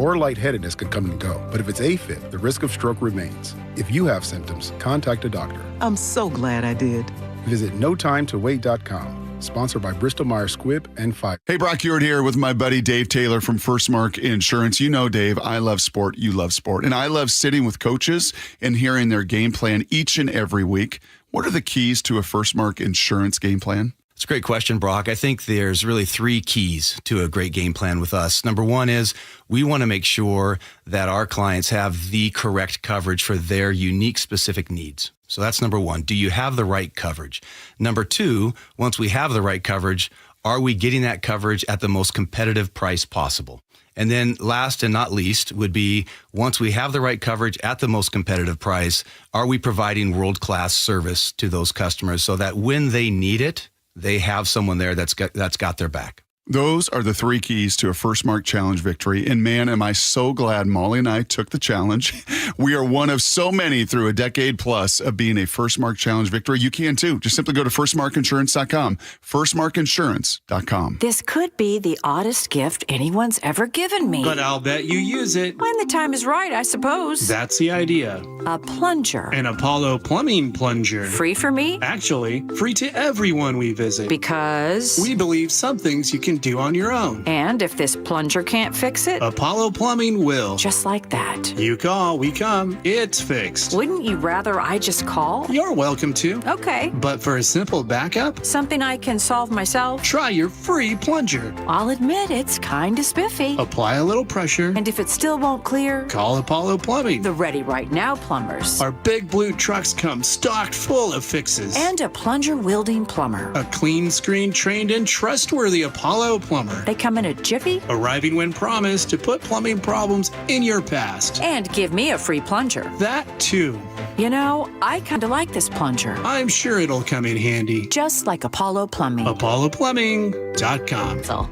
or lightheadedness can come and go. But if it's AFib, the risk of stroke remains. If you have symptoms, contact a doctor. I'm so glad I did. Visit notimetowait.com. Sponsored by Bristol-Myers Squibb and Pfizer. Hey, Brock Ewart here with my buddy Dave Taylor from First Mark Insurance. You know, Dave, I love sport. You love sport. And I love sitting with coaches and hearing their game plan each and every week. What are the keys to a First Mark Insurance game plan? It's a great question, Brock. I think there's really 3 keys to a great game plan with us. Number 1 is we want to make sure that our clients have the correct coverage for their unique specific needs. So that's number 1. Do you have the right coverage? Number 2, once we have the right coverage, are we getting that coverage at the most competitive price possible? And then last and not least would be, once we have the right coverage at the most competitive price, are we providing world-class service to those customers so that when they need it, they have someone there that's got their back? Those are the 3 keys to a First Mark Challenge victory. And man, am I so glad Molly and I took the challenge. We are one of so many through a decade plus of being a First Mark Challenge victory. You can too. Just simply go to firstmarkinsurance.com, firstmarkinsurance.com. This could be the oddest gift anyone's ever given me. But I'll bet you use it. When the time is right, I suppose. That's the idea. A plunger. An Apollo plumbing plunger. Free for me? Actually, free to everyone we visit. Because? We believe some things you can do on your own. And if this plunger can't fix it? Apollo Plumbing will. Just like that. You call, we come. It's fixed. Wouldn't you rather I just call? You're welcome to. Okay. But for a simple backup, something I can solve myself, try your free plunger. I'll admit it's kind of spiffy. Apply a little pressure. And if it still won't clear, call Apollo Plumbing. The ready right now plumbers. Our big blue trucks come stocked full of fixes. And a plunger wielding plumber. A clean screen trained and trustworthy Apollo plumber. They come in a jiffy. Arriving when promised to put plumbing problems in your past. And give me a free plunger. That too. You know, I kind of like this plunger. I'm sure it'll come in handy. Just like Apollo Plumbing. ApolloPlumbing.com. So.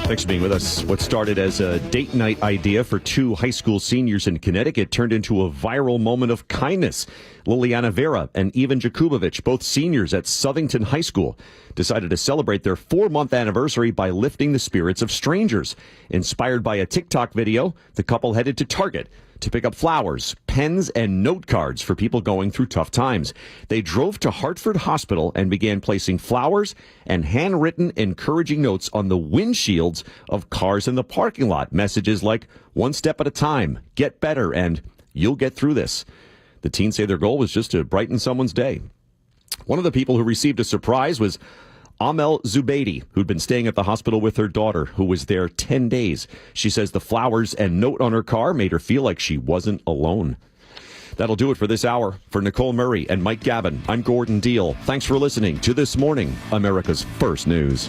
Thanks for being with us. What started as a date night idea for 2 high school seniors in Connecticut turned into a viral moment of kindness. Liliana Vera and Ivan Jakubovich, both seniors at Southington High School, decided to celebrate their 4-month anniversary by lifting the spirits of strangers. Inspired by a TikTok video, the couple headed to Target to pick up flowers, pens, and note cards for people going through tough times. They drove to Hartford Hospital and began placing flowers and handwritten encouraging notes on the windshields of cars in the parking lot. Messages like, "One step at a time, get better," and "You'll get through this." The teens say their goal was just to brighten someone's day. One of the people who received a surprise was Amel Zubaidi, who'd been staying at the hospital with her daughter, who was there 10 days. She says the flowers and note on her car made her feel like she wasn't alone. That'll do it for this hour. For Nicole Murray and Mike Gavin, I'm Gordon Deal. Thanks for listening to This Morning, America's First News.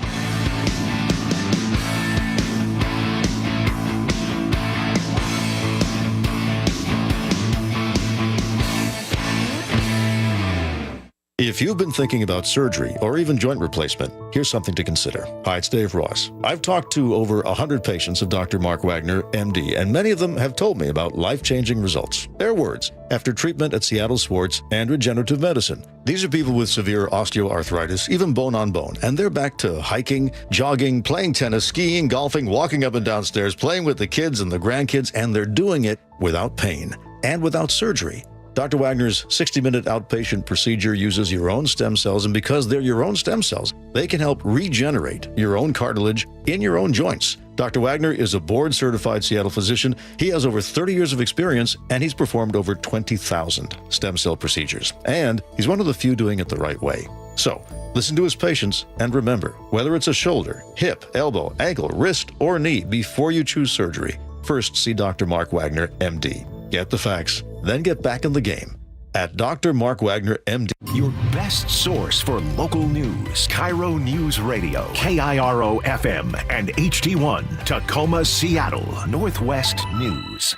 If you've been thinking about surgery or even joint replacement, here's something to consider. Hi, it's Dave Ross. I've talked to over 100 patients of Dr. Mark Wagner, MD, and many of them have told me about life-changing results. Their words, after treatment at Seattle Sports and Regenerative Medicine. These are people with severe osteoarthritis, even bone-on-bone, and they're back to hiking, jogging, playing tennis, skiing, golfing, walking up and down stairs, playing with the kids and the grandkids, and they're doing it without pain and without surgery. Dr. Wagner's 60-minute outpatient procedure uses your own stem cells, and because they're your own stem cells, they can help regenerate your own cartilage in your own joints. Dr. Wagner is a board-certified Seattle physician. He has over 30 years of experience, and he's performed over 20,000 stem cell procedures. And he's one of the few doing it the right way. So, listen to his patients, and remember, whether it's a shoulder, hip, elbow, ankle, wrist, or knee, before you choose surgery, first see Dr. Mark Wagner, MD. Get the facts, then get back in the game at Dr. Mark Wagner, MD. Your best source for local news. KIRO Newsradio, KIRO FM, and HD1, Tacoma, Seattle, Northwest News.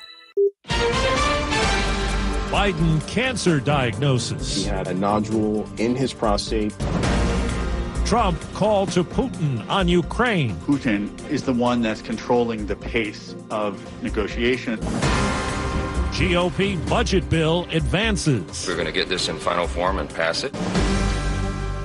Biden cancer diagnosis. He had a nodule in his prostate. Trump called to Putin on Ukraine. Putin is the one that's controlling the pace of negotiation. GOP budget bill advances. We're going to get this in final form and pass it.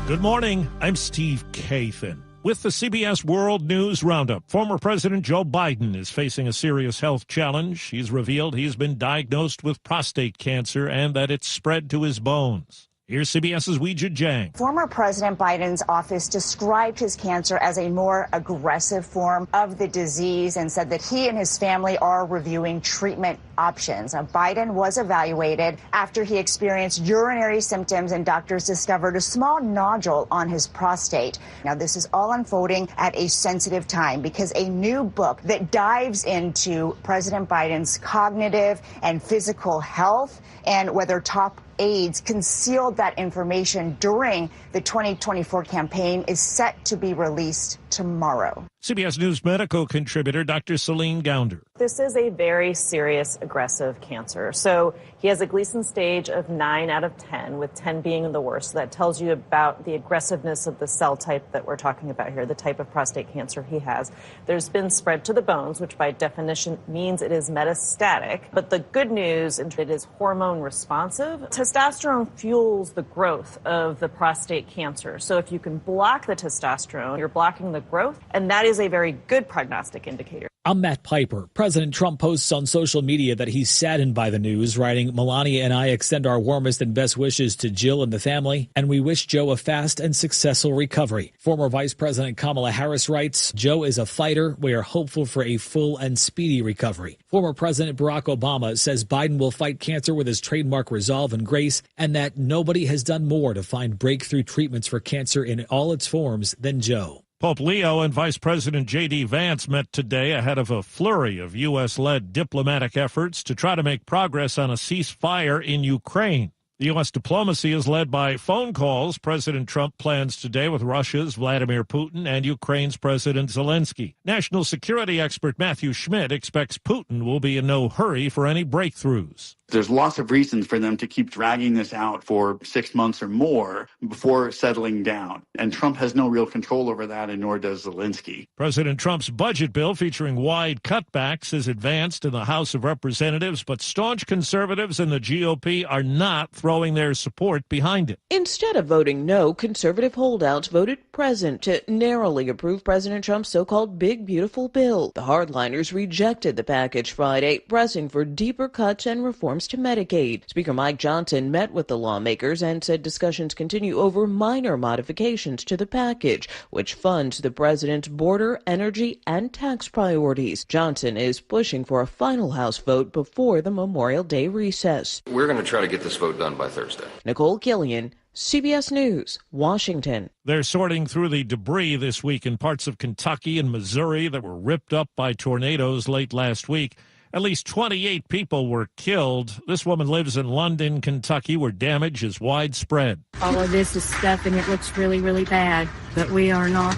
Good morning. I'm Steve Kathan. With the CBS World News Roundup, former President Joe Biden is facing a serious health challenge. He's revealed he's been diagnosed with prostate cancer and that it's spread to his bones. Here's CBS's Weijia Jiang. Former President Biden's office described his cancer as a more aggressive form of the disease and said that he and his family are reviewing treatment options. Now, Biden was evaluated after he experienced urinary symptoms and doctors discovered a small nodule on his prostate. Now, this is all unfolding at a sensitive time because a new book that dives into President Biden's cognitive and physical health and whether top aides concealed that information during the 2024 campaign is set to be released tomorrow. CBS News medical contributor Dr. Celine Gounder. This is a very serious, aggressive cancer. So he has a Gleason stage of 9 out of 10, with 10 being the worst. So that tells you about the aggressiveness of the cell type that we're talking about here, the type of prostate cancer he has. There's been spread to the bones, which by definition means it is metastatic. But the good news is it is hormone responsive. Testosterone fuels the growth of the prostate cancer. So if you can block the testosterone, you're blocking the growth, and that is a very good prognostic indicator. I'm Matt Piper. President Trump posts on social media that he's saddened by the news, writing, "Melania and I extend our warmest and best wishes to Jill and the family, and we wish Joe a fast and successful recovery." Former Vice President Kamala Harris writes, "Joe is a fighter. We are hopeful for a full and speedy recovery." Former President Barack Obama says Biden will fight cancer with his trademark resolve and grace, and that nobody has done more to find breakthrough treatments for cancer in all its forms than Joe. Pope Leo and Vice President J.D. Vance met today ahead of a flurry of U.S.-led diplomatic efforts to try to make progress on a ceasefire in Ukraine. The U.S. diplomacy is led by phone calls President Trump plans today with Russia's Vladimir Putin and Ukraine's President Zelensky. National security expert Matthew Schmidt expects Putin will be in no hurry for any breakthroughs. There's lots of reasons for them to keep dragging this out for 6 months or more before settling down. And Trump has no real control over that, and nor does Zelensky. President Trump's budget bill featuring wide cutbacks is advanced in the House of Representatives, but staunch conservatives in the GOP are not throwing their support behind it. Instead of voting no, conservative holdouts voted present to narrowly approve President Trump's so-called Big Beautiful Bill. The hardliners rejected the package Friday, pressing for deeper cuts and reforms to Medicaid. Speaker Mike Johnson met with the lawmakers and said discussions continue over minor modifications to the package, which funds the president's border, energy, and tax priorities. Johnson is pushing for a final House vote before the Memorial Day recess. We're going to try to get this vote done by Thursday. Nicole Killian, CBS News, Washington. They're sorting through the debris this week in parts of Kentucky and Missouri that were ripped up by tornadoes late last week. At least 28 people were killed. This woman lives in London, Kentucky, where damage is widespread. All of this is stuff, and it looks really, really bad. But we are not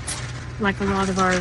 like a lot of our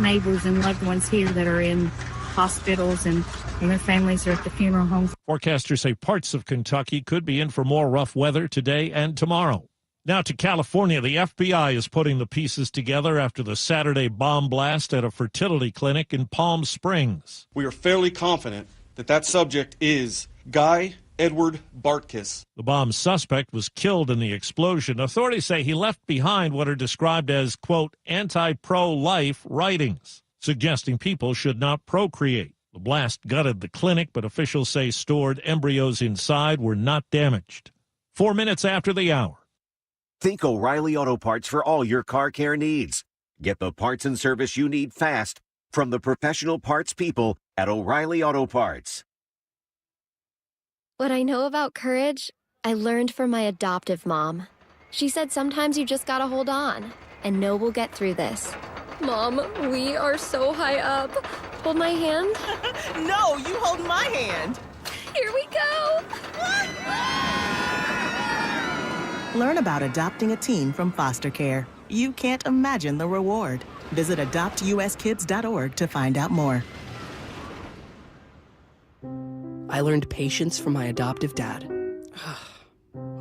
neighbors and loved ones here that are in hospitals and their families are at the funeral homes. Forecasters say parts of Kentucky could be in for more rough weather today and tomorrow. Now to California. The FBI is putting the pieces together after the Saturday bomb blast at a fertility clinic in Palm Springs. We are fairly confident that that subject is Guy Edward Bartkiss. The bomb suspect was killed in the explosion. Authorities say he left behind what are described as, quote, anti-pro-life writings, suggesting people should not procreate. The blast gutted the clinic, but officials say stored embryos inside were not damaged. 4 minutes after the hour. Think O'Reilly Auto Parts for all your car care needs. Get the parts and service you need fast from the professional parts people at O'Reilly Auto Parts. What I know about courage, I learned from my adoptive mom. She said sometimes you just gotta hold on and know we'll get through this. Mom, we are so high up. Hold my hand. No, you hold my hand. Here we go. Learn about adopting a teen from foster care. You can't imagine the reward. Visit adoptuskids.org to find out more. I learned patience from my adoptive dad.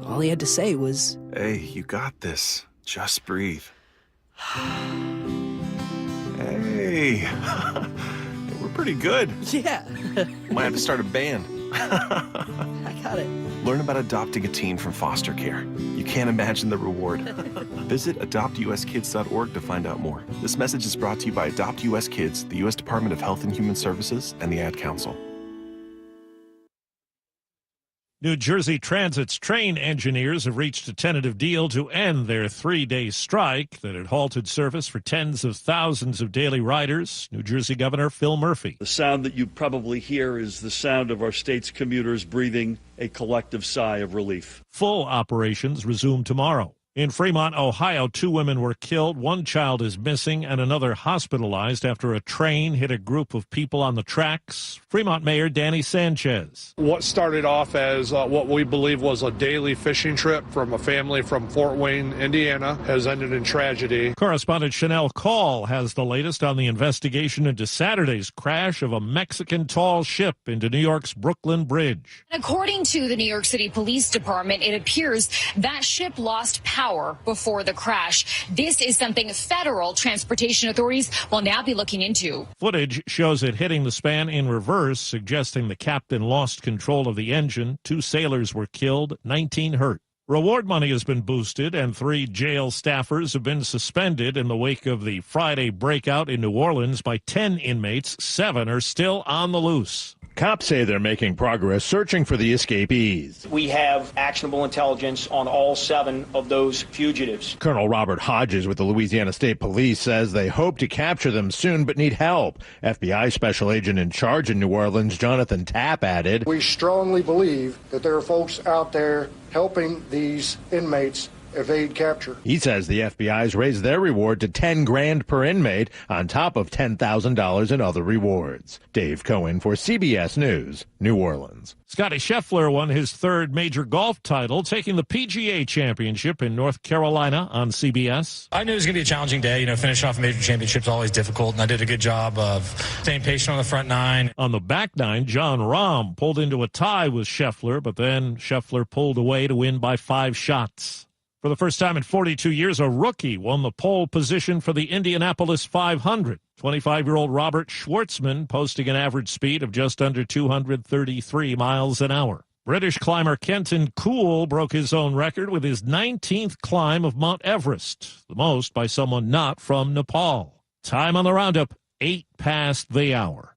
All he had to say was, "Hey, you got this. Just breathe." Hey, we're pretty good. Yeah. Might have to start a band. I got it. Learn about adopting a teen from foster care. You can't imagine the reward. Visit adoptuskids.org to find out more. This message is brought to you by Adopt US Kids, the U.S. Department of Health and Human Services, and the Ad Council. New Jersey Transit's train engineers have reached a tentative deal to end their 3-day strike that had halted service for tens of thousands of daily riders. New Jersey Governor Phil Murphy. The sound that you probably hear is the sound of our state's commuters breathing a collective sigh of relief. Full operations resume tomorrow. In Fremont, Ohio, 2 women were killed, 1 child is missing, and another hospitalized after a train hit a group of people on the tracks. Fremont Mayor Danny Sanchez. What started off as what we believe was a daily fishing trip from a family from Fort Wayne, Indiana, has ended in tragedy. Correspondent Chanel Call has the latest on the investigation into Saturday's crash of a Mexican tall ship into New York's Brooklyn Bridge. According to the New York City Police Department, it appears that ship lost power before the crash. This is something federal transportation authorities will now be looking into. Footage shows it hitting the span in reverse, suggesting the captain lost control of the engine. 2 sailors were killed, 19 hurt. Reward money has been boosted, and 3 jail staffers have been suspended in the wake of the Friday breakout in New Orleans by 10 inmates. 7 are still on the loose. Cops say they're making progress searching for the escapees. We have actionable intelligence on all 7 of those fugitives. Colonel Robert Hodges with the Louisiana State Police says they hope to capture them soon but need help. FBI Special Agent in charge in New Orleans, Jonathan Tapp, added, "We strongly believe that there are folks out there helping these inmates evade capture." He says the FBI's raised their reward to $10,000 per inmate on top of $10,000 in other rewards. Dave Cohen for CBS News, New Orleans. Scotty Scheffler won his 3rd major golf title, taking the PGA Championship in North Carolina on CBS. I knew it was going to be a challenging day. Finishing off a major championship is always difficult, and I did a good job of staying patient on the front 9. On the back 9, John Rahm pulled into a tie with Scheffler, but then Scheffler pulled away to win by 5 shots. For the first time in 42 years, a rookie won the pole position for the Indianapolis 500. 25-year-old Robert Schwartzman posting an average speed of just under 233 miles an hour. British climber Kenton Kuhl broke his own record with his 19th climb of Mount Everest, the most by someone not from Nepal. Time on the roundup, 8 past the hour.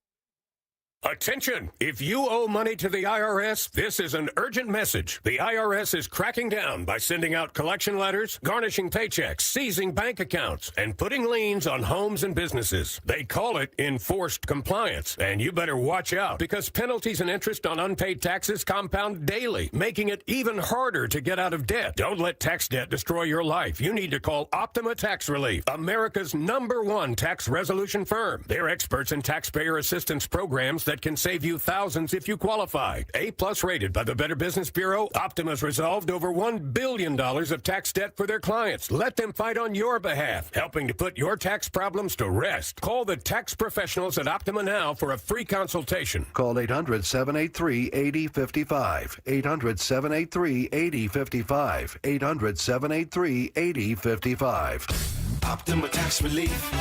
Attention! If you owe money to the IRS, this is an urgent message. The IRS is cracking down by sending out collection letters, garnishing paychecks, seizing bank accounts, and putting liens on homes and businesses. They call it enforced compliance, and you better watch out because penalties and interest on unpaid taxes compound daily, making it even harder to get out of debt. Don't let tax debt destroy your life. You need to call Optima Tax Relief, America's #1 tax resolution firm. They're experts in taxpayer assistance programs that can save you thousands if you qualify. A+ rated by the Better Business Bureau, Optima's resolved over $1 billion of tax debt for their clients. Let them fight on your behalf, helping to put your tax problems to rest. Call the tax professionals at Optima now for a free consultation. Call 800-783-8055. 800-783-8055. 800-783-8055. Optima Tax Relief.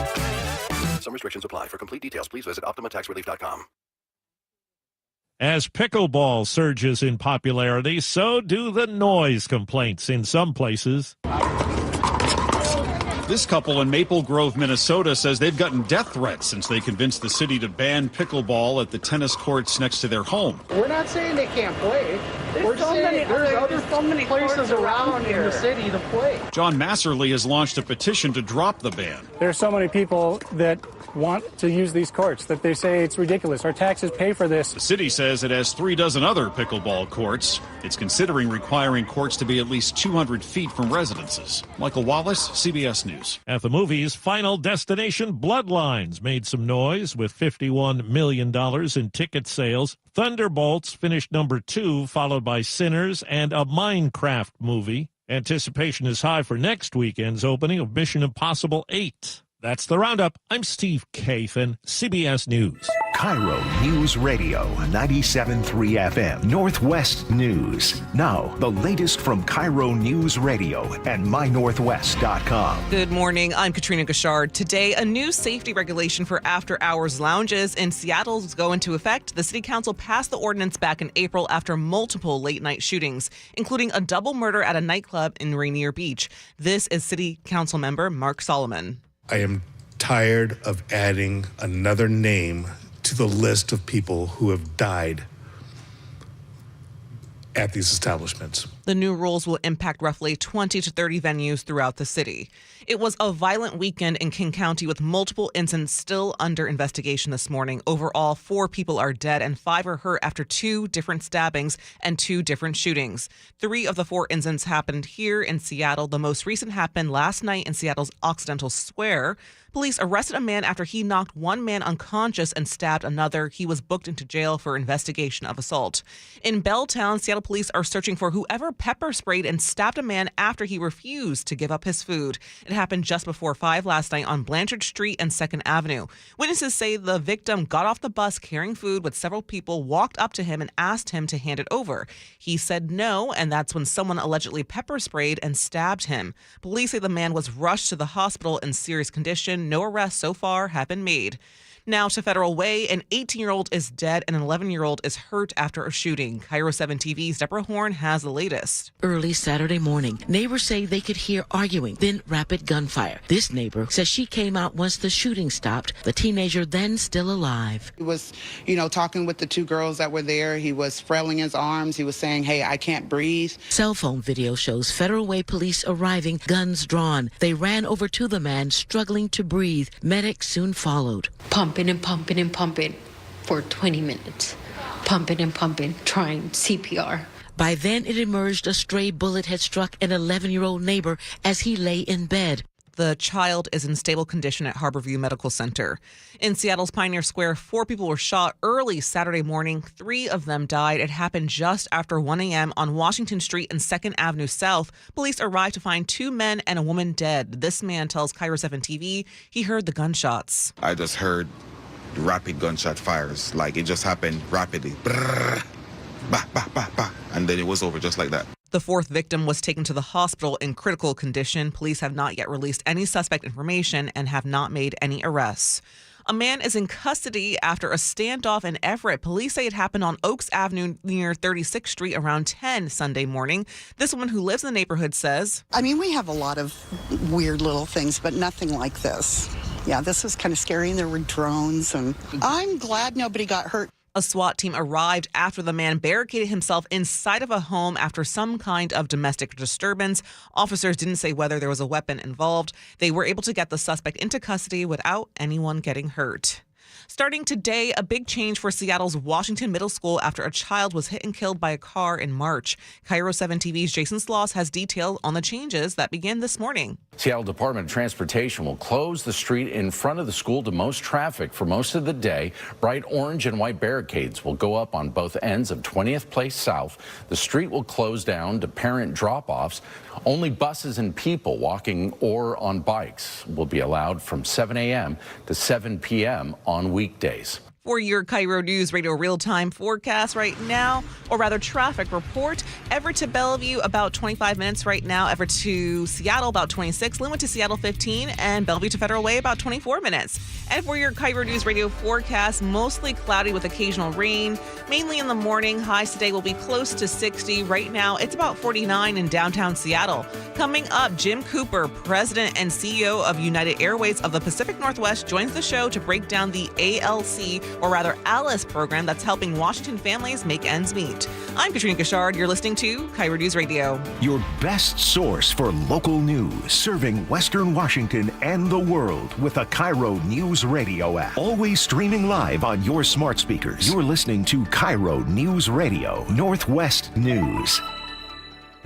Some restrictions apply. For complete details, please visit OptimaTaxRelief.com. As pickleball surges in popularity, so do the noise complaints in some places. This couple in Maple Grove, Minnesota says they've gotten death threats since they convinced the city to ban pickleball at the tennis courts next to their home. We're not saying they can't play. We're saying there's so many places around in the city to play. John Masserly has launched a petition to drop the ban. There's so many people that want to use these courts that they say it's ridiculous. Our taxes pay for this. The city says it has 3 dozen other pickleball courts. It's considering requiring courts to be at least 200 feet from residences. Michael Wallace, CBS News. At the movies, Final Destination Bloodlines made some noise with $51 million in ticket sales. Thunderbolts finished number 2, followed by Sinners and a Minecraft movie. Anticipation is high for next weekend's opening of Mission Impossible 8. That's the Roundup. I'm Steve Kathan, CBS News. KIRO Newsradio 97.3 FM, Northwest News. Now, the latest from KIRO Newsradio and mynorthwest.com. Good morning. I'm Katrina Gashard. Today, a new safety regulation for after-hours lounges in Seattle is going into effect. The City Council passed the ordinance back in April after multiple late-night shootings, including a double murder at a nightclub in Rainier Beach. This is City Council member Mark Solomon. I am tired of adding another name to the list of people who have died at these establishments. The new rules will impact roughly 20 to 30 venues throughout the city. It was a violent weekend in King County with multiple incidents still under investigation this morning. Overall, 4 people are dead and 5 are hurt after 2 different stabbings and 2 different shootings. 3 of the 4 incidents happened here in Seattle. The most recent happened last night in Seattle's Occidental Square. Police arrested a man after he knocked one man unconscious and stabbed another. He was booked into jail for investigation of assault. In Belltown, Seattle police are searching for whoever pepper sprayed and stabbed a man after he refused to give up his food. It happened just before 5 last night on Blanchard Street and 2nd Avenue. Witnesses say the victim got off the bus carrying food with several people, walked up to him and asked him to hand it over. He said no, and that's when someone allegedly pepper sprayed and stabbed him. Police say the man was rushed to the hospital in serious condition. No arrests so far have been made. Now to Federal Way, an 18-year-old is dead and an 11-year-old is hurt after a shooting. KIRO 7 TV's Deborah Horn has the latest. Early Saturday morning, neighbors say they could hear arguing, then rapid gunfire. This neighbor says she came out once the shooting stopped. The teenager then still alive. He was, talking with the 2 girls that were there. He was flailing his arms. He was saying, "Hey, I can't breathe." Cell phone video shows Federal Way police arriving, guns drawn. They ran over to the man struggling to breathe. Medics soon followed. Pumping and pumping and pumping for 20 minutes. Pumping and pumping, trying CPR. By then, it emerged a stray bullet had struck an 11-year-old neighbor as he lay in bed. The child is in stable condition at Harborview Medical Center. In Seattle's Pioneer Square, 4 people were shot early Saturday morning. 3 of them died. It happened just after 1 a.m. on Washington Street and 2nd Avenue South. Police arrived to find 2 men and a woman dead. This man tells KIRO 7 TV he heard the gunshots. I just heard rapid gunshot fires. Like, it just happened rapidly. Brrr, bah, bah, bah, bah. And then it was over just like that. The 4th victim was taken to the hospital in critical condition. Police have not yet released any suspect information and have not made any arrests. A man is in custody after a standoff in Everett. Police say it happened on Oaks Avenue near 36th Street around 10 Sunday morning. This woman who lives in the neighborhood says, we have a lot of weird little things, but nothing like this. Yeah, this was kind of scary, and there were drones, and I'm glad nobody got hurt. A SWAT team arrived after the man barricaded himself inside of a home after some kind of domestic disturbance. Officers didn't say whether there was a weapon involved. They were able to get the suspect into custody without anyone getting hurt. Starting today, a big change for Seattle's Washington Middle School after a child was hit and killed by a car in March. KIRO 7 TV's Jason Sloss has details on the changes that begin this morning. Seattle Department of Transportation will close the street in front of the school to most traffic for most of the day. Bright orange and white barricades will go up on both ends of 20th Place South. The street will close down to parent drop-offs. Only buses and people walking or on bikes will be allowed from 7 a.m. to 7 p.m. on weekdays. For your KIRO Newsradio real-time forecast right now, or rather traffic report, Everett to Bellevue about 25 minutes right now, Everett to Seattle about 26, Linwood to Seattle 15, and Bellevue to Federal Way about 24 minutes. And for your KIRO Newsradio forecast, mostly cloudy with occasional rain, mainly in the morning. Highs today will be close to 60. Right now, it's about 49 in downtown Seattle. Coming up, Jim Cooper, President and CEO of United Airways of the Pacific Northwest, joins the show to break down the ALC, or rather ALICE program that's helping Washington families make ends meet. I'm Katrina Gashard. You're listening to KIRO News Radio. Your best source for local news, serving Western Washington and the world with the KIRO Newsradio app. Always streaming live on your smart speakers. You're listening to KIRO Newsradio, Northwest News.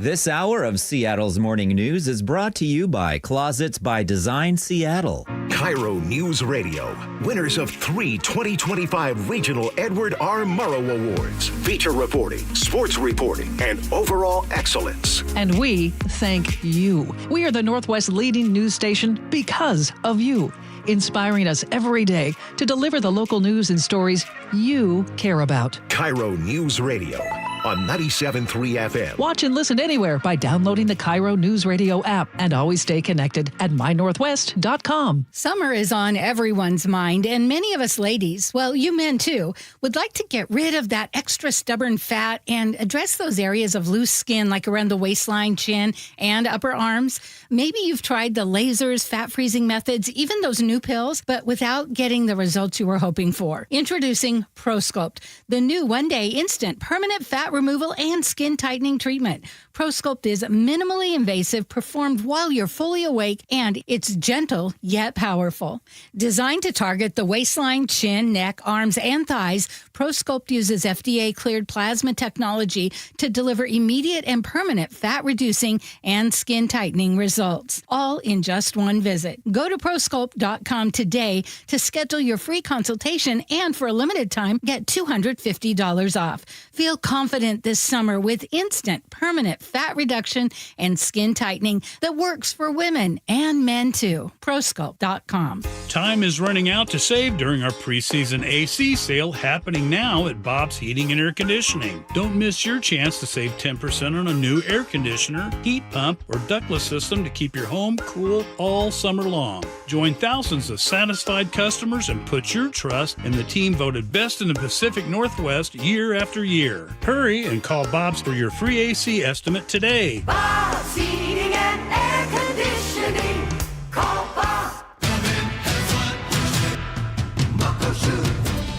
This hour of Seattle's Morning News is brought to you by Closets by Design Seattle. KIRO Newsradio, winners of 3 2025 Regional Edward R. Murrow Awards. Feature reporting, sports reporting, and overall excellence. And we thank you. We are the Northwest leading news station because of you. inspiring us every day to deliver the local news and stories you care about. KIRO News Radio on 97.3 FM. Watch and listen anywhere by downloading the KIRO Newsradio app, and always stay connected at mynorthwest.com. Summer is on everyone's mind, and many of us ladies, well, you men too, would like to get rid of that extra stubborn fat and address those areas of loose skin like around the waistline, chin, and upper arms. Maybe you've tried the lasers, fat freezing methods, even those new pills, but without getting the results you were hoping for. Introducing ProSculpt, the new one-day instant permanent fat removal and skin tightening treatment. ProSculpt is minimally invasive, performed while you're fully awake, and it's gentle yet powerful. Designed to target the waistline, chin, neck, arms, and thighs, ProSculpt uses FDA-cleared plasma technology to deliver immediate and permanent fat-reducing and skin-tightening results, all in just one visit. Go to ProSculpt.com today to schedule your free consultation, and for a limited time, get $250 off. Feel confident this summer with instant, permanent fat reduction and skin tightening that works for women and men too. ProSculpt.com. Time is running out to save during our preseason AC sale happening now at Bob's Heating and Air Conditioning. Don't miss your chance to save 10% on a new air conditioner, heat pump, or ductless system to keep your home cool all summer long. Join thousands of satisfied customers and put your trust in the team voted best in the Pacific Northwest year after year. Hurry and call Bob's for your free AC estimate today. Bob's Heating and Air Conditioning. Call Bob.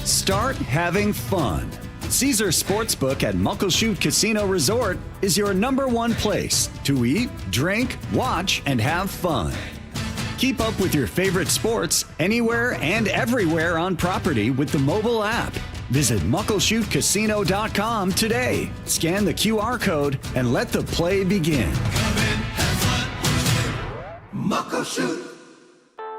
Start having fun. Caesar Sportsbook at Muckleshoot Casino Resort is your #1 place to eat, drink, watch, and have fun. Keep up with your favorite sports anywhere and everywhere on property with the mobile app. Visit MuckleshootCasino.com today. Scan the QR code and let the play begin. Muckleshoot.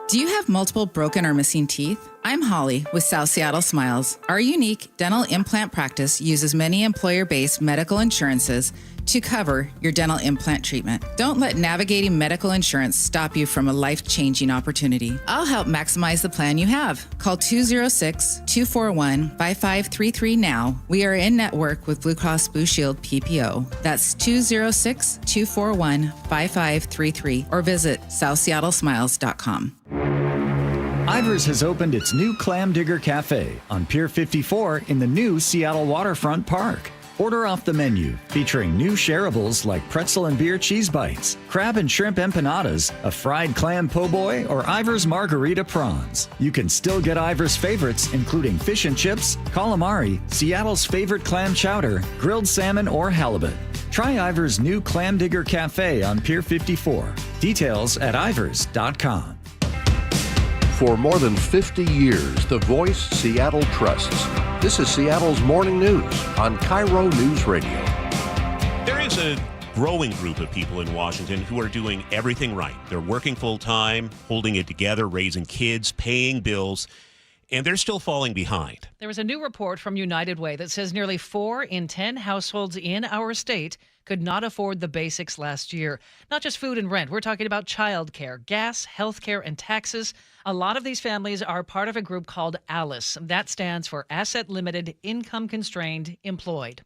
Do you have multiple broken or missing teeth? I'm Holly with South Seattle Smiles. Our unique dental implant practice uses many employer-based medical insurances to cover your dental implant treatment. Don't let navigating medical insurance stop you from a life-changing opportunity. I'll help maximize the plan you have. Call 206-241-5533 now. We are in network with Blue Cross Blue Shield PPO. That's 206-241-5533 or visit southseattlesmiles.com. Ivers has opened its new Clam Digger Cafe on Pier 54 in the new Seattle Waterfront Park. Order off the menu, featuring new shareables like pretzel and beer cheese bites, crab and shrimp empanadas, a fried clam po' boy, or Ivers margarita prawns. You can still get Ivers favorites, including fish and chips, calamari, Seattle's favorite clam chowder, grilled salmon, or halibut. Try Ivers' new Clam Digger Cafe on Pier 54. Details at ivers.com. For more than 50 years, the voice Seattle trusts. This is Seattle's Morning News on KIRO News Radio. There is a growing group of people in Washington who are doing everything right. They're working full-time, holding it together, raising kids, paying bills, and they're still falling behind. There was a new report from United Way that says nearly 4 in 10 households in our state could not afford the basics last year. Not just food and rent. We're talking about childcare, gas, healthcare, and taxes. A lot of these families are part of a group called ALICE. That stands for Asset Limited Income Constrained Employed.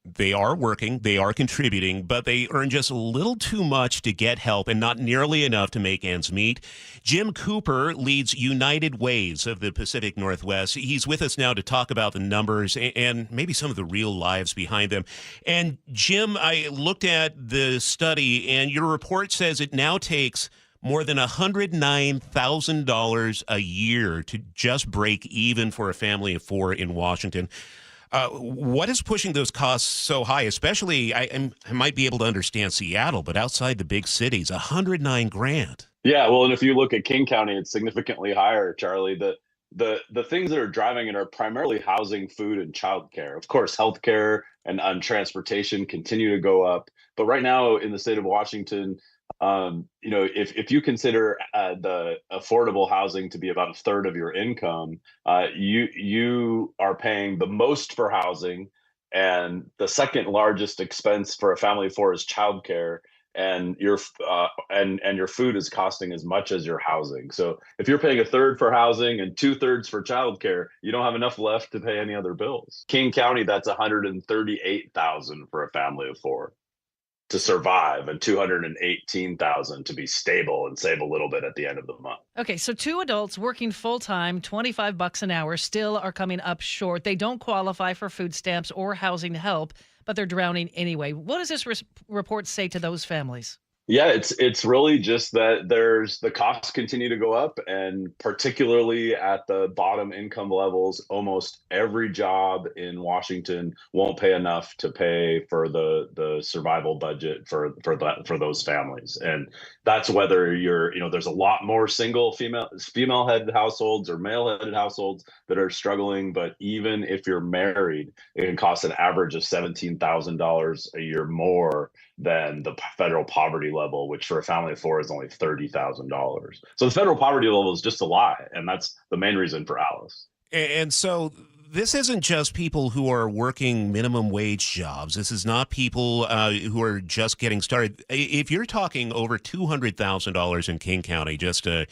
They are working, they are contributing, but they earn just a little too much to get help and not nearly enough to make ends meet. Jim Cooper leads United Ways of the Pacific Northwest. He's with us now to talk about the numbers and maybe some of the real lives behind them. And Jim, I looked at the study, and your report says it now takes more than $109,000 a year to just break even for a family of 4 in Washington. What is pushing those costs so high? Especially, I might be able to understand Seattle, but outside the big cities, $109,000. Yeah, well, and if you look at King County, it's significantly higher, Charlie. The things that are driving it are primarily housing, food, and childcare. Of course, healthcare and transportation continue to go up. But right now in the state of Washington, if you consider the affordable housing to be about a third of your income, you are paying the most for housing, and the second largest expense for a family of 4 is childcare. and your food is costing as much as your housing. So if you're paying a third for housing and 2/3 for childcare, you don't have enough left to pay any other bills. King County, that's $138,000 for a family of 4 to survive, and $218,000 to be stable and save a little bit at the end of the month. Okay, so 2 adults working full-time, $25 an hour, still are coming up short. They don't qualify for food stamps or housing help, but they're drowning anyway. What does this report say to those families? Yeah, it's really just that the costs continue to go up, and particularly at the bottom income levels, almost every job in Washington won't pay enough to pay for the survival budget for those families. And that's whether there's a lot more single female headed households or male headed households that are struggling. But even if you're married, it can cost an average of $17,000 a year more than the federal poverty level, which for a family of 4 is only $30,000. So the federal poverty level is just a lie, and that's the main reason for Alice. And so this isn't just people who are working minimum wage jobs. This is not people who are just getting started. If you're talking over $200,000 in King County just to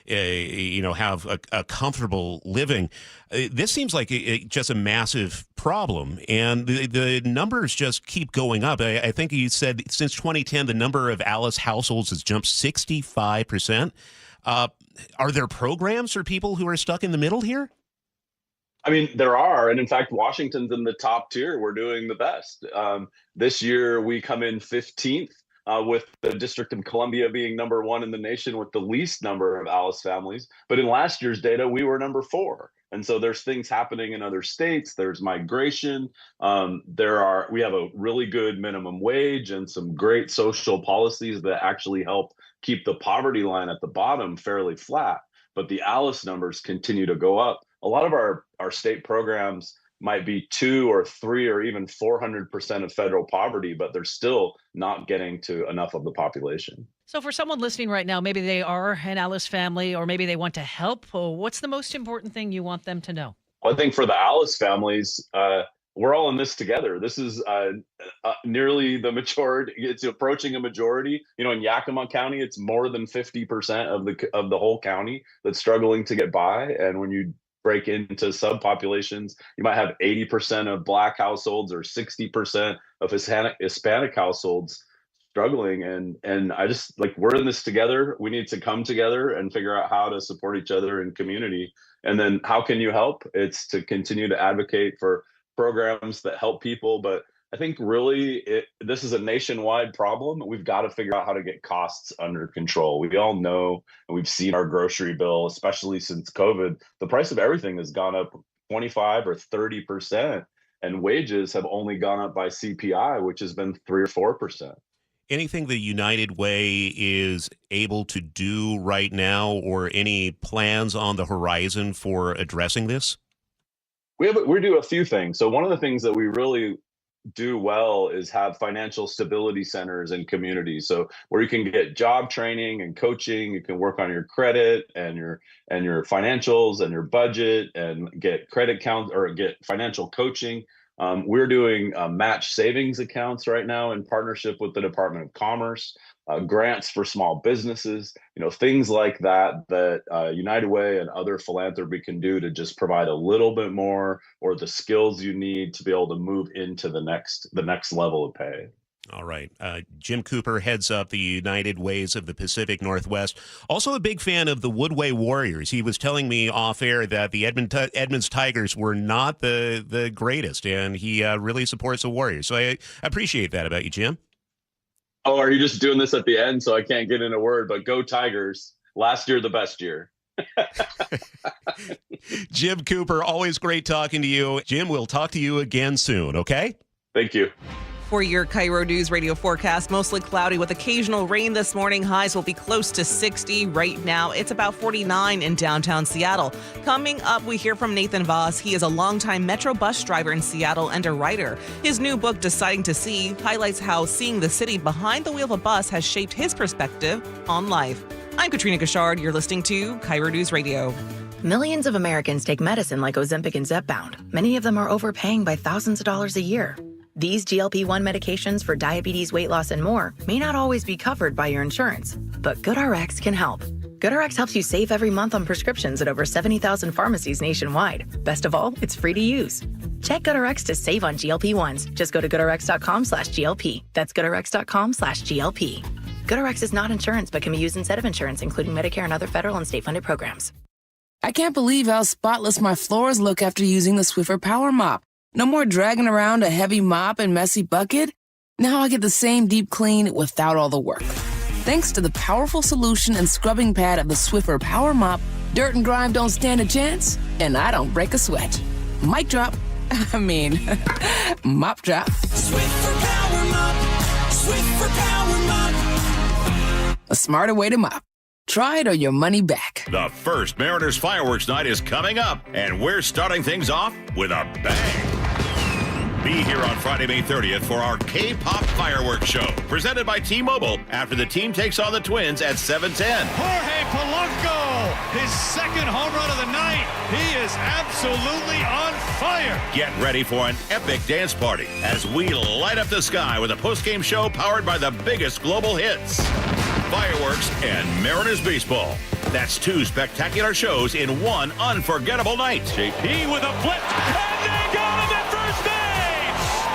have a comfortable living, this seems like just a massive problem, and the numbers just keep going up. I think you said since 2010 the number of Alice households has jumped 65%. Are there programs for people who are stuck in the middle here? I mean, there are, and in fact, Washington's in the top tier. We're doing the best. This year, we come in 15th, with the District of Columbia being number 1 in the nation with the least number of Alice families. But in last year's data, we were number 4. And so there's things happening in other states. There's migration. We have a really good minimum wage and some great social policies that actually help keep the poverty line at the bottom fairly flat. But the Alice numbers continue to go up. A lot of our state programs might be 2 or 3 or even 400% of federal poverty, but they're still not getting to enough of the population. So for someone listening right now, maybe they are an Alice family, or maybe they want to help. What's the most important thing you want them to know? Well, I think for the Alice families, we're all in this together. This is nearly the majority. It's approaching a majority. In Yakima County, it's more than 50% of the whole county that's struggling to get by. And when you break into subpopulations, you might have 80% of Black households or 60% of Hispanic households struggling. And I just we're in this together. We need to come together and figure out how to support each other in community. And then how can you help? It's to continue to advocate for programs that help people. But I think really this is a nationwide problem. We've got to figure out how to get costs under control. We all know, and we've seen our grocery bill, especially since COVID, the price of everything has gone up 25 or 30%, and wages have only gone up by CPI, which has been 3 or 4%. Anything the United Way is able to do right now, or any plans on the horizon for addressing this? We do a few things. So one of the things that we really do well is have financial stability centers in communities, so where you can get job training and coaching, you can work on your credit and your financials and your budget, and get credit count or get financial coaching. We're doing match savings accounts right now in partnership with the Department of Commerce, grants for small businesses, things like that United Way and other philanthropy can do to just provide a little bit more, or the skills you need to be able to move into the next level of pay. All right. Jim Cooper heads up the United Ways of the Pacific Northwest. Also a big fan of the Woodway Warriors. He was telling me off air that the Edmonds Tigers were not the greatest, and he really supports the Warriors. So I appreciate that about you, Jim. Oh, are you just doing this at the end so I can't get in a word? But go Tigers. Last year, the best year. Jim Cooper, always great talking to you. Jim, we'll talk to you again soon, okay? Thank you. For your KIRO News Radio forecast, mostly cloudy with occasional rain this morning. Highs will be close to 60. Right now, it's about 49 in downtown Seattle. Coming up, we hear from Nathan Voss. He is a longtime Metro bus driver in Seattle and a writer. His new book, Deciding to See, highlights how seeing the city behind the wheel of a bus has shaped his perspective on life. I'm Katrina Gashard. You're listening to KIRO News Radio. Millions of Americans take medicine like Ozempic and Zepbound. Many of them are overpaying by thousands of dollars a year. These GLP-1 medications for diabetes, weight loss, and more may not always be covered by your insurance, but GoodRx can help. GoodRx helps you save every month on prescriptions at over 70,000 pharmacies nationwide. Best of all, it's free to use. Check GoodRx to save on GLP-1s. Just go to goodrx.com/GLP. That's goodrx.com/GLP. GoodRx is not insurance, but can be used instead of insurance, including Medicare and other federal and state-funded programs. I can't believe how spotless my floors look after using the Swiffer Power Mop. No more dragging around a heavy mop and messy bucket. Now I get the same deep clean without all the work. Thanks to the powerful solution and scrubbing pad of the Swiffer Power Mop, dirt and grime don't stand a chance, and I don't break a sweat. Mic drop. Mop drop. Swiffer Power Mop. Swiffer Power Mop. A smarter way to mop. Try it or your money back. The first Mariners Fireworks Night is coming up, and we're starting things off with a bang. Be here on Friday, May 30th for our K-Pop Fireworks Show, presented by T-Mobile, after the team takes on the Twins at 7:10. Jorge Polanco, his second home run of the night. He is absolutely on fire. Get ready for an epic dance party as we light up the sky with a post-game show powered by the biggest global hits. Fireworks and Mariners baseball. That's two spectacular shows in one unforgettable night. JP with a flip, and they got him at first base.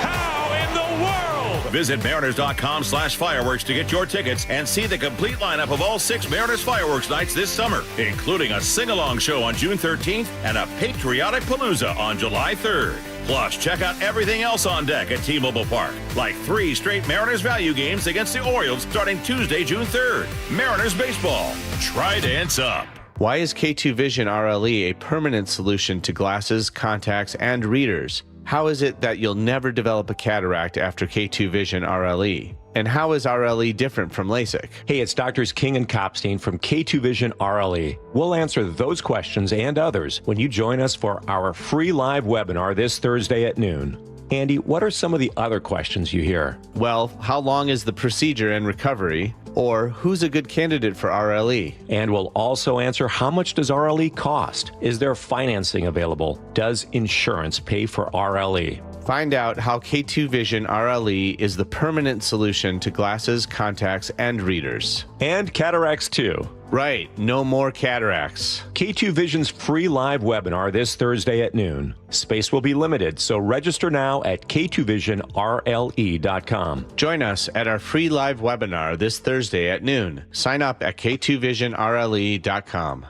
How in the world? Visit Mariners.com/fireworks to get your tickets and see the complete lineup of all 6 Mariners Fireworks Nights this summer, including a sing-along show on June 13th and a patriotic palooza on July 3rd. Plus, check out everything else on deck at T-Mobile Park, like 3 straight Mariners value games against the Orioles starting Tuesday, June 3rd. Mariners baseball. Try dance up. Why is K2 Vision RLE a permanent solution to glasses, contacts, and readers? How is it that you'll never develop a cataract after K2 Vision RLE? And how is RLE different from LASIK? Hey, it's Doctors King and Kopstein from K2 Vision RLE. We'll answer those questions and others when you join us for our free live webinar this Thursday at noon. Andy, what are some of the other questions you hear? Well, how long is the procedure and recovery? Or who's a good candidate for RLE? And we'll also answer, how much does RLE cost? Is there financing available? Does insurance pay for RLE? Find out how K2 Vision RLE is the permanent solution to glasses, contacts, and readers. And cataracts too. Right, no more cataracts. K2 Vision's free live webinar this Thursday at noon. Space will be limited, so register now at k2visionrle.com. Join us at our free live webinar this Thursday at noon. Sign up at k2visionrle.com.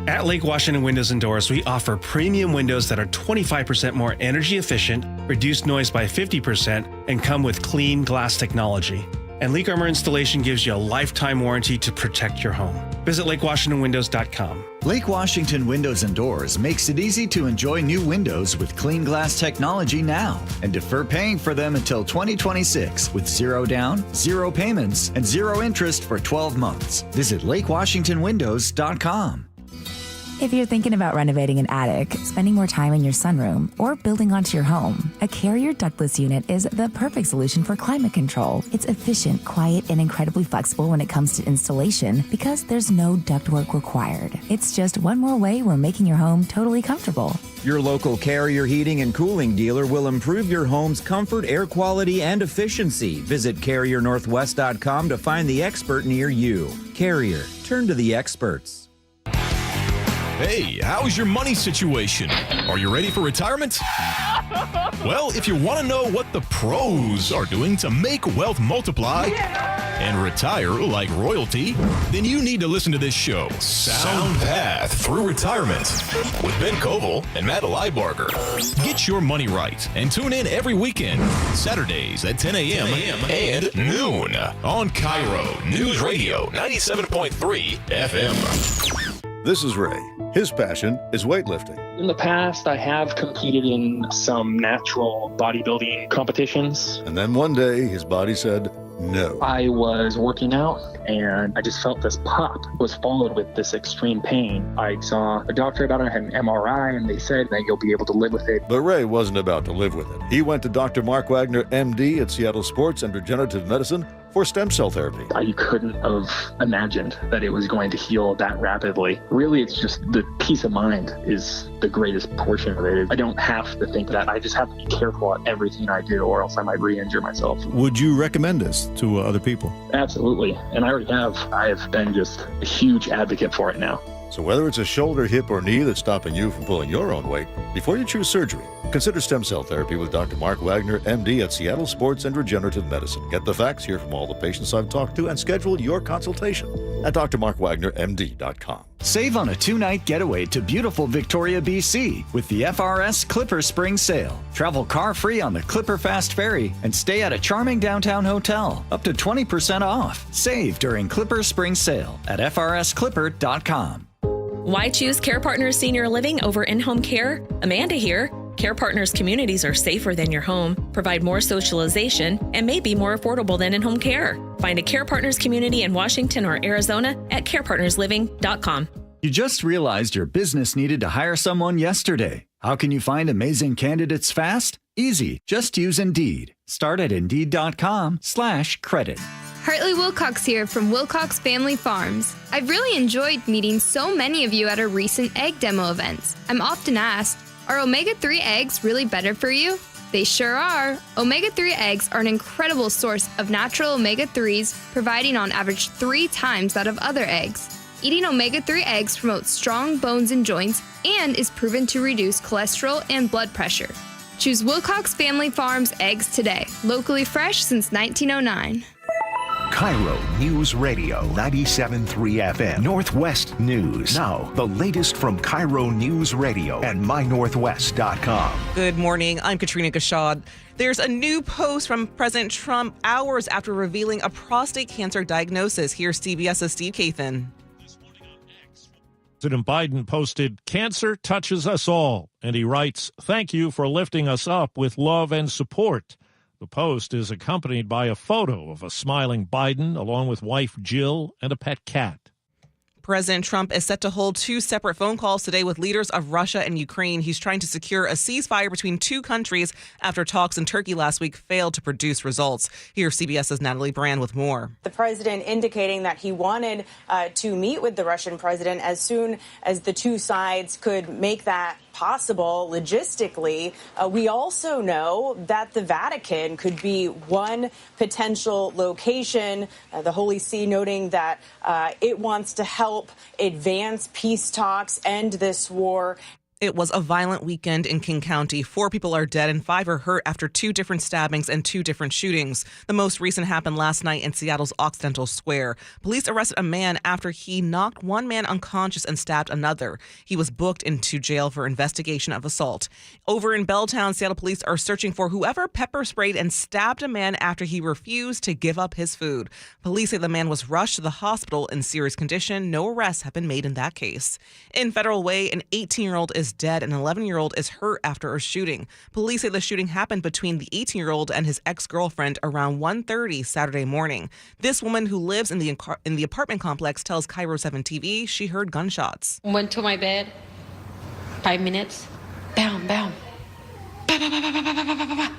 At Lake Washington Windows and Doors, we offer premium windows that are 25% more energy efficient, reduce noise by 50%, and come with clean glass technology. And Leak Armor installation gives you a lifetime warranty to protect your home. Visit LakeWashingtonWindows.com. Lake Washington Windows and Doors makes it easy to enjoy new windows with clean glass technology now and defer paying for them until 2026 with 0 down, 0 payments, and 0 interest for 12 months. Visit LakeWashingtonWindows.com. If you're thinking about renovating an attic, spending more time in your sunroom, or building onto your home, a Carrier ductless unit is the perfect solution for climate control. It's efficient, quiet, and incredibly flexible when it comes to installation because there's no ductwork required. It's just one more way we're making your home totally comfortable. Your local Carrier heating and cooling dealer will improve your home's comfort, air quality, and efficiency. Visit CarrierNorthwest.com to find the expert near you. Carrier, turn to the experts. Hey, how's your money situation? Are you ready for retirement? Well, if you want to know what the pros are doing to make wealth multiply and retire like royalty, then you need to listen to this show, Sound Path Through Retirement, with Ben Koval and Matt Leibarger. Get your money right and tune in every weekend, Saturdays at 10 a.m. and noon on KIRO Newsradio 97.3 FM. This is Ray. His passion is weightlifting. In the past, I have competed in some natural bodybuilding competitions. And then one day, his body said no. I was working out, and I just felt this pop. It was followed with this extreme pain. I saw a doctor about it, I had an MRI, and they said that you'll be able to live with it. But Ray wasn't about to live with it. He went to Dr. Mark Wagner, MD at Seattle Sports and Regenerative Medicine for stem cell therapy. I couldn't have imagined that it was going to heal that rapidly. Really, it's just the peace of mind is the greatest portion of it. I don't have to think that. I just have to be careful at everything I do, or else I might re-injure myself. Would you recommend this to other people? Absolutely. And I already have. I have been just a huge advocate for it now. So whether it's a shoulder, hip, or knee that's stopping you from pulling your own weight, before you choose surgery, consider stem cell therapy with Dr. Mark Wagner, MD at Seattle Sports and Regenerative Medicine. Get the facts, hear from all the patients I've talked to, and schedule your consultation at drmarkwagnermd.com. Save on a 2-night getaway to beautiful Victoria, BC with the FRS Clipper Spring Sale. Travel car-free on the Clipper Fast Ferry and stay at a charming downtown hotel. Up to 20% off. Save during Clipper Spring Sale at frsclipper.com. Why choose Care Partners Senior Living over in-home care? Amanda here. Care Partners communities are safer than your home, provide more socialization, and may be more affordable than in-home care. Find a Care Partners community in Washington or Arizona at carepartnersliving.com. You just realized your business needed to hire someone yesterday. How can you find amazing candidates fast? Easy. Just use Indeed. Start at Indeed.com/credit. Hartley Wilcox here from Wilcox Family Farms. I've really enjoyed meeting so many of you at our recent egg demo events. I'm often asked, are omega-3 eggs really better for you? They sure are. Omega-3 eggs are an incredible source of natural omega-3s, providing on average 3 times that of other eggs. Eating omega-3 eggs promotes strong bones and joints and is proven to reduce cholesterol and blood pressure. Choose Wilcox Family Farms eggs today. Locally fresh since 1909. KIRO Newsradio 97.3 FM Northwest News. Now, the latest from KIRO Newsradio and mynorthwest.com. Good morning. I'm Katrina Gashad. There's a new post from President Trump hours after revealing a prostate cancer diagnosis. Here's CBS's Steve Kathan. President Biden posted, "Cancer touches us all," and he writes, "Thank you for lifting us up with love and support." The post is accompanied by a photo of a smiling Biden along with wife Jill and a pet cat. President Trump is set to hold 2 separate phone calls today with leaders of Russia and Ukraine. He's trying to secure a ceasefire between 2 countries after talks in Turkey last week failed to produce results. Here's CBS's Natalie Brand with more. The president indicating that he wanted to meet with the Russian president as soon as the 2 sides could make that possible logistically. We also know that the Vatican could be one potential location, the Holy See noting that it wants to help advance peace talks, end this war. It was a violent weekend in King County. 4 people are dead and 5 are hurt after 2 different stabbings and 2 different shootings. The most recent happened last night in Seattle's Occidental Square. Police arrested a man after he knocked one man unconscious and stabbed another. He was booked into jail for investigation of assault. Over in Belltown, Seattle police are searching for whoever pepper sprayed and stabbed a man after he refused to give up his food. Police say the man was rushed to the hospital in serious condition. No arrests have been made in that case. In Federal Way, an 18-year-old is dead and an 11-year-old is hurt after a shooting. Police say the shooting happened between the 18-year-old and his ex-girlfriend around 1:30 Saturday morning. This woman who lives in the apartment complex tells KIRO 7 TV she heard gunshots. Went to my bed, 5 minutes, bam, bam, bah, bah, bah, bah, bah, bah, bah, bah,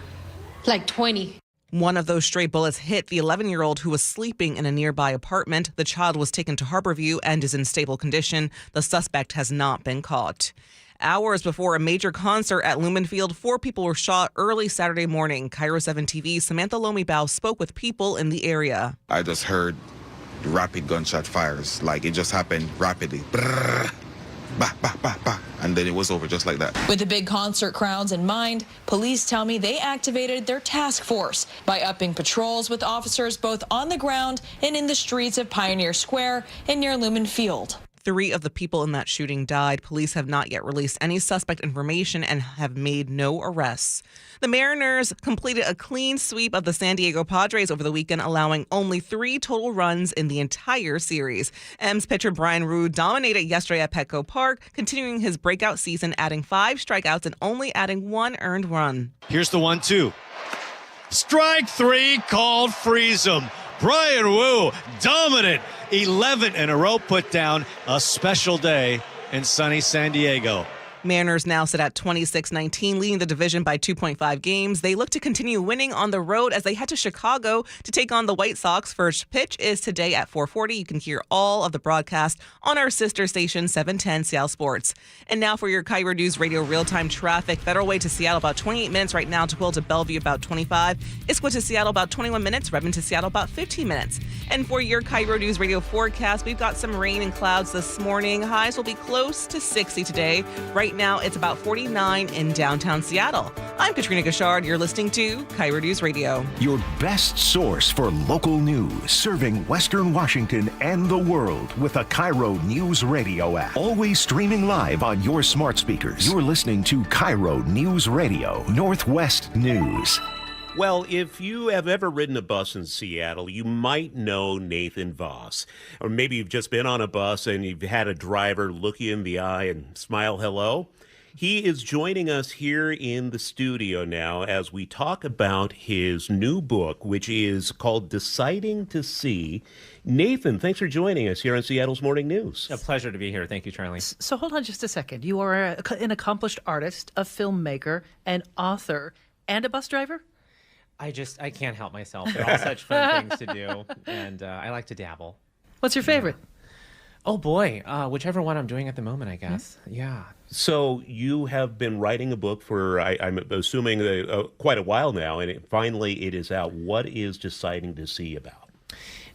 like 20. One of those stray bullets hit the 11-year-old who was sleeping in a nearby apartment. The child was taken to Harborview and is in stable condition. The suspect has not been caught. Hours before a major concert at Lumen Field, 4 people were shot early Saturday morning. KIRO 7 TV's Samantha Lomibao spoke with people in the area. I just heard rapid gunshot fires, like it just happened rapidly. Brrr, bah, bah, bah, bah. And then it was over just like that. With the big concert crowds in mind, police tell me they activated their task force by upping patrols with officers both on the ground and in the streets of Pioneer Square and near Lumen Field. 3 of the people in that shooting died. Police have not yet released any suspect information and have made no arrests. The Mariners completed a clean sweep of the San Diego Padres over the weekend, allowing only 3 total runs in the entire series. M's pitcher Brian Rue dominated yesterday at Petco Park, continuing his breakout season, adding 5 strikeouts and only adding 1 earned run. Here's the 1-2. Strike 3 called, freeze 'em. Brian Wu, dominant, 11 in a row, put down a special day in sunny San Diego. Mariners now sit at 26-19, leading the division by 2.5 games. They look to continue winning on the road as they head to Chicago to take on the White Sox. First pitch is today at 4:40. You can hear all of the broadcast on our sister station, 710 Seattle Sports. And now for your KIRO News Radio real-time traffic. Federal Way to Seattle about 28 minutes right now. Tooele to Bellevue about 25. Issaquah to Seattle about 21 minutes. Redmond to Seattle about 15 minutes. And for your KIRO News Radio forecast, we've got some rain and clouds this morning. Highs will be close to 60 today. Right now, it's about 49 in downtown Seattle. I'm Katrina Gashard. You're listening to KIRO News Radio. Your best source for local news, serving Western Washington and the world with the KIRO News Radio app. Always streaming live on your smart speakers. You're listening to KIRO News Radio, Northwest News. Well, if you have ever ridden a bus in Seattle, you might know Nathan Voss. Or maybe you've just been on a bus and you've had a driver look you in the eye and smile hello. He is joining us here in the studio now as we talk about his new book, which is called Deciding to See. Nathan, thanks for joining us here on Seattle's Morning News. A pleasure to be here. Thank you, Charlie. So hold on just a second. You are an accomplished artist, a filmmaker, an author, and a bus driver? I can't help myself. They're all such fun things to do, and I like to dabble. What's your favorite? Oh, boy. Whichever one I'm doing at the moment, I guess. Yeah. So you have been writing a book for, I'm assuming, quite a while now, and finally it is out. What is Deciding to See about?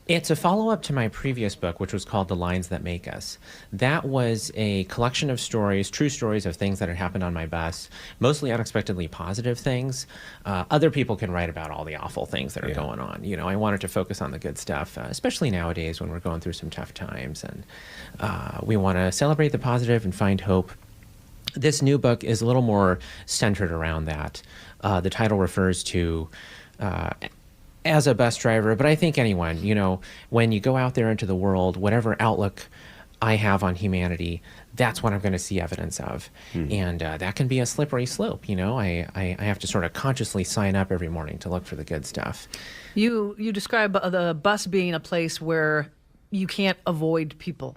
It's a follow-up to my previous book, which was called The Lines That Make Us. That was a collection of stories, true stories of things that had happened on my bus, mostly unexpectedly positive things. Other people can write about all the awful things that are going on. You know, I wanted to focus on the good stuff, especially nowadays when we're going through some tough times. And we want to celebrate the positive and find hope. This new book is a little more centered around that. The title refers to as a bus driver, but I think anyone, you know, when you go out there into the world, whatever outlook I have on humanity, that's what I'm going to see evidence of. And that can be a slippery slope, you know. I have to sort of consciously sign up every morning to look for the good stuff. You describe the bus being a place where you can't avoid people.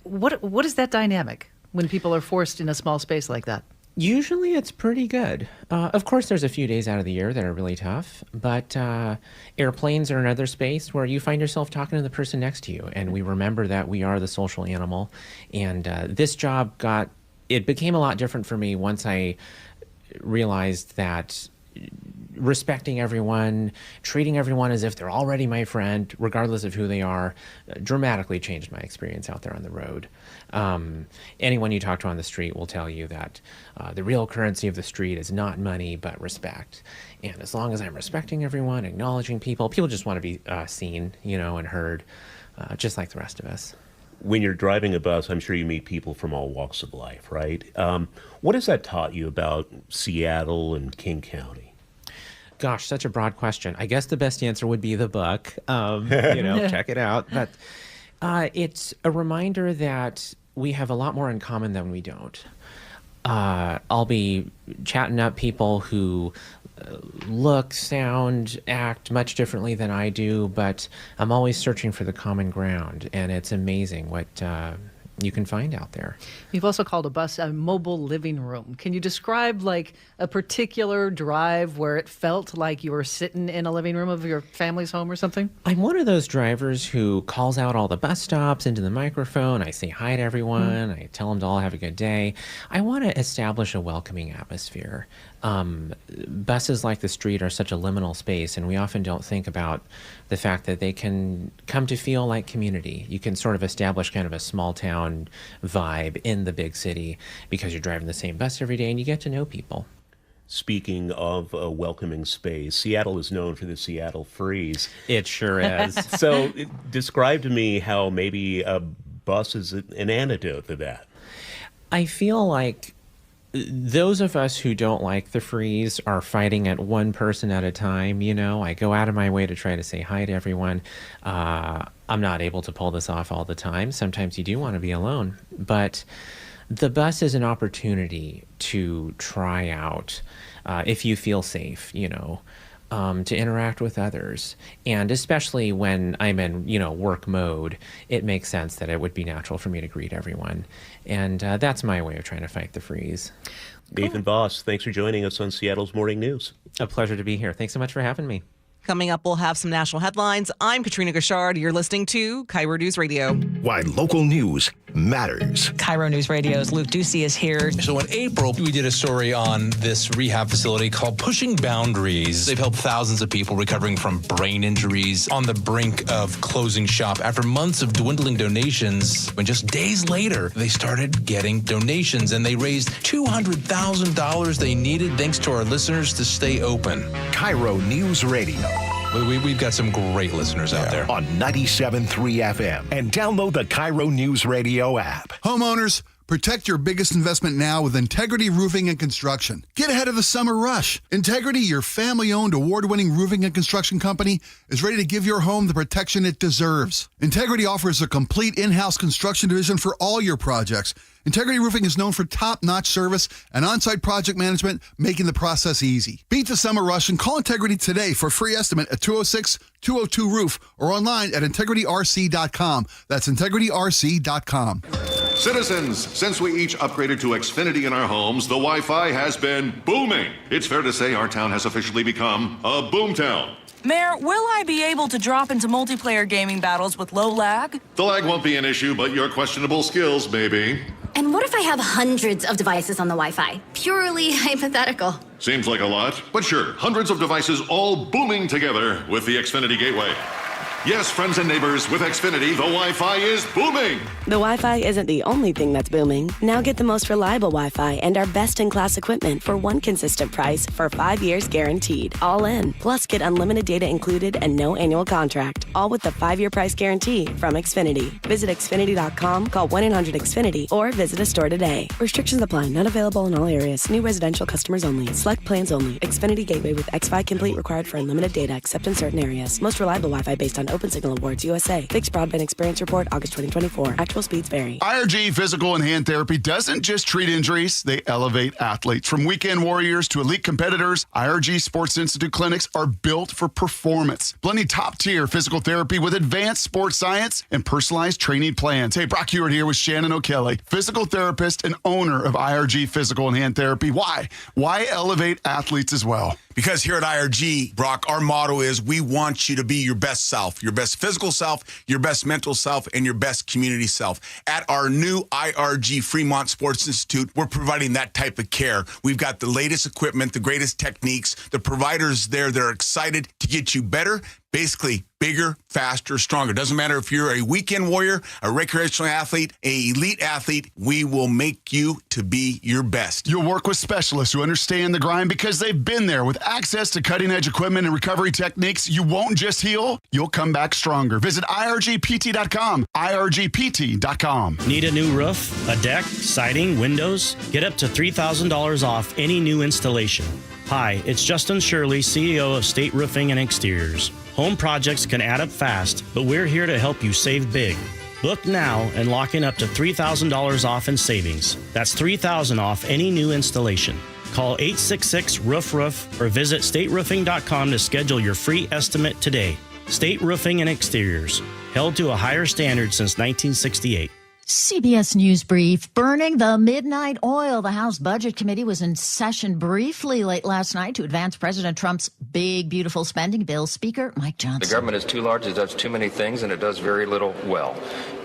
What is that dynamic when people are forced in a small space like that? Usually it's pretty good. Of course, there's a few days out of the year that are really tough, but airplanes are another space where you find yourself talking to the person next to you, and we remember that we are the social animal. And this job became a lot different for me once I realized that respecting everyone, treating everyone as if they're already my friend, regardless of who they are, dramatically changed my experience out there on the road. Anyone you talk to on the street will tell you that the real currency of the street is not money, but respect. And as long as I'm respecting everyone, acknowledging people just want to be seen, you know, and heard, just like the rest of us. When you're driving a bus, I'm sure you meet people from all walks of life, right? What has that taught you about Seattle and King County? Gosh, such a broad question. I guess the best answer would be the book. You know, check it out. But it's a reminder that we have a lot more in common than we don't. I'll be chatting up people who look, sound, act much differently than I do, but I'm always searching for the common ground, and it's amazing what you can find out there. You've also called a bus a mobile living room. Can you describe like a particular drive where it felt like you were sitting in a living room of your family's home or something? I'm one of those drivers who calls out all the bus stops into the microphone. I say hi to everyone. I tell them to all have a good day. I want to establish a welcoming atmosphere. Buses like the street are such a liminal space, and we often don't think about the fact that they can come to feel like community. You can sort of establish kind of a small town vibe in the big city because you're driving the same bus every day and you get to know people. Speaking of a welcoming space, Seattle is known for the Seattle freeze. It sure is. So describe to me how maybe a bus is an antidote to that. I feel like those of us who don't like the freeze are fighting at one person at a time. You know, I go out of my way to try to say hi to everyone. I'm not able to pull this off all the time. Sometimes you do want to be alone, but the bus is an opportunity to try out, if you feel safe, you know, to interact with others. And especially when I'm in, work mode, it makes sense that it would be natural for me to greet everyone. And that's my way of trying to fight the freeze. Nathan Voss, thanks for joining us on Seattle's Morning News. A pleasure to be here. Thanks so much for having me. Coming up, we'll have some national headlines. I'm Katrina Gashard. You're listening to KIRO News Radio. Why local news matters. KIRO News Radio's Luke Ducey is here. So in April, we did a story on this rehab facility called Pushing Boundaries. They've helped thousands of people recovering from brain injuries on the brink of closing shop after months of dwindling donations. When just days later, they started getting donations and they raised $200,000 they needed thanks to our listeners to stay open. KIRO News Radio. We've got some great listeners out there. On 97.3 FM. And download the KIRO News Radio app. Homeowners, protect your biggest investment now with Integrity Roofing and Construction. Get ahead of the summer rush. Integrity, your family-owned, award-winning roofing and construction company, is ready to give your home the protection it deserves. Integrity offers a complete in-house construction division for all your projects. Integrity Roofing is known for top-notch service and on-site project management, making the process easy. Beat the summer rush and call Integrity today for a free estimate at 206-202-ROOF or online at integrityrc.com. That's integrityrc.com. Citizens, since we each upgraded to Xfinity in our homes, the Wi-Fi has been booming. It's fair to say our town has officially become a boomtown. Mayor, will I be able to drop into multiplayer gaming battles with low lag? The lag won't be an issue, but your questionable skills may be. And what if I have hundreds of devices on the Wi-Fi? Purely hypothetical. Seems like a lot, but sure, hundreds of devices all booming together with the Xfinity Gateway. Yes, friends and neighbors, with Xfinity, the Wi-Fi is booming. The Wi-Fi isn't the only thing that's booming. Now get the most reliable Wi-Fi and our best-in-class equipment for one consistent price for 5 years guaranteed. All in. Plus, get unlimited data included and no annual contract. All with the 5-year price guarantee from Xfinity. Visit Xfinity.com, call 1-800-XFINITY, or visit a store today. Restrictions apply. Not available in all areas. New residential customers only. Select plans only. Xfinity Gateway with XFi Complete required for unlimited data except in certain areas. Most reliable Wi-Fi based on Open Signal Awards USA. Fixed Broadband Experience Report, August 2024. Actual speeds vary. IRG Physical and Hand Therapy doesn't just treat injuries, they elevate athletes. From weekend warriors to elite competitors, IRG Sports Institute clinics are built for performance, blending top-tier physical therapy with advanced sports science and personalized training plans. Hey, Brock Hewitt here with Shannon O'Kelly, physical therapist and owner of IRG Physical and Hand Therapy. Why? Why elevate athletes as well? Because here at IRG, Brock, our motto is we want you to be your best self, your best physical self, your best mental self, and your best community self. At our new IRG Fremont Sports Institute, we're providing that type of care. We've got the latest equipment, the greatest techniques, the providers there that are excited to get you better, basically bigger, faster, stronger. Doesn't matter if you're a weekend warrior, a recreational athlete, an elite athlete, we will make you to be your best. You'll work with specialists who understand the grind because they've been there. With access to cutting-edge equipment and recovery techniques, you won't just heal, you'll come back stronger. Visit irgpt.com, irgpt.com. Need a new roof, a deck, siding, windows? Get up to $3,000 off any new installation. Hi, it's Justin Shirley, CEO of State Roofing and Exteriors. Home projects can add up fast, but we're here to help you save big. Book now and lock in up to $3,000 off in savings. That's $3,000 off any new installation. Call 866-ROOF-ROOF or visit stateroofing.com to schedule your free estimate today. State Roofing and Exteriors, held to a higher standard since 1968. CBS News Brief. Burning the midnight oil. The House Budget Committee was in session briefly late last night to advance President Trump's big, beautiful spending bill. Speaker Mike Johnson. The government is too large. It does too many things, and it does very little well.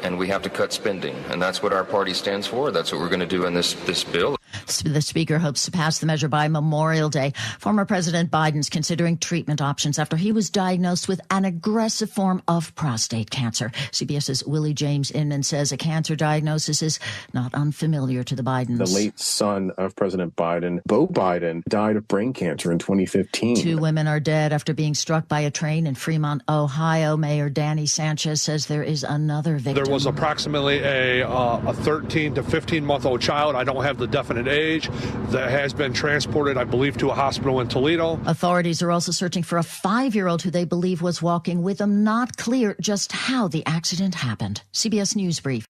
And we have to cut spending. And that's what our party stands for. That's what we're going to do in this bill. The Speaker hopes to pass the measure by Memorial Day. Former President Biden's considering treatment options after he was diagnosed with an aggressive form of prostate cancer. CBS's Willie James Inman says a cancer diagnosis is not unfamiliar to the Bidens. The late son of President Biden, Beau Biden, died of brain cancer in 2015. 2 women are dead after being struck by a train in Fremont, Ohio. Mayor Danny Sanchez says there is another victim. There was approximately a 13 to 15-month-old child. I don't have the definite age, that has been transported, I believe, to a hospital in Toledo. Authorities are also searching for a 5-year-old who they believe was walking with them. Not clear just how the accident happened. CBS News Brief.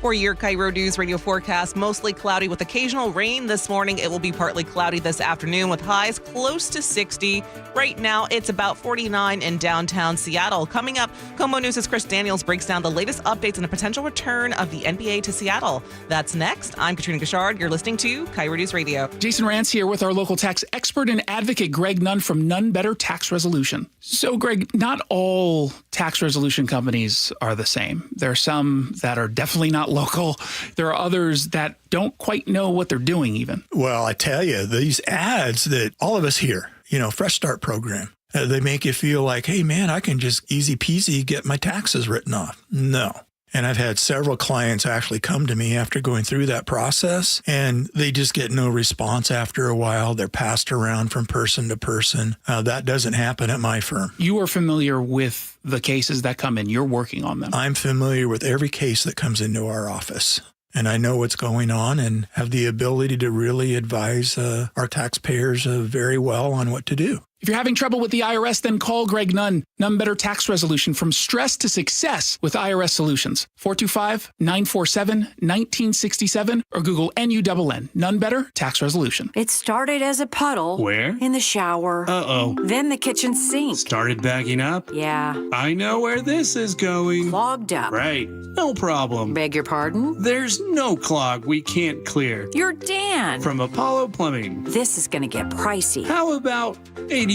For your KIRO News Radio forecast, mostly cloudy with occasional rain this morning. It will be partly cloudy this afternoon with highs close to 60. Right now, it's about 49 in downtown Seattle. Coming up, Como News' Chris Daniels breaks down the latest updates on the potential return of the NBA to Seattle. That's next. I'm Katrina Gashard. You're listening to KIRO News Radio. Jason Rance here with our local tax expert and advocate, Greg Nunn from None Better Tax Resolution. So, Greg, not all tax resolution companies are the same. There are some that are definitely not local. There are others that don't quite know what they're doing even. Well, I tell you, these ads that all of us hear, Fresh Start program, they make you feel like, hey, man, I can just easy peasy get my taxes written off. No. And I've had several clients actually come to me after going through that process, and they just get no response after a while. They're passed around from person to person. That doesn't happen at my firm. You are familiar with the cases that come in. You're working on them. I'm familiar with every case that comes into our office. And I know what's going on and have the ability to really advise our taxpayers very well on what to do. If you're having trouble with the IRS, then call Greg Nunn. None Better Tax Resolution, from stress to success with IRS Solutions. 425-947-1967 or Google NUNN. None Better Tax Resolution. It started as a puddle. Where? In the shower. Uh-oh. Then the kitchen sink. Started backing up? Yeah. I know where this is going. Clogged up. Right. No problem. Beg your pardon? There's no clog we can't clear. You're Dan. From Apollo Plumbing. This is going to get pricey. How about $83?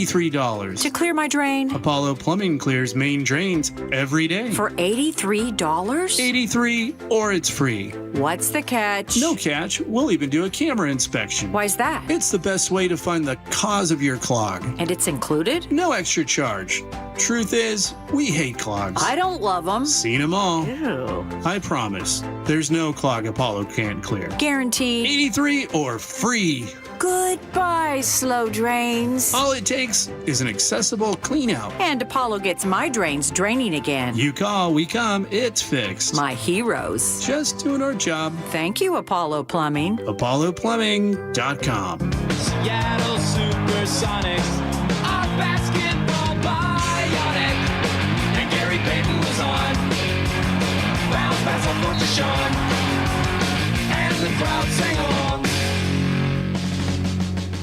To clear my drain? Apollo Plumbing clears main drains every day. For $83? 83 or it's free. What's the catch? No catch. We'll even do a camera inspection. Why's that? It's the best way to find the cause of your clog. And it's included? No extra charge. Truth is, we hate clogs. I don't love them. Seen them all. Ew. I promise. There's no clog Apollo can't clear. Guaranteed. 83 or free. Goodbye, slow drains. All it takes is an accessible clean out. And Apollo gets my drains draining again. You call, we come, it's fixed. My heroes. Just doing our job. Thank you, Apollo Plumbing. ApolloPlumbing.com. Seattle Supersonics are basketball bionic. And Gary Payton was on. Bounce pass on court to Sean. And the crowd sang along.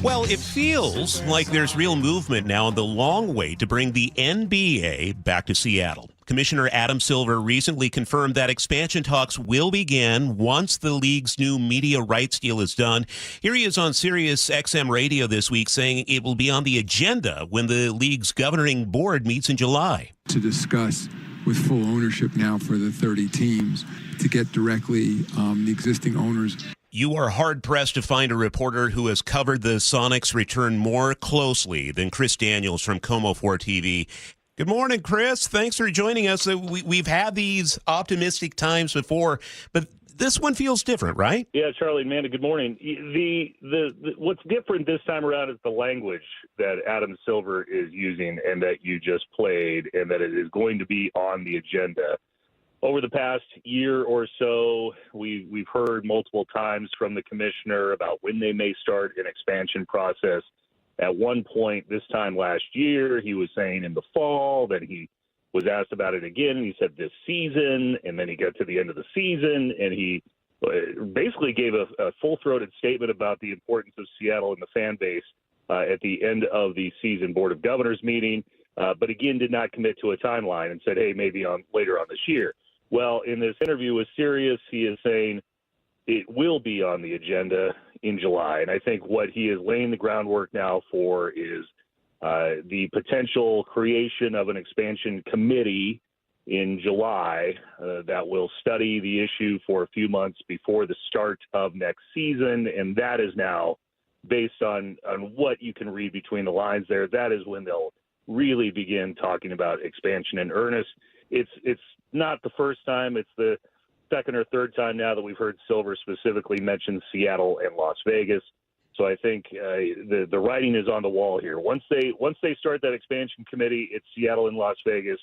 Well, it feels like there's real movement now on the long way to bring the NBA back to Seattle. Commissioner Adam Silver recently confirmed that expansion talks will begin once the league's new media rights deal is done. Here he is on Sirius XM radio this week saying it will be on the agenda when the league's governing board meets in July. To discuss with full ownership now for the 30 teams to get directly the existing owners. You are hard-pressed to find a reporter who has covered the Sonics return more closely than Chris Daniels from Como 4 TV. Good morning, Chris. Thanks for joining us. We've had these optimistic times before, but this one feels different, right? Yeah, Charlie and Amanda, good morning. The what's different this time around is the language that Adam Silver is using and that you just played, and that it is going to be on the agenda. Over the past year or so, we've heard multiple times from the commissioner about when they may start an expansion process. At one point this time last year, he was saying in the fall. Then he was asked about it again, and he said this season. And then he got to the end of the season, and he basically gave a full-throated statement about the importance of Seattle and the fan base at the end of the season Board of Governors meeting, but again did not commit to a timeline and said, hey, maybe later on this year. Well, in this interview with Sirius, he is saying it will be on the agenda in July. And I think what he is laying the groundwork now for is the potential creation of an expansion committee in July that will study the issue for a few months before the start of next season. And that is now, based on what you can read between the lines there, that is when they'll really begin talking about expansion in earnest. It's not the first time. It's the second or third time now that we've heard Silver specifically mention Seattle and Las Vegas. So I think the writing is on the wall here. Once they start that expansion committee, it's Seattle and Las Vegas,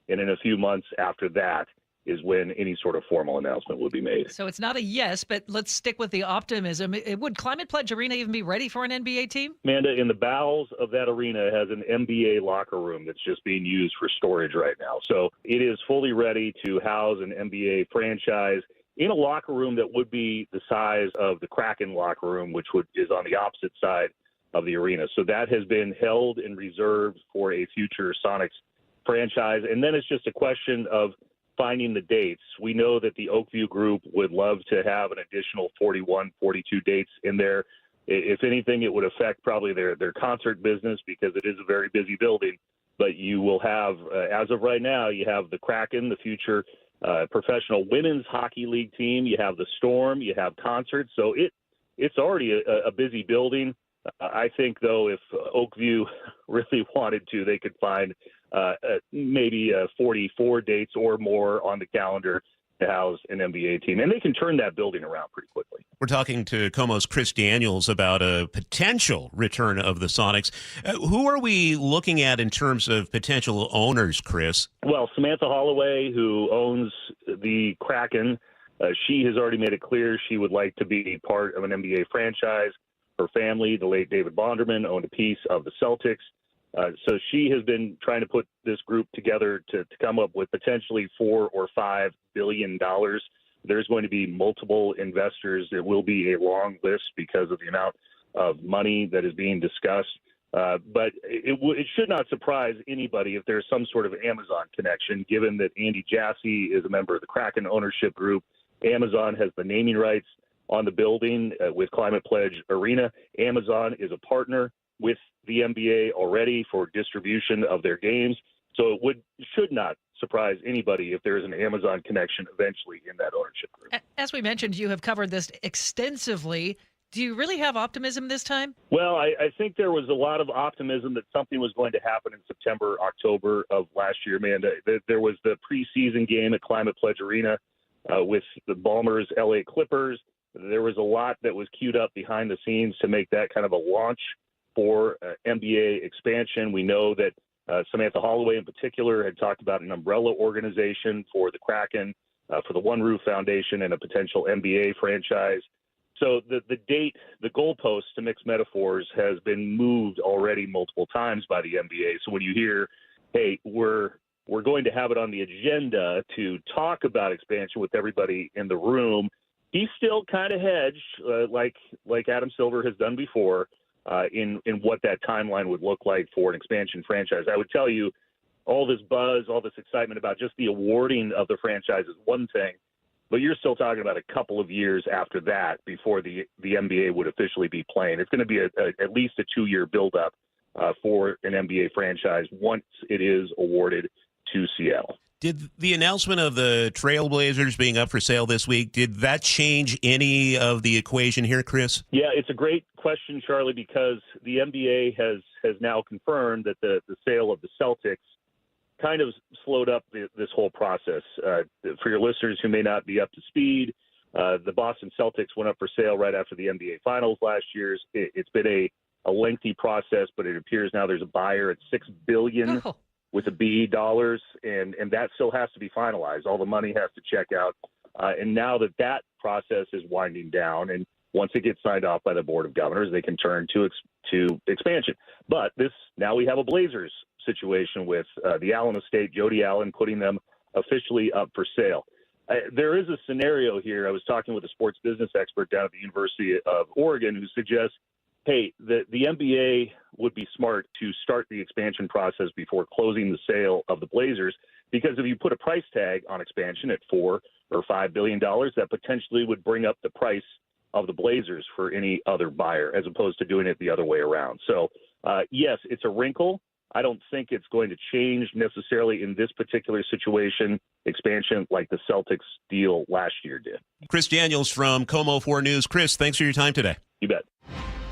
and in a few months after that is when any sort of formal announcement would be made. So it's not a yes, but let's stick with the optimism. Would Climate Pledge Arena even be ready for an NBA team? Amanda, in the bowels of that arena has an NBA locker room that's just being used for storage right now. So it is fully ready to house an NBA franchise. in a locker room that would be the size of the Kraken locker room, which is on the opposite side of the arena. So that has been held and reserved for a future Sonics franchise. And then it's just a question of finding the dates. We know that the Oakview group would love to have an additional 41, 42 dates in there. If anything, it would affect probably their concert business because it is a very busy building. But you will have, as of right now, you have the Kraken, the future professional women's hockey league team. You have the Storm. You have concerts. So it's already a busy building. I think, though, if Oakview really wanted to, they could find maybe 44 dates or more on the calendar to house an NBA team. And they can turn that building around pretty quickly. We're talking to KOMO's Chris Daniels about a potential return of the Sonics. Who are we looking at in terms of potential owners, Chris? Well, Samantha Holloway, who owns the Kraken, she has already made it clear she would like to be part of an NBA franchise. Her family, the late David Bonderman, owned a piece of the Celtics. So she has been trying to put this group together to come up with potentially $4 or $5 billion. There's going to be multiple investors. There will be a long list because of the amount of money that is being discussed. But it should not surprise anybody if there's some sort of Amazon connection, given that Andy Jassy is a member of the Kraken ownership group. Amazon has the naming rights on the building with Climate Pledge Arena. Amazon is a partner with the NBA already for distribution of their games. So it should not surprise anybody if there is an Amazon connection eventually in that ownership group. As we mentioned, you have covered this extensively. Do you really have optimism this time? Well, I think there was a lot of optimism that something was going to happen in September, October of last year, Amanda. There was the preseason game at Climate Pledge Arena with the Ballmer's LA Clippers. There was a lot that was queued up behind the scenes to make that kind of a launch for NBA expansion. We know that Samantha Holloway in particular had talked about an umbrella organization for the Kraken, for the One Roof Foundation, and a potential NBA franchise. So the date, the goalpost, to mix metaphors, has been moved already multiple times by the NBA. So when you hear, hey, we're going to have it on the agenda to talk about expansion with everybody in the room, he's still kind of hedged, like Adam Silver has done before, in what that timeline would look like for an expansion franchise. I would tell you, all this buzz, all this excitement about just the awarding of the franchise is one thing, but you're still talking about a couple of years after that before the NBA would officially be playing. It's going to be at least a 2-year buildup for an NBA franchise once it is awarded to Seattle. Did the announcement of the Trailblazers being up for sale this week, did that change any of the equation here, Chris? Yeah, it's a great question, Charlie, because the NBA has now confirmed that the sale of the Celtics kind of slowed up this whole process. For your listeners who may not be up to speed, the Boston Celtics went up for sale right after the NBA Finals last year. It's been a lengthy process, but it appears now there's a buyer at $6 billion. Oh. With a B dollars, and that still has to be finalized. All the money has to check out. And now that process is winding down, and once it gets signed off by the Board of Governors, they can turn to expansion. But now we have a Blazers situation with the Allen estate, Jody Allen, putting them officially up for sale. There is a scenario here. I was talking with a sports business expert down at the University of Oregon who suggests, hey, the NBA would be smart to start the expansion process before closing the sale of the Blazers, because if you put a price tag on expansion at $4 or $5 billion, that potentially would bring up the price of the Blazers for any other buyer, as opposed to doing it the other way around. So, yes, it's a wrinkle. I don't think it's going to change necessarily in this particular situation, expansion like the Celtics deal last year did. Chris Daniels from KOMO 4 News. Chris, thanks for your time today. You bet.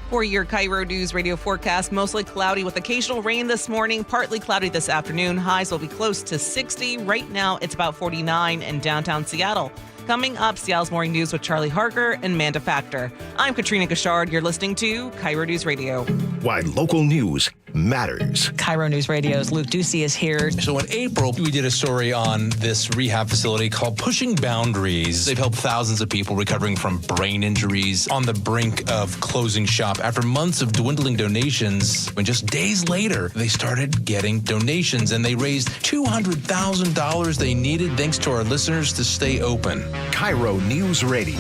For your KIRO News Radio forecast, mostly cloudy with occasional rain this morning, partly cloudy this afternoon. Highs will be close to 60. Right now, it's about 49 in downtown Seattle. Coming up, Seattle's Morning News with Charlie Harger and Manda Factor. I'm Katrina Gashard. You're listening to KIRO News Radio. Why local news matters. KIRO Newsradio's Luke Ducey is here. So in April, we did a story on this rehab facility called Pushing Boundaries. They've helped thousands of people recovering from brain injuries on the brink of closing shop after months of dwindling donations. And just days later, they started getting donations and they raised $200,000 they needed thanks to our listeners to stay open. KIRO News Radio.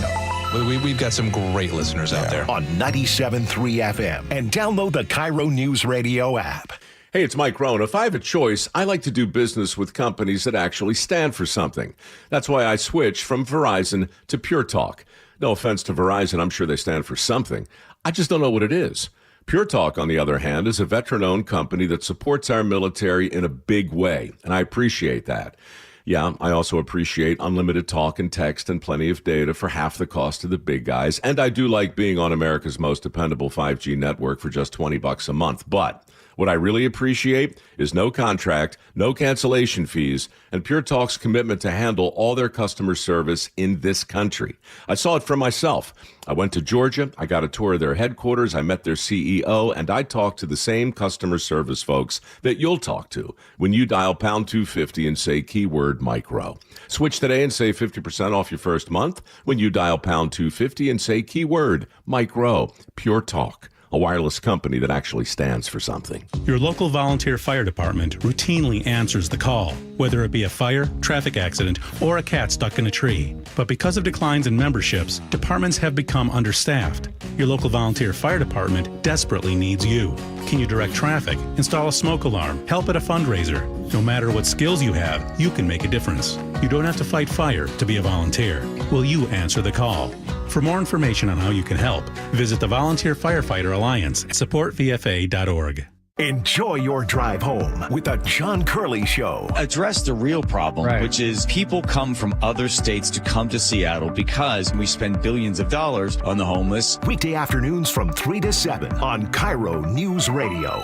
We've got some great listeners out there. On 97.3 FM. And download the KIRO News Radio app. Hey, it's Mike Rohn. If I have a choice, I like to do business with companies that actually stand for something. That's why I switched from Verizon to Pure Talk. No offense to Verizon, I'm sure they stand for something. I just don't know what it is. Pure Talk, on the other hand, is a veteran-owned company that supports our military in a big way, and I appreciate that. Yeah, I also appreciate unlimited talk and text and plenty of data for half the cost of the big guys. And I do like being on America's most dependable 5G network for just $20 a month. But what I really appreciate is no contract, no cancellation fees, and Pure Talk's commitment to handle all their customer service in this country. I saw it for myself. I went to Georgia, I got a tour of their headquarters, I met their CEO, and I talked to the same customer service folks that you'll talk to when you dial pound 250 and say keyword micro. Switch today and save 50% off your first month when you dial pound 250 and say keyword micro. Pure Talk, a wireless company that actually stands for something. Your local volunteer fire department routinely answers the call, whether it be a fire, traffic accident, or a cat stuck in a tree. But because of declines in memberships, departments have become understaffed. Your local volunteer fire department desperately needs you. Can you direct traffic, install a smoke alarm, help at a fundraiser? No matter what skills you have, you can make a difference. You don't have to fight fire to be a volunteer. Will you answer the call? For more information on how you can help, visit the Volunteer Firefighter Alliance at supportvfa.org. Enjoy your drive home with the John Curley Show. Address the real problem, which is people come from other states to come to Seattle because we spend billions of dollars on the homeless. Weekday afternoons from 3 to 7 on KIRO News Radio.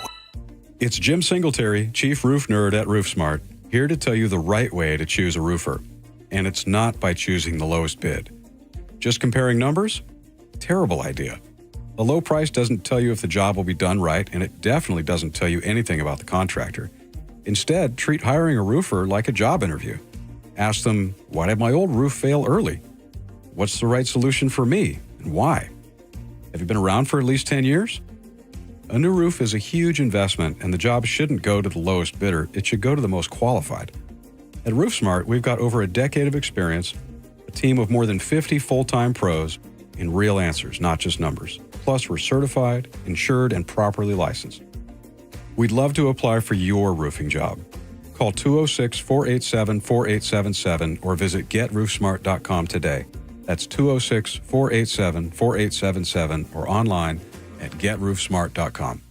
It's Jim Singletary, Chief Roof Nerd at RoofSmart, here to tell you the right way to choose a roofer. And it's not by choosing the lowest bid. Just comparing numbers? Terrible idea. A low price doesn't tell you if the job will be done right, and it definitely doesn't tell you anything about the contractor. Instead, treat hiring a roofer like a job interview. Ask them, why did my old roof fail early? What's the right solution for me, and why? Have you been around for at least 10 years? A new roof is a huge investment, and the job shouldn't go to the lowest bidder. It should go to the most qualified. At RoofSmart, we've got over a decade of experience, a team of more than 50 full-time pros, and real answers, not just numbers. Plus, we're certified, insured, and properly licensed. We'd love to apply for your roofing job. Call 206-487-4877 or visit GetRoofSmart.com today. That's 206-487-4877 or online at GetRoofSmart.com.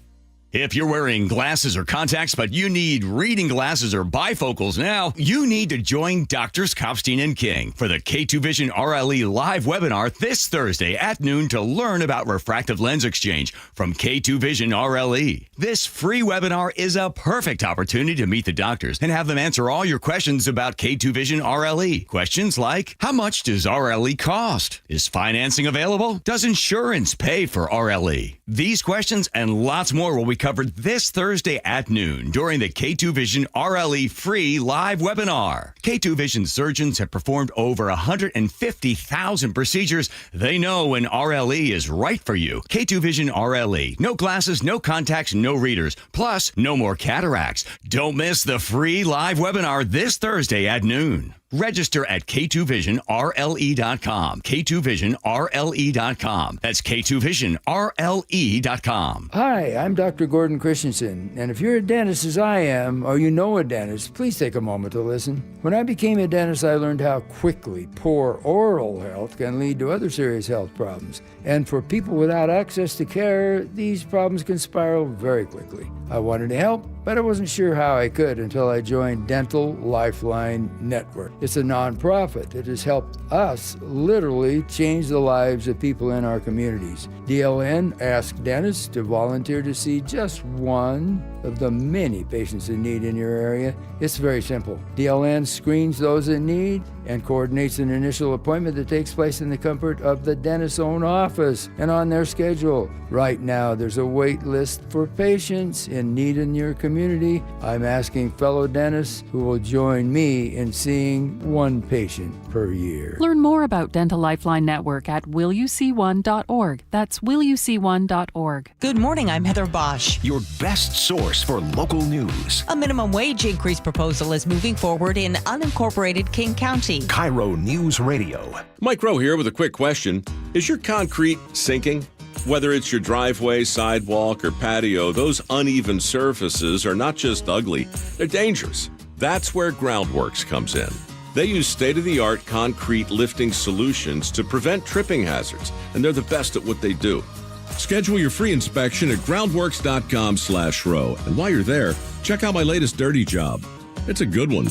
If you're wearing glasses or contacts, but you need reading glasses or bifocals now, you need to join Doctors Kopstein and King for the K2 Vision RLE live webinar this Thursday at noon to learn about refractive lens exchange from K2 Vision RLE. This free webinar is a perfect opportunity to meet the doctors and have them answer all your questions about K2 Vision RLE. Questions like, how much does RLE cost? Is financing available? Does insurance pay for RLE? These questions and lots more will be covered this Thursday at noon during the K2 Vision RLE free live webinar. K2 Vision surgeons have performed over 150,000 procedures. They know when RLE is right for you. K2 Vision RLE. No glasses, no contacts, no readers. Plus, no more cataracts. Don't miss the free live webinar this Thursday at noon. Register at K2VisionRLE.com. K2VisionRLE.com. That's K2VisionRLE.com. Hi, I'm Dr. Gordon Christensen, and if you're a dentist as I am, or you know a dentist, please take a moment to listen. When I became a dentist, I learned how quickly poor oral health can lead to other serious health problems. And for people without access to care, these problems can spiral very quickly. I wanted to help, but I wasn't sure how I could until I joined Dental Lifeline Network. It's a nonprofit that has helped us literally change the lives of people in our communities. DLN asked dentists to volunteer to see just one of the many patients in need in your area. It's very simple. DLN screens those in need and coordinates an initial appointment that takes place in the comfort of the dentist's own office and on their schedule. Right now, there's a wait list for patients in need in your community. I'm asking fellow dentists who will join me in seeing one patient per year. Learn more about Dental Lifeline Network at willyouseeone.org. That's willyouseeone.org. Good morning, I'm Heather Bosch. Your best source for local news. A minimum wage increase proposal is moving forward in unincorporated King County. KIRO News Radio. Mike Rowe here with a quick question. Is your concrete sinking? Whether it's your driveway, sidewalk, or patio, those uneven surfaces are not just ugly, they're dangerous. That's where Groundworks comes in. They use state-of-the-art concrete lifting solutions to prevent tripping hazards, and they're the best at what they do. Schedule your free inspection at groundworks.com/row. And while you're there, check out my latest dirty job. It's a good one.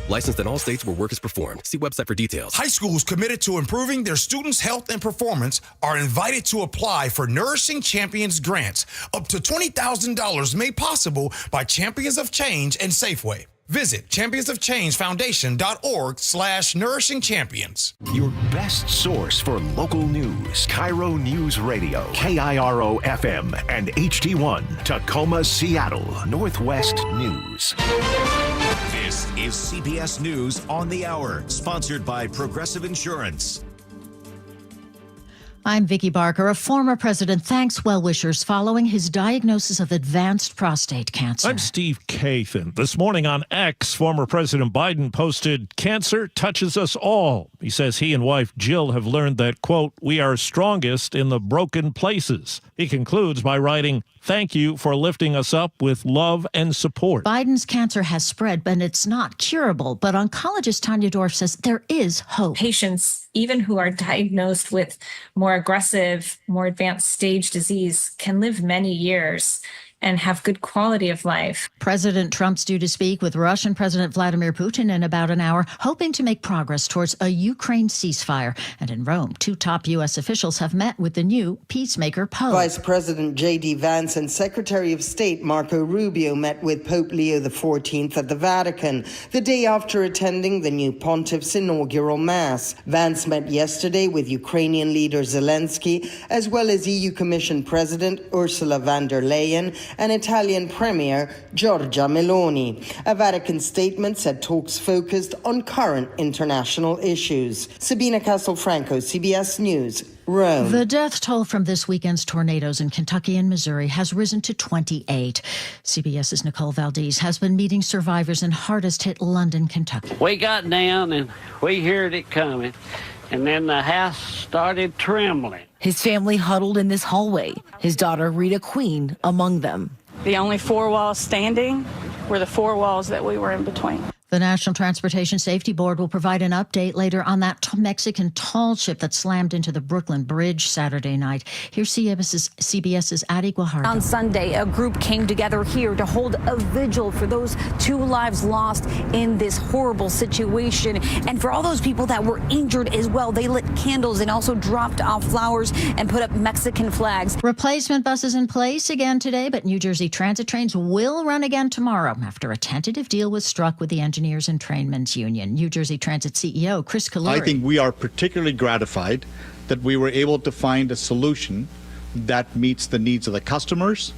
Licensed in all states where work is performed. See website for details. High schools committed to improving their students' health and performance are invited to apply for Nourishing Champions grants. Up to $20,000 made possible by Champions of Change and Safeway. Visit championsofchangefoundation.org/nourishing champions. Your best source for local news. KIRO News Radio. KIRO FM and HD1. Tacoma, Seattle. Northwest News. This is CBS News on the Hour, sponsored by Progressive Insurance. I'm Vicki Barker. A former president thanks well-wishers following his diagnosis of advanced prostate cancer. I'm Steve Kathan. This morning on X, former President Biden posted, "Cancer touches us all." He says he and wife Jill have learned that, quote, "we are strongest in the broken places." He concludes by writing, "Thank you for lifting us up with love and support." Biden's cancer has spread, but it's not curable. But oncologist Tanya Dorff says there is hope. Patients, even who are diagnosed with more aggressive, more advanced stage disease, can live many years and have good quality of life. President Trump's due to speak with Russian President Vladimir Putin in about an hour, hoping to make progress towards a Ukraine ceasefire. And in Rome, 2 top U.S. officials have met with the new peacemaker Pope. Vice President J.D. Vance and Secretary of State Marco Rubio met with Pope Leo XIV at the Vatican, the day after attending the new pontiff's inaugural Mass. Vance met yesterday with Ukrainian leader Zelensky, as well as EU Commission President Ursula von der Leyen and Italian Premier Giorgia Meloni. A Vatican statement said talks focused on current international issues. Sabina Castelfranco, CBS News, Rome. The death toll from this weekend's tornadoes in Kentucky and Missouri has risen to 28. CBS's Nicole Valdez has been meeting survivors in hardest-hit London, Kentucky. We got down and we heard it coming, and then the house started trembling. His family huddled in this hallway, his daughter Rita Queen among them. The only 4 walls standing were the 4 walls that we were in between. The National Transportation Safety Board will provide an update later on that Mexican tall ship that slammed into the Brooklyn Bridge Saturday night. Here's CBS's Adi Guajardo. On Sunday, a group came together here to hold a vigil for those 2 lives lost in this horrible situation. And for all those people that were injured as well, they lit candles and also dropped off flowers and put up Mexican flags. Replacement buses in place again today, but New Jersey Transit trains will run again tomorrow after a tentative deal was struck with the Engineers and Trainmen's Union. New Jersey Transit CEO Chris Kaluri. I think we are particularly gratified that we were able to find a solution that meets the needs of the customers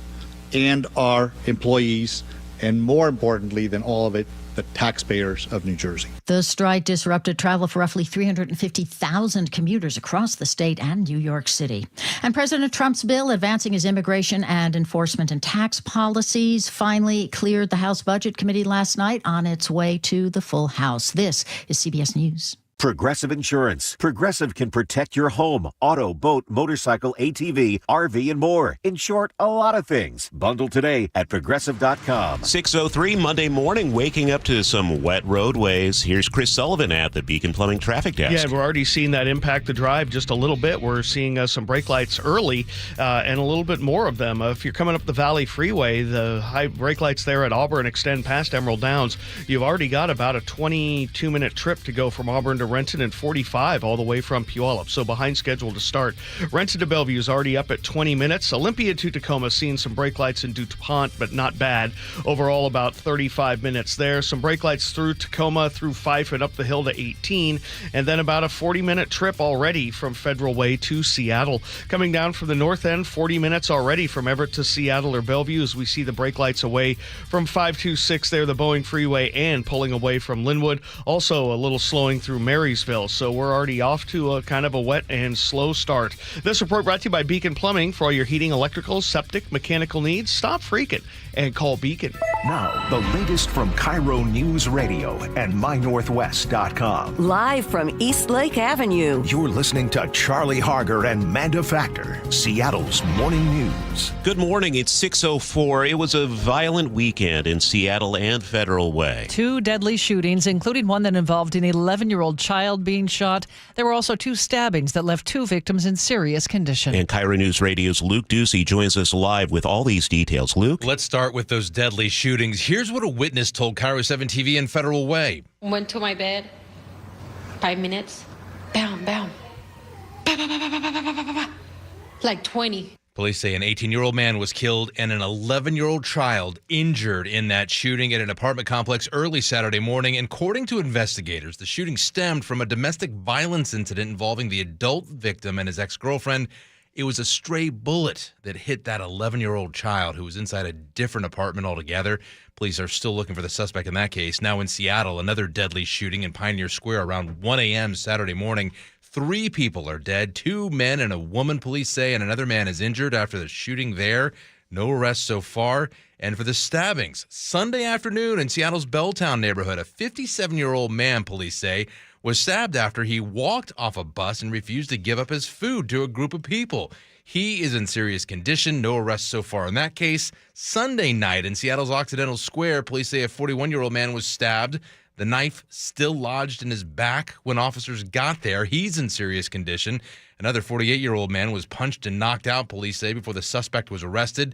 and our employees, and more importantly than all of it, the taxpayers of New Jersey. The strike disrupted travel for roughly 350,000 commuters across the state and New York City. And President Trump's bill advancing his immigration and enforcement and tax policies finally cleared the House Budget Committee last night on its way to the full House. This is CBS News. Progressive Insurance. Progressive can protect your home, auto, boat, motorcycle, ATV, RV, and more. In short, a lot of things. Bundle today at Progressive.com. 6:03 Monday morning, waking up to some wet roadways. Here's Chris Sullivan at the Beacon Plumbing Traffic Desk. Yeah, we're already seeing that impact the drive just a little bit. We're seeing some brake lights early and a little bit more of them. If you're coming up the Valley Freeway, the high brake lights there at Auburn extend past Emerald Downs. You've already got about a 22-minute trip to go from Auburn to Renton, and 45 all the way from Puyallup. So behind schedule to start. Renton to Bellevue is already up at 20 minutes. Olympia to Tacoma seeing some brake lights in DuPont, but not bad. Overall, about 35 minutes there. Some brake lights through Tacoma, through Fife, and up the hill to 18. And then about a 40-minute trip already from Federal Way to Seattle. Coming down from the north end, 40 minutes already from Everett to Seattle or Bellevue as we see the brake lights away from 526 there, the Boeing Freeway, and pulling away from Linwood. Also a little slowing through Marysville. So we're already off to a kind of a wet and slow start. This report brought to you by Beacon Plumbing. For all your heating, electrical, septic, mechanical needs, stop freaking and call Beacon. Now, the latest from KIRO Newsradio and MyNorthwest.com. Live from East Lake Avenue. You're listening to Charlie Harger and Manda Factor, Seattle's morning news. Good morning. It's 6:04. It was a violent weekend in Seattle and Federal Way. 2 deadly shootings, including one that involved an 11-year-old child being shot. There were also 2 stabbings that left 2 victims in serious condition. And KIRO News Radio's Luke Ducey joins us live with all these details. Luke? Let's start with those deadly shootings. Here's what a witness told KIRO 7 TV in Federal Way. Went to my bed, 5 minutes, bam, bam, bah, bah, bah, bah, bah, bah, bah, bah, like 20. Police say an 18-year-old man was killed and an 11-year-old child injured in that shooting at an apartment complex early Saturday morning. And according to investigators, the shooting stemmed from a domestic violence incident involving the adult victim and his ex-girlfriend. It was a stray bullet that hit that 11-year-old child who was inside a different apartment altogether. Police are still looking for the suspect in that case. Now in Seattle, another deadly shooting in Pioneer Square around 1 a.m. Saturday morning. 3 people are dead, 2 men and a woman, police say, and another man is injured after the shooting there. No arrests so far. And for the stabbings, Sunday afternoon in Seattle's Belltown neighborhood, a 57-year-old man, police say, was stabbed after he walked off a bus and refused to give up his food to a group of people. He is in serious condition. No arrests so far in that case. Sunday night in Seattle's Occidental Square, police say a 41-year-old man was stabbed. The knife still lodged in his back when officers got there. He's in serious condition. Another 48-year-old man was punched and knocked out, police say, before the suspect was arrested.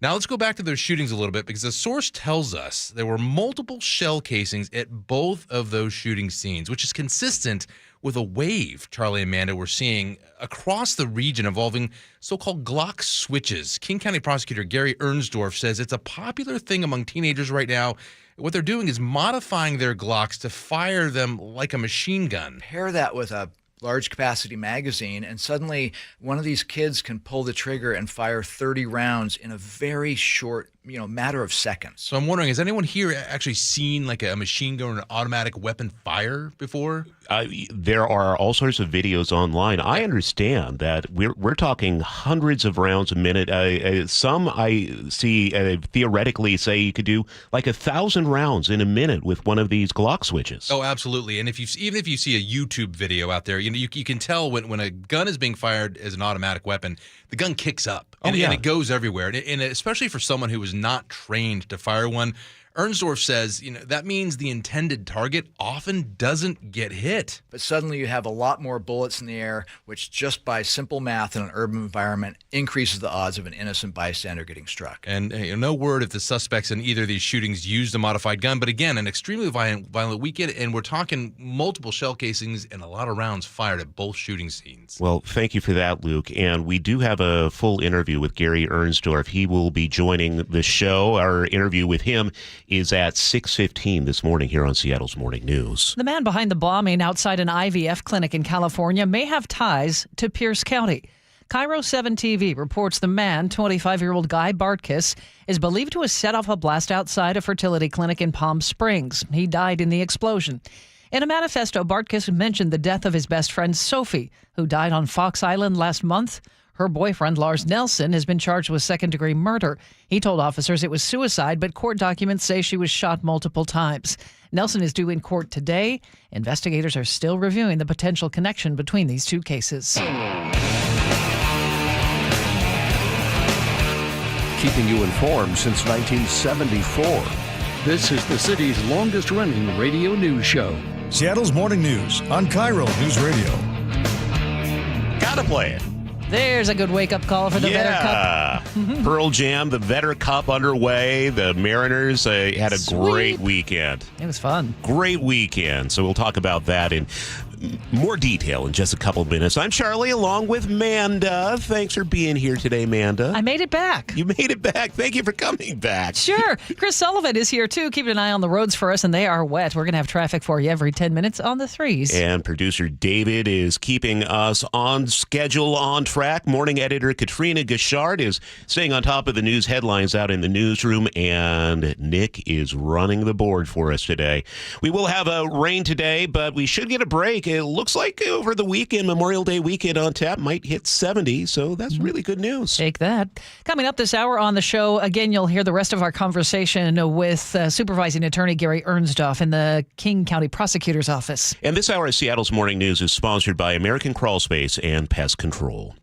Now let's go back to those shootings a little bit because a source tells us there were multiple shell casings at both of those shooting scenes, which is consistent with a wave, Charlie and Amanda, we're seeing across the region involving so-called Glock switches. King County Prosecutor Gary Ernsdorf says it's a popular thing among teenagers right now. What they're doing is modifying their Glocks to fire them like a machine gun. Pair that with a large capacity magazine, and suddenly one of these kids can pull the trigger and fire 30 rounds in a very short, matter of seconds. So I'm wondering, has anyone here actually seen like a machine gun or an automatic weapon fire before? There are all sorts of videos online. I understand that we're talking hundreds of rounds a minute. Some I see theoretically say you could do like 1,000 rounds in a minute with one of these Glock switches. Oh, absolutely. And even if you see a YouTube video out there, you can tell when a gun is being fired as an automatic weapon, the gun kicks up and it goes everywhere. And especially for someone who is not trained to fire one, Ernsdorf says, that means the intended target often doesn't get hit. But suddenly you have a lot more bullets in the air, which just by simple math in an urban environment increases the odds of an innocent bystander getting struck. And no word if the suspects in either of these shootings used a modified gun. But again, an extremely violent weekend, and we're talking multiple shell casings and a lot of rounds fired at both shooting scenes. Well, thank you for that, Luke. And we do have a full interview with Gary Ernsdorf. He will be joining the show. Our interview with him is at 6:15 this morning here on Seattle's Morning News. The man behind the bombing outside an IVF clinic in California may have ties to Pierce County. KIRO 7 TV reports the man, 25-year-old Guy Bartkus, is believed to have set off a blast outside a fertility clinic in Palm Springs. He died in the explosion. In a manifesto, Bartkus mentioned the death of his best friend, Sophie, who died on Fox Island last month. Her boyfriend, Lars Nelson, has been charged with second-degree murder. He told officers it was suicide, but court documents say she was shot multiple times. Nelson is due in court today. Investigators are still reviewing the potential connection between these two cases. Keeping you informed since 1974. This is the city's longest-running radio news show. Seattle's Morning News on KIRO Newsradio. Gotta play it. There's a good wake-up call for the Vetter Cup. Pearl Jam, the Vetter Cup underway. The Mariners had a great weekend. It was fun. Great weekend. So we'll talk about that in more detail in just a couple of minutes. I'm Charlie, along with Manda. Thanks for being here today, Manda. I made it back. You made it back. Thank you for coming back. Sure. Chris Sullivan is here, too, keeping an eye on the roads for us, and they are wet. We're going to have traffic for you every 10 minutes on the threes. And producer David is keeping us on schedule, on track. Morning editor Katrina Gashard is staying on top of the news headlines out in the newsroom, and Nick is running the board for us today. We will have rain today, but we should get a break. It looks like over the weekend, Memorial Day weekend on tap might hit 70, so that's really good news. Take that. Coming up this hour on the show, again, you'll hear the rest of our conversation with supervising attorney Gary Ernsdorf in the King County Prosecutor's Office. And this hour of Seattle's Morning News is sponsored by American Crawl Space and Pest Control.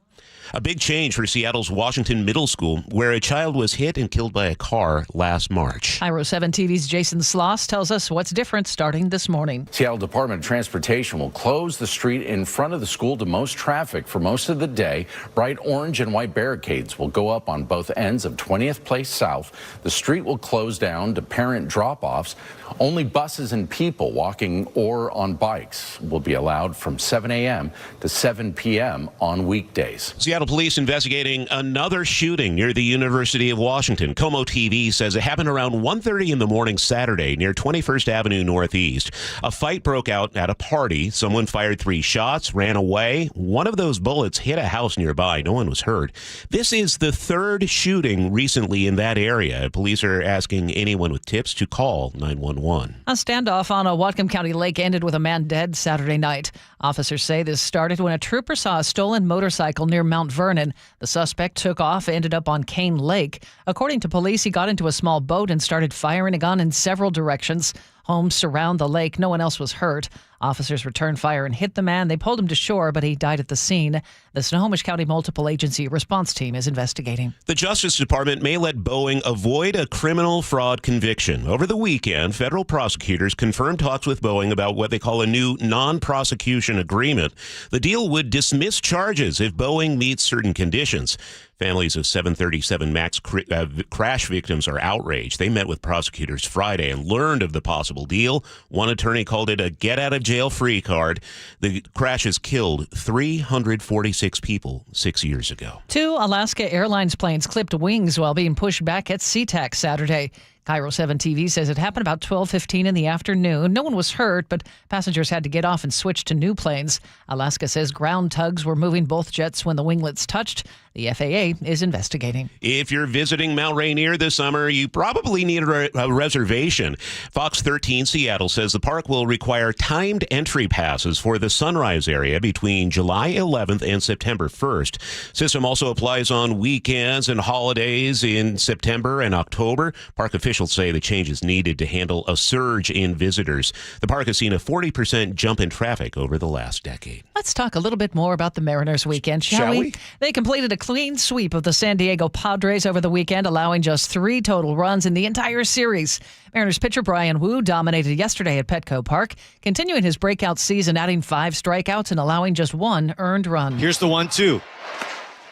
A big change for Seattle's Washington Middle School, where a child was hit and killed by a car last March. KIRO 7 TV's Jason Sloss tells us what's different starting this morning. Seattle Department of Transportation will close the street in front of the school to most traffic for most of the day. Bright orange and white barricades will go up on both ends of 20th Place South. The street will close down to parent drop-offs. Only buses and people walking or on bikes will be allowed from 7 a.m. to 7 p.m. on weekdays. Seattle police investigating another shooting near the University of Washington. KOMO TV says it happened around 1:30 in the morning Saturday near 21st Avenue Northeast. A fight broke out at a party. Someone fired 3 shots, ran away. One of those bullets hit a house nearby. No one was hurt. This is the 3rd shooting recently in that area. Police are asking anyone with tips to call 911. A standoff on a Whatcom County lake ended with a man dead Saturday night. Officers say this started when a trooper saw a stolen motorcycle near Mount Vernon. The suspect took off, ended up on Cane Lake. According to police, he got into a small boat and started firing a gun in several directions. Homes surround the lake. No one else was hurt. Officers returned fire and hit the man. They pulled him to shore, but he died at the scene. The Snohomish County Multiple Agency Response Team is investigating. The Justice Department may let Boeing avoid a criminal fraud conviction. Over the weekend, federal prosecutors confirmed talks with Boeing about what they call a new non-prosecution agreement. The deal would dismiss charges if Boeing meets certain conditions. Families of 737 MAX crash victims are outraged. They met with prosecutors Friday and learned of the possible deal. One attorney called it a get-out-of-jail-free card. The crash has killed 346 people 6 years ago. 2 Alaska Airlines planes clipped wings while being pushed back at SeaTac Saturday. KIRO 7 TV says it happened about 12:15 in the afternoon. No one was hurt, but passengers had to get off and switch to new planes. Alaska says ground tugs were moving both jets when the winglets touched. The FAA is investigating. If you're visiting Mount Rainier this summer, you probably need a reservation. Fox 13 Seattle says the park will require timed entry passes for the Sunrise area between July 11th and September 1st. System also applies on weekends and holidays in September and October. Park officials say the change is needed to handle a surge in visitors. The park has seen a 40% jump in traffic over the last decade. Let's talk a little bit more about the Mariners weekend, shall we? They completed a clean sweep of the San Diego Padres over the weekend, allowing just 3 total runs in the entire series. Mariners pitcher Brian Wu dominated yesterday at Petco Park, continuing his breakout season, adding 5 strikeouts and allowing just 1 earned run. Here's the 1-2.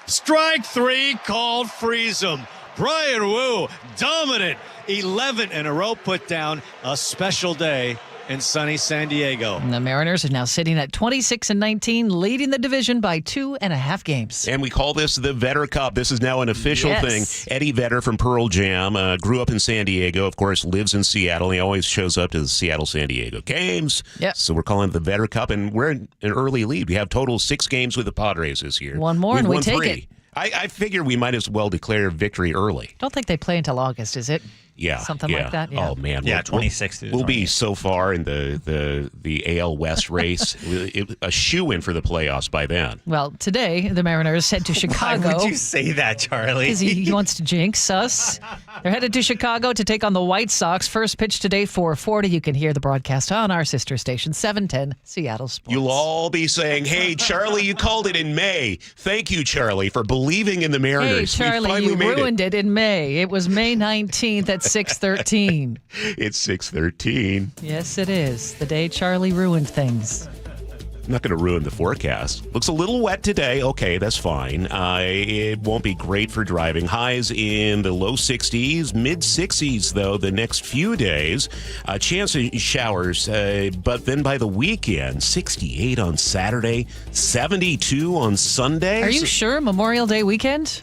Strike 3 called, freeze 'em. Brian Wu, dominant. 11 in a row put down. A special day in sunny San Diego. And the Mariners are now sitting at 26-19, leading the division by 2.5 games. And we call this the Vetter Cup. This is now an official thing. Eddie Vedder from Pearl Jam grew up in San Diego, of course, lives in Seattle. He always shows up to the Seattle-San Diego games. Yep. So we're calling it the Vetter Cup, and we're in an early lead. We have total 6 games with the Padres this year. 1 more, and we take 3. it. I figure we might as well declare victory early. Don't think they play until August, is it? Something like that. Yeah. Oh man. Yeah, 26 to We'll be so far in the AL West race, a shoe-in for the playoffs by then. Well, today the Mariners head to Chicago. Why would you say that, Charlie? Because he wants to jinx us. They're headed to Chicago to take on the White Sox. First pitch today, 4:40. You can hear the broadcast on our sister station, 710 Seattle Sports. You'll all be saying, "Hey, Charlie, you called it in May. Thank you, Charlie, for believing in the Mariners." Hey, Charlie, you ruined it in May. It was May 19th at 6:13. It's 6:13. Yes, it is. The day Charlie ruined things. I'm not going to ruin the forecast. Looks a little wet today. Okay, that's fine. It won't be great for driving. Highs in the low 60s, mid 60s, though, the next few days. Chance of showers, but then by the weekend, 68 on Saturday, 72 on Sunday. Are you sure? Memorial Day weekend?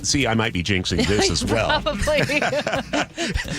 See, I might be jinxing this as well. Probably.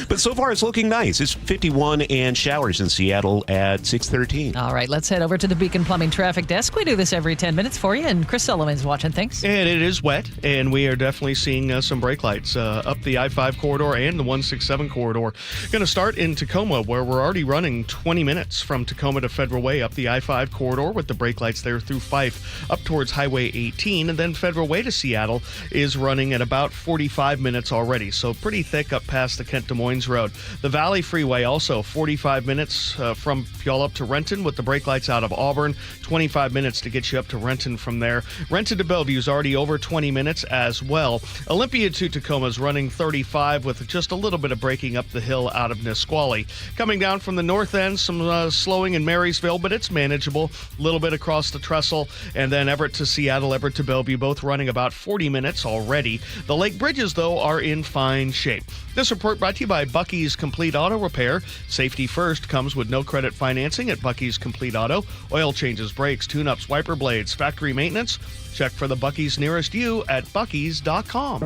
But so far, it's looking nice. It's 51 and showers in Seattle at 6:13. All right, let's head over to the Beacon Plumbing Traffic Desk. We do this every 10 minutes for you, and Chris Sullivan's watching things. And it is wet, and we are definitely seeing some brake lights up the I-5 corridor and the 167 corridor. Going to start in Tacoma, where we're already running 20 minutes from Tacoma to Federal Way up the I-5 corridor with the brake lights there through Fife up towards Highway 18. And then Federal Way to Seattle is running at about 45 minutes already, so pretty thick up past the Kent-Des Moines Road. The Valley Freeway also 45 minutes from Puyallup to Renton with the brake lights out of Auburn, 25 minutes to get you up to Renton from there. Renton to Bellevue is already over 20 minutes as well. Olympia to Tacoma is running 35 with just a little bit of braking up the hill out of Nisqually. Coming down from the north end, some slowing in Marysville, but it's manageable. A little bit across the trestle, and then Everett to Seattle, Everett to Bellevue, both running about 40 minutes already. The Lake Bridges, though, are in fine shape. This report brought to you by Bucky's Complete Auto Repair. Safety first comes with no credit financing at Bucky's Complete Auto. Oil changes, brakes, tune-ups, wiper blades, factory maintenance. Check for the Bucky's nearest you at buckys.com.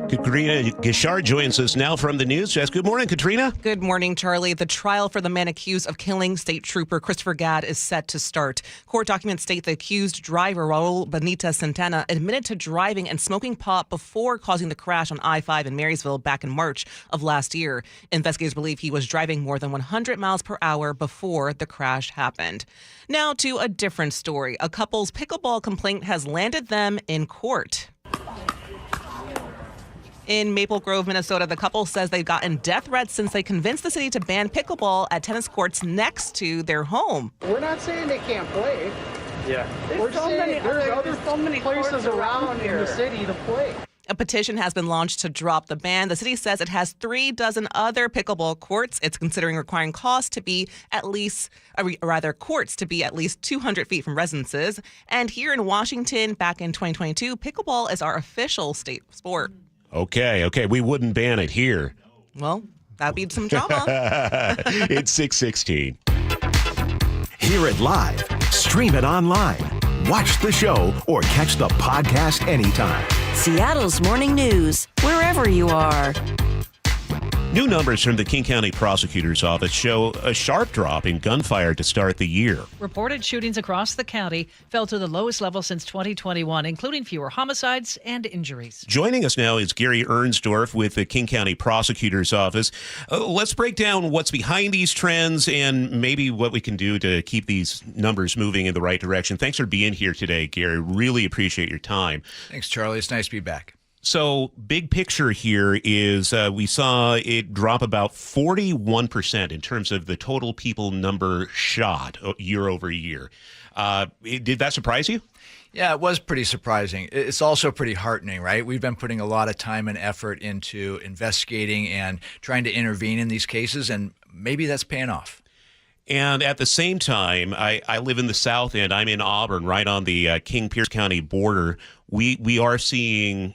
Katrina Gishard joins us now from the news desk. Good morning, Katrina. Good morning, Charlie. The trial for the man accused of killing State Trooper Christopher Gadd is set to start. Court documents state the accused driver, Raul Benitez Santana, admitted to driving and smoking pot before causing the crash on I-5 in Marysville back in March of last year. Investigators believe he was driving more than 100 miles per hour before the crash happened. Now to a different story. A couple's pickleball complaint has landed them in court. In Maple Grove, Minnesota, the couple says they've gotten death threats since they convinced the city to ban pickleball at tennis courts next to their home. We're not saying they can't play. Yeah. There's so many places around in the city to play. A petition has been launched to drop the ban. The city says it has 36 other pickleball courts. It's considering requiring courts to be at least 200 feet from residences. And here in Washington, back in 2022, pickleball is our official state sport. Okay. We wouldn't ban it here. Well, that'd be some drama. It's 6:16. Hear it live, stream it online, watch the show, or catch the podcast anytime. Seattle's Morning News, wherever you are. New numbers from the King County Prosecutor's Office show a sharp drop in gunfire to start the year. Reported shootings across the county fell to the lowest level since 2021, including fewer homicides and injuries. Joining us now is Gary Ernsdorf with the King County Prosecutor's Office. Let's break down what's behind these trends and maybe what we can do to keep these numbers moving in the right direction. Thanks for being here today, Gary. Really appreciate your time. Thanks, Charlie. It's nice to be back. So big picture here is we saw it drop about 41% in terms of the total people number shot year over year. Did that surprise you? Yeah, it was pretty surprising. It's also pretty heartening, right? We've been putting a lot of time and effort into investigating and trying to intervene in these cases, and maybe that's paying off. And at the same time, I live in the South and I'm in Auburn, right on the King-Pierce County border. We are seeing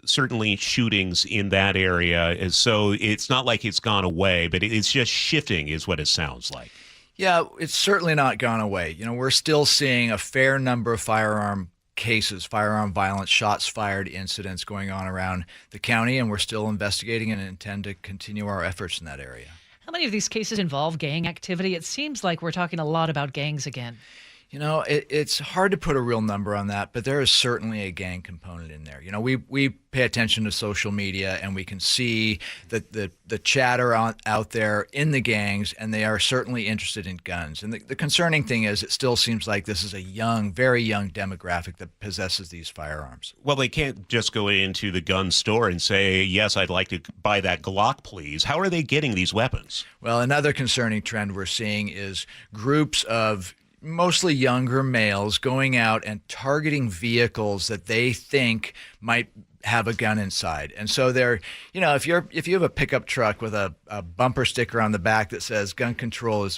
certainly shootings in that area. And so it's not like it's gone away, but it's just shifting is what it sounds like. Yeah, it's certainly not gone away. You know, we're still seeing a fair number of firearm cases, firearm violence, shots fired incidents going on around the county, and we're still investigating and intend to continue our efforts in that area. How many of these cases involve gang activity? It seems like we're talking a lot about gangs again. You know, it's hard to put a real number on that, but there is certainly a gang component in there. You know, we pay attention to social media, and we can see the chatter out there in the gangs, and they are certainly interested in guns. And the concerning thing is, it still seems like this is a young, very young demographic that possesses these firearms. Well, they can't just go into the gun store and say, yes, I'd like to buy that Glock, please. How are they getting these weapons? Well, another concerning trend we're seeing is groups of mostly younger males going out and targeting vehicles that they think might have a gun inside. And so they're, you know, if you have a pickup truck with a bumper sticker on the back that says gun control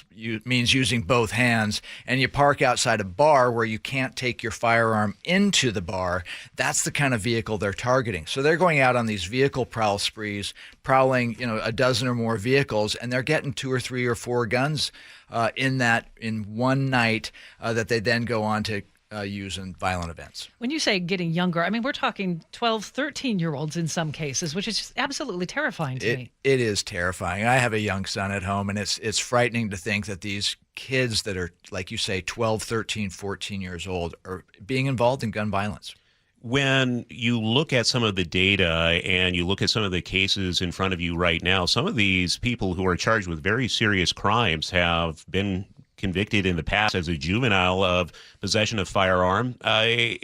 means using both hands, and you park outside a bar where you can't take your firearm into the bar, that's the kind of vehicle they're targeting. So they're going out on these vehicle prowl sprees, prowling, you know, a dozen or more vehicles, and they're getting 2 or 3 or 4 guns in one night that they then go on to use in violent events. When you say getting younger, I mean, we're talking 12, 13-year-olds in some cases, which is just absolutely terrifying to me. It is terrifying. I have a young son at home, and it's frightening to think that these kids that are, like you say, 12, 13, 14 years old are being involved in gun violence. When you look at some of the data and you look at some of the cases in front of you right now, some of these people who are charged with very serious crimes have been convicted in the past as a juvenile of possession of firearm.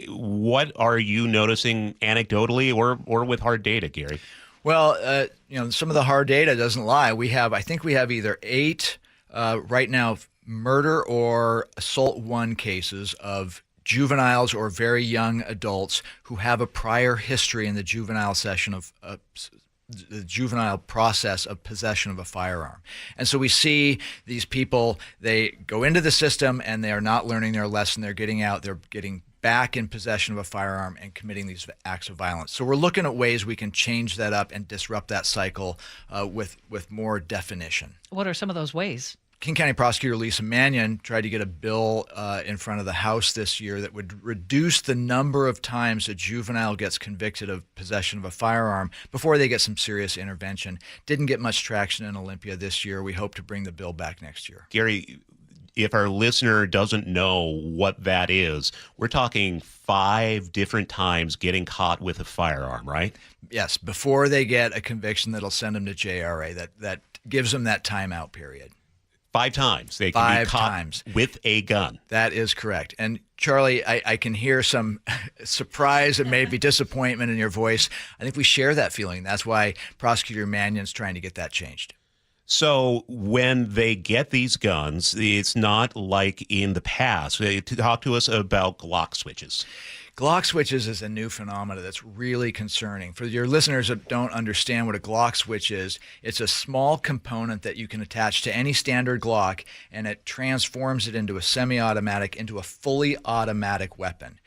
What are you noticing anecdotally or with hard data, Gary? Well, you know, some of the hard data doesn't lie. I think we have either 8 right now murder or assault 1 cases of juveniles or very young adults who have a prior history in the juvenile session of the juvenile process of possession of a firearm. And so we see these people, they go into the system and they are not learning their lesson. They're getting out, they're getting back in possession of a firearm and committing these acts of violence. So we're looking at ways we can change that up and disrupt that cycle with more definition. What are some of those ways? King County Prosecutor Lisa Mannion tried to get a bill in front of the House this year that would reduce the number of times a juvenile gets convicted of possession of a firearm before they get some serious intervention. Didn't get much traction in Olympia this year. We hope to bring the bill back next year. Gary, if our listener doesn't know what that is, we're talking 5 different times getting caught with a firearm, right? Yes, before they get a conviction that'll send them to JRA. That gives them that timeout period. 5 times they can be caught 5 times with a gun. That is correct. And Charlie, I can hear some surprise and maybe disappointment in your voice. I think we share that feeling. That's why Prosecutor Mannion's trying to get that changed. So when they get these guns, it's not like in the past. Talk to us about Glock switches. Glock switches is a new phenomenon that's really concerning. For your listeners that don't understand what a Glock switch is, it's a small component that you can attach to any standard Glock, and it transforms it into a semi-automatic, into a fully automatic weapon.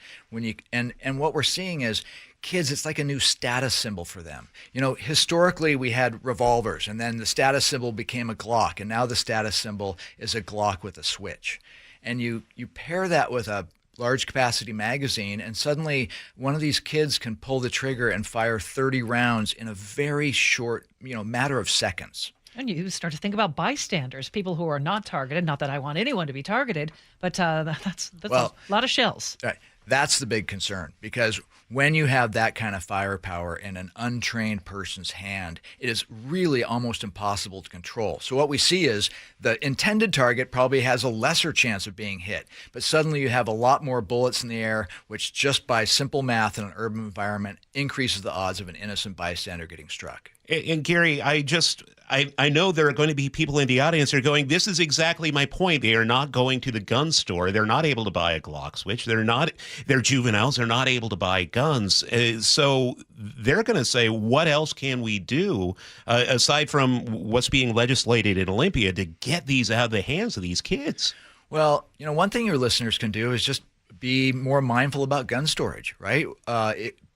And what we're seeing is kids, it's like a new status symbol for them. You know, historically we had revolvers, and then the status symbol became a Glock, and now the status symbol is a Glock with a switch. And you pair that with a large capacity magazine, and suddenly one of these kids can pull the trigger and fire 30 rounds in a very short, matter of seconds. And you start to think about bystanders, people who are not targeted. Not that I want anyone to be targeted, but that's a lot of shells. Right. That's the big concern, because when you have that kind of firepower in an untrained person's hand, it is really almost impossible to control. So what we see is the intended target probably has a lesser chance of being hit, but suddenly you have a lot more bullets in the air, which just by simple math in an urban environment increases the odds of an innocent bystander getting struck. And Gary, I know there are going to be people in the audience that are going, this is exactly my point. They are not going to the gun store. They're not able to buy a Glock switch. They're juveniles. They're not able to buy guns. So they're going to say, what else can we do aside from what's being legislated in Olympia to get these out of the hands of these kids? Well, one thing your listeners can do is just be more mindful about gun storage, right?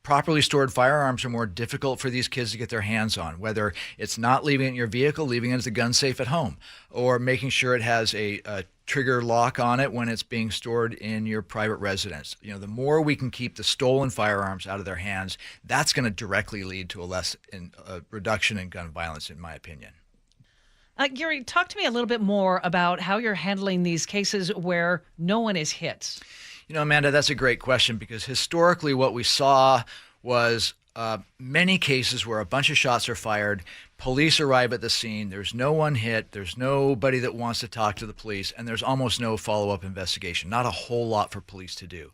Properly stored firearms are more difficult for these kids to get their hands on, whether it's not leaving it in your vehicle, leaving it as a gun safe at home, or making sure it has a trigger lock on it when it's being stored in your private residence. The more we can keep the stolen firearms out of their hands, that's going to directly lead to a reduction in gun violence, in my opinion. Gary, talk to me a little bit more about how you're handling these cases where no one is hit. Amanda, that's a great question, because historically what we saw was many cases where a bunch of shots are fired, police arrive at the scene, there's no one hit, there's nobody that wants to talk to the police, and there's almost no follow-up investigation. Not a whole lot for police to do.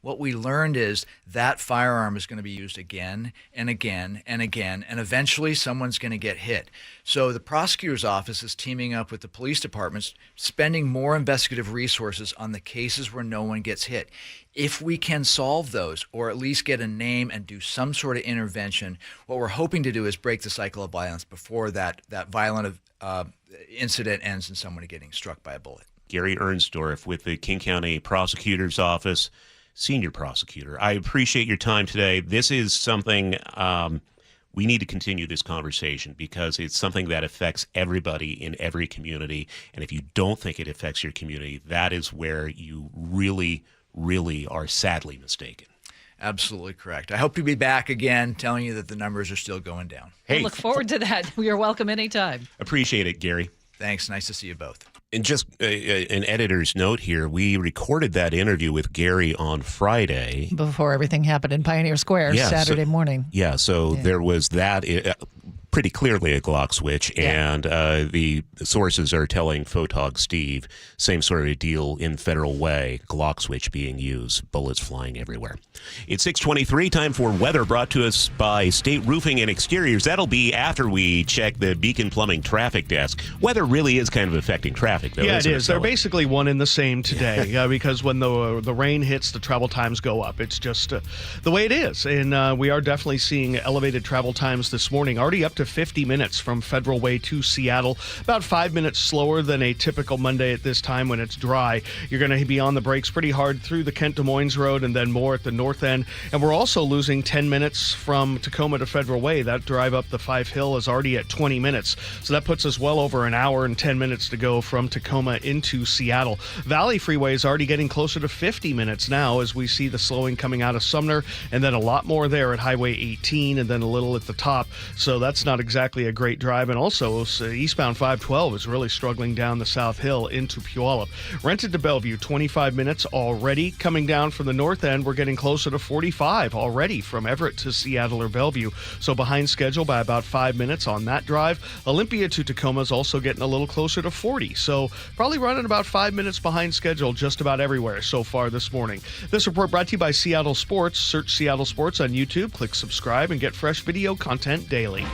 What we learned is that firearm is going to be used again and again and again, and eventually someone's going to get hit. So the prosecutor's office is teaming up with the police departments, spending more investigative resources on the cases where no one gets hit. If we can solve those, or at least get a name and do some sort of intervention, what we're hoping to do is break the cycle of violence before that violent incident ends in someone getting struck by a bullet. Gary Ernsdorf with the King County Prosecutor's Office, Senior Prosecutor. I appreciate your time today. This is something we need to continue this conversation, because it's something that affects everybody in every community. And if you don't think it affects your community, that is where you really are sadly mistaken. Absolutely correct. I hope to be back again telling you that the numbers are still going down. Hey, we'll look forward to that. You're welcome anytime. Appreciate it, Gary. Thanks. Nice to see you both. And just an editor's note here, we recorded that interview with Gary on Friday. Before everything happened in Pioneer Square Saturday morning. So there was that. Pretty clearly a Glock switch, and the sources are telling Photog Steve, same sort of deal in Federal Way, Glock switch being used, bullets flying everywhere. It's 6:23, time for weather, brought to us by State Roofing and Exteriors. That'll be after we check the Beacon Plumbing traffic desk. Weather really is kind of affecting traffic, though. Yeah, it is. They're basically one and the same today, because when the rain hits, the travel times go up. It's just the way it is, and we are definitely seeing elevated travel times this morning, already up to 50 minutes from Federal Way to Seattle, about 5 minutes slower than a typical Monday at this time when it's dry. You're going to be on the brakes pretty hard through the Kent Des Moines Road and then more at the north end. And we're also losing 10 minutes from Tacoma to Federal Way. That drive up the Five Hill is already at 20 minutes. So that puts us well over an hour and 10 minutes to go from Tacoma into Seattle. Valley Freeway is already getting closer to 50 minutes now as we see the slowing coming out of Sumner, and then a lot more there at Highway 18 and then a little at the top. So that's not exactly a great drive. And also eastbound 512 is really struggling down the South Hill into Puyallup. Rented to Bellevue, 25 minutes already. Coming down from the north end, we're getting closer to 45 already from Everett to Seattle or Bellevue. So behind schedule by about 5 minutes on that drive. Olympia to Tacoma is also getting a little closer to 40. So probably running about 5 minutes behind schedule just about everywhere so far this morning. This report brought to you by Seattle Sports. Search Seattle Sports on YouTube, click subscribe, and get fresh video content daily.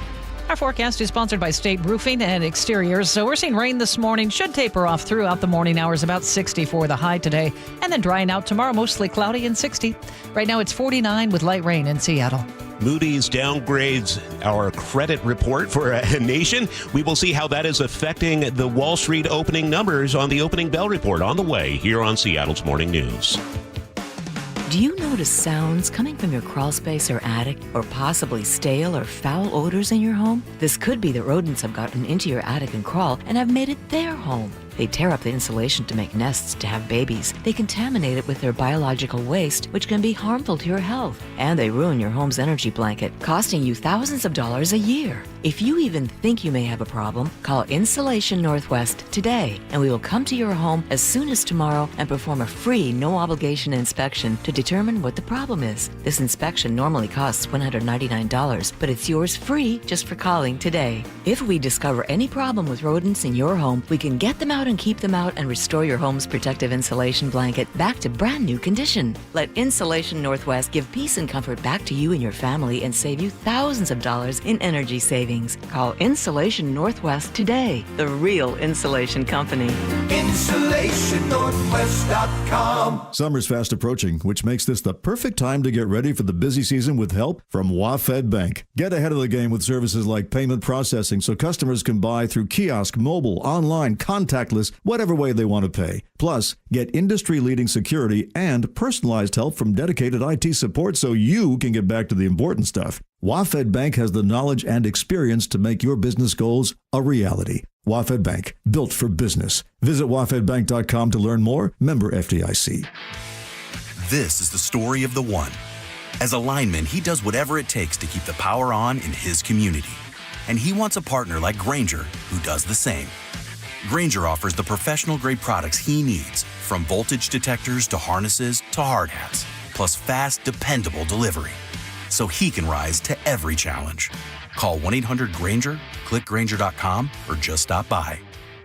Our forecast is sponsored by State Roofing and Exteriors. So we're seeing rain this morning. Should taper off throughout the morning hours, about 60 for the high today. And then drying out tomorrow, mostly cloudy and 60. Right now it's 49 with light rain in Seattle. Moody's downgrades our credit report for a nation. We will see how that is affecting the Wall Street opening numbers on the Opening Bell Report on the way here on Seattle's Morning News. Do you notice sounds coming from your crawl space or attic, or possibly stale or foul odors in your home? This could be that rodents have gotten into your attic and crawl and have made it their home. They tear up the insulation to make nests to have babies. They contaminate it with their biological waste, which can be harmful to your health. And they ruin your home's energy blanket, costing you thousands of dollars a year. If you even think you may have a problem, call Insulation Northwest today, and we will come to your home as soon as tomorrow and perform a free, no-obligation inspection to determine what the problem is. This inspection normally costs $199, but it's yours free just for calling today. If we discover any problem with rodents in your home, we can get them out and keep them out and restore your home's protective insulation blanket back to brand new condition. Let Insulation Northwest give peace and comfort back to you and your family and save you thousands of dollars in energy savings. Call Insulation Northwest today, the real insulation company. InsulationNorthwest.com. Summer's fast approaching, which makes this the perfect time to get ready for the busy season with help from WaFd Bank. Get ahead of the game with services like payment processing so customers can buy through kiosk, mobile, online, contactless, whatever way they want to pay. Plus, get industry-leading security and personalized help from dedicated IT support so you can get back to the important stuff. WaFd Bank has the knowledge and experience to make your business goals a reality. WaFd Bank, built for business. Visit wafdbank.com to learn more. Member FDIC. This is the story of the one. As a lineman, he does whatever it takes to keep the power on in his community. and he wants a partner like Grainger who does the same. Grainger offers the professional-grade products he needs, from voltage detectors to harnesses to hard hats, plus fast, dependable delivery, so he can rise to every challenge. Call 1-800-GRAINGER, click Grainger.com, or just stop by.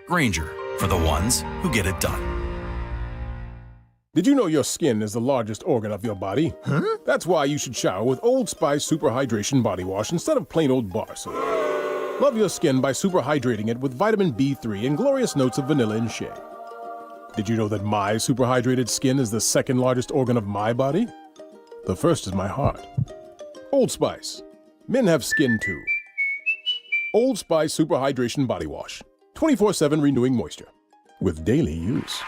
Grainger, for the ones who get it done. Did you know your skin is the largest organ of your body? Huh? That's why you should shower with Old Spice Super Hydration Body Wash instead of plain old bar soap. Love your skin by super hydrating it with vitamin B3 and glorious notes of vanilla and shea. Did you know that my super hydrated skin is the second largest organ of my body? The first is my heart. Old Spice. Men have skin too. Old Spice Super Hydration Body Wash. 24/7 renewing moisture. With daily use.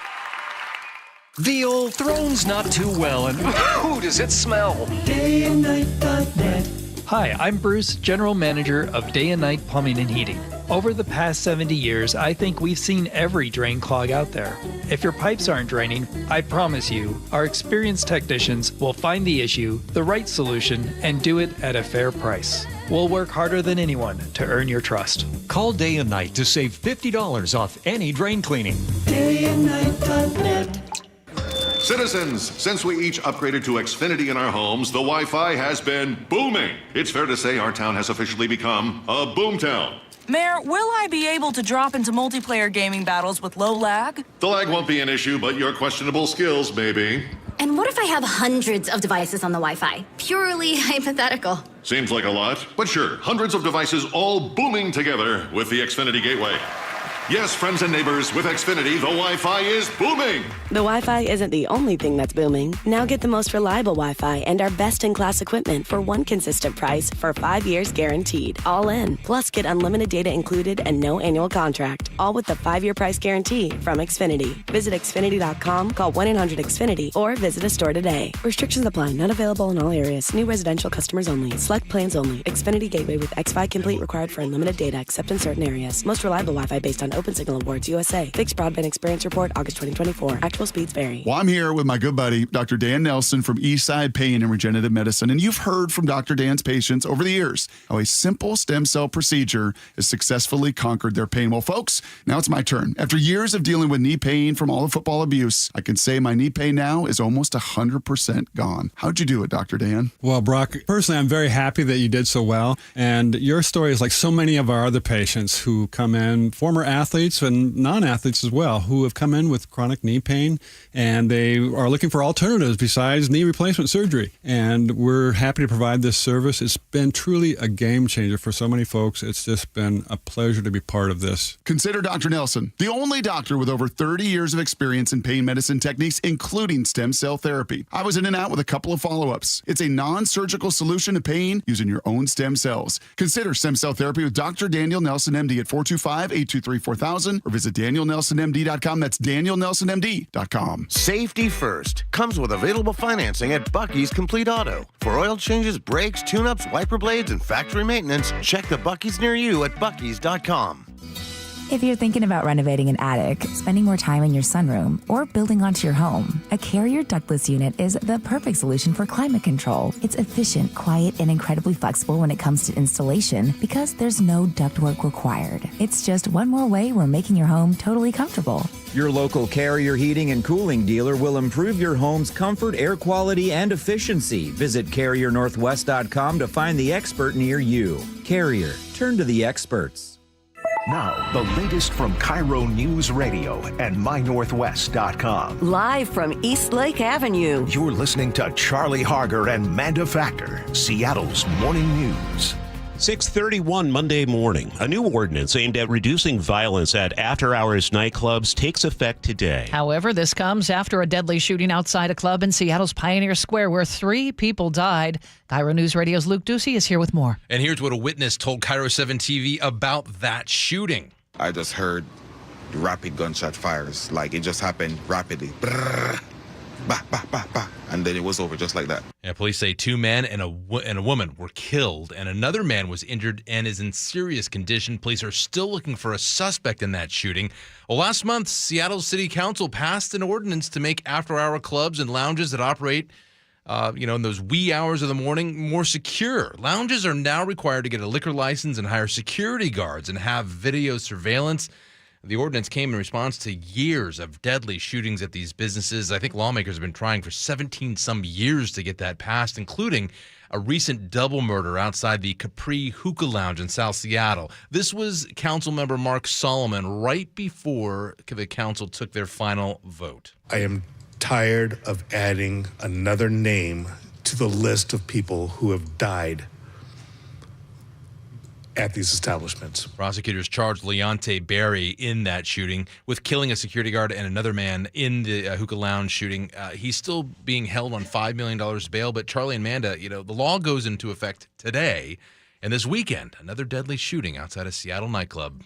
The old throne's not too well, and ooh, does it smell? DayandNight.net. Hi, I'm Bruce, General Manager of Day and Night Plumbing and Heating. Over the past 70 years, I think we've seen every drain clog out there. If your pipes aren't draining, I promise you, our experienced technicians will find the issue, the right solution, and do it at a fair price. We'll work harder than anyone to earn your trust. Call Day and Night to save $50 off any drain cleaning. DayandNight.net. Citizens, since we each upgraded to Xfinity in our homes, the Wi-Fi has been booming. It's fair to say our town has officially become a boomtown. Mayor, will I be able to drop into multiplayer gaming battles with low lag? The lag won't be an issue, but your questionable skills may be. And what if I have hundreds of devices on the Wi-Fi? Purely hypothetical. Seems like a lot, but sure, hundreds of devices all booming together with the Xfinity Gateway. Yes, friends and neighbors, with Xfinity, the Wi-Fi is booming. The Wi-Fi isn't the only thing that's booming. Now get the most reliable Wi-Fi and our best-in-class equipment for one consistent price for 5 years guaranteed. All in. Plus, get unlimited data included and no annual contract. All with the 5-year price guarantee from Xfinity. Visit Xfinity.com, call 1-800-XFINITY, or visit a store today. Restrictions apply. Not available in all areas. New residential customers only. Select plans only. Xfinity Gateway with XFi Complete required for unlimited data except in certain areas. Most reliable Wi-Fi based on Open Signal Awards USA. Fixed Broadband Experience Report, August 2024. Actual speeds vary. Well, I'm here with my good buddy, Dr. Dan Nelson from Eastside Pain and Regenerative Medicine. And you've heard from Dr. Dan's patients over the years how a simple stem cell procedure has successfully conquered their pain. Well, folks, now it's my turn. After years of dealing with knee pain from all the football abuse, I can say my knee pain now is almost 100% gone. How'd you do it, Dr. Dan? Well, Brock, personally, I'm very happy that you did so well. And your story is like so many of our other patients who come in, former athletes and non-athletes as well, who have come in with chronic knee pain, and they are looking for alternatives besides knee replacement surgery. And we're happy to provide this service. It's been truly a game changer for so many folks. It's just been a pleasure to be part of this. Consider Dr. Nelson, the only doctor with over 30 years of experience in pain medicine techniques, including stem cell therapy. I was in and out with a couple of follow-ups. It's a non-surgical solution to pain using your own stem cells. Consider stem cell therapy with Dr. Daniel Nelson, MD at 425-823-4000 or visit DanielNelsonMD.com. That's DanielNelsonMD.com. Safety first comes with available financing at Bucky's Complete Auto. For oil changes, brakes, tune-ups, wiper blades, and factory maintenance, check the Bucky's near you at Bucky's.com. If you're thinking about renovating an attic, spending more time in your sunroom, or building onto your home, a Carrier ductless unit is the perfect solution for climate control. It's efficient, quiet, and incredibly flexible when it comes to installation because there's no ductwork required. It's just one more way we're making your home totally comfortable. Your local Carrier heating and cooling dealer will improve your home's comfort, air quality, and efficiency. Visit CarrierNorthwest.com to find the expert near you. Carrier, turn to the experts. Now, the latest from KIRO Newsradio and MyNorthwest.com. Live from East Lake Avenue. You're listening to Charlie Harger and Manda Factor, Seattle's morning news. 6:31 Monday morning. A new ordinance aimed at reducing violence at after-hours nightclubs takes effect today. However, this comes after a deadly shooting outside a club in Seattle's Pioneer Square where 3 people died. KIRO News Radio's Luke Ducey is here with more. And here's what a witness told KIRO 7 TV about that shooting. I just heard rapid gunshot fires. Like it just happened rapidly. Brrr, bah, bah, bah, bah. And then it was over just like that. Yeah, police say 2 men and a woman were killed, and another man was injured and is in serious condition. Police are still looking for a suspect in that shooting. Well, last month, Seattle City Council passed an ordinance to make after-hour clubs and lounges that operate in those wee hours of the morning, more secure. Lounges are now required to get a liquor license and hire security guards and have video surveillance. The ordinance came in response to years of deadly shootings at these businesses. I think lawmakers have been trying for 17-some years to get that passed, including a recent double murder outside the Capri Hookah Lounge in South Seattle. This was Councilmember Mark Solomon right before the council took their final vote. I am tired of adding another name to the list of people who have died at these establishments. Prosecutors charged Leonte Berry in that shooting with killing a security guard and another man in the hookah lounge shooting. He's still being held on $5 million bail, but Charlie and Manda, the law goes into effect today, and this weekend, another deadly shooting outside a Seattle nightclub.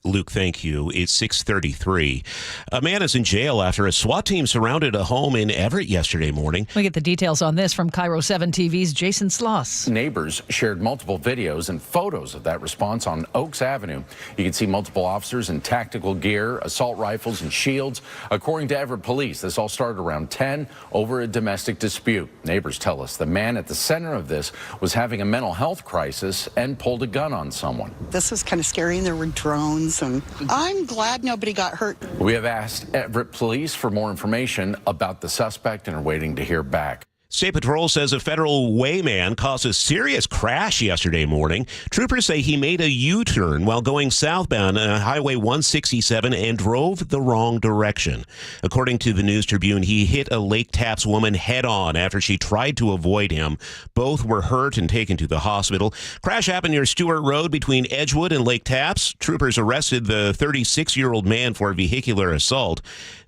Luke, thank you. It's 6:33. A man is in jail after a SWAT team surrounded a home in Everett yesterday morning. We get the details on this from KIRO 7 TV's Jason Sloss. Neighbors shared multiple videos and photos of that response on Oaks Avenue. You can see multiple officers in tactical gear, assault rifles, and shields. According to Everett police, this all started around 10 over a domestic dispute. Neighbors tell us the man at the center of this was having a mental health crisis and pulled a gun on someone. This was kind of scary, and there were drones. And I'm glad nobody got hurt. We have asked Everett Police for more information about the suspect and are waiting to hear back. State Patrol says a Federal Way man caused a serious crash yesterday morning. Troopers say he made a U-turn while going southbound on Highway 167 and drove the wrong direction. According to the News Tribune, he hit a Lake Tapps woman head-on after she tried to avoid him. Both were hurt and taken to the hospital. Crash happened near Stewart Road between Edgewood and Lake Tapps. Troopers arrested the 36-year-old man for vehicular assault.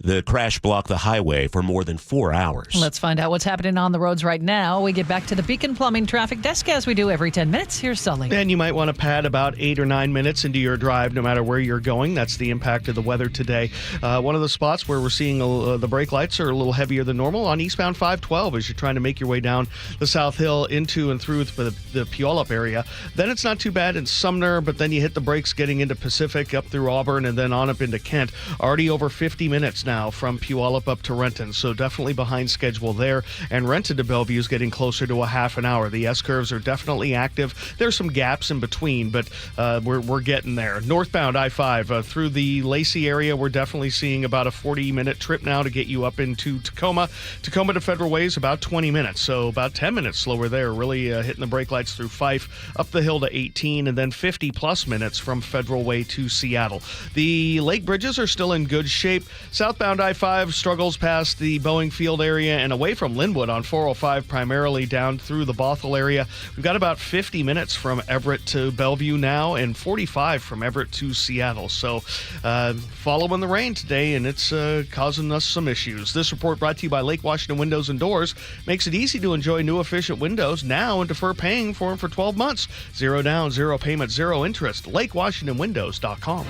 The crash blocked the highway for more than 4 hours. Let's find out what's happening on the roads right now. We get back to the Beacon Plumbing traffic desk as we do every 10 minutes. Here's Sully. And you might want to pad about 8 or 9 minutes into your drive, no matter where you're going. That's the impact of the weather today. One of the spots where we're seeing the brake lights are a little heavier than normal on eastbound 512 as you're trying to make your way down the South Hill into and through the Puyallup area. Then it's not too bad in Sumner, but then you hit the brakes getting into Pacific up through Auburn and then on up into Kent. Already over 50 minutes now from Puyallup up to Renton, so definitely behind schedule there. And Renton to Bellevue is getting closer to a half an hour. The S-curves are definitely active. There's some gaps in between, but we're getting there. Northbound I-5 through the Lacey area, we're definitely seeing about a 40-minute trip now to get you up into Tacoma. Tacoma to Federal Way is about 20 minutes, so about 10 minutes slower there, really hitting the brake lights through Fife, up the hill to 18, and then 50-plus minutes from Federal Way to Seattle. The lake bridges are still in good shape. Southbound I-5 struggles past the Boeing Field area and away from Linwood on 405, primarily down through the Bothell area. We've got about 50 minutes from Everett to Bellevue now and 45 from Everett to Seattle. So following the rain today, and it's causing us some issues. This report brought to you by Lake Washington Windows and Doors. Makes it easy to enjoy new efficient windows now and defer paying for them for 12 months. 0 down, 0 payment, 0 interest. LakeWashingtonWindows.com.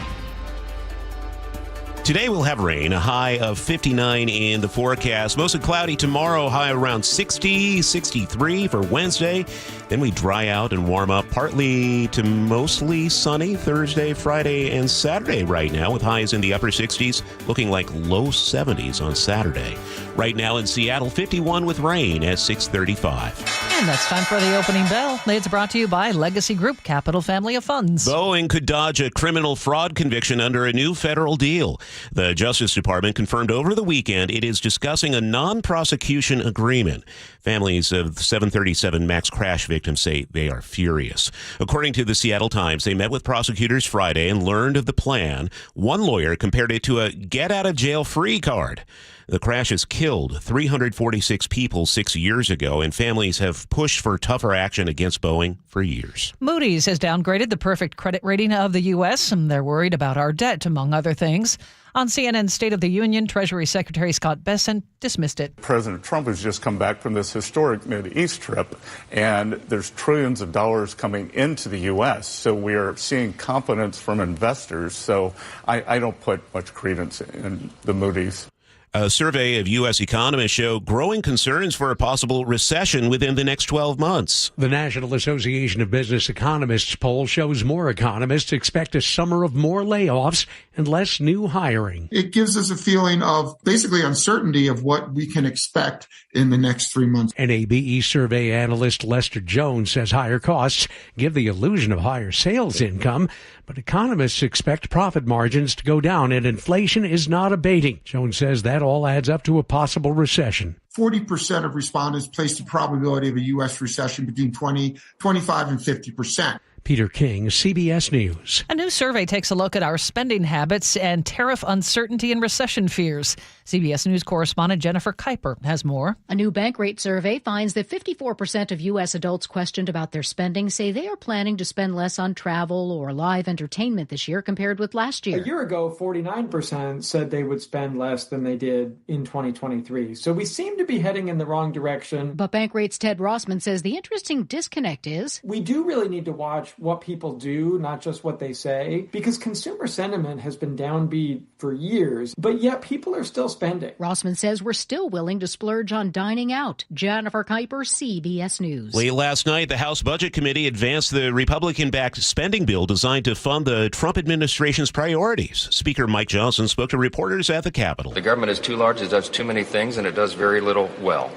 Today we'll have rain, a high of 59 in the forecast. Mostly cloudy tomorrow, high around 60, 63 for Wednesday. Then we dry out and warm up, partly to mostly sunny Thursday, Friday, and Saturday right now, with highs in the upper 60s, looking like low 70s on Saturday. Right now in Seattle, 51 with rain at 6:35. And that's time for the opening bell. It's brought to you by Legacy Group, Capital Family of Funds. Boeing could dodge a criminal fraud conviction under a new federal deal. The Justice Department confirmed over the weekend it is discussing a non-prosecution agreement. Families of 737 MAX crash victims say they are furious. According to the Seattle Times, they met with prosecutors Friday and learned of the plan. One lawyer compared it to a get-out-of-jail-free card. The crash has killed 346 people 6 years ago, and families have pushed for tougher action against Boeing for years. Moody's has downgraded the perfect credit rating of the U.S., and they're worried about our debt, among other things. On CNN's State of the Union, Treasury Secretary Scott Bessent dismissed it. President Trump has just come back from this historic Mideast trip, and there's trillions of dollars coming into the U.S., so we are seeing confidence from investors. So I don't put much credence in the Moody's. A survey of U.S. economists show growing concerns for a possible recession within the next 12 months. The National Association of Business Economists poll shows more economists expect a summer of more layoffs and less new hiring. It gives us a feeling of basically uncertainty of what we can expect in the next 3 months. An ABE survey analyst Lester Jones says higher costs give the illusion of higher sales income, but economists expect profit margins to go down and inflation is not abating. Jones says that all adds up to a possible recession. 40% of respondents placed the probability of a U.S. recession between 25 and 50%. Peter King, CBS News. A new survey takes a look at our spending habits and tariff uncertainty and recession fears. CBS News correspondent Jennifer Kuiper has more. A new Bankrate survey finds that 54% of U.S. adults questioned about their spending say they are planning to spend less on travel or live entertainment this year compared with last year. A year ago, 49% said they would spend less than they did in 2023. So we seem to be heading in the wrong direction. But Bankrate's Ted Rossman says the interesting disconnect is we do really need to watch what people do, not just what they say, because consumer sentiment has been downbeat for years, but yet people are still spending. Rossman says we're still willing to splurge on dining out. Jennifer Kuiper, CBS News. Late last night, the House Budget Committee advanced the Republican-backed spending bill designed to fund the Trump administration's priorities. Speaker Mike Johnson spoke to reporters at the Capitol. The government is too large, it does too many things, and it does very little well.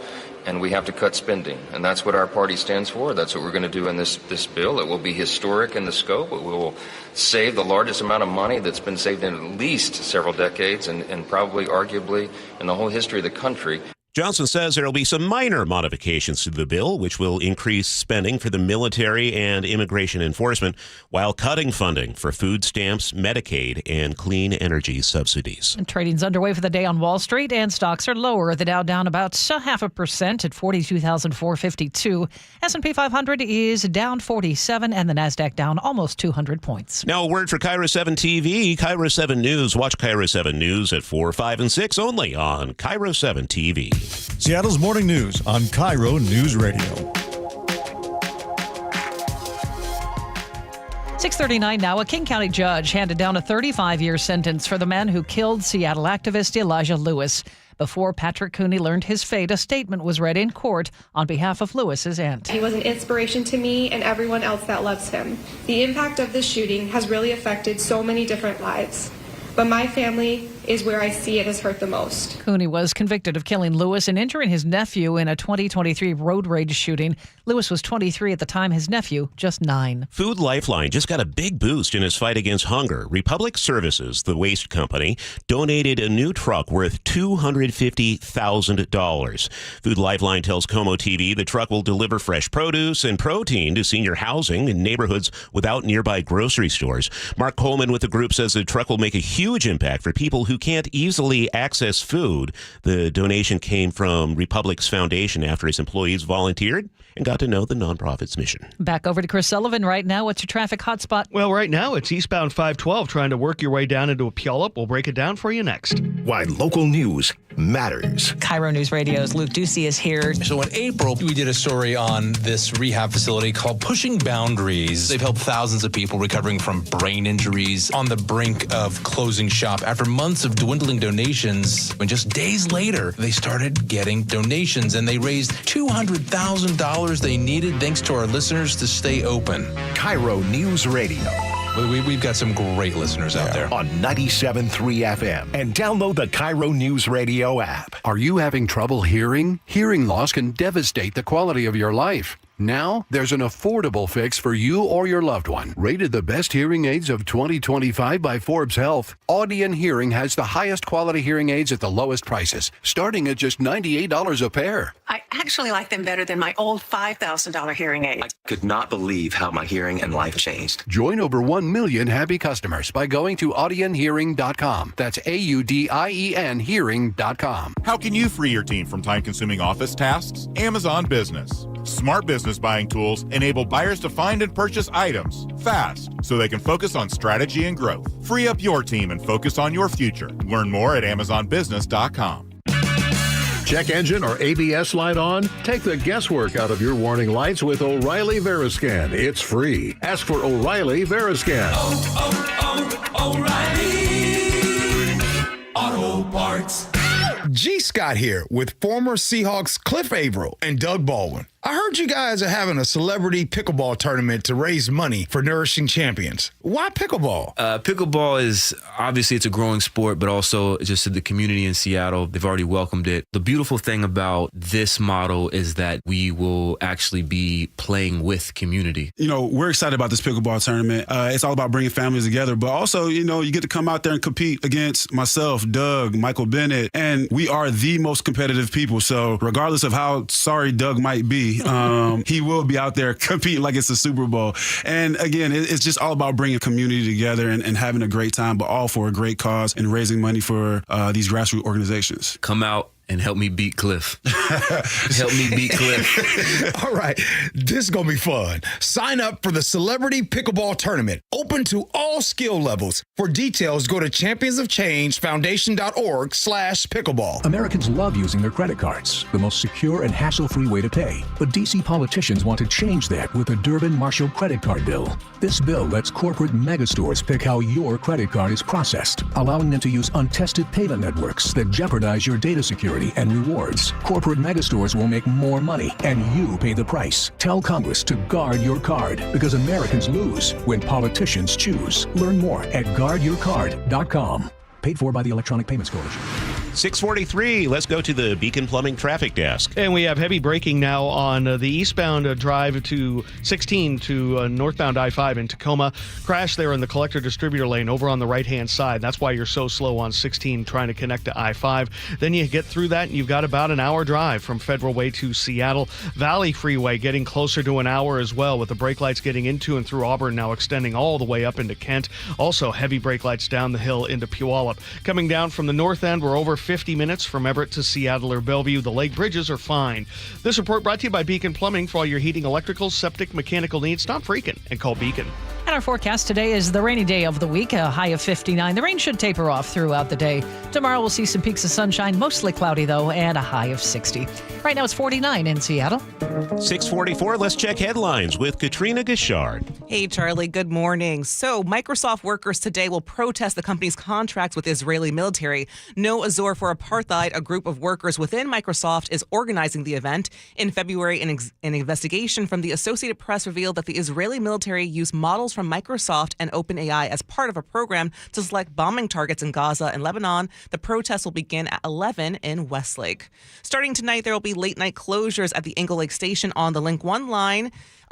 And we have to cut spending. And that's what our party stands for. That's what we're going to do in this bill. It will be historic in the scope. It will save the largest amount of money that's been saved in at least several decades and probably arguably in the whole history of the country. Johnson says there will be some minor modifications to the bill, which will increase spending for the military and immigration enforcement while cutting funding for food stamps, Medicaid, and clean energy subsidies. And trading's underway for the day on Wall Street, and stocks are lower. The Dow down about 0.5% at 42,452. S&P 500 is down 47, and the Nasdaq down almost 200 points. Now a word for KIRO 7 TV, KIRO 7 News. Watch KIRO 7 News at 4, 5, and 6 only on KIRO 7 TV. Seattle's morning news on KIRO Newsradio. 6:39 now. A King County judge handed down a 35-year sentence for the man who killed Seattle activist Elijah Lewis. Before Patrick Cooney learned his fate, a statement was read in court on behalf of Lewis's aunt. He was an inspiration to me and everyone else that loves him. The impact of this shooting has really affected so many different lives. But my family is where I see it has hurt the most. Cooney was convicted of killing Lewis and injuring his nephew in a 2023 road rage shooting. Lewis was 23 at the time, his nephew just 9. Food Lifeline just got a big boost in its fight against hunger. Republic Services, the waste company, donated a new truck worth $250,000. Food Lifeline tells Como TV the truck will deliver fresh produce and protein to senior housing in neighborhoods without nearby grocery stores. Mark Coleman with the group says the truck will make a huge impact for people who can't easily access food. The donation came from Republic's foundation after its employees volunteered and got to know the nonprofit's mission. Back over to Chris Sullivan right now. What's your traffic hotspot? Well, right now it's eastbound 512 trying to work your way down into a Puyallup. We'll break it down for you next. Why local news matters. KIRO News Radio's Luke Ducey is here. So in April, we did a story on this rehab facility called Pushing Boundaries. They've helped thousands of people recovering from brain injuries on the brink of closing shop after months of dwindling donations. And just days later, they started getting donations and they raised $200,000 they needed thanks to our listeners to stay open. KIRO News Radio. We've got some great listeners out there. On 97.3 FM. And download the KIRO News Radio app. Are you having trouble hearing? Hearing loss can devastate the quality of your life. Now, there's an affordable fix for you or your loved one. Rated the best hearing aids of 2025 by Forbes Health, Audion Hearing has the highest quality hearing aids at the lowest prices, starting at just $98 a pair. I actually like them better than my old $5,000 hearing aid. I could not believe how my hearing and life changed. Join over 1 million happy customers by going to audionhearing.com. That's AUDIEN hearing.com. How can you free your team from time-consuming office tasks? Amazon Business. Smart business buying tools enable buyers to find and purchase items fast so they can focus on strategy and growth. Free up your team and focus on your future. Learn more at amazonbusiness.com. Check engine or ABS light on? Take the guesswork out of your warning lights with O'Reilly Veriscan. It's free. Ask for O'Reilly Veriscan. O'Reilly Auto Parts. G. Scott here with former Seahawks Cliff Averill and Doug Baldwin. I heard you guys are having a celebrity pickleball tournament to raise money for Nourishing Champions. Why pickleball? Pickleball is, obviously, it's a growing sport, but also just the community in Seattle, they've already welcomed it. The beautiful thing about this model is that we will actually be playing with community. You know, we're excited about this pickleball tournament. It's all about bringing families together, but also, you know, you get to come out there and compete against myself, Doug, Michael Bennett, and we are the most competitive people. So regardless of how sorry Doug might be, he will be out there competing like it's a Super Bowl. And again, it's just all about bringing community together and having a great time, but all for a great cause and raising money for these grassroots organizations. Come out and help me beat Cliff. Help me beat Cliff. All right, this is going to be fun. Sign up for the Celebrity Pickleball Tournament, open to all skill levels. For details, go to championsofchangefoundation.org/pickleball. Americans love using their credit cards, the most secure and hassle-free way to pay. But D.C. politicians want to change that with the Durbin-Marshall credit card bill. This bill lets corporate megastores pick how your credit card is processed, allowing them to use untested payment networks that jeopardize your data security and rewards. Corporate megastores will make more money, and you pay the price. Tell Congress to guard your card, because Americans lose when politicians choose. Learn more at guardyourcard.com. Paid for by the Electronic Payments Coalition. 6:43. Let's go to the Beacon Plumbing Traffic Desk. And we have heavy braking now on the eastbound drive to 16 to northbound I-5 in Tacoma. Crash there in the collector distributor lane over on the right-hand side. That's why you're so slow on 16 trying to connect to I-5. Then you get through that and you've got about an hour drive from Federal Way to Seattle. Valley Freeway getting closer to an hour as well, with the brake lights getting into and through Auburn now extending all the way up into Kent. Also heavy brake lights down the hill into Puyallup. Coming down from the north end, we're over 50 minutes from Everett to Seattle or Bellevue. The lake bridges are fine. This report brought to you by Beacon Plumbing. For all your heating, electrical, septic, mechanical needs, stop freaking and call Beacon. And our forecast today is the rainy day of the week, a high of 59. The rain should taper off throughout the day. Tomorrow we'll see some peaks of sunshine, mostly cloudy though, and a high of 60. Right now it's 49 in Seattle. 6:44. Let's check headlines with Katrina Gashard. Hey, Charlie. Good morning. So Microsoft workers today will protest the company's contracts with Israeli military. No Azor for Apartheid, a group of workers within Microsoft, is organizing the event. In February, an investigation from the Associated Press revealed that the Israeli military used models from Microsoft and OpenAI as part of a program to select bombing targets in Gaza and Lebanon. The protest will begin at 11 in Westlake. Starting tonight, there will be late-night closures at the Ingle Lake Station on the Link 1 line.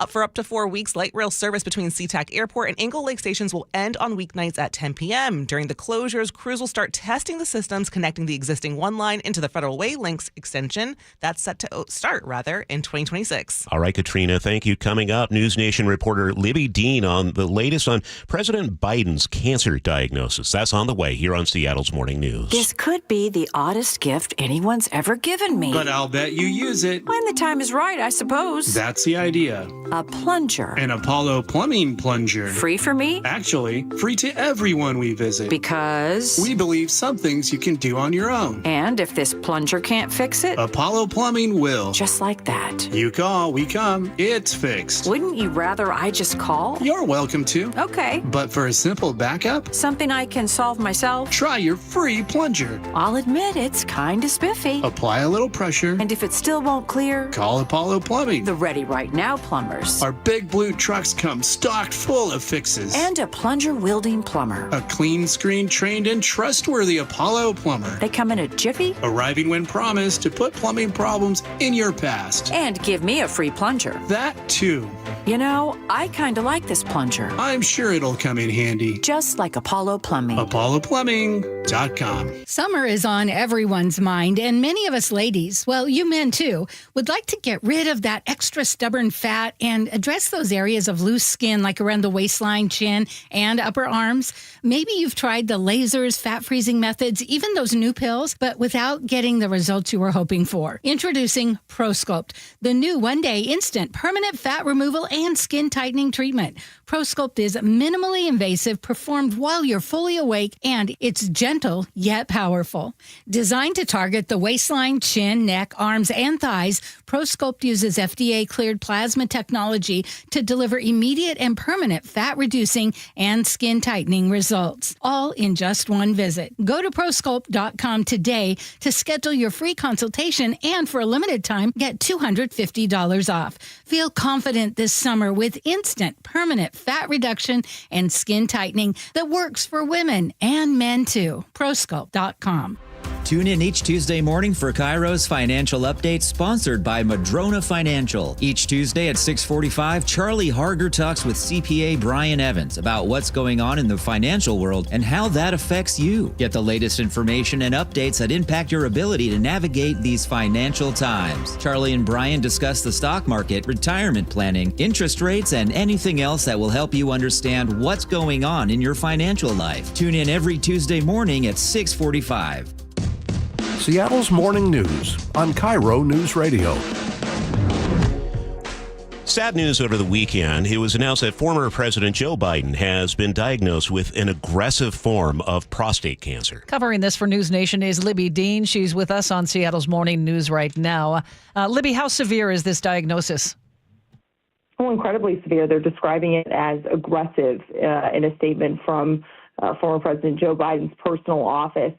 For up to 4 weeks, light rail service between SeaTac Airport and Ingle Lake stations will end on weeknights at 10 p.m. During the closures, crews will start testing the systems connecting the existing 1 line into the Federal Way Links extension. That's set to start, in 2026. All right, Katrina, thank you. Coming up, News Nation reporter Libby Dean on the latest on President Biden's cancer diagnosis. That's on the way here on Seattle's Morning News. This could be the oddest gift anyone's ever given me. But I'll bet you use it. When the time is right, I suppose. That's the idea. A plunger. An Apollo plumbing plunger. Free for me? Actually, free to everyone we visit. Because? We believe some things you can do on your own. And if this plunger can't fix it? Apollo Plumbing will. Just like that. You call, we come. It's fixed. Wouldn't you rather I just call? You're welcome to. Okay. But for a simple backup? Something I can solve myself? Try your free plunger. I'll admit it's kind of spiffy. Apply a little pressure. And if it still won't clear? Call Apollo Plumbing. The Ready Right Now plumbers. Our big blue trucks come stocked full of fixes. And a plunger-wielding plumber. A clean screen, trained and trustworthy Apollo plumber. They come in a jiffy. Arriving when promised to put plumbing problems in your past. And give me a free plunger. That too. You know, I kind of like this plunger. I'm sure it'll come in handy. Just like Apollo Plumbing. ApolloPlumbing.com. Summer is on everyone's mind, and many of us ladies, well, you men too, would like to get rid of that extra stubborn fat and address those areas of loose skin like around the waistline, chin, and upper arms. Maybe you've tried the lasers, fat freezing methods, even those new pills, but without getting the results you were hoping for. Introducing ProSculpt, the new one-day instant permanent fat removal and skin tightening treatment. ProSculpt is minimally invasive, performed while you're fully awake, and it's gentle gentle yet powerful. Designed to target the waistline, chin, neck, arms, and thighs, ProSculpt uses FDA-cleared plasma technology to deliver immediate and permanent fat-reducing and skin-tightening results, all in just one visit. Go to ProSculpt.com today to schedule your free consultation and for a limited time, get $250 off. Feel confident this summer with instant, permanent fat reduction and skin tightening that works for women and men too. ProSculpt.com. Tune in each Tuesday morning for KIRO's Financial Update, sponsored by Madrona Financial. Each Tuesday at 6:45, Charlie Harger talks with CPA Brian Evans about what's going on in the financial world and how that affects you. Get the latest information and updates that impact your ability to navigate these financial times. Charlie and Brian discuss the stock market, retirement planning, interest rates, and anything else that will help you understand what's going on in your financial life. Tune in every Tuesday morning at 6:45. Seattle's Morning News on KIRO News Radio. Sad news over the weekend. It was announced that former President Joe Biden has been diagnosed with an aggressive form of prostate cancer. Covering this for News Nation is Libby Dean. She's with us on Seattle's Morning News right now. Libby, how severe is this diagnosis? Oh, incredibly severe. They're describing it as aggressive in a statement from former President Joe Biden's personal office.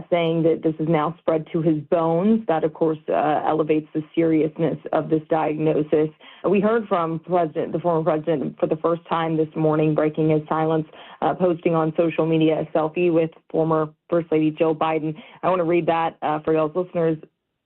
Saying that this is now spread to his bones. That, of course, elevates the seriousness of this diagnosis. We heard from the former president, for the first time this morning, breaking his silence, posting on social media a selfie with former First Lady Jill Biden. I want to read that for y'all's listeners.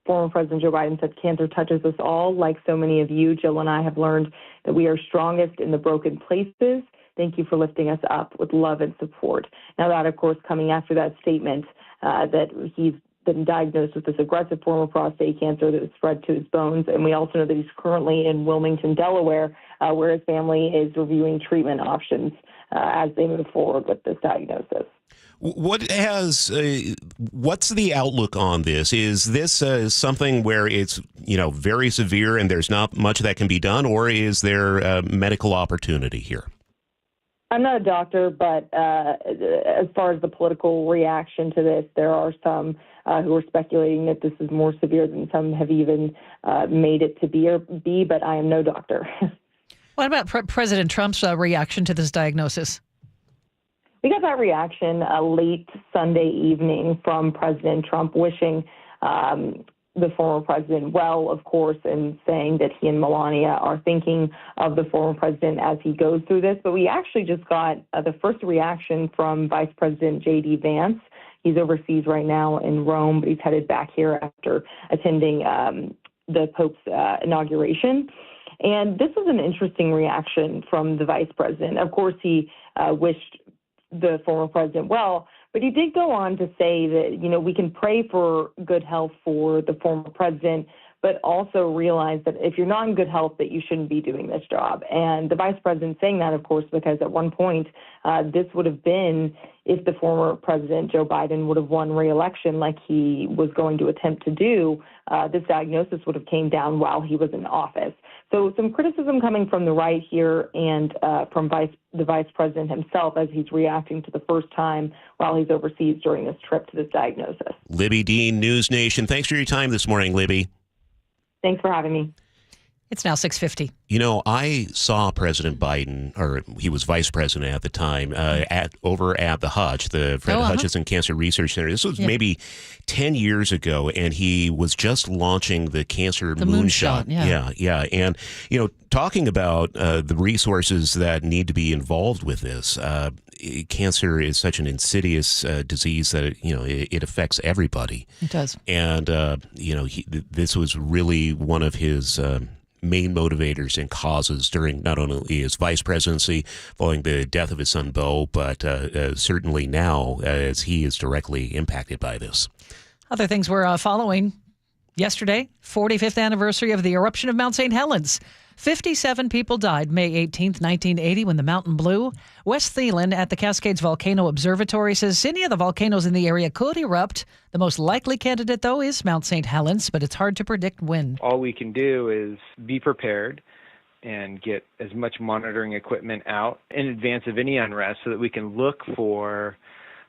Former President Joe Biden said, "Cancer touches us all. Like so many of you, Jill and I have learned that we are strongest in the broken places. Thank you for lifting us up with love and support." Now that, of course, coming after that statement that he's been diagnosed with this aggressive form of prostate cancer that has spread to his bones. And we also know that he's currently in Wilmington, Delaware, where his family is reviewing treatment options as they move forward with this diagnosis. What's the outlook on this? Is this something where it's, very severe and there's not much that can be done, or is there medical opportunity here? I'm not a doctor, but as far as the political reaction to this, there are some who are speculating that this is more severe than some have even made it to be, but I am no doctor. What about President Trump's reaction to this diagnosis? We got that reaction late Sunday evening from President Trump, wishing the former president well, of course, and saying that he and Melania are thinking of the former president as he goes through this. But we actually just got the first reaction from Vice President J.D. Vance. He's overseas right now in Rome, but he's headed back here after attending the Pope's inauguration. And this is an interesting reaction from the vice president. Of course, he wished the former president well, but he did go on to say that, we can pray for good health for the former president, but also realize that if you're not in good health, that you shouldn't be doing this job. And the vice president saying that, of course, because at one point, this would have been if the former president, Joe Biden, would have won re-election like he was going to attempt to do, this diagnosis would have came down while he was in office. So some criticism coming from the right here and from the vice president himself as he's reacting to the first time while he's overseas during this trip to this diagnosis. Libby Dean, News Nation. Thanks for your time this morning, Libby. Thanks for having me. It's now 6:50. I saw President Biden, or he was vice president at the time, over at the Hutch, the Fred Hutchinson Cancer Research Center. This was maybe 10 years ago, and he was just launching the Cancer Moonshot. Yeah. And, talking about the resources that need to be involved with this, cancer is such an insidious disease that, it affects everybody. It does. And, this was really one of his main motivators and causes during not only his vice presidency following the death of his son Beau, but certainly now as he is directly impacted by this. Other things we're following yesterday, 45th anniversary of the eruption of Mount St. Helens. 57 people died May 18th, 1980, when the mountain blew. Wes Thielen at the Cascades Volcano Observatory says any of the volcanoes in the area could erupt. The most likely candidate, though, is Mount St. Helens, but it's hard to predict when. All we can do is be prepared and get as much monitoring equipment out in advance of any unrest so that we can look for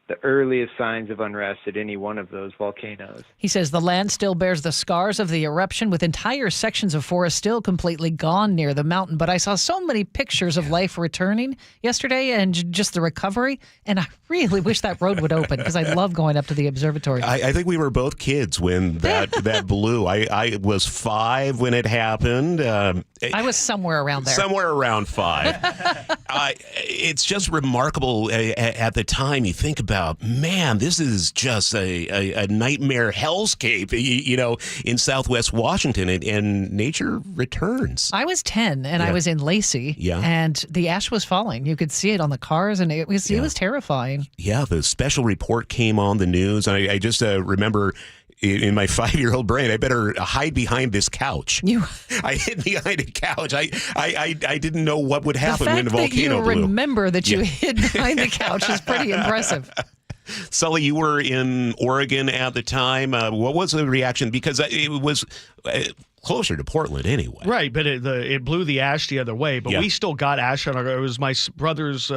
the earliest signs of unrest at any one of those volcanoes. He says the land still bears the scars of the eruption, with entire sections of forest still completely gone near the mountain. But I saw so many pictures of life returning yesterday and just the recovery, and I really wish that road would open because I love going up to the observatory. I think we were both kids when that blew. I was 5 when it happened. I was somewhere around there. Somewhere around 5. It's just remarkable at the time. You think about, man, this is just a nightmare hellscape, in Southwest Washington, and nature returns. I was 10 and I was in Lacey, and the ash was falling. You could see it on the cars, and it was terrifying. Yeah, the special report came on the news. I just remember in my 5-year-old brain, I better hide behind this couch. I hid behind a couch. I didn't know what would happen when the volcano blew. The fact that you remember that you hid behind the couch is pretty impressive. Sully, you were in Oregon at the time. What was the reaction? Because it was closer to Portland anyway. Right, but it blew the ash the other way. But we still got ash on it was my brother's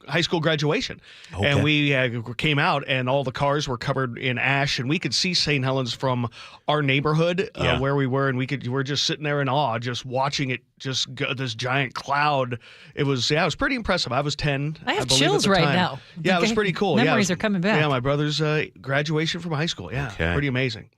high school graduation. Okay. And we came out and all the cars were covered in ash, and we could see St. Helens from our neighborhood where we were, and we're just sitting there in awe, just watching it just go, this giant cloud. It was pretty impressive. I was 10. I have chills right now. Yeah, it was pretty cool. Memories are coming back. Yeah, my brother's graduation from high school. Yeah, pretty amazing.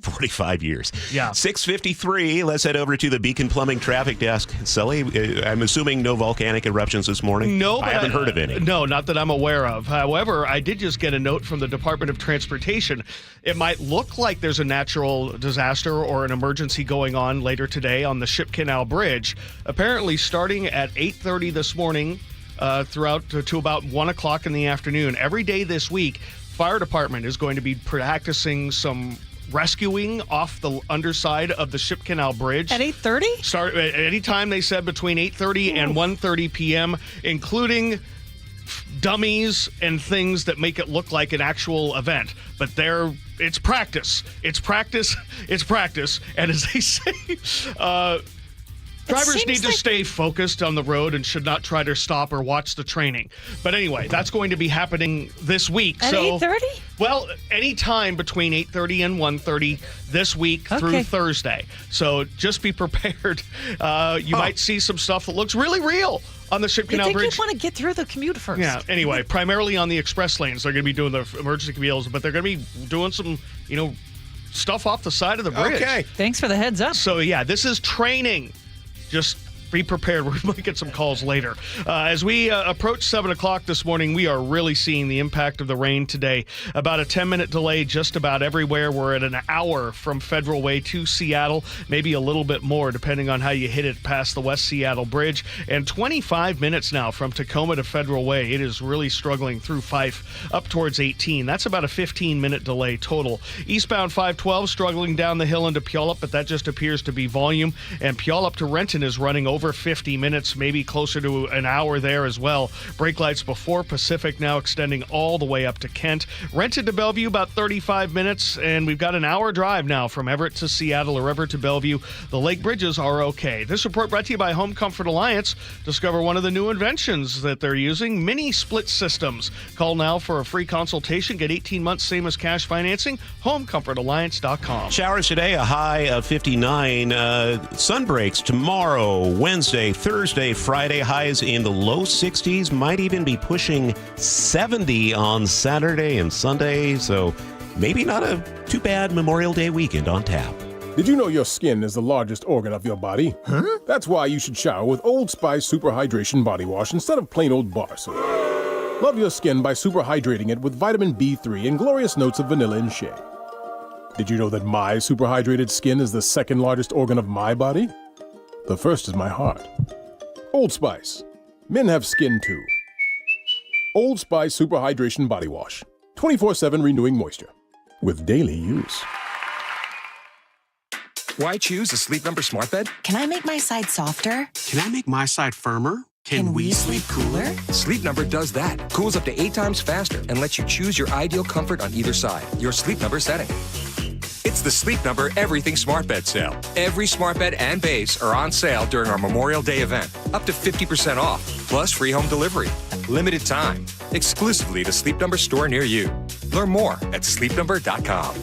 45 years. Yeah. 6:53. Let's head over to the Beacon Plumbing Traffic Desk. Sully, I'm assuming no volcanic eruptions this morning? No, I haven't heard of any. No, not that I'm aware of. However, I did just get a note from the Department of Transportation. It might look like there's a natural disaster or an emergency going on later today on the Ship Canal Bridge. Apparently, starting at 8:30 this morning throughout to about 1 o'clock in the afternoon, every day this week, fire department is going to be practicing some rescuing off the underside of the Ship Canal Bridge. At 8:30? Start at any time, they said, between 8:30 and 1:30 p.m., including dummies and things that make it look like an actual event. But it's practice. It's practice. It's practice. And as they say, drivers need to stay focused on the road and should not try to stop or watch the training. But anyway, that's going to be happening this week. At 8:30? Well, any time between 8:30 and 1:30 this week through Thursday. So just be prepared. You might see some stuff that looks really real on the Ship Canal Bridge. You want to get through the commute first. Yeah, anyway, primarily on the express lanes. They're going to be doing the emergency vehicles, but they're going to be doing some, stuff off the side of the bridge. Okay. Thanks for the heads up. So, yeah, this is training. Just be prepared. We might get some calls later. As we approach 7 o'clock this morning, we are really seeing the impact of the rain today. About a 10-minute delay just about everywhere. We're at an hour from Federal Way to Seattle, maybe a little bit more depending on how you hit it past the West Seattle Bridge. And 25 minutes now from Tacoma to Federal Way. It is really struggling through Fife up towards 18. That's about a 15-minute delay total. Eastbound 512 struggling down the hill into Puyallup, but that just appears to be volume. And Puyallup to Renton is running over 50 minutes, maybe closer to an hour there as well. Brake lights before Pacific now extending all the way up to Kent. Renton to Bellevue about 35 minutes, and we've got an hour drive now from Everett to Seattle or Everett to Bellevue. The lake bridges are okay. This report brought to you by Home Comfort Alliance. Discover one of the new inventions that they're using, mini split systems. Call now for a free consultation. Get 18 months, same as cash financing. HomeComfortAlliance.com. Showers today, a high of 59. Sun breaks tomorrow, Wednesday, Thursday, Friday, highs in the low 60s, might even be pushing 70 on Saturday and Sunday, so maybe not a too bad Memorial Day weekend on tap. Did you know your skin is the largest organ of your body? Huh? That's why you should shower with Old Spice Super Hydration Body Wash instead of plain old bar soap. Love your skin by super hydrating it with vitamin B3 and glorious notes of vanilla and shea. Did you know that my super hydrated skin is the second largest organ of my body? The first is my heart. Old Spice. Men have skin too. Old Spice Super Hydration Body Wash. 24/7 renewing moisture. With daily use. Why choose a Sleep Number smart bed? Can I make my side softer? Can I make my side firmer? Can we sleep cooler? Sleep Number does that. Cools up to 8 times faster and lets you choose your ideal comfort on either side. Your Sleep Number setting. It's the Sleep Number Everything Smart Bed sale. Every smart bed and base are on sale during our Memorial Day event. Up to 50% off, plus free home delivery. Limited time. exclusively to Sleep Number store near you. Learn more at sleepnumber.com.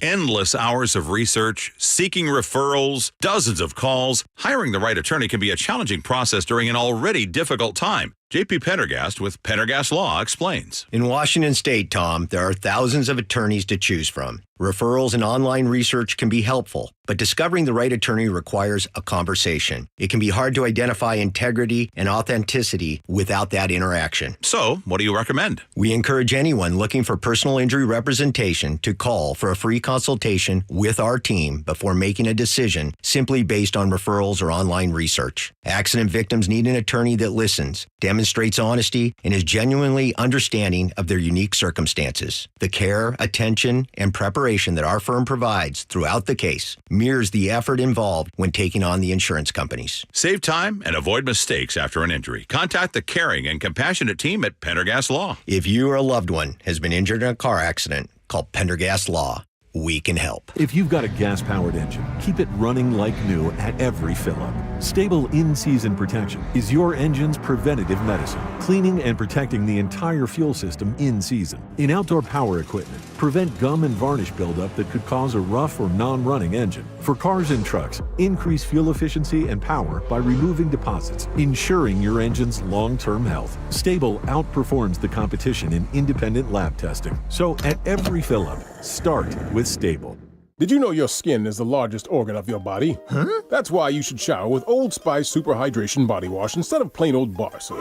Endless hours of research, seeking referrals, dozens of calls. Hiring the right attorney can be a challenging process during an already difficult time. JP Pendergast with Pendergast Law explains. In Washington State, Tom, there are thousands of attorneys to choose from. Referrals and online research can be helpful, but discovering the right attorney requires a conversation. It can be hard to identify integrity and authenticity without that interaction. So, what do you recommend? We encourage anyone looking for personal injury representation to call for a free consultation with our team before making a decision simply based on referrals or online research. Accident victims need an attorney that listens, demonstrates honesty, and is genuinely understanding of their unique circumstances. The care, attention, and preparation that our firm provides throughout the case mirrors the effort involved when taking on the insurance companies. Save time and avoid mistakes after an injury. Contact the caring and compassionate team at Pendergast Law. If you or a loved one has been injured in a car accident, call Pendergast Law. We can help. If you've got a gas-powered engine, keep it running like new at every fill-up. Stable in-season protection is your engine's preventative medicine, cleaning and protecting the entire fuel system in season. In outdoor power equipment, prevent gum and varnish buildup that could cause a rough or non-running engine. For cars and trucks, increase fuel efficiency and power by removing deposits, ensuring your engine's long-term health. Stable outperforms the competition in independent lab testing. So at every fill-up, start with Stable. Did you know your skin is the largest organ of your body? Huh? That's why you should shower with Old Spice Super Hydration Body Wash instead of plain old bar soap.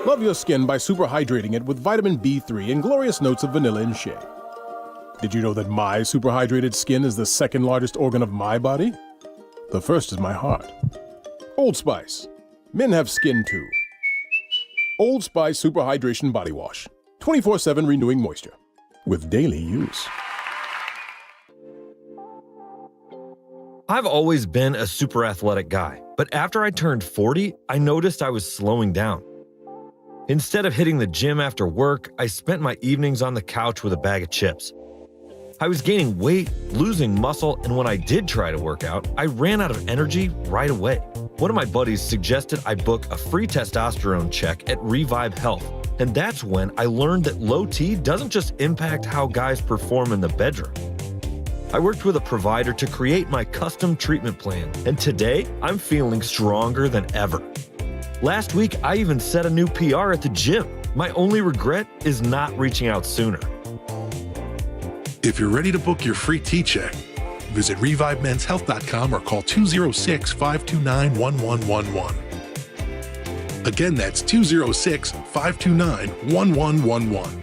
Love your skin by super hydrating it with vitamin B3 and glorious notes of vanilla and shea. Did you know that my super hydrated skin is the second largest organ of my body? The first is my heart. Old Spice. Men have skin too. Old Spice Super Hydration Body Wash. 24/7 renewing moisture. With daily use. I've always been a super athletic guy, but after I turned 40, I noticed I was slowing down. Instead of hitting the gym after work, I spent my evenings on the couch with a bag of chips. I was gaining weight, losing muscle, and when I did try to work out, I ran out of energy right away. One of my buddies suggested I book a free testosterone check at Revive Health. And that's when I learned that low T doesn't just impact how guys perform in the bedroom. I worked with a provider to create my custom treatment plan, and today I'm feeling stronger than ever. Last week, I even set a new PR at the gym. My only regret is not reaching out sooner. If you're ready to book your free T-check, visit ReviveMen'sHealth.com or call 206-529-1111. Again, that's 206-529-1111.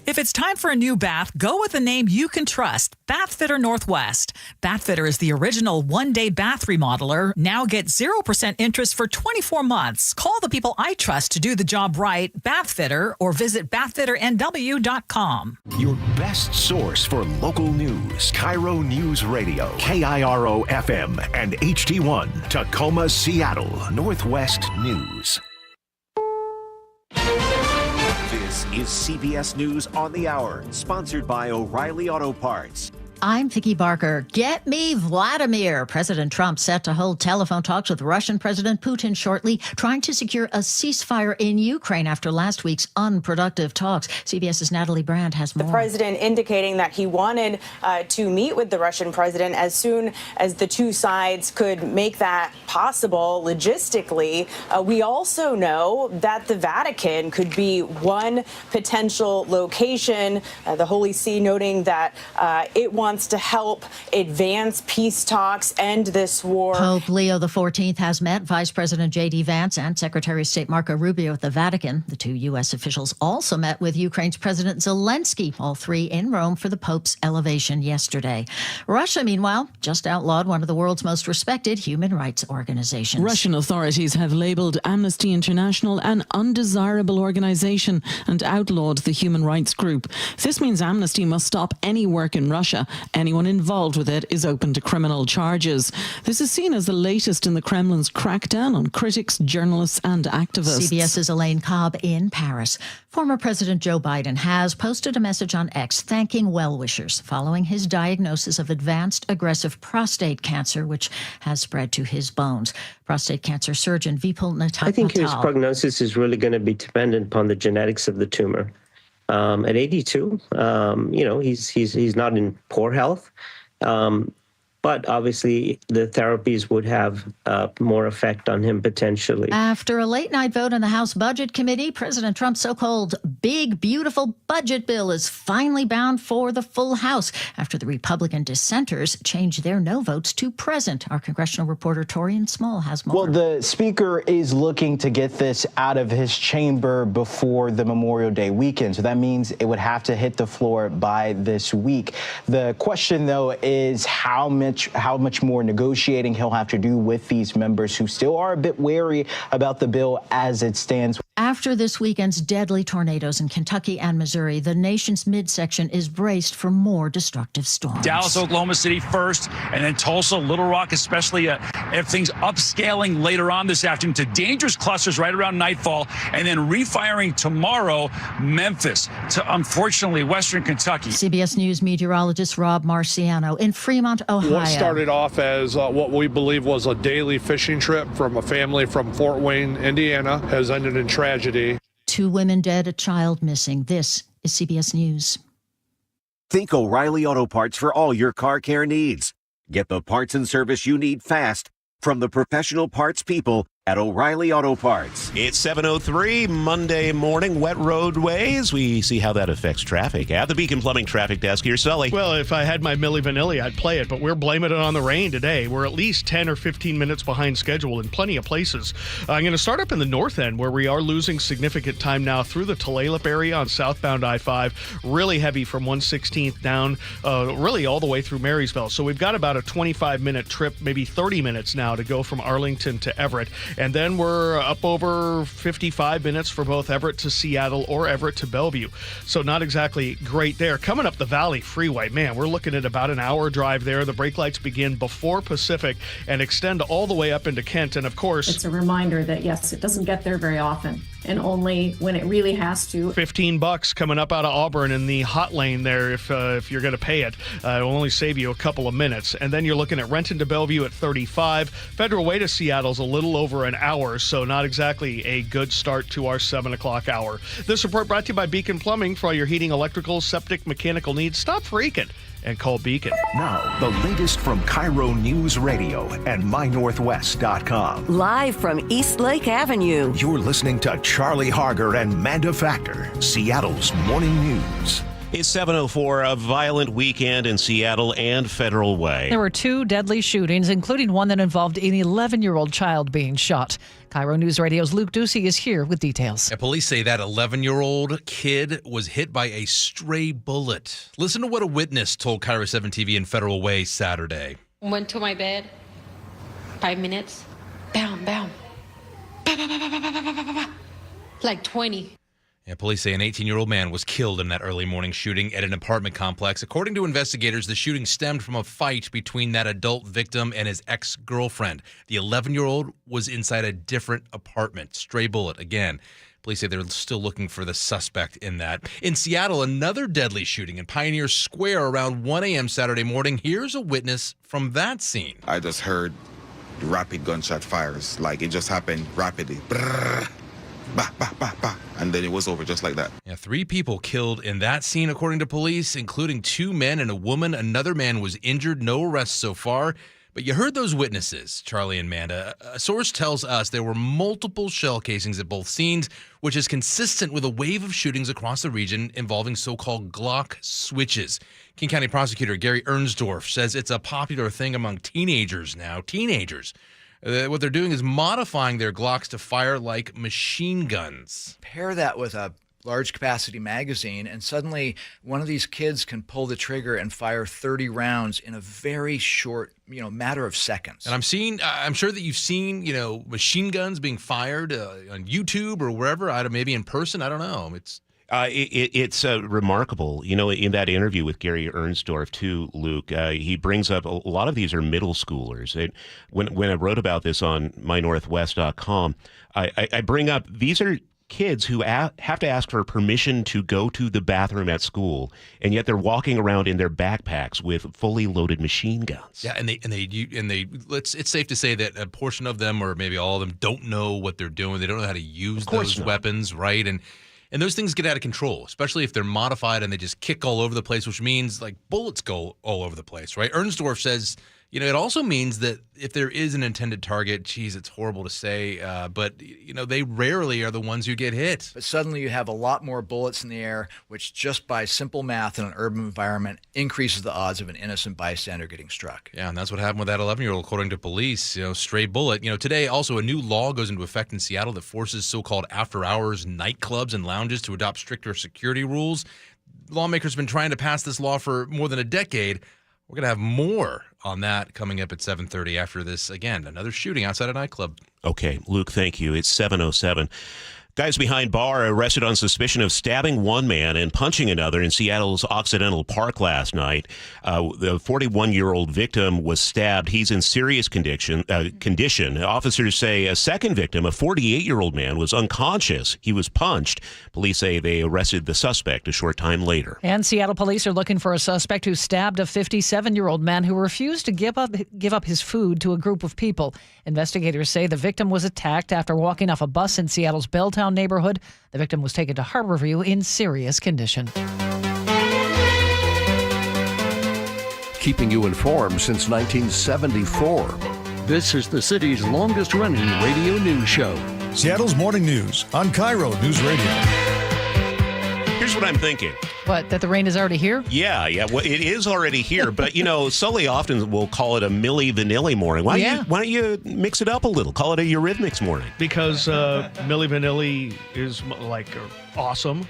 If it's time for a new bath, go with a name you can trust, Bathfitter Northwest. Bathfitter is the original one-day bath remodeler. Now get 0% interest for 24 months. Call the people I trust to do the job right, Bathfitter, or visit bathfitternw.com. Your best source for local news. KIRO Newsradio, KIRO FM and HD1, Tacoma, Seattle, Northwest News. This is CBS News on the Hour, sponsored by O'Reilly Auto Parts. I'm Vicki Barker. Get me Vladimir. President Trump set to hold telephone talks with Russian President Putin shortly, trying to secure a ceasefire in Ukraine after last week's unproductive talks. CBS's Natalie Brand has more. The president indicating that he wanted to meet with the Russian president as soon as the two sides could make that possible logistically. We also know that the Vatican could be one potential location. The Holy See noting that it wants to help advance peace talks, end this war. Pope Leo XIV has met Vice President J.D. Vance and Secretary of State Marco Rubio at the Vatican. The two U.S. officials also met with Ukraine's President Zelensky, all three in Rome for the Pope's elevation yesterday. Russia, meanwhile, just outlawed one of the world's most respected human rights organizations. Russian authorities have labeled Amnesty International an undesirable organization and outlawed the human rights group. This means Amnesty must stop any work in Russia Anyone involved with it is open to criminal charges. This is seen as the latest in the Kremlin's crackdown on critics, journalists, and activists. CBS's Elaine Cobb in Paris. Former President Joe Biden has posted a message on X thanking well-wishers following his diagnosis of advanced aggressive prostate cancer, which has spread to his bones. Prostate cancer surgeon Vipul Natal. I think his prognosis is really going to be dependent upon the genetics of the tumor. At 82, he's not in poor health. But obviously, the therapies would have more effect on him potentially. After a late-night vote in the House Budget Committee, President Trump's so-called big, beautiful budget bill is finally bound for the full House after the Republican dissenters changed their no votes to present. Our congressional reporter Torian Small has more. Well, the Speaker is looking to get this out of his chamber before the Memorial Day weekend, so that means it would have to hit the floor by this week. The question, though, is how much more negotiating he'll have to do with these members who still are a bit wary about the bill as it stands. After this weekend's deadly tornadoes in Kentucky and Missouri, the nation's midsection is braced for more destructive storms. Dallas, Oklahoma City first, and then Tulsa, Little Rock, especially everything's upscaling later on this afternoon to dangerous clusters right around nightfall, and then refiring tomorrow, Memphis to, unfortunately, western Kentucky. CBS News meteorologist Rob Marciano in Fremont, Ohio. What started off as what we believe was a daily fishing trip from a family from Fort Wayne, Indiana, has ended in tragedy. 2 women dead, a child missing. This is CBS News. Think O'Reilly Auto Parts for all your car care needs. Get the parts and service you need fast from the professional parts people at O'Reilly Auto Parts. It's 7:03 Monday morning, wet roadways. We see how that affects traffic at the Beacon Plumbing Traffic Desk. Here's Sully. Well, if I had my Milli Vanilli, I'd play it, but we're blaming it on the rain today. We're at least 10 or 15 minutes behind schedule in plenty of places. I'm going to start up in the north end where we are losing significant time now through the Tulalip area on southbound I-5. Really heavy from 116th down, really all the way through Marysville. So we've got about a 25-minute trip, maybe 30 minutes now to go from Arlington to Everett. And then we're up over 55 minutes for both Everett to Seattle or Everett to Bellevue. So not exactly great there. Coming up the Valley Freeway, man, we're looking at about an hour drive there. The brake lights begin before Pacific and extend all the way up into Kent. And of course, it's a reminder that, yes, it doesn't get there very often, and only when it really has to. $15 coming up out of Auburn in the hot lane there if you're going to pay it. It'll only save you a couple of minutes. And then you're looking at Renton to Bellevue at 35. Federal Way to Seattle's a little over an hour, so not exactly a good start to our 7 o'clock hour. This report brought to you by Beacon Plumbing. For all your heating, electrical, septic, mechanical needs, stop freaking and call Beacon. Now, the latest from KIRO Newsradio and MyNorthwest.com. Live from East Lake Avenue. You're listening to Charlie Harger and Manda Factor, Seattle's morning news. It's 7:04, a violent weekend in Seattle and Federal Way. There were 2 deadly shootings, including one that involved an 11-year-old child being shot. KIRO News Radio's Luke Ducey is here with details. And police say that 11-year-old kid was hit by a stray bullet. Listen to what a witness told KIRO 7 TV in Federal Way Saturday. Went to my bed, 5 minutes, bam, bam, bah, bah, bah, bah, bah, bah, bah, bah, bah. Like 20. And police say an 18-year-old man was killed in that early morning shooting at an apartment complex. According to investigators, the shooting stemmed from a fight between that adult victim and his ex-girlfriend. The 11-year-old was inside a different apartment. Stray bullet again. Police say they're still looking for the suspect in that. In Seattle, another deadly shooting in Pioneer Square around 1 a.m. Saturday morning. Here's a witness from that scene. I just heard rapid gunshot fires. Like it just happened rapidly. Brrr. Bah, bah, bah, bah. And then it was over just like that. Yeah, 3 people killed in that scene, according to police, including 2 men and a woman. Another man was injured. No arrests so far. But you heard those witnesses, Charlie and Manda. A source tells us there were multiple shell casings at both scenes, which is consistent with a wave of shootings across the region involving so-called Glock switches. King County Prosecutor Gary Ernsdorf says it's a popular thing among teenagers now. What they're doing is modifying their Glocks to fire like machine guns. Pair that with a large capacity magazine, and suddenly one of these kids can pull the trigger and fire 30 rounds in a very short, matter of seconds. And I'm sure that you've seen, machine guns being fired on YouTube or wherever, maybe in person. I don't know. It's remarkable. You know, in that interview with Gary Ernsdorf, too, Luke, he brings up a lot of these are middle schoolers. When I wrote about this on mynorthwest.com, I bring up these are kids who have to ask for permission to go to the bathroom at school, and yet they're walking around in their backpacks with fully loaded machine guns. Yeah, and it's safe to say that a portion of them, or maybe all of them, don't know what they're doing. They don't know how to use those weapons, right? And those things get out of control, especially if they're modified and they just kick all over the place, which means like bullets go all over the place, right? Ernsdorf says, you know, it also means that if there is an intended target, geez, it's horrible to say, but, you know, they rarely are the ones who get hit. But suddenly you have a lot more bullets in the air, which just by simple math in an urban environment increases the odds of an innocent bystander getting struck. Yeah, and that's what happened with that 11-year-old, according to police. You know, stray bullet. You know, today also a new law goes into effect in Seattle that forces so-called after-hours nightclubs and lounges to adopt stricter security rules. Lawmakers have been trying to pass this law for more than a decade. We're going to have more on that coming up at 7:30 after this, again, another shooting outside a nightclub. Okay, Luke, thank you. It's 7:07. Guys behind bar arrested on suspicion of stabbing one man and punching another in Seattle's Occidental Park last night. The 41-year-old victim was stabbed. He's in serious condition. Officers say a second victim, a 48-year-old man, was unconscious. He was punched. Police say they arrested the suspect a short time later. And Seattle police are looking for a suspect who stabbed a 57-year-old man who refused to give up his food to a group of people. Investigators say the victim was attacked after walking off a bus in Seattle's Belltown neighborhood. The victim was taken to Harborview in serious condition. Keeping you informed since 1974. This is the city's longest-running radio news show. Seattle's Morning News on KIRO Newsradio. Here's what I'm thinking. What, that the rain is already here? Yeah. Well, it is already here, but, you know, Sully often will call it a Milli Vanilli morning. Why don't you mix it up a little? Call it a Eurythmics morning. Because Milli Vanilli is, like, awesome.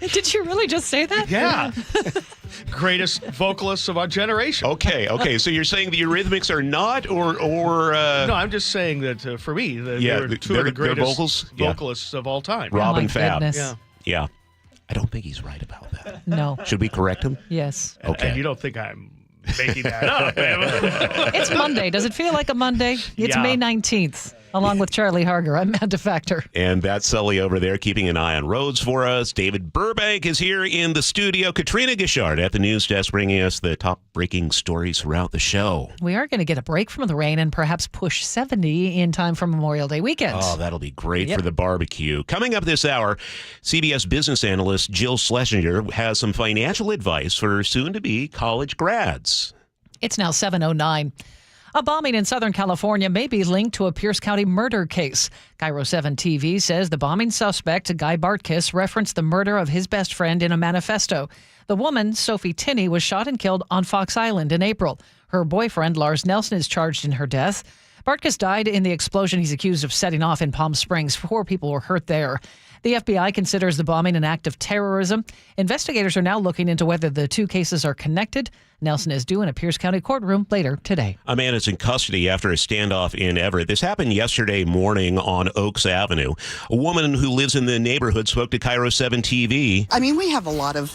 Did you really just say that? Yeah. Greatest vocalists of our generation. Okay. So you're saying the Eurythmics are not, or No, I'm just saying that for me, they're two of the greatest vocalists of all time. Rob and Fab. Yeah. I don't think he's right about that. No. Should we correct him? Yes. Okay. And you don't think I'm making that up? It's Monday. Does it feel like a Monday? It's May 19th. Along with Charlie Harger, I'm Manda Factor. And that's Sully over there keeping an eye on roads for us. David Burbank is here in the studio. Katrina Gishard at the news desk bringing us the top breaking stories throughout the show. We are going to get a break from the rain and perhaps push 70 in time for Memorial Day weekend. Oh, that'll be great for the barbecue. Coming up this hour, CBS business analyst Jill Schlesinger has some financial advice for soon-to-be college grads. It's now 7:09. A bombing in Southern California may be linked to a Pierce County murder case. KIRO 7 TV says the bombing suspect, Guy Bartkiss, referenced the murder of his best friend in a manifesto. The woman, Sophie Tinney, was shot and killed on Fox Island in April. Her boyfriend, Lars Nelson, is charged in her death. Bartkiss died in the explosion he's accused of setting off in Palm Springs. 4 people were hurt there. The FBI considers the bombing an act of terrorism. Investigators are now looking into whether the two cases are connected. Nelson is due in a Pierce County courtroom later today. A man is in custody after a standoff in Everett. This happened yesterday morning on Oaks Avenue. A woman who lives in the neighborhood spoke to KIRO 7 TV. I mean, we have a lot of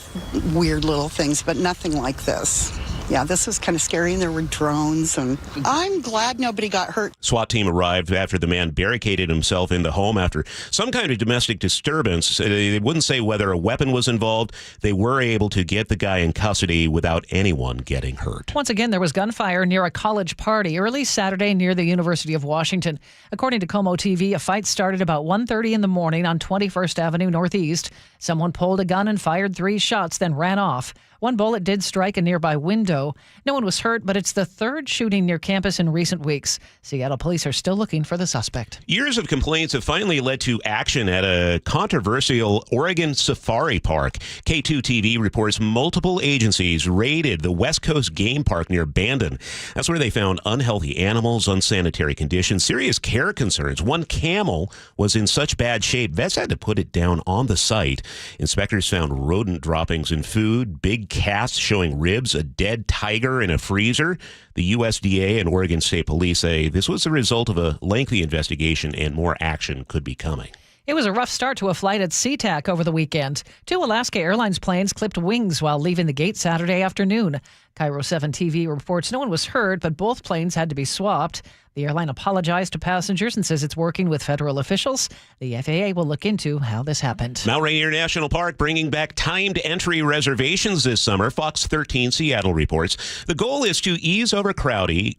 weird little things, but nothing like this. Yeah, this was kind of scary, and there were drones, and I'm glad nobody got hurt. SWAT team arrived after the man barricaded himself in the home after some kind of domestic disturbance. They wouldn't say whether a weapon was involved. They were able to get the guy in custody without anyone getting hurt. Once again, there was gunfire near a college party early Saturday near the University of Washington. According to Como TV, a fight started about 1:30 in the morning on 21st Avenue Northeast. Someone pulled a gun and fired 3 shots, then ran off. One bullet did strike a nearby window. No one was hurt, but it's the 3rd shooting near campus in recent weeks. Seattle police are still looking for the suspect. Years of complaints have finally led to action at a controversial Oregon safari park. K2 TV reports multiple agencies raided the West Coast game park near Bandon. That's where they found unhealthy animals, unsanitary conditions, serious care concerns. One camel was in such bad shape, vets had to put it down on the site. Inspectors found rodent droppings in food, big casts showing ribs, a dead tiger in a freezer. The USDA and Oregon State Police say this was the result of a lengthy investigation and more action could be coming. It was a rough start to a flight at SeaTac over the weekend. 2 Alaska Airlines planes clipped wings while leaving the gate Saturday afternoon. KIRO 7 TV reports no one was hurt, but both planes had to be swapped. The airline apologized to passengers and says it's working with federal officials. The FAA will look into how this happened. Mount Rainier National Park bringing back timed entry reservations this summer. Fox 13 Seattle reports. The goal is to ease overcrowding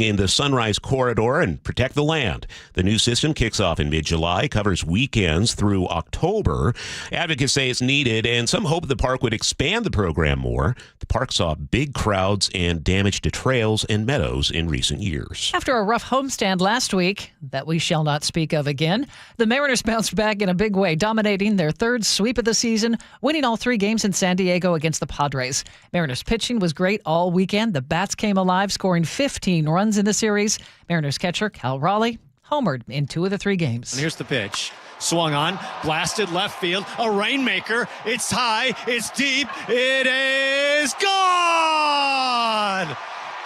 in the Sunrise Corridor and protect the land. The new system kicks off in mid-July, covers weekends through October. Advocates say it's needed, and some hope the park would expand the program more. The park saw big crowds and damage to trails and meadows in recent years. After a rough homestand last week that we shall not speak of again, the Mariners bounced back in a big way, dominating their third sweep of the season, winning all 3 games in San Diego against the Padres. Mariners pitching was great all weekend. The bats came alive, scoring 15 runs in the series. Mariners catcher Cal Raleigh homered in 2 of the 3 games. And here's the pitch. Swung on, blasted left field, a rainmaker. It's high, it's deep, it is gone!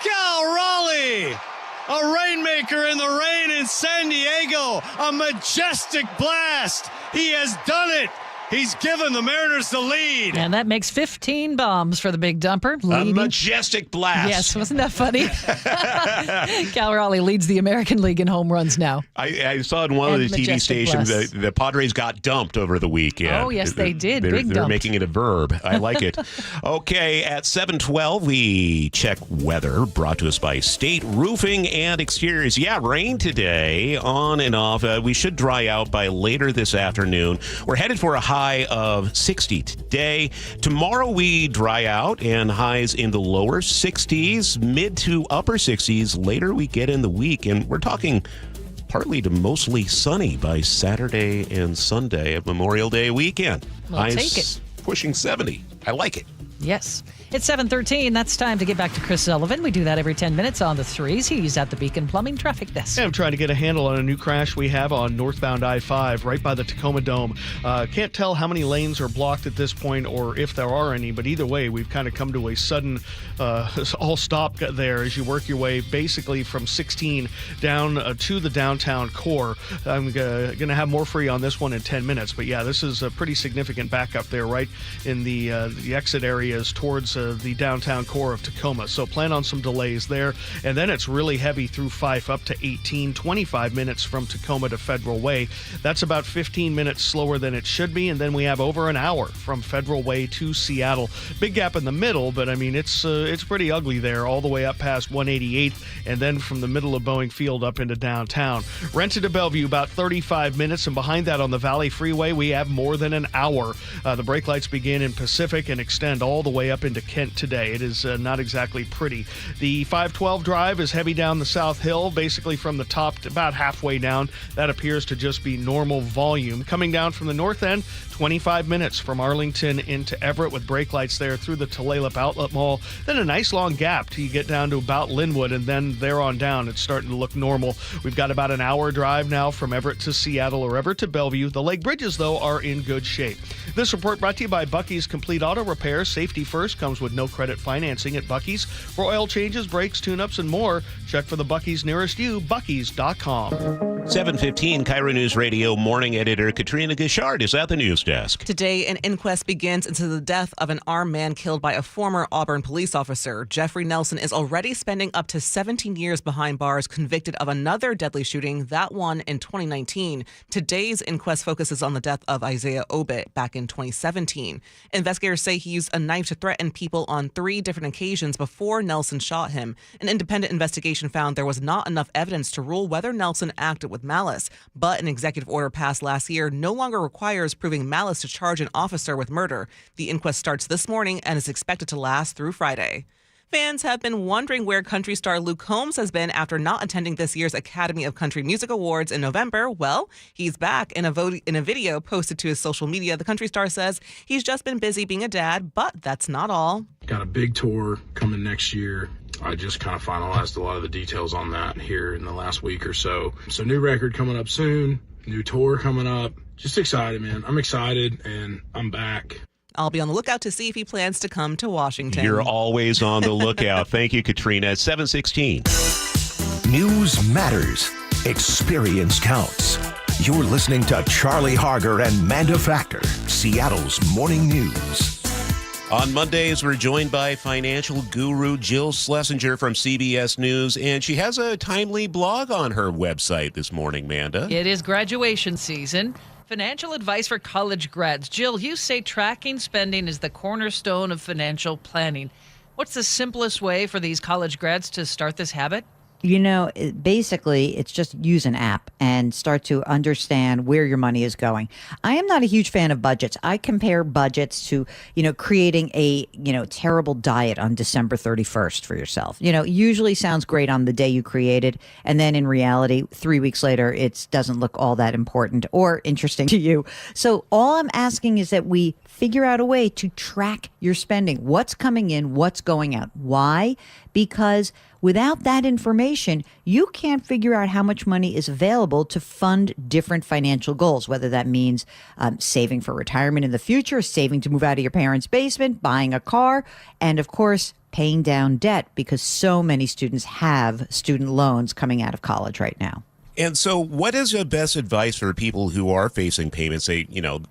Cal Raleigh! A rainmaker in the rain in San Diego. A majestic blast. He has done it. He's given the Mariners the lead. And that makes 15 bombs for the big dumper. A majestic blast. Yes, wasn't that funny? Cal Raleigh leads the American League in home runs now. I saw in one of the TV stations the Padres got dumped over the weekend. Oh, yes, they did. They're making it a verb. I like it. Okay, at 7:12, we check weather, brought to us by State Roofing and Exteriors. Yeah, rain today, on and off. We should dry out by later this afternoon. We're headed for a high of 60 today. Tomorrow we dry out and highs in the lower 60s, mid to upper 60s. Later we get in the week, and we're talking partly to mostly sunny by Saturday and Sunday of Memorial Day weekend. We'll take it. Pushing 70. I like it. Yes. It's 7:13. That's time to get back to Chris Sullivan. We do that every 10 minutes on the 3s. He's at the Beacon Plumbing Traffic Desk. Yeah, I'm trying to get a handle on a new crash we have on northbound I-5 right by the Tacoma Dome. Can't tell how many lanes are blocked at this point or if there are any, but either way, we've kind of come to a sudden all stop there as you work your way basically from 16 down to the downtown core. I'm going to have more for you on this one in 10 minutes, but yeah, this is a pretty significant backup there right in the exit areas towards the downtown core of Tacoma. So plan on some delays there. And then it's really heavy through Fife up to 18, 25 minutes from Tacoma to Federal Way. That's about 15 minutes slower than it should be. And then we have over an hour from Federal Way to Seattle. Big gap in the middle, but I mean, it's pretty ugly there all the way up past 188th and then from the middle of Boeing Field up into downtown. Rented to Bellevue, about 35 minutes. And behind that on the Valley Freeway, we have more than an hour. The brake lights begin in Pacific and extend all the way up into Kent today. It is not exactly pretty. The 512 drive is heavy down the South Hill, basically from the top to about halfway down. That appears to just be normal volume. Coming down from the north end, 25 minutes from Arlington into Everett with brake lights there through the Tulalip Outlet Mall. Then a nice long gap till you get down to about Linwood, and then there on down, it's starting to look normal. We've got about an hour drive now from Everett to Seattle or Everett to Bellevue. The Lake Bridges, though, are in good shape. This report brought to you by Bucky's Complete Auto Repair. Safety first comes with no credit financing at Bucky's. For oil changes, brakes, tune-ups, and more, check for the Bucky's nearest you, buckys.com. 7:15, KIRO News Radio morning editor Katrina Gishard is at the news desk. Today, an inquest begins into the death of an armed man killed by a former Auburn police officer. Jeffrey Nelson is already spending up to 17 years behind bars, convicted of another deadly shooting, that one in 2019. Today's inquest focuses on the death of Isaiah Obit back in 2017. Investigators say he used a knife to threaten people on 3 different occasions before Nelson shot him. An independent investigation found there was not enough evidence to rule whether Nelson acted with malice, but an executive order passed last year no longer requires proving malice to charge an officer with murder. The inquest starts this morning and is expected to last through Friday. Fans have been wondering where country star Luke Combs has been after not attending this year's Academy of Country Music Awards in November. Well, he's back. In a video posted to his social media, the country star says he's just been busy being a dad, but that's not all. Got a big tour coming next year. I just kind of finalized a lot of the details on that here in the last week or so. So new record coming up soon, new tour coming up. Just excited, man. I'm excited and I'm back. I'll be on the lookout to see if he plans to come to Washington. You're always on the lookout. Thank you, Katrina. At 7:16. News matters. Experience counts. You're listening to Charlie Harger and Manda Factor, Seattle's morning news. On Mondays, we're joined by financial guru Jill Schlesinger from CBS News, and she has a timely blog on her website this morning, Manda. It is graduation season. Financial advice for college grads. Jill, you say tracking spending is the cornerstone of financial planning. What's the simplest way for these college grads to start this habit? Basically, it's just use an app and start to understand where your money is going. I am not a huge fan of budgets. I compare budgets to, creating a, terrible diet on December 31st for yourself. Usually sounds great on the day you create it. And then in reality, 3 weeks later, it doesn't look all that important or interesting to you. So all I'm asking is that we figure out a way to track your spending. What's coming in, what's going out. Why? Because without that information, you can't figure out how much money is available to fund different financial goals, whether that means saving for retirement in the future, saving to move out of your parents' basement, buying a car, and of course, paying down debt, because so many students have student loans coming out of college right now. And so what is your best advice for people who are facing payments,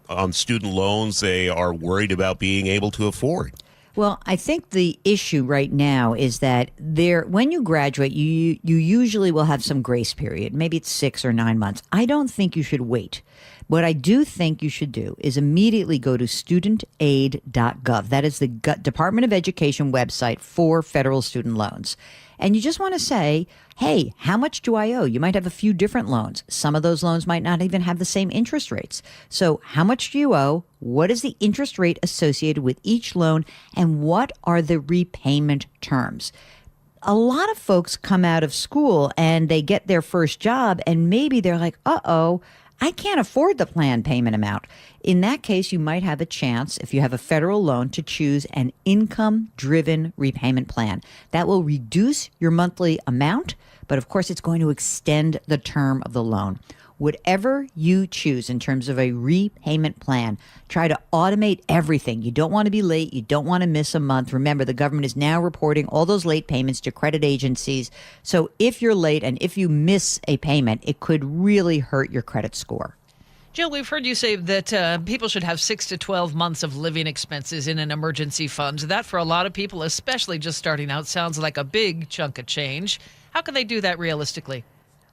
on student loans they are worried about being able to afford? Well, I think the issue right now is that when you graduate, you usually will have some grace period. Maybe it's 6 or 9 months. I don't think you should wait. What I do think you should do is immediately go to studentaid.gov. That is the Department of Education website for federal student loans. And you just want to say, hey, how much do I owe? You might have a few different loans. Some of those loans might not even have the same interest rates. So how much do you owe? What is the interest rate associated with each loan? And what are the repayment terms? A lot of folks come out of school and they get their first job and maybe they're like, uh-oh, I can't afford the planned payment amount. In that case, you might have a chance, if you have a federal loan, to choose an income-driven repayment plan. That will reduce your monthly amount, but of course, it's going to extend the term of the loan. Whatever you choose in terms of a repayment plan, try to automate everything. You don't want to be late. You don't want to miss a month. Remember, the government is now reporting all those late payments to credit agencies. So if you're late and if you miss a payment, it could really hurt your credit score. Jill, we've heard you say that people should have 6 to 12 months of living expenses in an emergency fund. That, for a lot of people, especially just starting out, sounds like a big chunk of change. How can they do that realistically?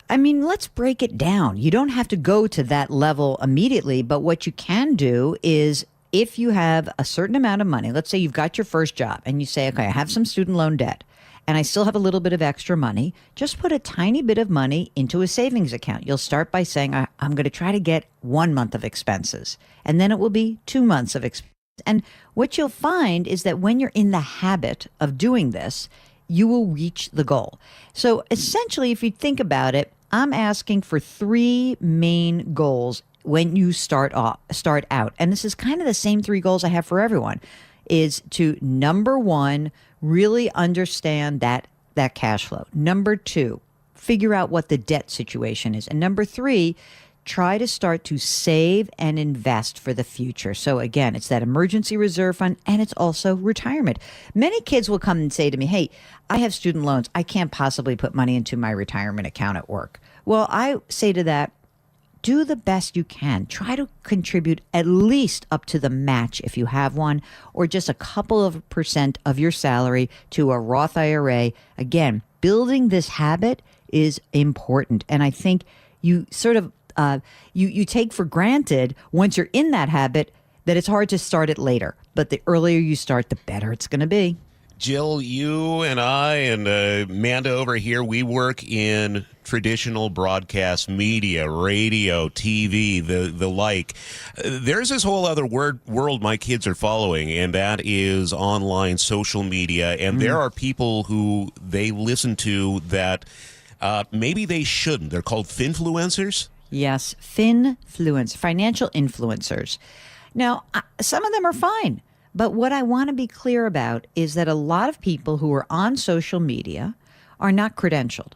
I mean, let's break it down. You don't have to go to that level immediately, but what you can do is if you have a certain amount of money, let's say you've got your first job and you say, okay, I have some student loan debt and I still have a little bit of extra money, just put a tiny bit of money into a savings account. You'll start by saying, I'm going to try to get 1 month of expenses, and then it will be 2 months of expenses. And what you'll find is that when you're in the habit of doing this, you will reach the goal. So essentially, if you think about it, I'm asking for 3 main goals when you start out. And this is kind of the same 3 goals I have for everyone, is to, number 1, really understand that cash flow. Number 2, figure out what the debt situation is. And number 3, try to start to save and invest for the future. So again, it's that emergency reserve fund, and it's also retirement. Many kids will come and say to me, hey, I have student loans. I can't possibly put money into my retirement account at work. Well, I say to that, do the best you can. Try to contribute at least up to the match if you have one, or just a couple of % of your salary to a Roth IRA. Again, building this habit is important. And I think you sort of you take for granted once you're in that habit that it's hard to start it later. But the earlier you start, the better it's going to be. Jill, you and I and Manda over here, we work in traditional broadcast media, radio, TV, the like. There's this whole other world my kids are following, and that is online social media. And there are people who they listen to that maybe they shouldn't. They're called finfluencers. Yes, finfluence, financial influencers. Now, some of them are fine. But what I want to be clear about is that a lot of people who are on social media are not credentialed.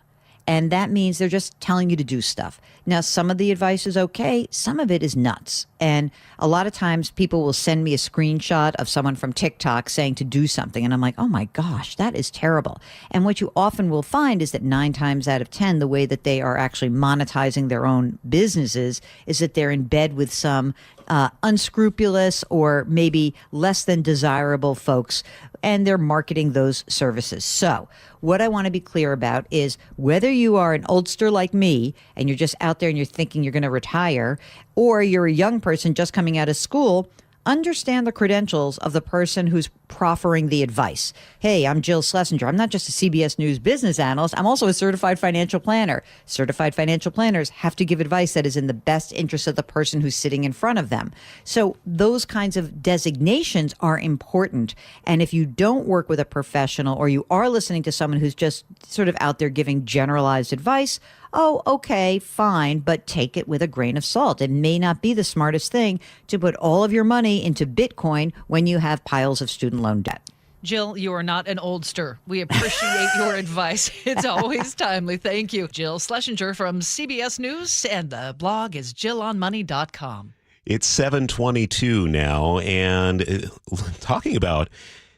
And that means they're just telling you to do stuff. Now, some of the advice is okay. Some of it is nuts. And a lot of times people will send me a screenshot of someone from TikTok saying to do something. And I'm like, oh my gosh, that is terrible. And what you often will find is that 9 times out of 10, the way that they are actually monetizing their own businesses is that they're in bed with some unscrupulous or maybe less than desirable folks, and they're marketing those services. So what I want to be clear about is whether you are an oldster like me and you're just out there and you're thinking you're going to retire, or you're a young person just coming out of school, understand the credentials of the person who's proffering the advice. Hey, I'm Jill Schlesinger. I'm not just a CBS News business analyst. I'm also a certified financial planner. Certified financial planners have to give advice that is in the best interest of the person who's sitting in front of them. So those kinds of designations are important. And if you don't work with a professional, or you are listening to someone who's just sort of out there giving generalized advice, oh, okay, fine, but take it with a grain of salt. It may not be the smartest thing to put all of your money into Bitcoin when you have piles of student loan debt. Jill, you are not an oldster. We appreciate your advice. It's always timely. Thank you. Jill Schlesinger from CBS News, and the blog is jillonmoney.com. It's 7:22 now, and talking about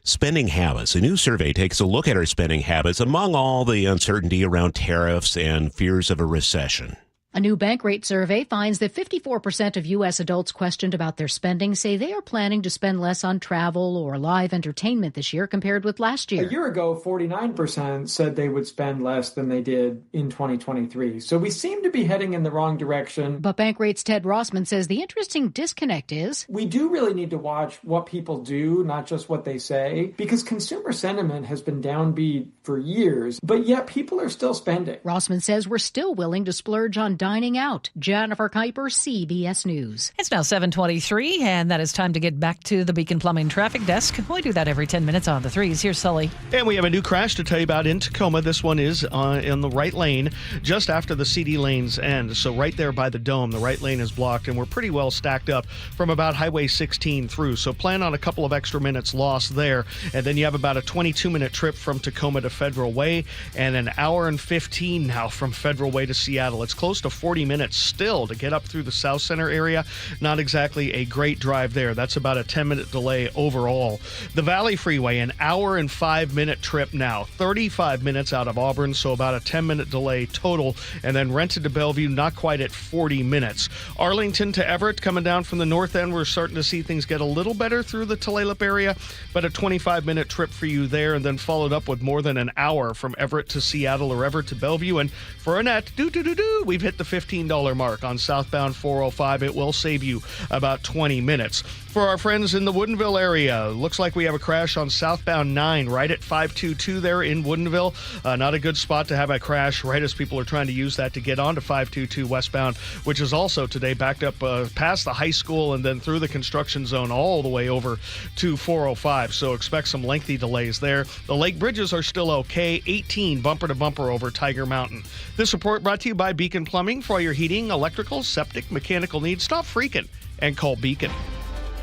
spending habits. A new survey takes a look at our spending habits among all the uncertainty around tariffs and fears of a recession. A new Bankrate survey finds that 54% of U.S. adults questioned about their spending say they are planning to spend less on travel or live entertainment this year compared with last year. A year ago, 49% said they would spend less than they did in 2023. So we seem to be heading in the wrong direction. But Bankrate's Ted Rossman says the interesting disconnect is we do really need to watch what people do, not just what they say, because consumer sentiment has been downbeat for years, but yet people are still spending. Rossman says we're still willing to splurge on dining out. Jennifer Kuiper, CBS News. It's now 7:23, and that is time to get back to the Beacon Plumbing Traffic Desk. We do that every 10 minutes on the threes. Here's Sully. And we have a new crash to tell you about in Tacoma. This one is in the right lane, just after the CD lanes end. So right there by the dome, the right lane is blocked, and we're pretty well stacked up from about Highway 16 through. So plan on a couple of extra minutes lost there. And then you have about a 22-minute trip from Tacoma to Federal Way, and an hour and 15 now from Federal Way to Seattle. It's close to 40 minutes still to get up through the South Center area. Not exactly a great drive there. That's about a 10-minute delay overall. The Valley Freeway, an hour and 5-minute trip now. 35 minutes out of Auburn, so about a 10-minute delay total. And then Renton to Bellevue, not quite at 40 minutes. Arlington to Everett, coming down from the north end, we're starting to see things get a little better through the Tulalip area, but a 25-minute trip for you there, and then followed up with more than an hour from Everett to Seattle or Everett to Bellevue. And for Annette, we've hit the $15 mark on southbound 405. It will save you about 20 minutes. For our friends in the Woodinville area, looks like we have a crash on southbound 9 right at 522 there in Woodinville. Not a good spot to have a crash right as people are trying to use that to get onto 522 westbound, which is also today backed up past the high school and then through the construction zone all the way over to 405. So expect some lengthy delays there. The lake bridges are still okay. 18 bumper to bumper over Tiger Mountain. This report brought to you by Beacon Plumbing. For all your heating, electrical, septic, mechanical needs, stop freaking and call Beacon.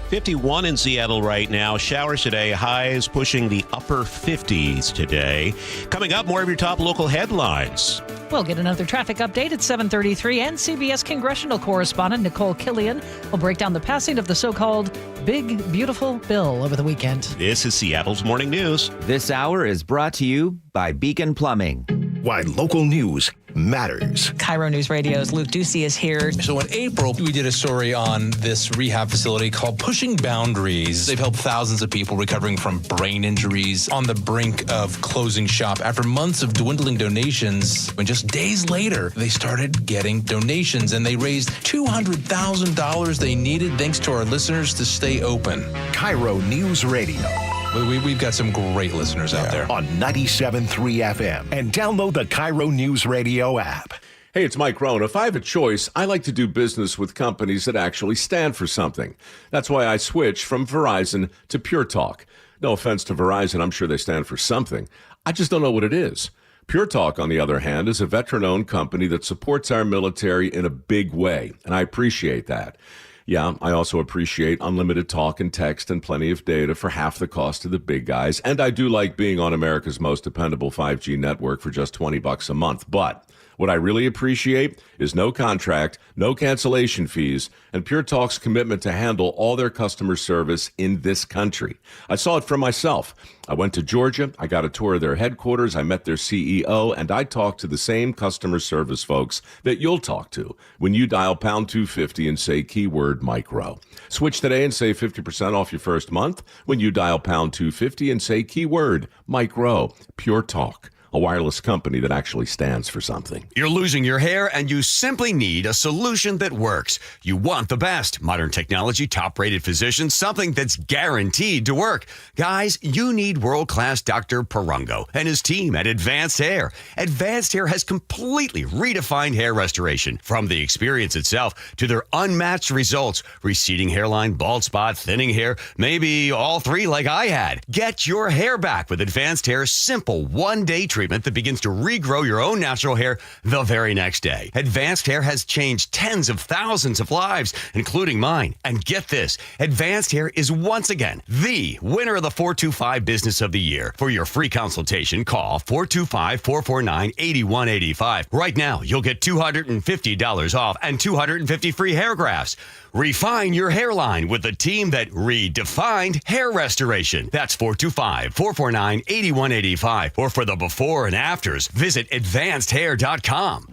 51 in Seattle right now. Showers today. Highs pushing the upper 50s today. Coming up, more of your top local headlines. We'll get another traffic update at 7:33, and CBS congressional correspondent Nicole Killian will break down the passing of the so-called Big Beautiful Bill over the weekend. This is Seattle's Morning News. This hour is brought to you by Beacon Plumbing. Why local news matters. KIRO Newsradio's Luke Ducey is here. So in April, we did a story on this rehab facility called Pushing Boundaries. They've helped thousands of people recovering from brain injuries on the brink of closing shop. After months of dwindling donations, and just days later, they started getting donations, and they raised $200,000 they needed thanks to our listeners to stay open. KIRO News Radio. We've got some great listeners out there. On 97.3 FM. And download the KIRO News Radio app. Hey, it's Mike Rohn. If I have a choice, I like to do business with companies that actually stand for something. That's why I switched from Verizon to Pure Talk. No offense to Verizon, I'm sure they stand for something. I just don't know what it is. Pure Talk, on the other hand, is a veteran-owned company that supports our military in a big way, and I appreciate that. Yeah, I also appreciate unlimited talk and text and plenty of data for half the cost of the big guys. And I do like being on America's most dependable 5G network for just $20 a month. But What I really appreciate is no contract, no cancellation fees, and Pure Talk's commitment to handle all their customer service in this country. I saw it for myself. I went to Georgia, I got a tour of their headquarters, I met their CEO, and I talked to the same customer service folks that you'll talk to when you dial pound 250 and say keyword micro. Switch today and save 50% off your first month when you dial pound 250 and say keyword micro. Pure Talk, a wireless company that actually stands for something. You're losing your hair and you simply need a solution that works. You want the best. Modern technology, top-rated physicians, something that's guaranteed to work. Guys, you need world-class Dr. Perungo and his team at Advanced Hair. Advanced Hair has completely redefined hair restoration. From the experience itself to their unmatched results. Receding hairline, bald spot, thinning hair, maybe all three like I had. Get your hair back with Advanced Hair's simple one-day treatment that begins to regrow your own natural hair the very next day. Advanced Hair has changed tens of thousands of lives, including mine. And get this, Advanced Hair is once again the winner of the 425 Business of the Year. For your free consultation, call 425-449-8185. Right now, you'll get $250 off and 250 free hair grafts. Refine your hairline with the team that redefined hair restoration. That's 425-449-8185. Or for the before and afters, visit advancedhair.com.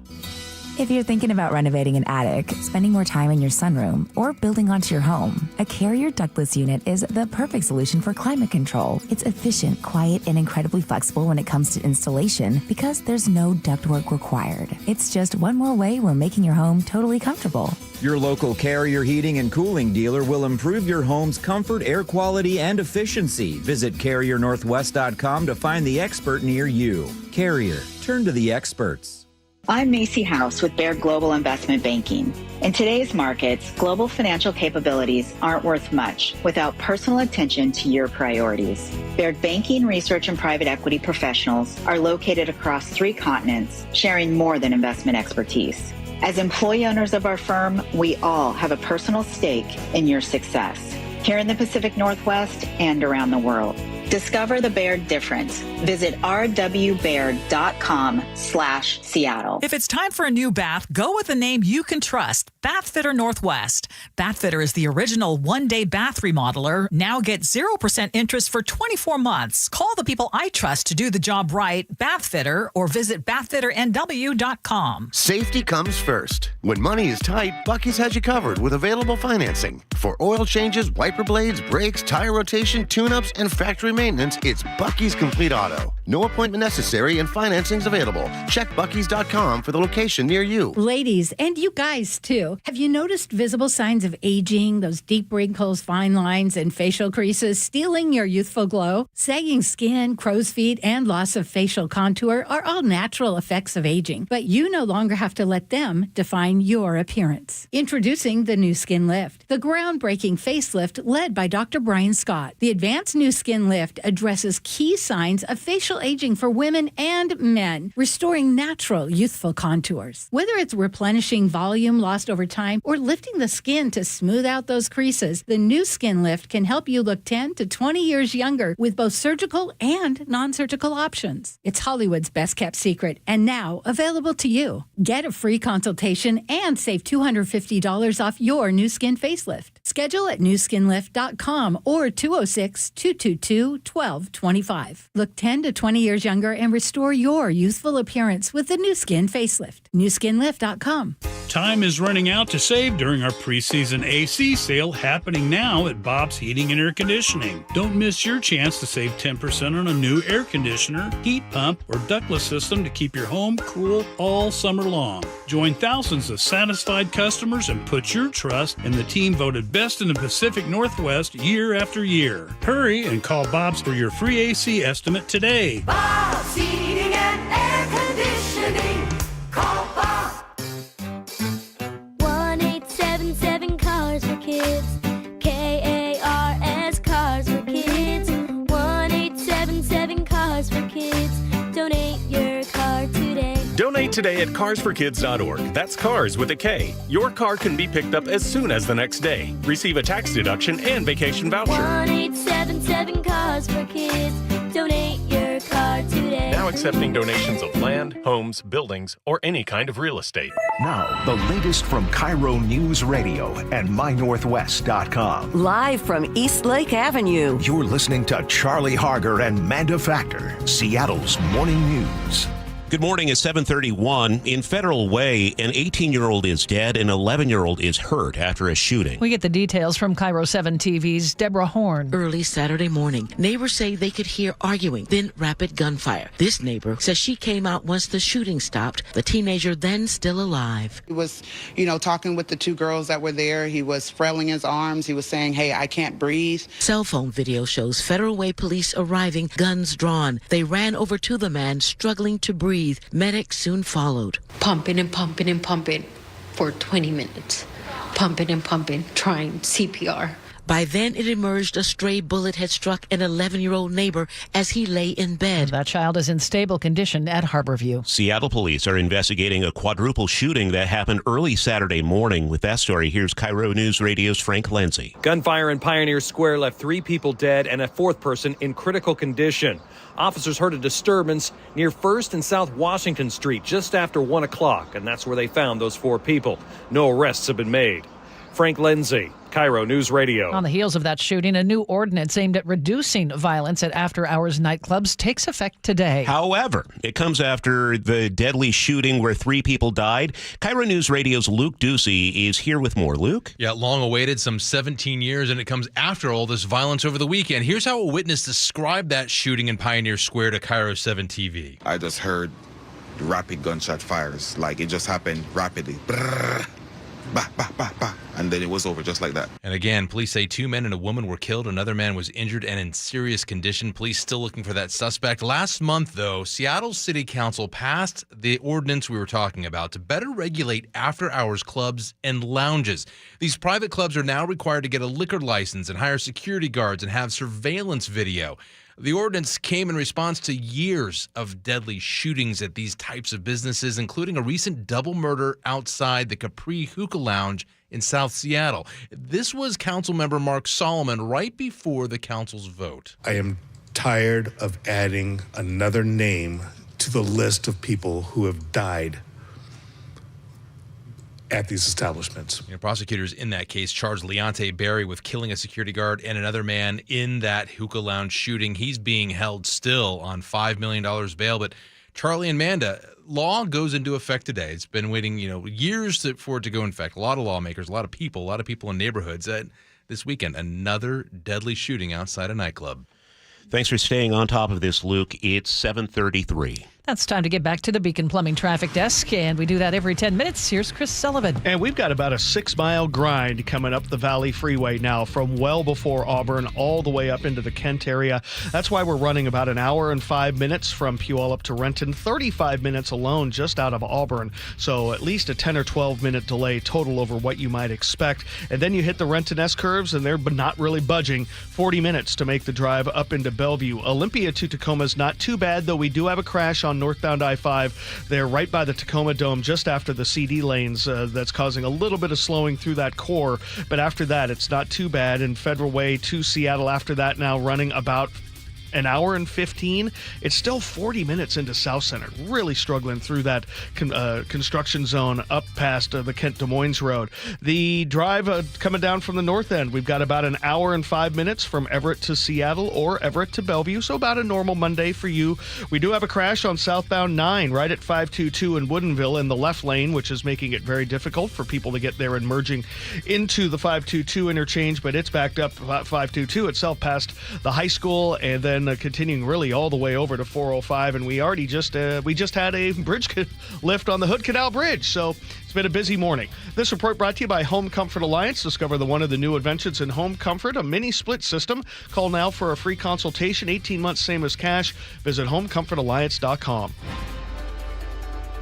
If you're thinking about renovating an attic, spending more time in your sunroom, or building onto your home, a Carrier ductless unit is the perfect solution for climate control. It's efficient, quiet, and incredibly flexible when it comes to installation because there's no ductwork required. It's just one more way we're making your home totally comfortable. Your local Carrier heating and cooling dealer will improve your home's comfort, air quality, and efficiency. Visit CarrierNorthwest.com to find the expert near you. Carrier, turn to the experts. I'm Macy House with Baird Global Investment Banking. In today's markets, global financial capabilities aren't worth much without personal attention to your priorities. Baird Banking, Research, and Private Equity professionals are located across 3 continents, sharing more than investment expertise. As employee owners of our firm, we all have a personal stake in your success, here in the Pacific Northwest and around the world. Discover the Baird difference. Visit rwbaird.com/Seattle. If it's time for a new bath, go with a name you can trust. Bathfitter Northwest. Bathfitter is the original one-day bath remodeler. Now get 0% interest for 24 months. Call the people I trust to do the job right, Bathfitter, or visit bathfitternw.com. Safety comes first. When money is tight, Buc-ee's has you covered with available financing. For oil changes, wiper blades, brakes, tire rotation, tune-ups, and factory maintenance, it's Buc-ee's Complete Auto. No appointment necessary and financing's available. Check Buc-ee's.com for the location near you. Ladies, and you guys too, have you noticed visible signs of aging, those deep wrinkles, fine lines, and facial creases stealing your youthful glow? Sagging skin, crow's feet, and loss of facial contour are all natural effects of aging, but you no longer have to let them define your appearance. Introducing the New Skin Lift, the groundbreaking facelift led by Dr. Brian Scott. The advanced New Skin Lift addresses key signs of facial aging for women and men, restoring natural youthful contours. Whether it's replenishing volume lost over time or lifting the skin to smooth out those creases, the New Skin Lift can help you look 10 to 20 years younger with both surgical and non-surgical options. It's Hollywood's best kept secret and now available to you. Get a free consultation and save $250 off your New Skin facelift. Schedule at newskinlift.com or 206-222-1225. Look 10 to 20 years younger and restore your youthful appearance with the New Skin facelift. newskinlift.com. Time is running out to save during our preseason AC sale happening now at Bob's Heating and Air Conditioning. Don't miss your chance to save 10% on a new air conditioner, heat pump, or ductless system to keep your home cool all summer long. Join thousands of satisfied customers and put your trust in the team voted best in the Pacific Northwest year after year. Hurry and call Bob's for your free AC estimate today. Bob's Heating and Air Conditioning. Call Bob. 1-877 Cars for Kids. KARS Cars for Kids. 1-877 Cars for Kids. Donate your car today. Donate today at carsforkids.org. That's cars with a K. Your car can be picked up as soon as the next day. Receive a tax deduction and vacation voucher. 1-877 Cars for Kids. Donate your your car today. Now accepting donations of land, homes, buildings, or any kind of real estate. Now, the latest from KIRO Newsradio and MyNorthwest.com. Live from East Lake Avenue. You're listening to Charlie Harger and Manda Factor, Seattle's morning news. Good morning. It's 7:31. In Federal Way, an 18-year-old is dead and an 11-year-old is hurt after a shooting. We get the details from KIRO 7 TV's Deborah Horn. Early Saturday morning, neighbors say they could hear arguing, then rapid gunfire. This neighbor says she came out once the shooting stopped. The teenager then still alive. He was, talking with the two girls that were there. He was flailing his arms. He was saying, "Hey, I can't breathe." Cell phone video shows Federal Way police arriving, guns drawn. They ran over to the man struggling to breathe. Medics soon followed. Pumping and pumping and pumping for 20 minutes. Pumping and pumping, trying CPR. By then, it emerged a stray bullet had struck an 11-year-old neighbor as he lay in bed. That child is in stable condition at Harborview. Seattle police are investigating a quadruple shooting that happened early Saturday morning. With that story, here's KIRO News Radio's Frank Lindsay. Gunfire in Pioneer Square left 3 people dead and a 4th person in critical condition. Officers heard a disturbance near 1st and South Washington Street just after 1 o'clock, and that's where they found those 4 people. No arrests have been made. Frank Lindsay, KIRO News Radio. On the heels of that shooting, a new ordinance aimed at reducing violence at after-hours nightclubs takes effect today. However, it comes after the deadly shooting where 3 people died. KIRO News Radio's Luke Ducey is here with more. Luke? Yeah, long awaited, some 17 years, and it comes after all this violence over the weekend. Here's how a witness described that shooting in Pioneer Square to KIRO 7 TV. I just heard rapid gunshot fires. Like, it just happened rapidly. Brrr. Bah, bah, bah, bah. And then it was over just like that. And again, police say 2 men and a woman were killed. Another man was injured and in serious condition. Police still looking for that suspect. Last month, though, Seattle City Council passed the ordinance we were talking about to better regulate after-hours clubs and lounges. These private clubs are now required to get a liquor license and hire security guards and have surveillance video. The ordinance came in response to years of deadly shootings at these types of businesses, including a recent double murder outside the Capri Hookah Lounge in South Seattle. This was Councilmember Mark Solomon right before the council's vote. I am tired of adding another name to the list of people who have died at these establishments. Prosecutors in that case charged Leonte Berry with killing a security guard and another man in that hookah lounge shooting. He's being held still on $5 million bail. But Charlie and Manda, law goes into effect today. It's been waiting, years for it to go in effect. A lot of lawmakers, a lot of people in neighborhoods. This weekend, another deadly shooting outside a nightclub. Thanks for staying on top of this, Luke. It's 7:33. That's time to get back to the Beacon Plumbing Traffic Desk, and we do that every 10 minutes. Here's Chris Sullivan. And we've got about a 6-mile grind coming up the Valley Freeway now from well before Auburn all the way up into the Kent area. That's why we're running about an hour and 5 minutes from Puyallup to Renton, 35 minutes alone just out of Auburn. So at least a 10 or 12-minute delay total over what you might expect. And then you hit the Renton S-curves, and they're not really budging. 40 minutes to make the drive up into Bellevue. Olympia to Tacoma is not too bad, though we do have a crash on northbound I-5 there right by the Tacoma Dome just after the CD lanes that's causing a little bit of slowing through that core. But after that, it's not too bad. And Federal Way to Seattle after that now running about an hour and 15. It's still 40 minutes into South Center. Really struggling through that construction zone up past the Kent-Des Moines Road. The drive coming down from the north end, we've got about an hour and 5 minutes from Everett to Seattle or Everett to Bellevue, so about a normal Monday for you. We do have a crash on southbound 9 right at 522 in Woodinville in the left lane, which is making it very difficult for people to get there and merging into the 522 interchange, but it's backed up 522 itself past the high school and then continuing really all the way over to 405, and we just had a bridge lift on the Hood Canal Bridge, so it's been a busy morning. This report brought to you by Home Comfort Alliance. Discover one of the new inventions in home comfort, a mini split system. Call now for a free consultation. 18 months, same as cash. Visit homecomfortalliance.com.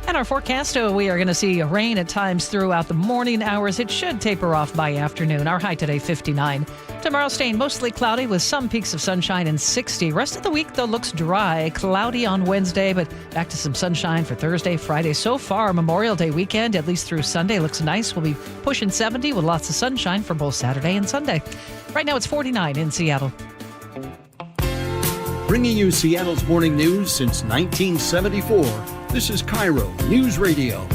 And our forecast, we are going to see rain at times throughout the morning hours. It should taper off by afternoon. Our high today, 59. Tomorrow staying mostly cloudy with some peaks of sunshine and 60. Rest of the week, though, looks dry. Cloudy on Wednesday, but back to some sunshine for Thursday, Friday. So far, Memorial Day weekend, at least through Sunday, looks nice. We'll be pushing 70 with lots of sunshine for both Saturday and Sunday. Right now, it's 49 in Seattle. Bringing you Seattle's morning news since 1974. This is KIRO Newsradio.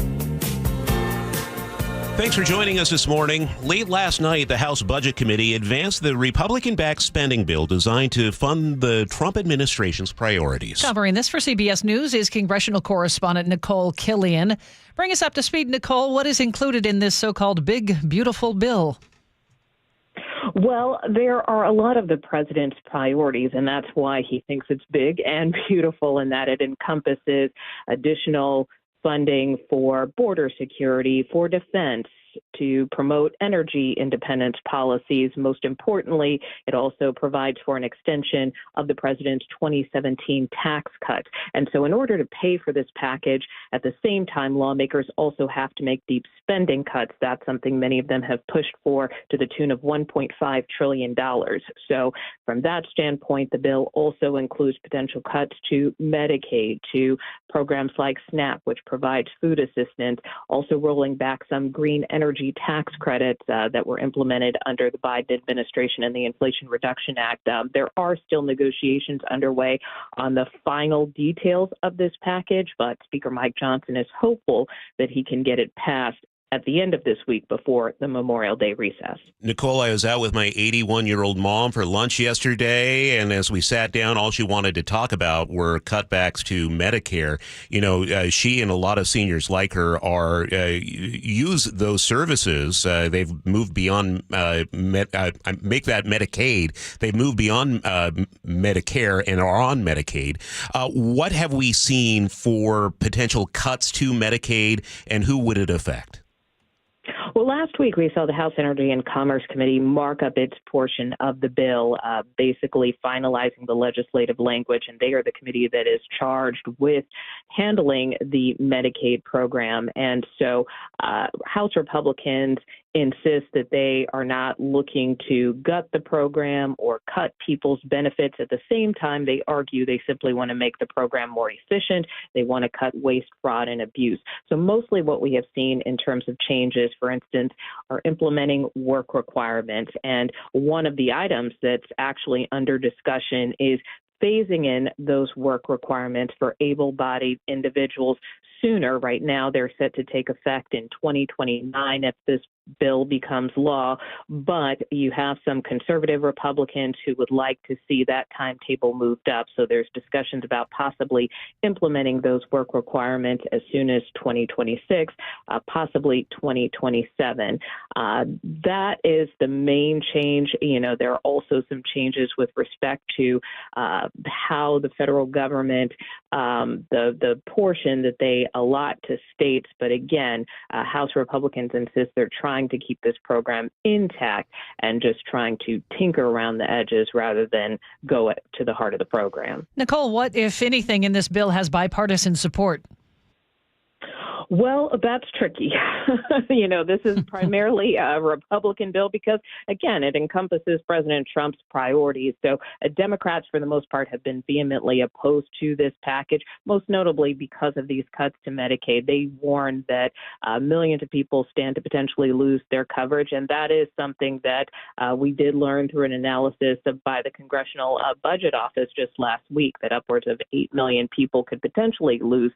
Thanks for joining us this morning. Late last night, the House Budget Committee advanced the Republican-backed spending bill designed to fund the Trump administration's priorities. Covering this for CBS News is congressional correspondent Nicole Killian. Bring us up to speed, Nicole. What is included in this so-called big, beautiful bill? Well, there are a lot of the president's priorities, and that's why he thinks it's big and beautiful, in that it encompasses additional funding for border security, for defense, to promote energy independence policies. Most importantly, it also provides for an extension of the president's 2017 tax cuts. And so in order to pay for this package, at the same time, lawmakers also have to make deep spending cuts. That's something many of them have pushed for to the tune of $1.5 trillion. So from that standpoint, the bill also includes potential cuts to Medicaid, to programs like SNAP, which provides food assistance, also rolling back some green energy tax credits that were implemented under the Biden administration and the Inflation Reduction Act. There are still negotiations underway on the final details of this package, but Speaker Mike Johnson is hopeful that he can get it passed at the end of this week before the Memorial Day recess. Nicole, I was out with my 81-year-old mom for lunch yesterday, and as we sat down, all she wanted to talk about were cutbacks to Medicare. You know, she and a lot of seniors like her are use those services. They've moved beyond make that Medicaid. They've moved beyond Medicare and are on Medicaid. What have we seen for potential cuts to Medicaid, and who would it affect? Well, last week we saw the House Energy and Commerce Committee mark up its portion of the bill, basically finalizing the legislative language, and they are the committee that is charged with handling the Medicaid program. And so House Republicans insist that they are not looking to gut the program or cut people's benefits. At the same time, they argue they simply want to make the program more efficient. They want to cut waste, fraud, and abuse. So mostly what we have seen in terms of changes, for instance, are implementing work requirements. And one of the items that's actually under discussion is phasing in those work requirements for able-bodied individuals sooner. Right now, they're set to take effect in 2029 if this bill becomes law, but you have some conservative Republicans who would like to see that timetable moved up. So there's discussions about possibly implementing those work requirements as soon as 2026, possibly 2027. That is the main change. You know, there are also some changes with respect to how the federal government, the portion that they allot to states. But again, House Republicans insist they're trying to keep this program intact and just trying to tinker around the edges rather than go to the heart of the program. Nicole, what, if anything, in this bill has bipartisan support? Well, that's tricky. You know, this is primarily a Republican bill because, again, it encompasses President Trump's priorities. So Democrats, for the most part, have been vehemently opposed to this package, most notably because of these cuts to Medicaid. They warned that millions of people stand to potentially lose their coverage, and that is something that we did learn through an analysis by the Congressional Budget Office just last week, that upwards of 8 million people could potentially lose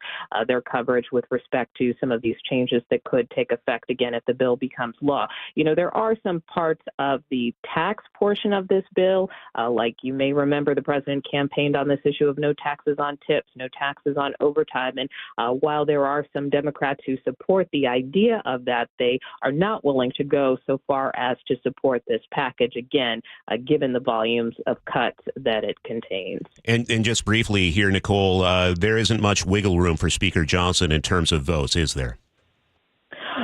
their coverage with respect to some of these changes that could take effect again if the bill becomes law. You know, there are some parts of the tax portion of this bill, like you may remember the president campaigned on this issue of no taxes on tips, no taxes on overtime. And while there are some Democrats who support the idea of that, they are not willing to go so far as to support this package, again, given the volumes of cuts that it contains. And just briefly here, Nicole, there isn't much wiggle room for Speaker Johnson in terms of votes, is there?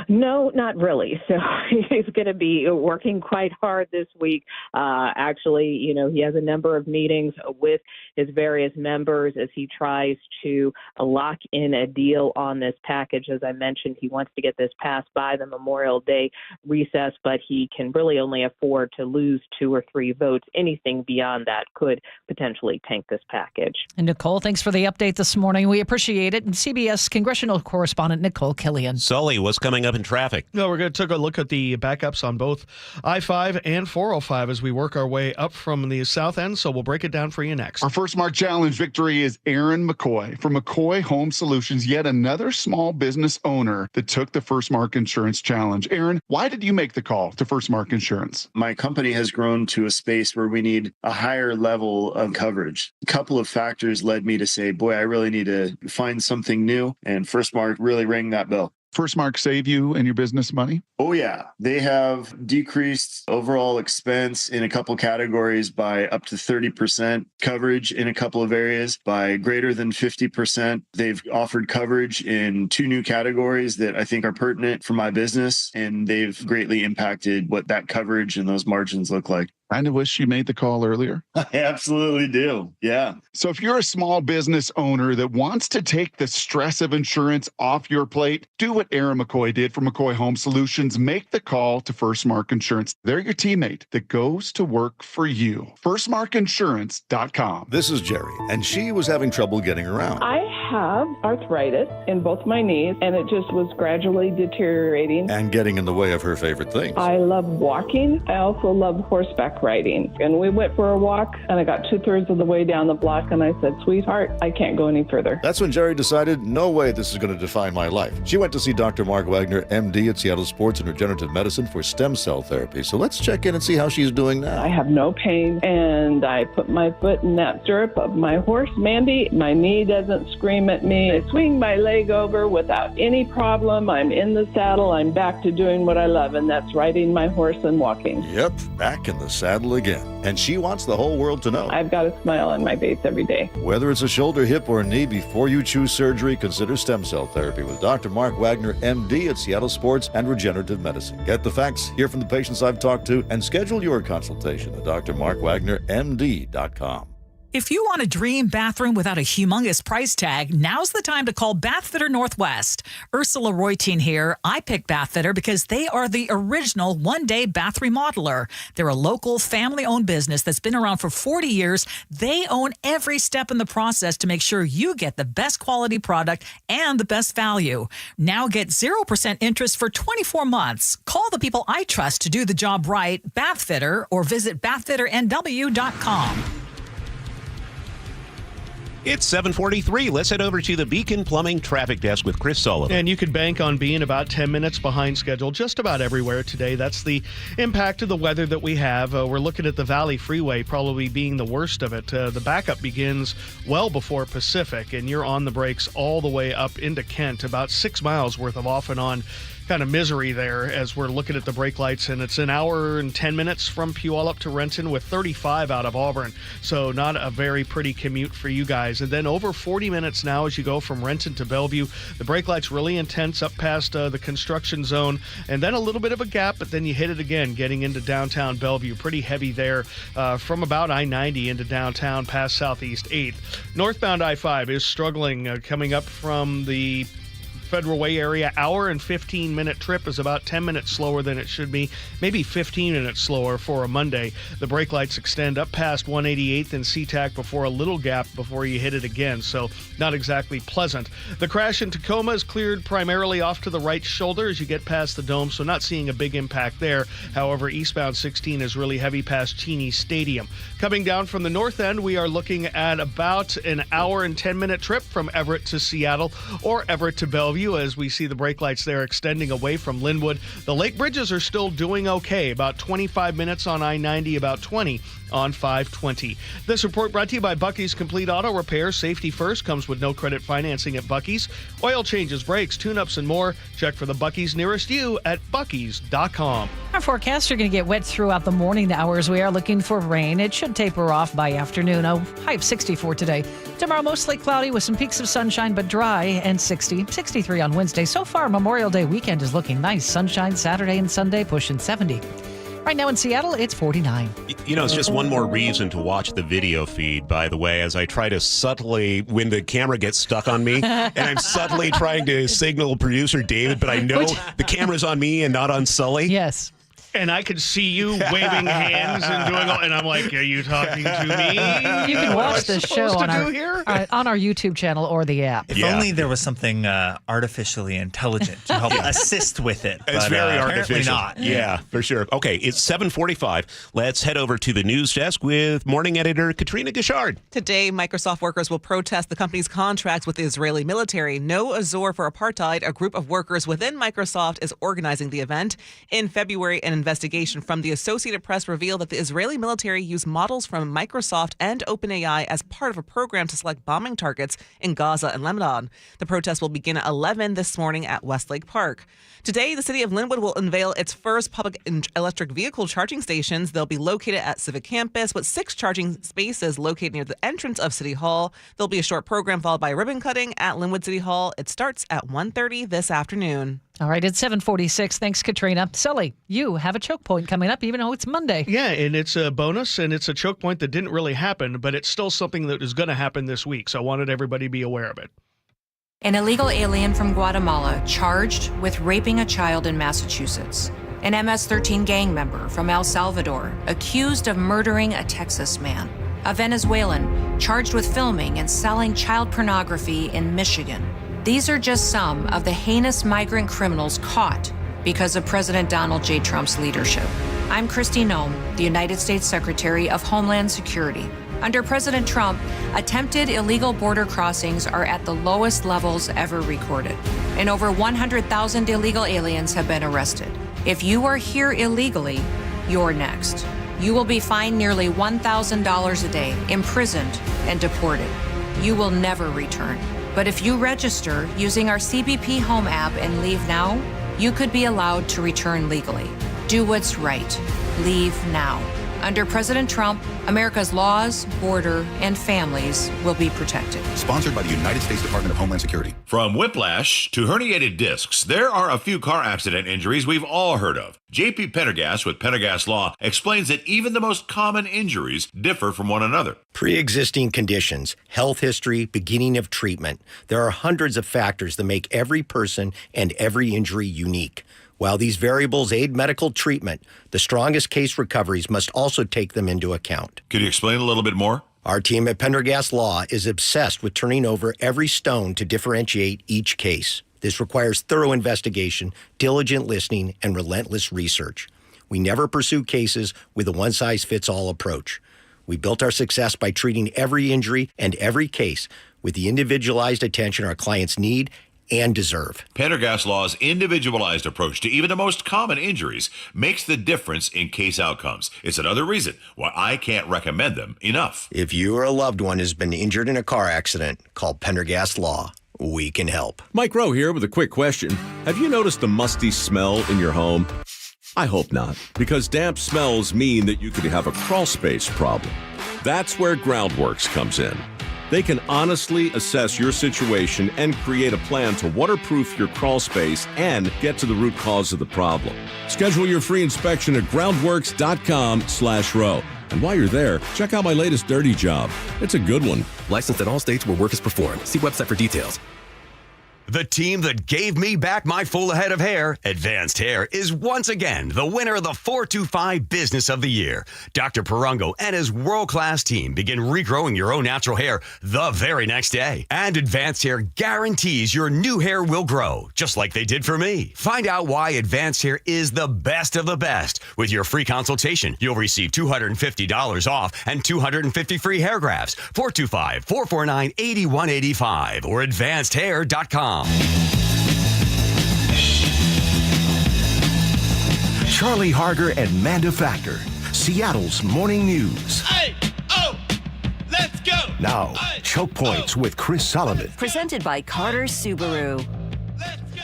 No, not really. So he's going to be working quite hard this week. Actually, you know, he has a number of meetings with his various members as he tries to lock in a deal on this package. As I mentioned, he wants to get this passed by the Memorial Day recess, but he can really only afford to lose 2 or 3 votes. Anything beyond that could potentially tank this package. And Nicole, thanks for the update this morning. We appreciate it. And CBS congressional correspondent Nicole Killian. Sully, what's coming up in traffic. No, we're going to take a look at the backups on both I-5 and 405 as we work our way up from the south end, so we'll break it down for you next. Our first Mark Challenge victory is Aaron McCoy from McCoy Home Solutions, yet another small business owner that took the First Mark Insurance Challenge. Aaron, why did you make the call to First Mark Insurance? My company has grown to a space where we need a higher level of coverage. A couple of factors led me to say, boy, I really need to find something new, and First Mark really rang that bell. First Mark save you and your business money? Oh, yeah. They have decreased overall expense in a couple categories by up to 30%, coverage in a couple of areas by greater than 50%. They've offered coverage in 2 new categories that I think are pertinent for my business, and they've greatly impacted what that coverage and those margins look like. Kind of wish you made the call earlier. I absolutely do. Yeah. So if you're a small business owner that wants to take the stress of insurance off your plate, do what Aaron McCoy did for McCoy Home Solutions. Make the call to First Mark Insurance. They're your teammate that goes to work for you. FirstMarkInsurance.com. This is Jerry, and she was having trouble getting around. I have arthritis in both my knees, and it just was gradually deteriorating. And getting in the way of her favorite things. I love walking. I also love horseback riding. And we went for a walk, and I got 2/3 of the way down the block, and I said, sweetheart, I can't go any further. That's when Jerry decided, no way this is going to define my life. She went to see Dr. Mark Wagner, MD at Seattle Sports and Regenerative Medicine for stem cell therapy. So let's check in and see how she's doing now. I have no pain, and I put my foot in that stirrup of my horse, Mandy. My knee doesn't scream at me. I swing my leg over without any problem. I'm in the saddle. I'm back to doing what I love, and that's riding my horse and walking. Yep, back in the saddle again. And she wants the whole world to know. I've got a smile on my face every day. Whether it's a shoulder, hip, or knee, before you choose surgery, consider stem cell therapy with Dr. Mark Wagner, MD at Seattle Sports and Regenerative Medicine. Get the facts, hear from the patients I've talked to, and schedule your consultation at drmarkwagnermd.com. If you want a dream bathroom without a humongous price tag, now's the time to call Bathfitter Northwest. Ursula Roytine here. I picked Bathfitter because they are the original one-day bath remodeler. They're a local family-owned business that's been around for 40 years. They own every step in the process to make sure you get the best quality product and the best value. Now get 0% interest for 24 months. Call the people I trust to do the job right, Bathfitter, or visit bathfitternw.com. It's 7:43. Let's head over to the Beacon Plumbing Traffic Desk with Chris Sullivan. And you could bank on being about 10 minutes behind schedule just about everywhere today. That's the impact of the weather that we have. We're looking at the Valley Freeway probably being the worst of it. The backup begins well before Pacific, and you're on the brakes all the way up into Kent, about 6 miles worth of off and on kind of misery there as we're looking at the brake lights, and it's an hour and 10 minutes from Puyallup to Renton with 35 out of Auburn, so not a very pretty commute for you guys. And then over 40 minutes now as you go from Renton to Bellevue. The brake lights really intense up past the construction zone, and then a little bit of a gap, but then you hit it again getting into downtown Bellevue. Pretty heavy there from about I-90 into downtown past Southeast 8th. Northbound I-5 is struggling coming up from the Federal Way area. Hour and 15-minute trip is about 10 minutes slower than it should be, maybe 15 minutes slower for a Monday. The brake lights extend up past 188th and SeaTac before a little gap before you hit it again, so not exactly pleasant. The crash in Tacoma is cleared primarily off to the right shoulder as you get past the Dome, so not seeing a big impact there. However, eastbound 16 is really heavy past Cheney Stadium. Coming down from the north end, we are looking at about an hour and 10-minute trip from Everett to Seattle or Everett to Bellevue, as we see the brake lights there extending away from Linwood. The Lake Bridges are still doing okay, about 25 minutes on I-90, about 20 on 520. This report brought to you by Bucky's Complete Auto Repair. Safety first, comes with no credit financing at Bucky's. Oil changes, brakes, tune-ups, and more. Check for the Bucky's nearest you at buckys.com. Our forecasts are going to get wet throughout the morning hours. We are looking for rain. It should taper off by afternoon. A high of 64 today. Tomorrow, mostly cloudy with some peaks of sunshine, but dry, and 63 on Wednesday. So far, Memorial Day weekend is looking nice. Sunshine Saturday and Sunday, pushing 70. Right now in Seattle, it's 49. You know, it's just one more reason to watch the video feed, by the way, as I try to subtly, when the camera gets stuck on me, and I'm subtly trying to signal producer David, but I know the camera's on me and not on Sully. Yes. And I could see you waving hands and doing all, and I'm like, are you talking to me? You can watch this show on our YouTube channel or the app. If only there was something artificially intelligent to help assist with it. It's very artificial. Not. Yeah, for sure. Okay, it's 7:45. Let's head over to the news desk with morning editor Katrina Gishard. Today, Microsoft workers will protest the company's contracts with the Israeli military. No Azor for Apartheid, a group of workers within Microsoft, is organizing the event. In February, an investigation from the Associated Press revealed that the Israeli military used models from Microsoft and OpenAI as part of a program to select bombing targets in Gaza and Lebanon. The protest will begin at 11 this morning at Westlake Park. Today, the city of Linwood will unveil its first public electric vehicle charging stations. They'll be located at Civic Campus with 6 charging spaces located near the entrance of City Hall. There'll be a short program followed by ribbon cutting at Linwood City Hall. It starts at 1:30 this afternoon. All right, it's 7:46. Thanks, Katrina. Sully, you have a choke point coming up, even though it's Monday. Yeah, and it's a bonus, and it's a choke point that didn't really happen, but it's still something that is going to happen this week, so I wanted everybody to be aware of it. An illegal alien from Guatemala charged with raping a child in Massachusetts. An MS-13 gang member from El Salvador accused of murdering a Texas man. A Venezuelan charged with filming and selling child pornography in Michigan. These are just some of the heinous migrant criminals caught because of President Donald J. Trump's leadership. I'm Kristi Noem, the United States Secretary of Homeland Security. Under President Trump, attempted illegal border crossings are at the lowest levels ever recorded, and over 100,000 illegal aliens have been arrested. If you are here illegally, you're next. You will be fined nearly $1,000 a day, imprisoned, and deported. You will never return. But if you register using our CBP Home app and leave now, you could be allowed to return legally. Do what's right. Leave now. Under President Trump, America's laws, border, and families will be protected. Sponsored by the United States Department of Homeland Security. From whiplash to herniated discs, there are a few car accident injuries we've all heard of. JP Pendergast with Pendergast Law explains that even the most common injuries differ from one another. Pre-existing conditions, health history, beginning of treatment. There are hundreds of factors that make every person and every injury unique. While these variables aid medical treatment, the strongest case recoveries must also take them into account. Could you explain a little bit more? Our team at Pendergast Law is obsessed with turning over every stone to differentiate each case. This requires thorough investigation, diligent listening, and relentless research. We never pursue cases with a one-size-fits-all approach. We built our success by treating every injury and every case with the individualized attention our clients need and deserve. Pendergast Law's individualized approach to even the most common injuries makes the difference in case outcomes. It's another reason why I can't recommend them enough. If you or a loved one has been injured in a car accident, call Pendergast Law. We can help. Mike Rowe here with a quick question. Have you noticed the musty smell in your home? I hope not, because damp smells mean that you could have a crawl space problem. That's where Groundworks comes in. They can honestly assess your situation and create a plan to waterproof your crawl space and get to the root cause of the problem. Schedule your free inspection at groundworks.com/row. And while you're there, check out my latest dirty job. It's a good one. Licensed in all states where work is performed. See website for details. The team that gave me back my full head of hair, Advanced Hair, is once again the winner of the 425 Business of the Year. Dr. Parango and his world-class team begin regrowing your own natural hair the very next day. And Advanced Hair guarantees your new hair will grow, just like they did for me. Find out why Advanced Hair is the best of the best. With your free consultation, you'll receive $250 off and 250 free hair grafts. 425-449-8185 or advancedhair.com. Charlie Harger and Manda Factor, Seattle's morning news. Hey, oh, let's go. Now, Choke Points with Chris Solomon. Presented by Carter Subaru.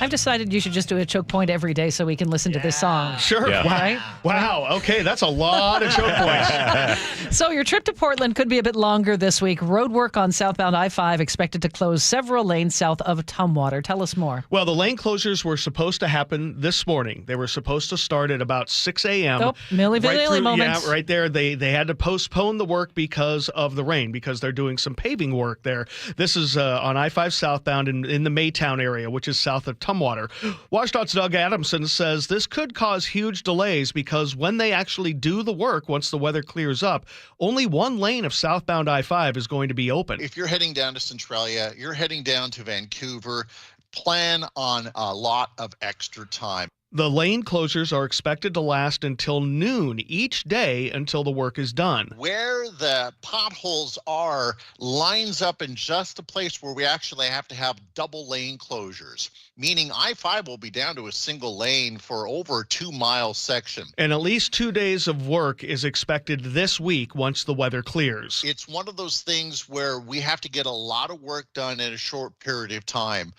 I've decided you should just do a choke point every day so we can listen to this song. Sure. Yeah. Right? Wow. Okay, that's a lot of choke points. So your trip to Portland could be a bit longer this week. Road work on southbound I-5 expected to close several lanes south of Tumwater. Tell us more. Well, the lane closures were supposed to happen this morning. They were supposed to start at about 6 a.m. Oh, Milli Vanilli moments. Yeah, right there. They had to postpone the work because of the rain, because they're doing some paving work there. This is on I-5 southbound in the Maytown area, which is south of Tumwater. Tumwater. WashDOT's Doug Adamson says this could cause huge delays because when they actually do the work, once the weather clears up, only one lane of southbound I-5 is going to be open. If you're heading down to Centralia, you're heading down to Vancouver, plan on a lot of extra time. The lane closures are expected to last until noon each day until the work is done. Where the potholes are lines up in just a place where we actually have to have double lane closures, meaning I-5 will be down to a single lane for over a 2-mile section. And at least 2 days of work is expected this week once the weather clears. It's one of those things where we have to get a lot of work done in a short period of time.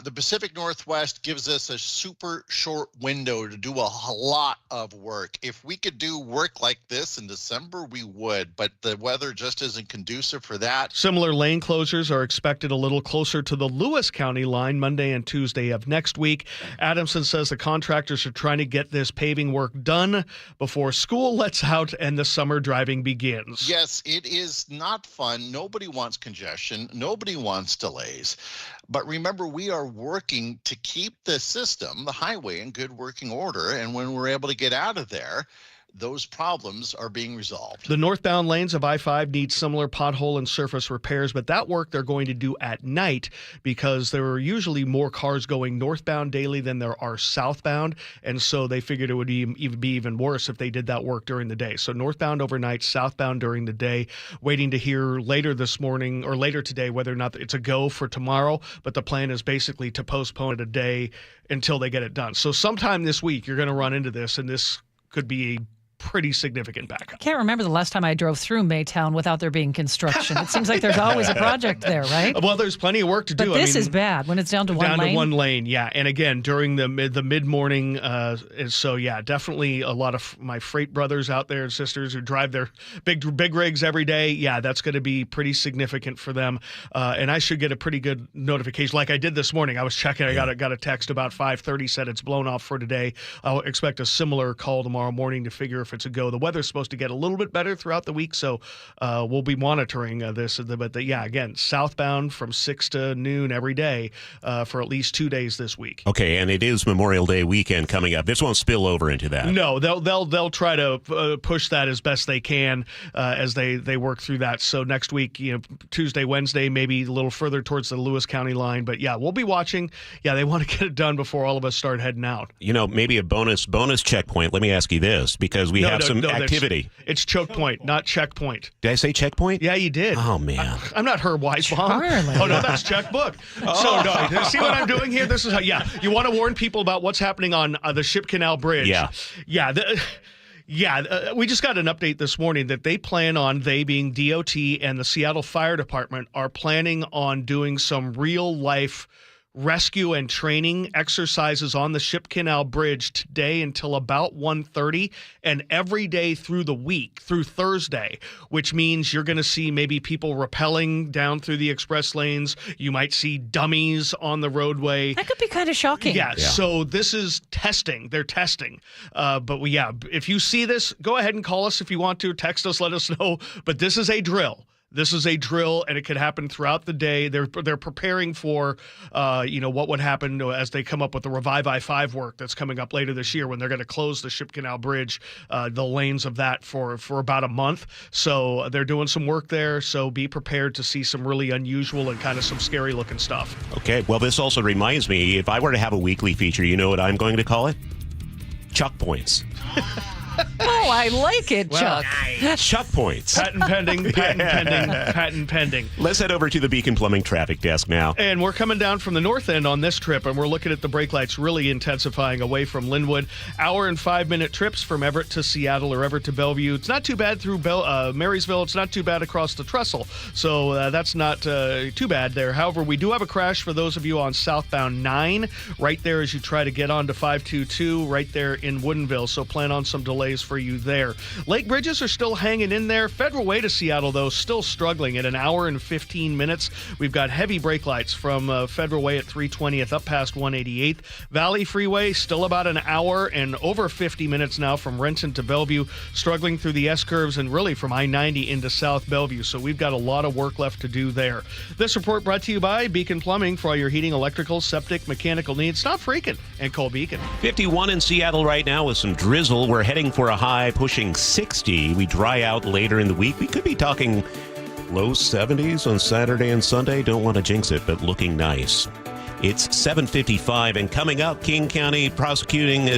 The Pacific Northwest gives us a super short window to do a lot of work. If we could do work like this in December, we would, but the weather just isn't conducive for that. Similar lane closures are expected a little closer to the Lewis County line Monday and Tuesday of next week. Adamson says the contractors are trying to get this paving work done before school lets out and the summer driving begins. Yes, it is not fun. Nobody wants congestion. Nobody wants delays. But remember, we are working to keep the system, the highway, in good working order. And when we're able to get out of there, those problems are being resolved. The northbound lanes of I-5 need similar pothole and surface repairs, but that work they're going to do at night because there are usually more cars going northbound daily than there are southbound, and so they figured it would be even worse if they did that work during the day. So northbound overnight, southbound during the day. Waiting to hear later this morning or later today whether or not it's a go for tomorrow, but the plan is basically to postpone it a day until they get it done. So sometime this week you're going to run into this, and this could be a pretty significant backup. I can't remember the last time I drove through Maytown without there being construction. It seems like there's always a project there, right? Well, there's plenty of work to do. But this is bad when it's down to one lane. Down to one lane, yeah. And again, during the mid-morning, so yeah, definitely a lot of my freight brothers out there and sisters who drive their big rigs every day. Yeah, that's going to be pretty significant for them. And I should get a pretty good notification, like I did this morning. I was checking. I got a text about 5:30 said it's blown off for today. I'll expect a similar call tomorrow morning to figure if it's a go. The weather's supposed to get a little bit better throughout the week, so we'll be monitoring this. But yeah, again, southbound from 6 to noon every day for at least 2 days this week. Okay, and it is Memorial Day weekend coming up. This won't spill over into that. No, they'll try to push that as best they can as they work through that. So next week, Tuesday, Wednesday, maybe a little further towards the Lewis County line. But yeah, we'll be watching. Yeah, they want to get it done before all of us start heading out. Maybe a bonus checkpoint. Let me ask you this, because we have some activity. It's choke point, not checkpoint. Did I say checkpoint? Yeah, you did. Oh, man. I'm not Herb Weisbaum. Oh, no, that's checkbook. So, no, see what I'm doing here? This is how, you want to warn people about what's happening on the Ship Canal Bridge. Yeah. Yeah. We just got an update this morning that they being DOT and the Seattle Fire Department, are planning on doing some real-life rescue and training exercises on the Ship Canal Bridge today until about 1:30 and every day through the week, through Thursday, which means you're going to see maybe people rappelling down through the express lanes. You might see dummies on the roadway. That could be kind of shocking. Yeah. So this is testing. They're testing. If you see this, go ahead and call us if you want to. Text us, let us know. But this is a drill. This is a drill, and it could happen throughout the day. They're preparing for, what would happen as they come up with the Revive I-5 work that's coming up later this year when they're going to close the Ship Canal Bridge, the lanes of that for about a month. So they're doing some work there. So be prepared to see some really unusual and kind of some scary looking stuff. Okay. Well, this also reminds me, if I were to have a weekly feature, you know what I'm going to call it? Chuck Points. Oh, I like it, Chuck. Chuck Points. Patent pending. Let's head over to the Beacon Plumbing traffic desk now. And we're coming down from the north end on this trip, and we're looking at the brake lights really intensifying away from Linwood. 1 and 5 minute trips from Everett to Seattle or Everett to Bellevue. It's not too bad through Marysville. It's not too bad across the Trestle. So that's not too bad there. However, we do have a crash for those of you on southbound 9, right there as you try to get onto 522, right there in Woodinville. So plan on some delays for you do there. Lake bridges are still hanging in there. Federal Way to Seattle, though, still struggling at an hour and 15 minutes. We've got heavy brake lights from Federal Way at 320th up past 188th. Valley Freeway, still about an hour and over 50 minutes now from Renton to Bellevue, struggling through the S-curves and really from I-90 into South Bellevue. So we've got a lot of work left to do there. This report brought to you by Beacon Plumbing for all your heating, electrical, septic, mechanical needs. Stop freaking and call Beacon. 51 in Seattle right now with some drizzle. We're heading for a high pushing 60. We dry out later in the week. We could be talking low 70s on Saturday and Sunday. Don't want to jinx it, but looking nice. It's 7:55, and coming up, King County Prosecutor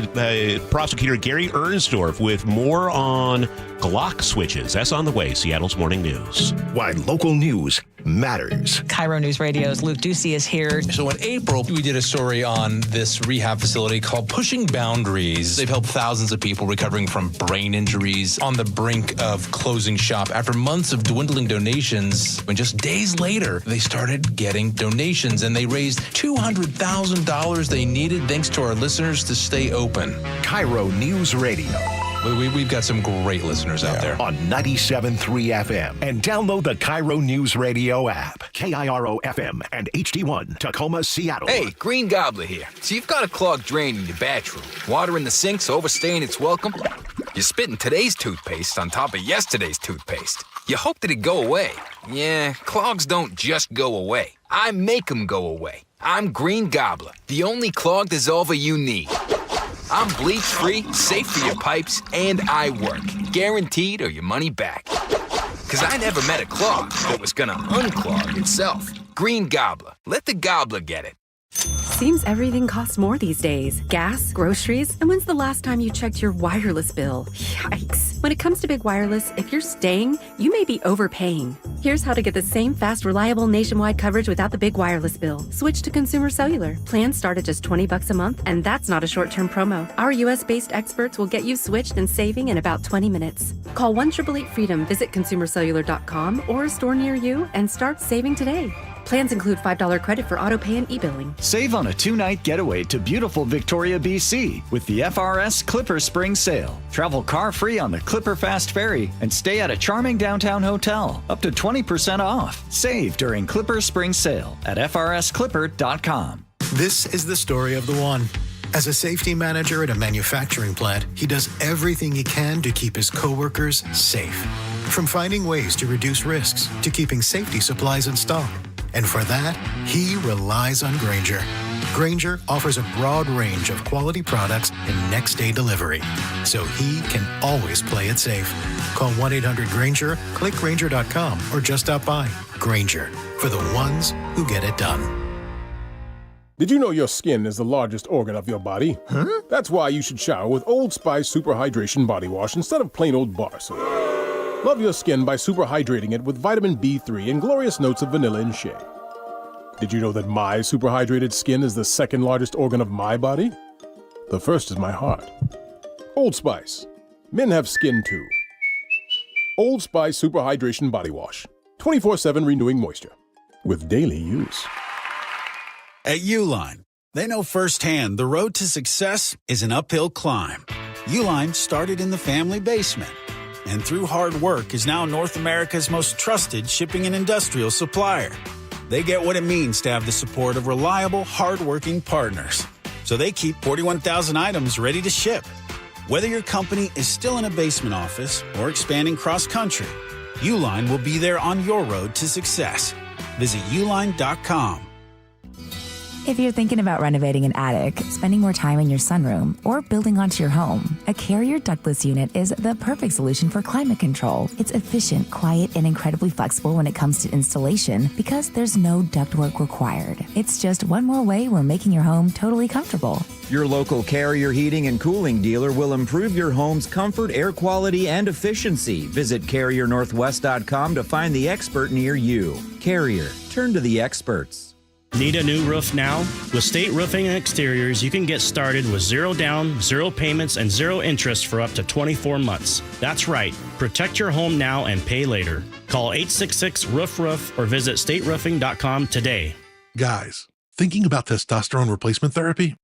Gary Ernsdorf with more on Glock switches. That's on the way. Seattle's Morning News. Why local news matters. KIRO Newsradio's Luke Ducey is here. So in April, we did a story on this rehab facility called Pushing Boundaries. They've helped thousands of people recovering from brain injuries on the brink of closing shop. After months of dwindling donations, and just days later, they started getting donations, and they raised $200,000 they needed thanks to our listeners to stay open. KIRO Newsradio. We've got some great listeners out there. On 97.3 FM. And download the KIRO Newsradio app. KIRO FM and HD1, Tacoma, Seattle. Hey, Green Gobbler here. So you've got a clogged drain in your bathroom. Water in the sink's overstaying its welcome. You're spitting today's toothpaste on top of yesterday's toothpaste. You hope that it go away. Yeah, clogs don't just go away. I make them go away. I'm Green Gobbler, the only clog dissolver you need. I'm bleach-free, safe for your pipes, and I work. Guaranteed or your money back. Because I never met a clog that was gonna unclog itself. Green Gobbler. Let the gobbler get it. Seems everything costs more these days. Gas, groceries, and when's the last time you checked your wireless bill? Yikes. When it comes to big wireless, if you're staying, you may be overpaying. Here's how to get the same fast, reliable nationwide coverage without the big wireless bill. Switch to Consumer Cellular. Plans start at just $20 a month, and that's not a short-term promo. Our US-based experts will get you switched and saving in about 20 minutes. Call 1-888-FREEDOM, visit consumercellular.com or a store near you, and start saving today. Plans include $5 credit for auto pay and e-billing. Save on a 2-night getaway to beautiful Victoria, BC with the FRS Clipper Spring Sale. Travel car-free on the Clipper Fast Ferry and stay at a charming downtown hotel. Up to 20% off. Save during Clipper Spring Sale at frsclipper.com. This is the story of the one. As a safety manager at a manufacturing plant, he does everything he can to keep his coworkers safe. From finding ways to reduce risks to keeping safety supplies in stock. And for that, he relies on Grainger. Grainger offers a broad range of quality products and next-day delivery, so he can always play it safe. Call 1-800-GRAINGER, click Grainger.com, or just stop by. Grainger, for the ones who get it done. Did you know your skin is the largest organ of your body? Huh? That's why you should shower with Old Spice Super Hydration Body Wash instead of plain old bar soap. Love your skin by super hydrating it with vitamin B3 and glorious notes of vanilla and shea. Did you know that my super hydrated skin is the second largest organ of my body? The first is my heart. Old Spice. Men have skin too. Old Spice Super Hydration Body Wash. 24/7 renewing moisture. With daily use. At Uline, they know firsthand the road to success is an uphill climb. Uline started in the family basement, and through hard work is now North America's most trusted shipping and industrial supplier. They get what it means to have the support of reliable, hardworking partners. So they keep 41,000 items ready to ship. Whether your company is still in a basement office or expanding cross-country, Uline will be there on your road to success. Visit uline.com. If you're thinking about renovating an attic, spending more time in your sunroom, or building onto your home, a Carrier ductless unit is the perfect solution for climate control. It's efficient, quiet, and incredibly flexible when it comes to installation because there's no ductwork required. It's just one more way we're making your home totally comfortable. Your local Carrier heating and cooling dealer will improve your home's comfort, air quality, and efficiency. Visit CarrierNorthwest.com to find the expert near you. Carrier, turn to the experts. Need a new roof now? With State Roofing and Exteriors, you can get started with zero down, zero payments, and zero interest for up to 24 months. That's right. Protect your home now and pay later. Call 866-ROOF-ROOF or visit stateroofing.com today. Guys, thinking about testosterone replacement therapy?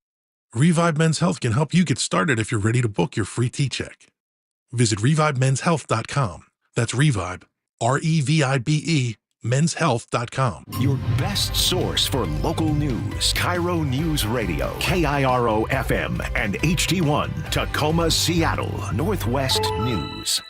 Revive Men's Health can help you get started if you're ready to book your free T-check. Visit ReviveMen'sHealth.com. That's Revive, REVIBE, menshealth.com. Your best source for local news. KIRO News Radio, KIRO FM and HD1, Tacoma, Seattle, Northwest News.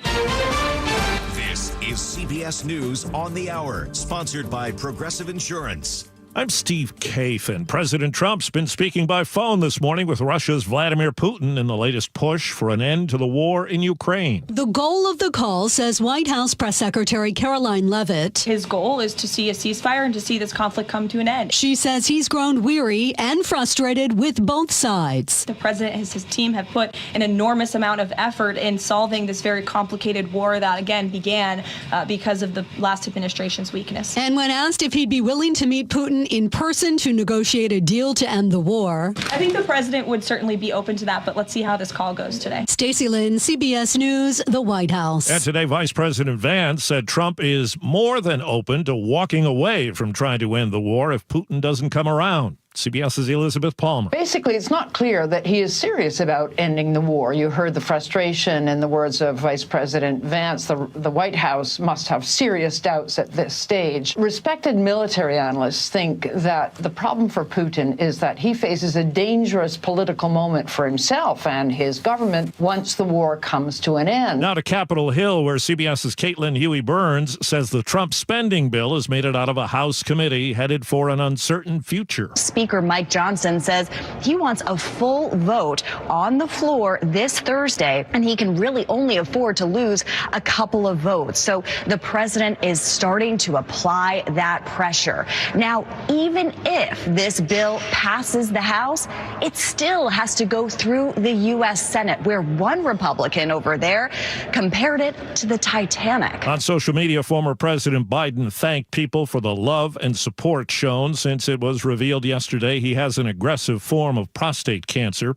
This is CBS News on the Hour, sponsored by Progressive Insurance. I'm Steve Kathan. President Trump's been speaking by phone this morning with Russia's Vladimir Putin in the latest push for an end to the war in Ukraine. The goal of the call, says White House Press Secretary Caroline Leavitt. His goal is to see a ceasefire and to see this conflict come to an end. She says he's grown weary and frustrated with both sides. The president and his team have put an enormous amount of effort in solving this very complicated war that, again, began because of the last administration's weakness. And when asked if he'd be willing to meet Putin in person to negotiate a deal to end the war, I think the president would certainly be open to that, but let's see how this call goes today. Stacey Lynn, CBS News, the White House. And today, Vice President Vance said Trump is more than open to walking away from trying to end the war if Putin doesn't come around. CBS's Elizabeth Palmer. Basically, it's not clear that he is serious about ending the war. You heard the frustration in the words of Vice President Vance. The White House must have serious doubts at this stage. Respected military analysts think that the problem for Putin is that he faces a dangerous political moment for himself and his government once the war comes to an end. Now to Capitol Hill, where CBS's Caitlin Huey-Burns says the Trump spending bill has made it out of a House committee headed for an uncertain future. Speaker Mike Johnson says he wants a full vote on the floor this Thursday, and he can really only afford to lose a couple of votes. So the president is starting to apply that pressure. Now, even if this bill passes the House, it still has to go through the U.S. Senate, where one Republican over there compared it to the Titanic. On social media, former President Biden thanked people for the love and support shown since it was revealed yesterday he has an aggressive form of prostate cancer.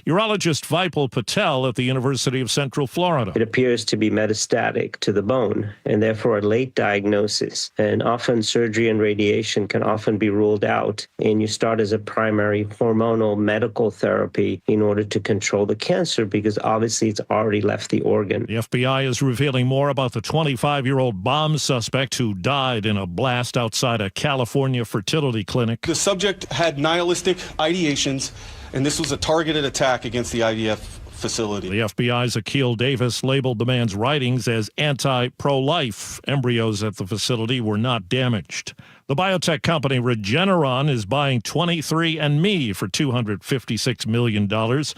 Urologist Vipul Patel at the University of Central Florida. It appears to be metastatic to the bone and therefore a late diagnosis. And often surgery and radiation can often be ruled out. And you start as a primary hormonal medical therapy in order to control the cancer because obviously it's already left the organ. The FBI is revealing more about the 25-year-old bomb suspect who died in a blast outside a California fertility clinic. The subject had nihilistic ideations, and this was a targeted attack against the IVF facility. The FBI's Akil Davis labeled the man's writings as anti-pro-life. Embryos at the facility were not damaged. The biotech company Regeneron is buying 23andMe for $256 million. The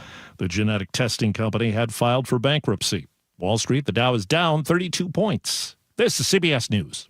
genetic testing company had filed for bankruptcy. Wall Street, the Dow is down 32 points. This is CBS News.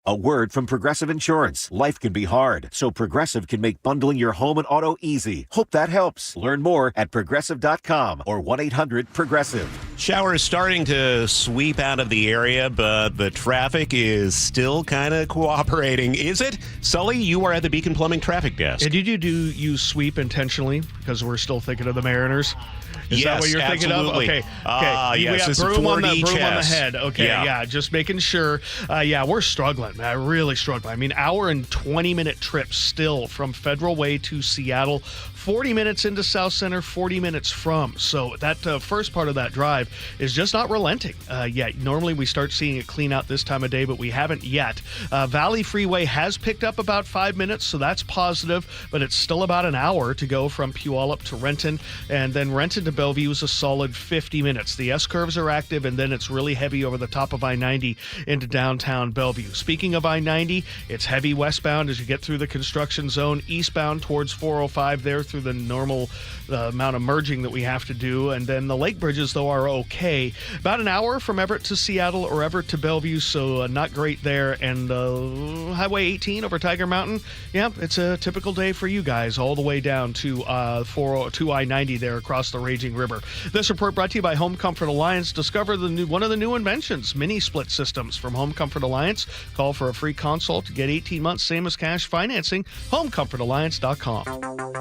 A word from Progressive Insurance. Life can be hard, so Progressive can make bundling your home and auto easy. Hope that helps. Learn more at Progressive.com or 1-800-PROGRESSIVE. Showers starting to sweep out of the area, but the traffic is still kind of cooperating. Is it? Sully, you are at the Beacon Plumbing Traffic Desk. And did you use sweep intentionally? Because we're still thinking of the Mariners. Is that what you're thinking of? Okay. Yes, we got broom on the head. Okay, yeah, just making sure. We're struggling. Really struggling. I mean, hour and 20-minute trip still from Federal Way to Seattle. 40 minutes into South Center, 40 minutes from. So that first part of that drive is just not relenting yet. Normally we start seeing it clean out this time of day, but we haven't yet. Valley Freeway has picked up about 5 minutes, so that's positive, but it's still about an hour to go from Puyallup to Renton, and then Renton to Bellevue is a solid 50 minutes. The S-curves are active, and then it's really heavy over the top of I-90 into downtown Bellevue. Speaking of I-90, it's heavy westbound as you get through the construction zone, eastbound towards 405 there through the normal amount of merging that we have to do. And then the lake bridges, though, are okay. About an hour from Everett to Seattle or Everett to Bellevue, so not great there. And Highway 18 over Tiger Mountain, yeah, it's a typical day for you guys all the way down to I-90 there across the raging river. This report brought to you by Home Comfort Alliance. Discover one of the new inventions, mini split systems from Home Comfort Alliance. Call for a free consult to get 18 months, same as cash financing. HomeComfortAlliance.com.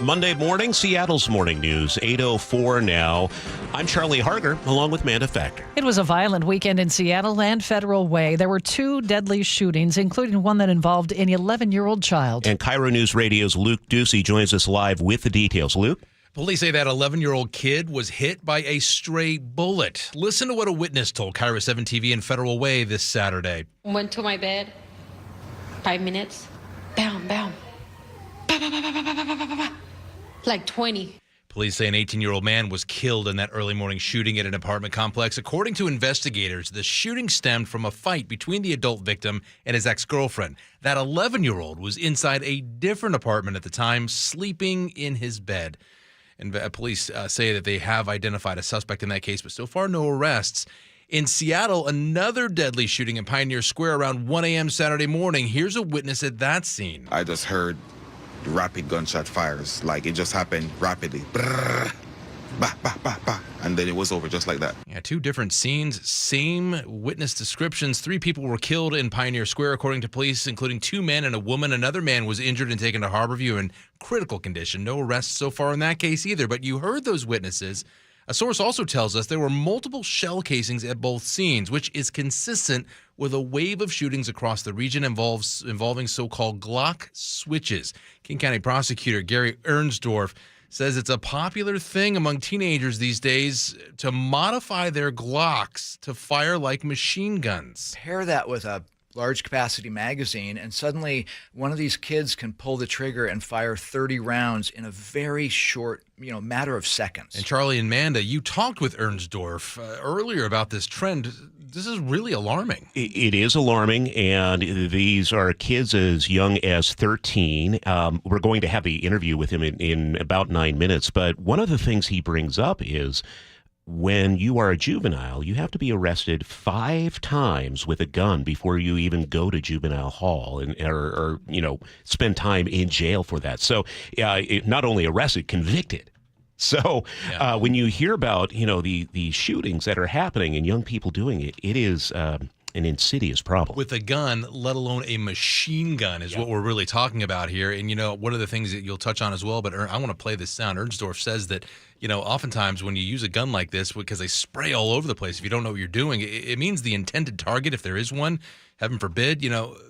Monday morning, Seattle's Morning News, 8:04 now. I'm Charlie Harger, along with Manda Factor. It was a violent weekend in Seattle and Federal Way. There were 2 deadly shootings, including one that involved an 11-year-old child. And KIRO Newsradio's Luke Ducey joins us live with the details. Luke? Police say that 11-year-old kid was hit by a stray bullet. Listen to what a witness told KIRO 7 TV in Federal Way this Saturday. Went to my bed, 5 minutes, bam, bam, bah, bah, bah, bah, bah, bah, bah, bah, like 20. Police say an 18-year-old man was killed in that early morning shooting at an apartment complex. According to investigators, the shooting stemmed from a fight between the adult victim and his ex-girlfriend. That 11-year-old was inside a different apartment at the time, sleeping in his bed. And police say that they have identified a suspect in that case, but so far no arrests. In Seattle, another deadly shooting in Pioneer Square around 1 a.m. Saturday morning. Here's a witness at that scene. I just heard rapid gunshot fires. Like, it just happened rapidly. Brrr, bah, bah, bah, bah. And then it was over just like that. Yeah, 2 different scenes, same witness descriptions. 3 people were killed in Pioneer Square, according to police, including 2 men and a woman. Another man was injured and taken to Harborview in critical condition. No arrests so far in that case either. But you heard those witnesses. A source also tells us there were multiple shell casings at both scenes, which is consistent with a wave of shootings across the region involving so-called Glock switches. King County prosecutor Gary Ernsdorf says it's a popular thing among teenagers these days to modify their Glocks to fire like machine guns. Pair that with a large capacity magazine, and suddenly one of these kids can pull the trigger and fire 30 rounds in a very short, matter of seconds. And Charlie and Manda, you talked with Ernsdorf earlier about this trend. This is really alarming. It is alarming, and these are kids as young as 13. We're going to have the interview with him in about 9 minutes, but one of the things he brings up is when you are a juvenile, you have to be arrested 5 times with a gun before you even go to juvenile hall or spend time in jail for that. So not only arrested, convicted. So when you hear about, the shootings that are happening and young people doing it, it is an insidious problem. With a gun, let alone a machine gun, is what we're really talking about here. And, one of the things that you'll touch on as well, but I want to play this sound. Ernsdorf says that, oftentimes when you use a gun like this, because they spray all over the place, if you don't know what you're doing, it means the intended target, if there is one, heaven forbid,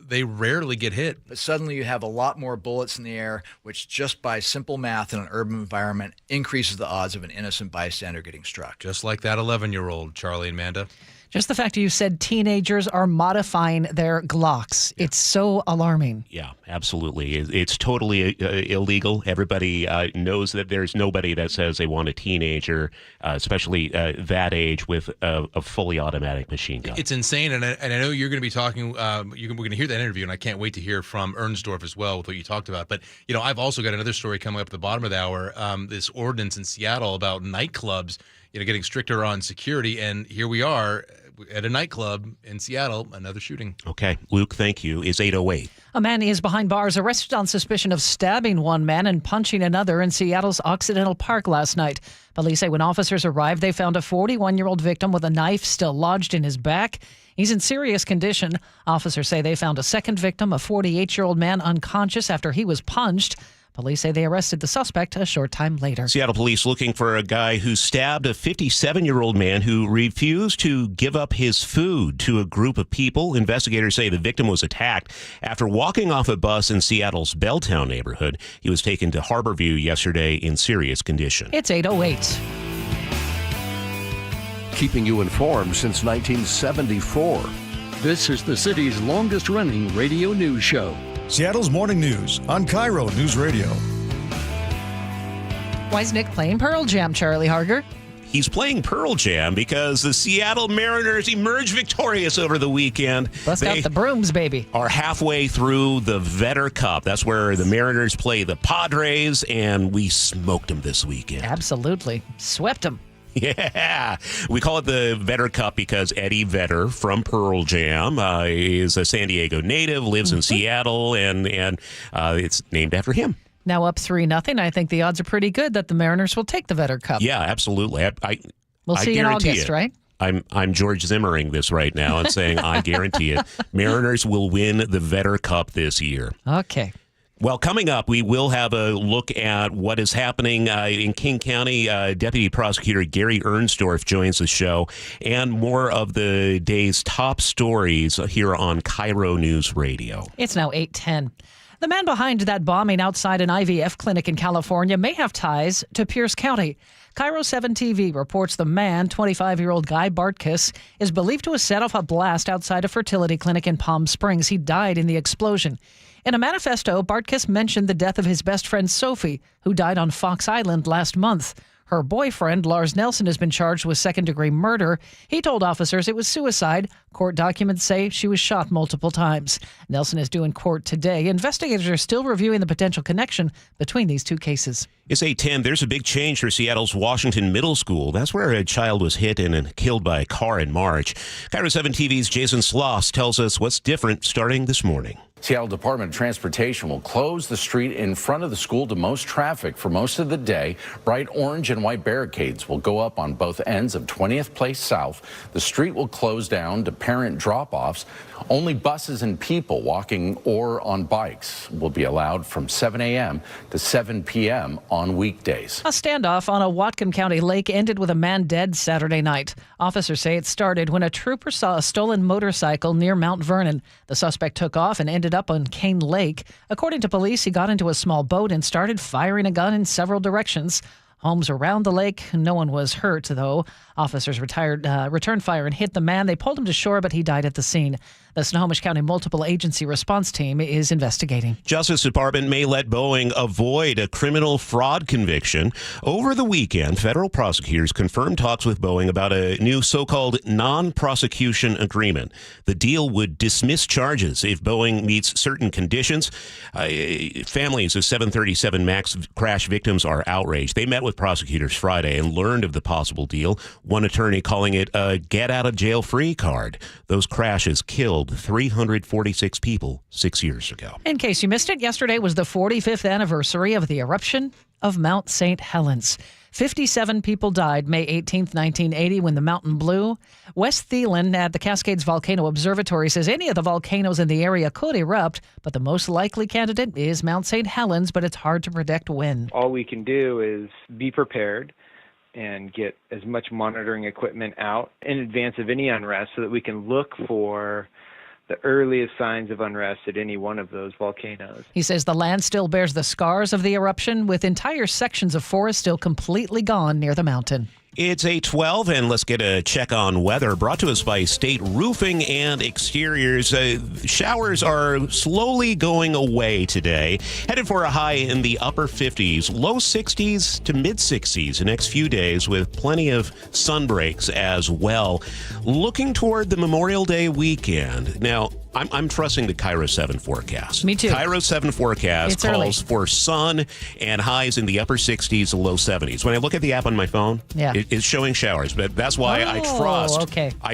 they rarely get hit. But suddenly you have a lot more bullets in the air, which just by simple math in an urban environment increases the odds of an innocent bystander getting struck. Just like that 11-year-old, Charlie and Manda. Just the fact you said teenagers are modifying their Glocks. Yeah. It's so alarming. Yeah, absolutely. It's totally illegal. Everybody knows that there's nobody that says they want a teenager, especially that age, with a fully automatic machine gun. It's insane. And I know you're going to be talking, we're going to hear that interview, and I can't wait to hear from Ernsdorf as well with what you talked about. But, I've also got another story coming up at the bottom of the hour, this ordinance in Seattle about nightclubs, getting stricter on security. And here we are at a nightclub in Seattle, another shooting. Okay. Luke, thank you. Is 8:08. A man is behind bars, arrested on suspicion of stabbing one man and punching another in Seattle's Occidental Park last night. Police say when officers arrived, they found a 41-year-old victim with a knife still lodged in his back. He's in serious condition. Officers say they found a second victim, a 48-year-old man, unconscious after he was punched. Police say they arrested the suspect a short time later. Seattle police looking for a guy who stabbed a 57-year-old man who refused to give up his food to a group of people. Investigators say the victim was attacked after walking off a bus in Seattle's Belltown neighborhood. He was taken to Harborview yesterday in serious condition. It's 8:08. Keeping you informed since 1974. This is the city's longest-running radio news show. Seattle's Morning News on KIRO Newsradio. Why is Nick playing Pearl Jam, Charlie Harger? He's playing Pearl Jam because the Seattle Mariners emerged victorious over the weekend. Bust out the brooms, baby. Are halfway through the Vetter Cup. That's where the Mariners play the Padres, and we smoked them this weekend. Absolutely. Swept them. Yeah, we call it the Vetter Cup because Eddie Vedder from Pearl Jam is a San Diego native, lives in Seattle, and it's named after him. Now up 3-0. I think the odds are pretty good that the Mariners will take the Vetter Cup. Yeah, absolutely. We'll see in August, right? I'm George Zimmering this right now and saying I guarantee it. Mariners will win the Vetter Cup this year. Okay. Well, coming up, we will have a look at what is happening in King County. Deputy Prosecutor Gary Ernsdorf joins the show, and more of the day's top stories here on KIRO News Radio. It's now 8:10. The man behind that bombing outside an IVF clinic in California may have ties to Pierce County. KIRO 7 TV reports the man, 25-year-old Guy Bartkus, is believed to have set off a blast outside a fertility clinic in Palm Springs. He died in the explosion. In a manifesto, Bartkus mentioned the death of his best friend Sophie, who died on Fox Island last month. Her boyfriend, Lars Nelson, has been charged with second-degree murder. He told officers it was suicide. Court documents say she was shot multiple times. Nelson is due in court today. Investigators are still reviewing the potential connection between these two cases. It's 8:10. There's a big change for Seattle's Washington Middle School. That's where a child was hit and killed by a car in March. KIRO 7 TV's Jason Sloss tells us what's different starting this morning. Seattle Department of Transportation will close the street in front of the school to most traffic for most of the day. Bright orange and white barricades will go up on both ends of 20th Place South. The street will close down to parent drop-offs. Only buses and people walking or on bikes will be allowed from 7 a.m. to 7 p.m. on weekdays. A standoff on a Whatcom County lake ended with a man dead Saturday night. Officers say it started when a trooper saw a stolen motorcycle near Mount Vernon. The suspect took off and ended up on Cane Lake. According to police, he got into a small boat and started firing a gun in several directions. Homes around the lake, no one was hurt, though. Officers returned fire and hit the man. They pulled him to shore, but he died at the scene. The Snohomish County Multiple Agency Response Team is investigating. Justice Department may let Boeing avoid a criminal fraud conviction. Over the weekend, federal prosecutors confirmed talks with Boeing about a new so-called non-prosecution agreement. The deal would dismiss charges if Boeing meets certain conditions. Families of 737 MAX crash victims are outraged. They met with prosecutors Friday and learned of the possible deal. One attorney calling it a get-out-of-jail-free card. Those crashes killed 346 people 6 years ago. In case you missed it, yesterday was the 45th anniversary of the eruption of Mount St. Helens. 57 people died May 18, 1980, when the mountain blew. Wes Thielen at the Cascades Volcano Observatory says any of the volcanoes in the area could erupt, but the most likely candidate is Mount St. Helens, but it's hard to predict when. All we can do is be prepared and get as much monitoring equipment out in advance of any unrest so that we can look for the earliest signs of unrest at any one of those volcanoes. He says the land still bears the scars of the eruption, with entire sections of forest still completely gone near the mountain. It's 8:12, and let's get a check on weather brought to us by State Roofing and Exteriors. Showers are slowly going away today. Headed for a high in the upper 50s, low 60s to mid 60s the next few days, with plenty of sun breaks as well. Looking toward the Memorial Day weekend. Now, I'm trusting the KIRO 7 forecast. Me too. KIRO 7 forecast calls for sun and highs in the upper 60s to low 70s. When I look at the app on my phone, it's showing showers, but that's why I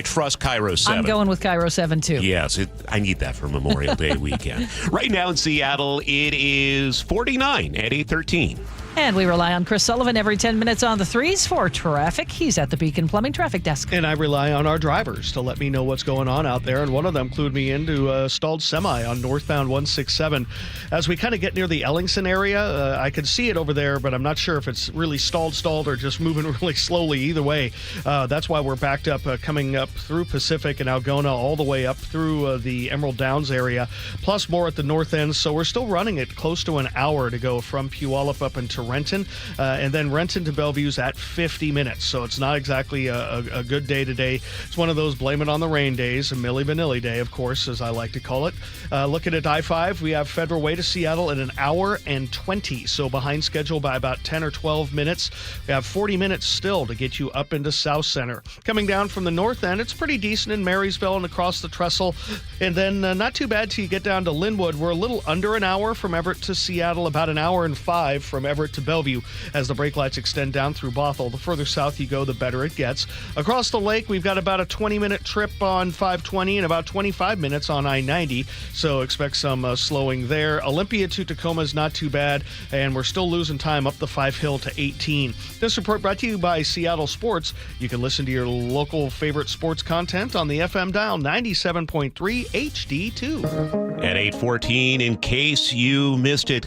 trust KIRO 7. I'm going with KIRO 7 too. Yes, I need that for Memorial Day weekend. Right now in Seattle, it is 49 at 8:13. And we rely on Chris Sullivan every 10 minutes on the threes for traffic. He's at the Beacon Plumbing Traffic Desk. And I rely on our drivers to let me know what's going on out there. And one of them clued me into a stalled semi on northbound 167. As we kind of get near the Ellingson area, I can see it over there, but I'm not sure if it's really stalled or just moving really slowly. Either way, that's why we're backed up coming up through Pacific and Algona all the way up through the Emerald Downs area, plus more at the north end. So we're still running it close to an hour to go from Puyallup up into Renton, and then Renton to Bellevue's at 50 minutes. So it's not exactly a good day today. It's one of those blame it on the rain days, a Milli Vanilli day, of course, as I like to call it. Looking at I-5, we have Federal Way to Seattle in an hour and 20, so behind schedule by about 10 or 12 minutes. We have 40 minutes still to get you up into South Center. Coming down from the north end, it's pretty decent in Marysville and across the Trestle, and then not too bad till you get down to Linwood. We're a little under an hour from Everett to Seattle, about an hour and 5 from Everett to Bellevue as the brake lights extend down through Bothell. The further south you go, the better it gets. Across the lake, we've got about a 20-minute trip on 520 and about 25 minutes on I-90, so expect some slowing there. Olympia to Tacoma is not too bad, and we're still losing time up the 5 Hill to 18. This report brought to you by Seattle Sports. You can listen to your local favorite sports content on the FM dial 97.3 HD2. At 8:14, in case you missed it,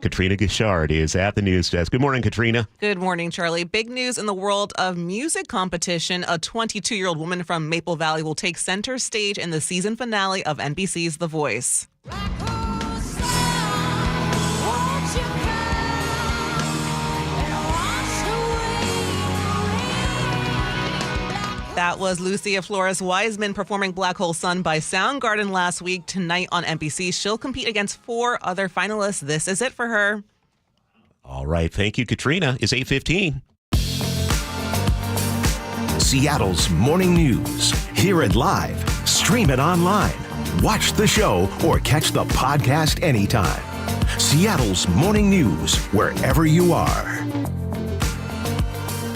Katrina Gishard is at the news desk. Good morning, Katrina. Good morning, Charlie. Big news in the world of music competition. A 22-year-old woman from Maple Valley will take center stage in the season finale of NBC's The Voice. That was Lucia Flores Wiseman performing Black Hole Sun by Soundgarden last week. Tonight on NBC, she'll compete against 4 other finalists. This is it for her. All right. Thank you, Katrina. It's 8:15. Seattle's morning news. Hear it live, stream it online, watch the show, or catch the podcast anytime. Seattle's morning news, wherever you are.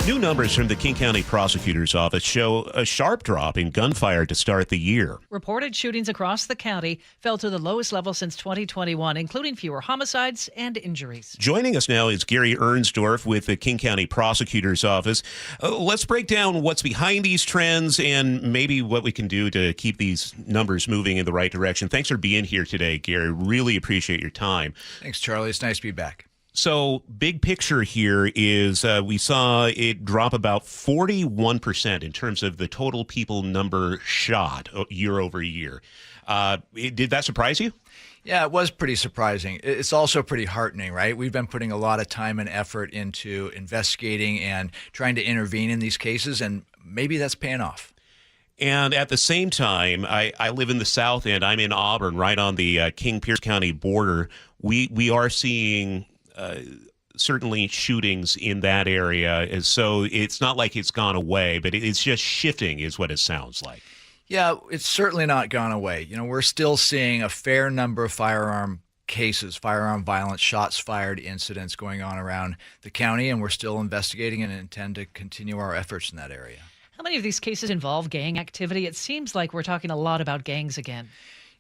New numbers from the King County Prosecutor's Office show a sharp drop in gunfire to start the year. Reported shootings across the county fell to the lowest level since 2021, including fewer homicides and injuries. Joining us now is Gary Ernsdorf with the King County Prosecutor's Office. Let's break down what's behind these trends and maybe what we can do to keep these numbers moving in the right direction. Thanks for being here today, Gary. Really appreciate your time. Thanks, Charlie. It's nice to be back. So big picture here is we saw it drop about 41% in terms of the total people number shot year over year. Did that surprise you? Yeah, it was pretty surprising. It's also pretty heartening, right? We've been putting a lot of time and effort into investigating and trying to intervene in these cases, and maybe that's paying off. And at the same time, I live in the South and I'm in Auburn, right on the King-Pierce County border. We are seeing certainly shootings in that area. So it's not like it's gone away, but it's just shifting is what it sounds like. Yeah, it's certainly not gone away. You know, we're still seeing a fair number of firearm cases, firearm violence, shots fired incidents going on around the county, and we're still investigating and intend to continue our efforts in that area. How many of these cases involve gang activity? It seems like we're talking a lot about gangs again.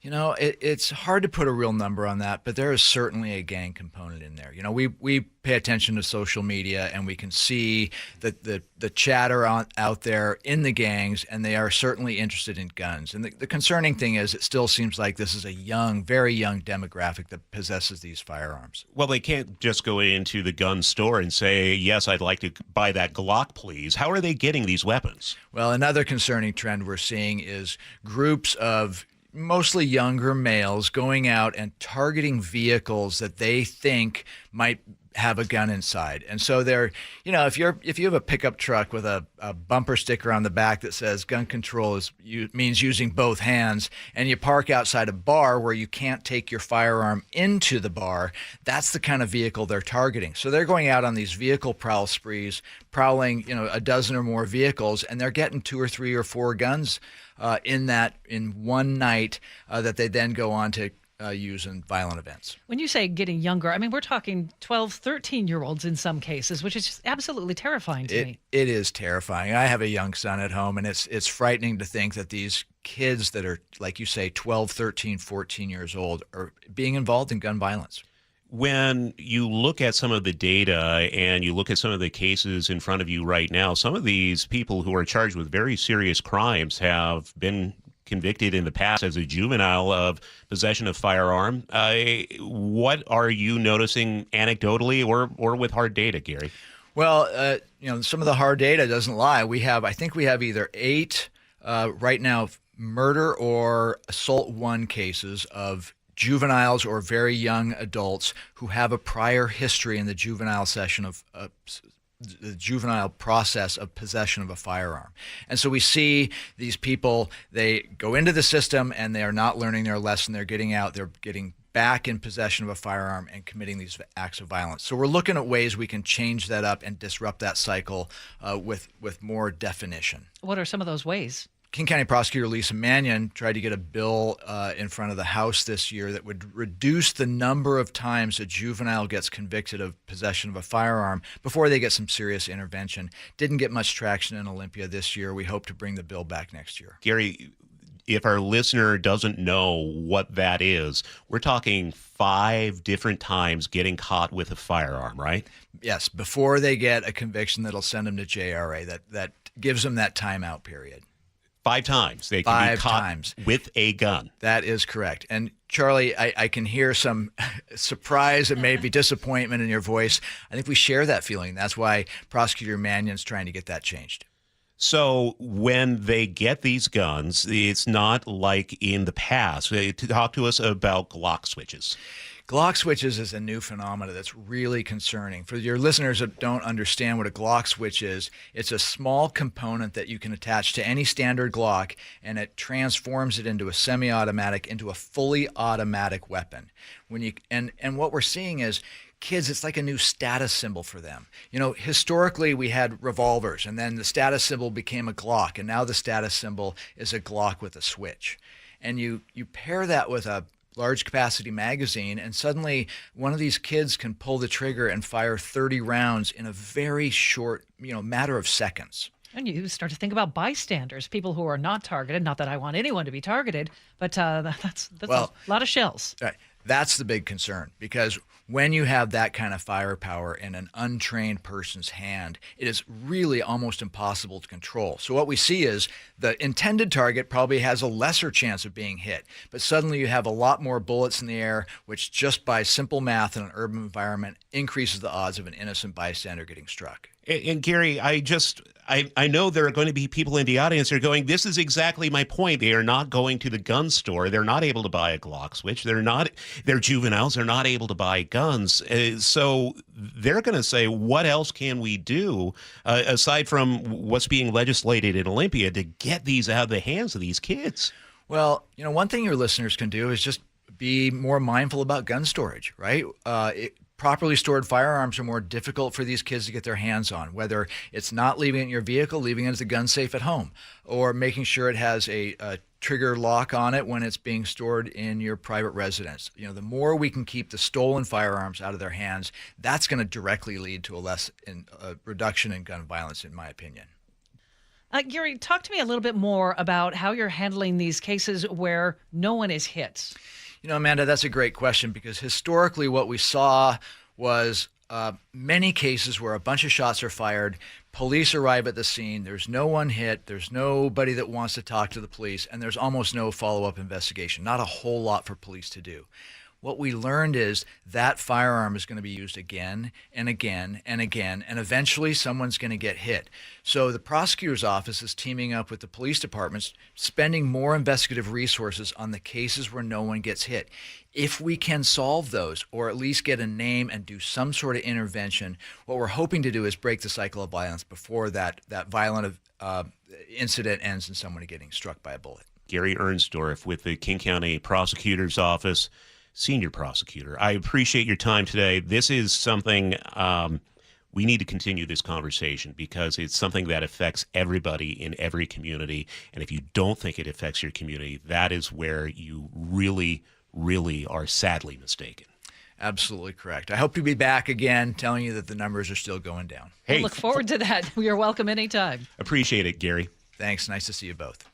You know, it's hard to put a real number on that, but there is certainly a gang component in there. You know, we pay attention to social media, and we can see the chatter out there in the gangs, and they are certainly interested in guns. And the concerning thing is it still seems like this is a young, very young demographic that possesses these firearms. Well, they can't just go into the gun store and say, yes, I'd like to buy that Glock, please. How are they getting these weapons? Well, another concerning trend we're seeing is groups of mostly younger males going out and targeting vehicles that they think might have a gun inside. And so they're, you know, if you have a pickup truck with a bumper sticker on the back that says gun control means using both hands, and you park outside a bar where you can't take your firearm into the bar, that's the kind of vehicle they're targeting. So they're going out on these vehicle prowl sprees, prowling, you know, a dozen or more vehicles, and they're getting 2 or 3 or 4 guns in one night that they then go on to use in violent events. When you say getting younger, I mean, we're talking 12, 13-year-olds in some cases, which is just absolutely terrifying to me. It is terrifying. I have a young son at home, and it's frightening to think that these kids that are, like you say, 12, 13, 14 years old are being involved in gun violence. When you look at some of the data and you look at some of the cases in front of you right now, some of these people who are charged with very serious crimes have been convicted in the past as a juvenile of possession of firearm. What are you noticing anecdotally or with hard data, Gary? Well, you know, some of the hard data doesn't lie. I think we have either 8 right now murder or assault 1 cases of juveniles or very young adults who have a prior history in the juvenile session of the juvenile process of possession of a firearm. And so we see these people, they go into the system and they are not learning their lesson. They're getting out, they're getting back in possession of a firearm and committing these acts of violence. So we're looking at ways we can change that up and disrupt that cycle with more definition. What are some of those ways? King County Prosecutor Lisa Mannion tried to get a bill in front of the House this year that would reduce the number of times a juvenile gets convicted of possession of a firearm before they get some serious intervention. Didn't get much traction in Olympia this year. We hope to bring the bill back next year. Gary, if our listener doesn't know what that is, we're talking 5 different times getting caught with a firearm, right? Yes, before they get a conviction that'll send them to JRA. That gives them that timeout period. 5 times they can be caught with a gun. That is correct. And Charlie, I can hear some surprise and maybe disappointment in your voice. I think we share that feeling. That's why Prosecutor Mannion's trying to get that changed. So when they get these guns, it's not like in the past. Talk to us about Glock switches. Glock switches is a new phenomenon that's really concerning. For your listeners that don't understand what a Glock switch is, it's a small component that you can attach to any standard Glock, and it transforms it into a semi-automatic, into a fully automatic weapon. And what we're seeing is kids, it's like a new status symbol for them. You know, historically we had revolvers, and then the status symbol became a Glock, and now the status symbol is a Glock with a switch. And you pair that with a large capacity magazine, and suddenly one of these kids can pull the trigger and fire 30 rounds in a very short, matter of seconds. And you start to think about bystanders, people who are not targeted. Not that I want anyone to be targeted, but that's a lot of shells. Right. That's the big concern, because when you have that kind of firepower in an untrained person's hand, it is really almost impossible to control. So what we see is the intended target probably has a lesser chance of being hit, but suddenly you have a lot more bullets in the air, which just by simple math in an urban environment increases the odds of an innocent bystander getting struck. And Gary, I know there are going to be people in the audience who are going, this is exactly my point. They are not going to the gun store. They're not able to buy a Glock switch. They're juveniles. They're not able to buy guns. So they're going to say, what else can we do aside from what's being legislated in Olympia to get these out of the hands of these kids? Well, one thing your listeners can do is just be more mindful about gun storage, right? Properly stored firearms are more difficult for these kids to get their hands on, whether it's not leaving it in your vehicle, leaving it as a gun safe at home, or making sure it has a trigger lock on it when it's being stored in your private residence. The more we can keep the stolen firearms out of their hands, that's going to directly lead to a reduction in gun violence, in my opinion. Gary, talk to me a little bit more about how you're handling these cases where no one is hit. Amanda, that's a great question, because historically what we saw was many cases where a bunch of shots are fired, police arrive at the scene, there's no one hit, there's nobody that wants to talk to the police, and there's almost no follow-up investigation, not a whole lot for police to do. What we learned is that firearm is going to be used again and again and again, and eventually someone's going to get hit. So the prosecutor's office is teaming up with the police departments, spending more investigative resources on the cases where no one gets hit. If we can solve those, or at least get a name and do some sort of intervention, what we're hoping to do is break the cycle of violence before that violent incident ends in someone getting struck by a bullet. Gary Ernsdorf with the King County Prosecutor's Office, Senior Prosecutor. I appreciate your time today. This is something we need to continue this conversation, because it's something that affects everybody in every community. And if you don't think it affects your community, that is where you really, really are sadly mistaken. Absolutely correct. I hope to be back again telling you that the numbers are still going down. Hey, we'll look forward to that. We are welcome anytime. Appreciate it, Gary. Thanks. Nice to see you both.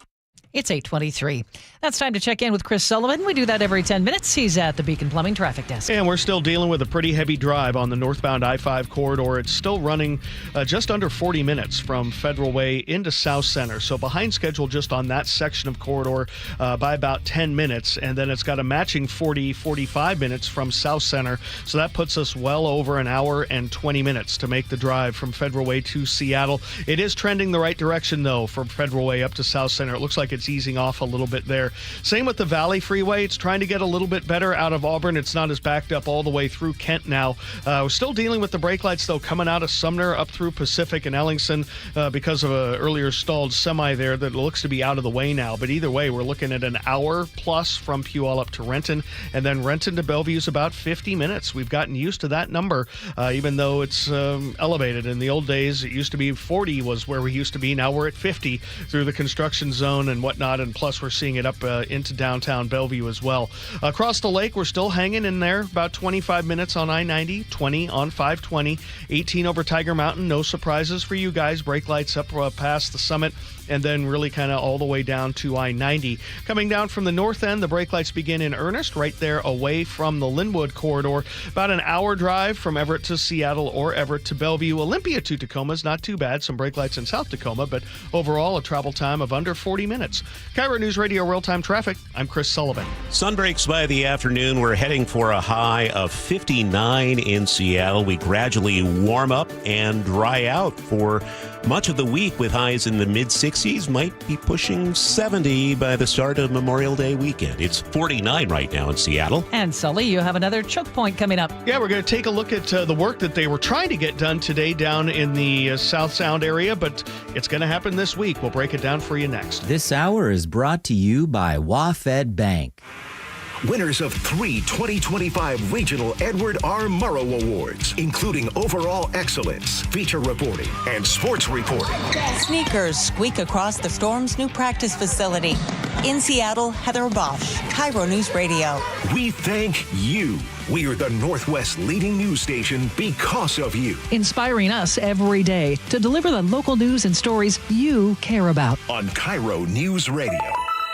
It's 8:23. That's time to check in with Chris Sullivan. We do that every 10 minutes. He's at the Beacon Plumbing Traffic Desk. And we're still dealing with a pretty heavy drive on the northbound I-5 corridor. It's still running just under 40 minutes from Federal Way into South Center. So behind schedule just on that section of corridor by about 10 minutes. And then it's got a matching 45 minutes from South Center. So that puts us well over an hour and 20 minutes to make the drive from Federal Way to Seattle. It is trending the right direction, though, from Federal Way up to South Center. It looks like it's it's easing off a little bit there. Same with the Valley Freeway. It's trying to get a little bit better out of Auburn. It's not as backed up all the way through Kent now. We're still dealing with the brake lights, though, coming out of Sumner up through Pacific and Ellingson because of an earlier stalled semi there that looks to be out of the way now. But either way, we're looking at an hour plus from Puyallup up to Renton, and then Renton to Bellevue is about 50 minutes. We've gotten used to that number, even though it's elevated. In the old days, it used to be 40 was where we used to be. Now we're at 50 through the construction zone and whatnot, and plus we're seeing it up into downtown Bellevue as well. Across the lake, we're still hanging in there, about 25 minutes on I-90, 20 on 520, 18 over Tiger Mountain. No surprises for you guys. Brake lights up past the summit, and then really kind of all the way down to I-90. Coming down from the north end, the brake lights begin in earnest right there away from the Linwood corridor. About an hour drive from Everett to Seattle or Everett to Bellevue. Olympia to Tacoma is not too bad. Some brake lights in South Tacoma, but overall a travel time of under 40 minutes. KIRO News Radio real-time traffic. I'm Chris Sullivan. Sun breaks by the afternoon. We're heading for a high of 59 in Seattle. We gradually warm up and dry out for much of the week with highs in the mid-60s. Might be pushing 70 by the start of Memorial Day weekend. It's 49 right now in Seattle. And Sully, you have another choke point coming up. Yeah, we're going to take a look at the work that they were trying to get done today down in the South Sound area, but it's going to happen this week. We'll break it down for you next. This hour is brought to you by WaFd Bank. Winners of 3 2025 Regional Edward R. Murrow Awards, including Overall Excellence, Feature Reporting, and Sports Reporting. Sneakers squeak across the Storm's new practice facility. In Seattle, Heather Bosch, KIRO News Radio. We thank you. We are the Northwest leading news station because of you. Inspiring us every day to deliver the local news and stories you care about. On KIRO News Radio,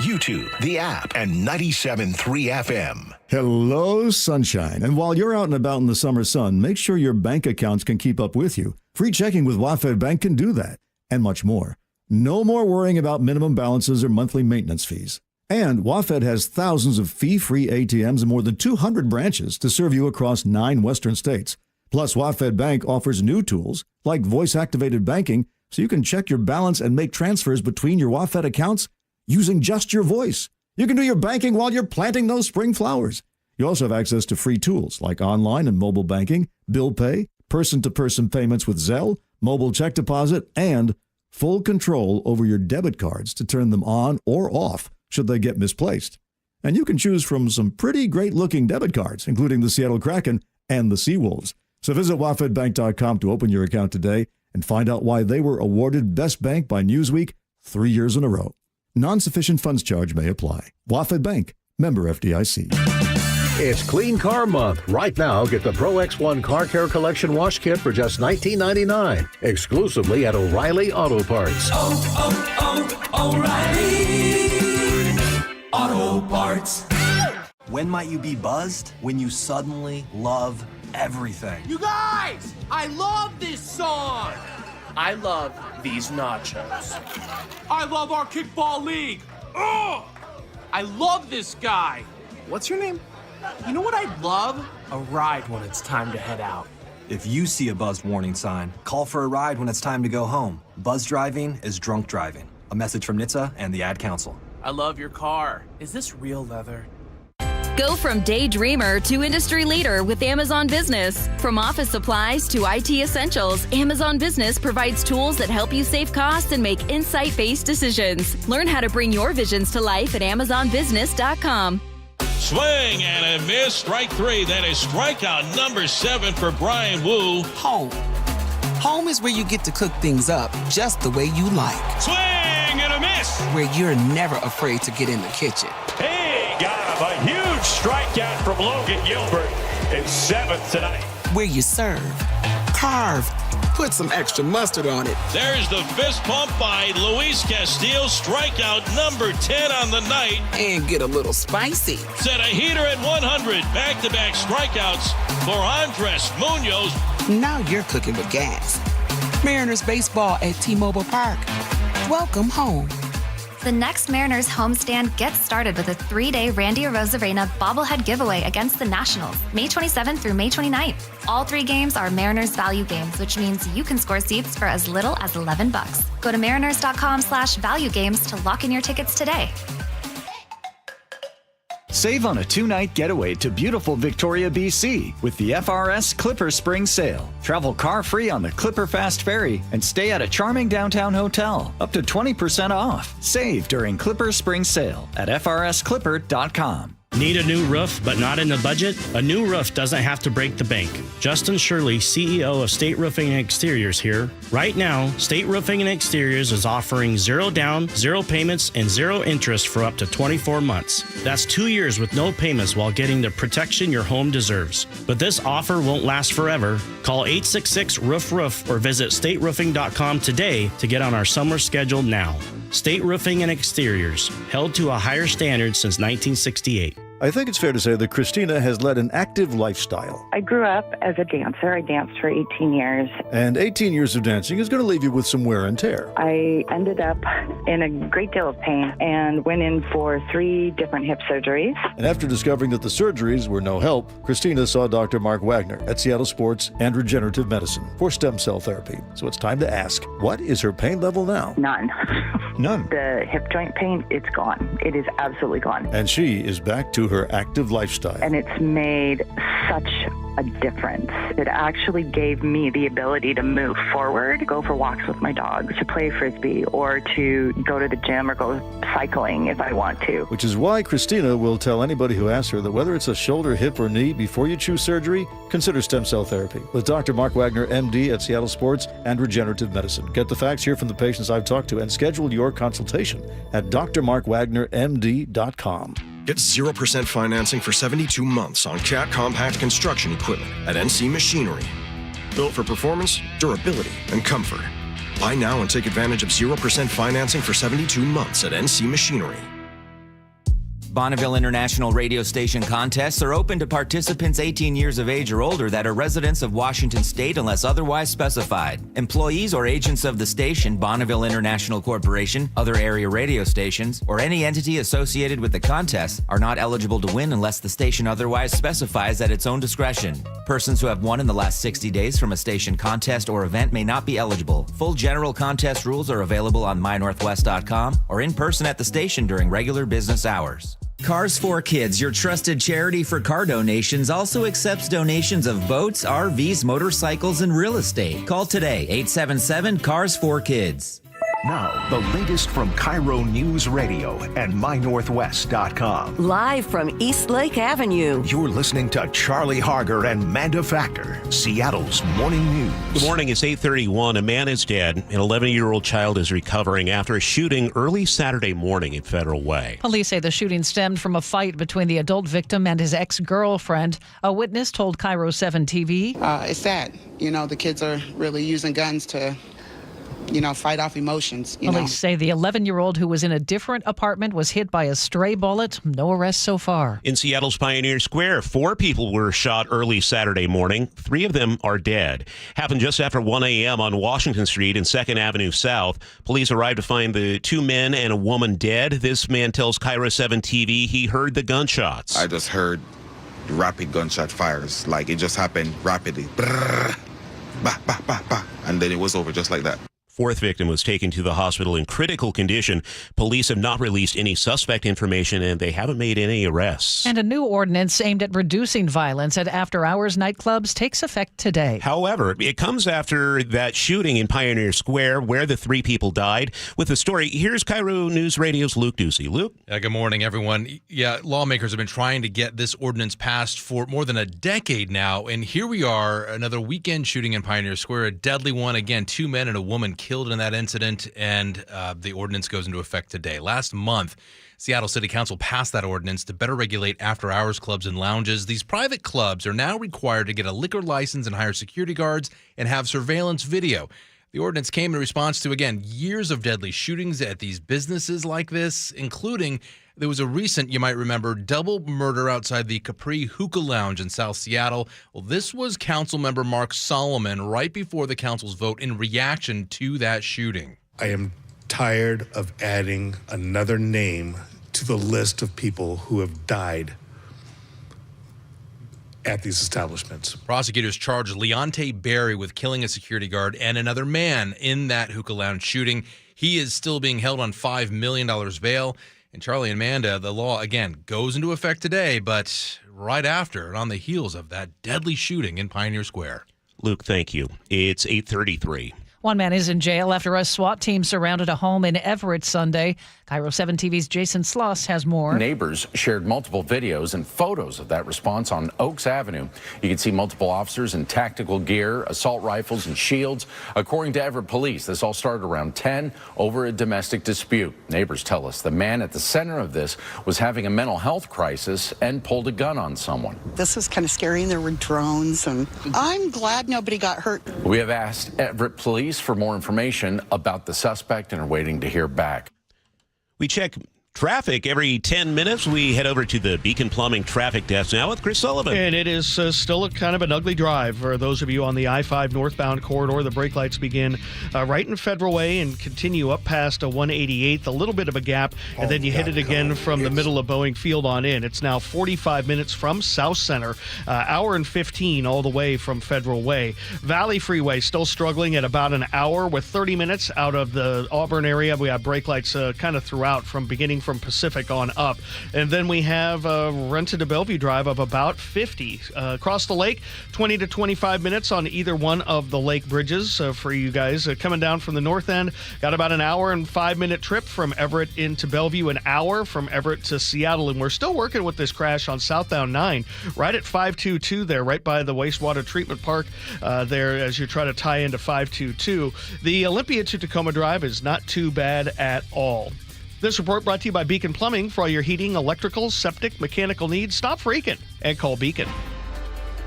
YouTube, the app, and 97.3 FM. Hello, sunshine. And while you're out and about in the summer sun, make sure your bank accounts can keep up with you. Free checking with WaFd Bank can do that, and much more. No more worrying about minimum balances or monthly maintenance fees. And WaFd has thousands of fee-free ATMs and more than 200 branches to serve you across 9 western states. Plus, WaFd Bank offers new tools like voice-activated banking so you can check your balance and make transfers between your WaFd accounts using just your voice. You can do your banking while you're planting those spring flowers. You also have access to free tools like online and mobile banking, bill pay, person-to-person payments with Zelle, mobile check deposit, and full control over your debit cards to turn them on or off should they get misplaced. And you can choose from some pretty great-looking debit cards, including the Seattle Kraken and the Seawolves. So visit wafdbank.com to open your account today and find out why they were awarded Best Bank by Newsweek 3 years in a row. Non-sufficient funds charge may apply. WaFd Bank, member FDIC. It's Clean Car Month. Right now, get the Pro X1 Car Care Collection Wash Kit for just $19.99, exclusively at O'Reilly Auto Parts. O'Reilly Auto Parts. When might you be buzzed? When you suddenly love everything. You guys, I love this song. I love these nachos. I love our kickball league. Ugh! I love this guy. What's your name? You know what I'd love? A ride when it's time to head out. If you see a buzzed warning sign, call for a ride when it's time to go home. Buzz driving is drunk driving. A message from NHTSA and the Ad Council. I love your car. Is this real leather? Go from daydreamer to industry leader with Amazon Business. From office supplies to IT essentials, Amazon Business provides tools that help you save costs and make insight-based decisions. Learn how to bring your visions to life at AmazonBusiness.com. Swing and a miss. Strike 3. That is strikeout number 7 for Brian Wu. Home. Home is where you get to cook things up just the way you like. Swing and a miss. Where you're never afraid to get in the kitchen. Got a huge strikeout from Logan Gilbert. It's 7th tonight. Where you serve, carve, put some extra mustard on it. There's the fist pump by Luis Castillo. Strikeout number 10 on the night. And get a little spicy. Set a heater at 100. Back-to-back strikeouts for Andres Munoz. Now you're cooking with gas. Mariners baseball at T-Mobile Park. Welcome home. The next Mariners homestand gets started with a 3-day Randy Arozarena bobblehead giveaway against the Nationals, May 27th through May 29th. All 3 games are Mariners value games, which means you can score seats for as little as $11. Go to mariners.com/value games to lock in your tickets today. Save on a 2-night getaway to beautiful Victoria, BC with the FRS Clipper Spring Sale. Travel car-free on the Clipper Fast Ferry and stay at a charming downtown hotel. Up to 20% off. Save during Clipper Spring Sale at frsclipper.com. Need a new roof but not in the budget? A new roof doesn't have to break the bank. Justin Shirley, CEO of State Roofing and Exteriors here. Right now, State Roofing and Exteriors is offering 0 down, 0 payments, and 0 interest for up to 24 months. That's 2 years with no payments while getting the protection your home deserves. But this offer won't last forever. Call 866-ROOF-ROOF or visit stateroofing.com today to get on our summer schedule now. State Roofing and Exteriors, held to a higher standard since 1968. I think it's fair to say that Christina has led an active lifestyle. I grew up as a dancer. I danced for 18 years. And 18 years of dancing is going to leave you with some wear and tear. I ended up in a great deal of pain and went in for 3 different hip surgeries. And after discovering that the surgeries were no help, Christina saw Dr. Mark Wagner at Seattle Sports and Regenerative Medicine for stem cell therapy. So it's time to ask, what is her pain level now? None. None. The hip joint pain, it's gone. It is absolutely gone. And she is back to her active lifestyle. And it's made such a difference. It actually gave me the ability to move forward, go for walks with my dogs, to play frisbee, or to go to the gym or go cycling if I want to. Which is why Christina will tell anybody who asks her that whether it's a shoulder, hip, or knee, before you choose surgery, consider stem cell therapy with Dr. Mark Wagner, MD at Seattle Sports and Regenerative Medicine. Get the facts here from the patients I've talked to and schedule your consultation at drmarkwagnermd.com. Get 0% financing for 72 months on Cat compact construction equipment at NC Machinery. Built for performance, durability, and comfort. Buy now and take advantage of 0% financing for 72 months at NC Machinery. Bonneville International Radio Station contests are open to participants 18 years of age or older that are residents of Washington State unless otherwise specified. Employees or agents of the station, Bonneville International Corporation, other area radio stations, or any entity associated with the contest are not eligible to win unless the station otherwise specifies at its own discretion. Persons who have won in the last 60 days from a station contest or event may not be eligible. Full general contest rules are available on mynorthwest.com or in person at the station during regular business hours. Cars for Kids, your trusted charity for car donations, also accepts donations of boats, RVs, motorcycles, and real estate. Call today, 877-CARS4KIDS. Now, the latest from KIRO Newsradio and mynorthwest.com. Live from East Lake Avenue. You're listening to Charlie Harger and Manda Factor, Seattle's morning news. Good morning. It's 8:31. A man is dead. An 11-year-old child is recovering after a shooting early Saturday morning in Federal Way. Police say the shooting stemmed from a fight between the adult victim and his ex-girlfriend. A witness told KIRO 7 TV. It's sad. You know, the kids are really using guns to fight off emotions. Police say the 11-year-old who was in a different apartment was hit by a stray bullet. No arrests so far. In Seattle's Pioneer Square, 4 people were shot early Saturday morning. 3 of them are dead. Happened just after 1 a.m. on Washington Street and 2nd Avenue South. Police arrived to find the 2 men and a woman dead. This man tells KIRO 7 TV he heard the gunshots. I just heard rapid gunshot fires. Like, it just happened rapidly. Brrr, bah, bah, bah, bah. And then it was over just like that. 4th victim was taken to the hospital in critical condition. Police have not released any suspect information, and they haven't made any arrests. And a new ordinance aimed at reducing violence at after-hours nightclubs takes effect today. However, it comes after that shooting in Pioneer Square where the 3 people died. With the story, here's KIRO News Radio's Luke Ducey. Luke? Good morning, everyone. Yeah, lawmakers have been trying to get this ordinance passed for more than a decade now, and here we are, another weekend shooting in Pioneer Square, a deadly one. Again, 2 men and a woman killed in that incident, and the ordinance goes into effect today. Last month, Seattle City Council passed that ordinance to better regulate after-hours clubs and lounges. These private clubs are now required to get a liquor license and hire security guards and have surveillance video. The ordinance came in response to, again, years of deadly shootings at these businesses like this, including there was a recent, you might remember, double murder outside the Capri Hookah Lounge in South Seattle. Well, this was Councilmember Mark Solomon right before the council's vote in reaction to that shooting. I am tired of adding another name to the list of people who have died at these establishments. Prosecutors charged Leonte Berry with killing a security guard and another man in that hookah lounge shooting. He is still being held on $5 million bail. And Charlie and Manda, the law, again, goes into effect today, but right after and on the heels of that deadly shooting in Pioneer Square. Luke, thank you. It's 8:33. One man is in jail after a SWAT team surrounded a home in Everett Sunday. KIRO 7 TV's Jason Sloss has more. Neighbors shared multiple videos and photos of that response on Oaks Avenue. You can see multiple officers in tactical gear, assault rifles, and shields. According to Everett police, this all started around 10 over a domestic dispute. Neighbors tell us the man at the center of this was having a mental health crisis and pulled a gun on someone. This was kind of scary, and there were drones, and I'm glad nobody got hurt. We have asked Everett police for more information about the suspect and are waiting to hear back. We check traffic every 10 minutes. We head over to the Beacon Plumbing traffic desk now with Chris Sullivan. And it is still a kind of an ugly drive for those of you on the I-5 northbound corridor. The brake lights begin right in Federal Way and continue up past 188th, a little bit of a gap, and then you hit it again from the middle of Boeing Field on in. It's now 45 minutes from South Center, hour and 15 all the way from Federal Way. Valley Freeway still struggling at about an hour with 30 minutes out of the Auburn area. We have brake lights kind of throughout beginning from Pacific on up. And then we have Renton to Bellevue drive of about 50. Across the lake, 20 to 25 minutes on either one of the lake bridges for you guys. Coming down from the north end, got about an hour and 5-minute trip from Everett into Bellevue, an hour from Everett to Seattle. And we're still working with this crash on southbound 9, right at 522 there, right by the wastewater treatment park there as you try to tie into 522. The Olympia to Tacoma drive is not too bad at all. This report brought to you by Beacon Plumbing. For all your heating, electrical, septic, mechanical needs, stop freaking and call Beacon.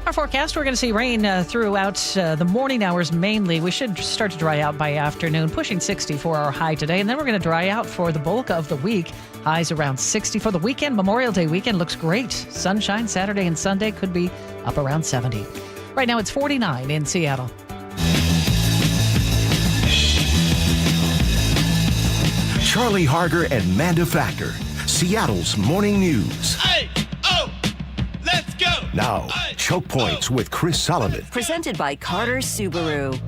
Our forecast, we're going to see rain throughout the morning hours mainly. We should start to dry out by afternoon, pushing 60 for our high today. And then we're going to dry out for the bulk of the week. Highs around 60 for the weekend. Memorial Day weekend looks great. Sunshine Saturday and Sunday could be up around 70. Right now it's 49 in Seattle. Charlie Harger and Manda Factor, Seattle's morning news. Hey, oh, let's go. Now, Choke Points with Chris Sullivan. Presented by Carter Subaru.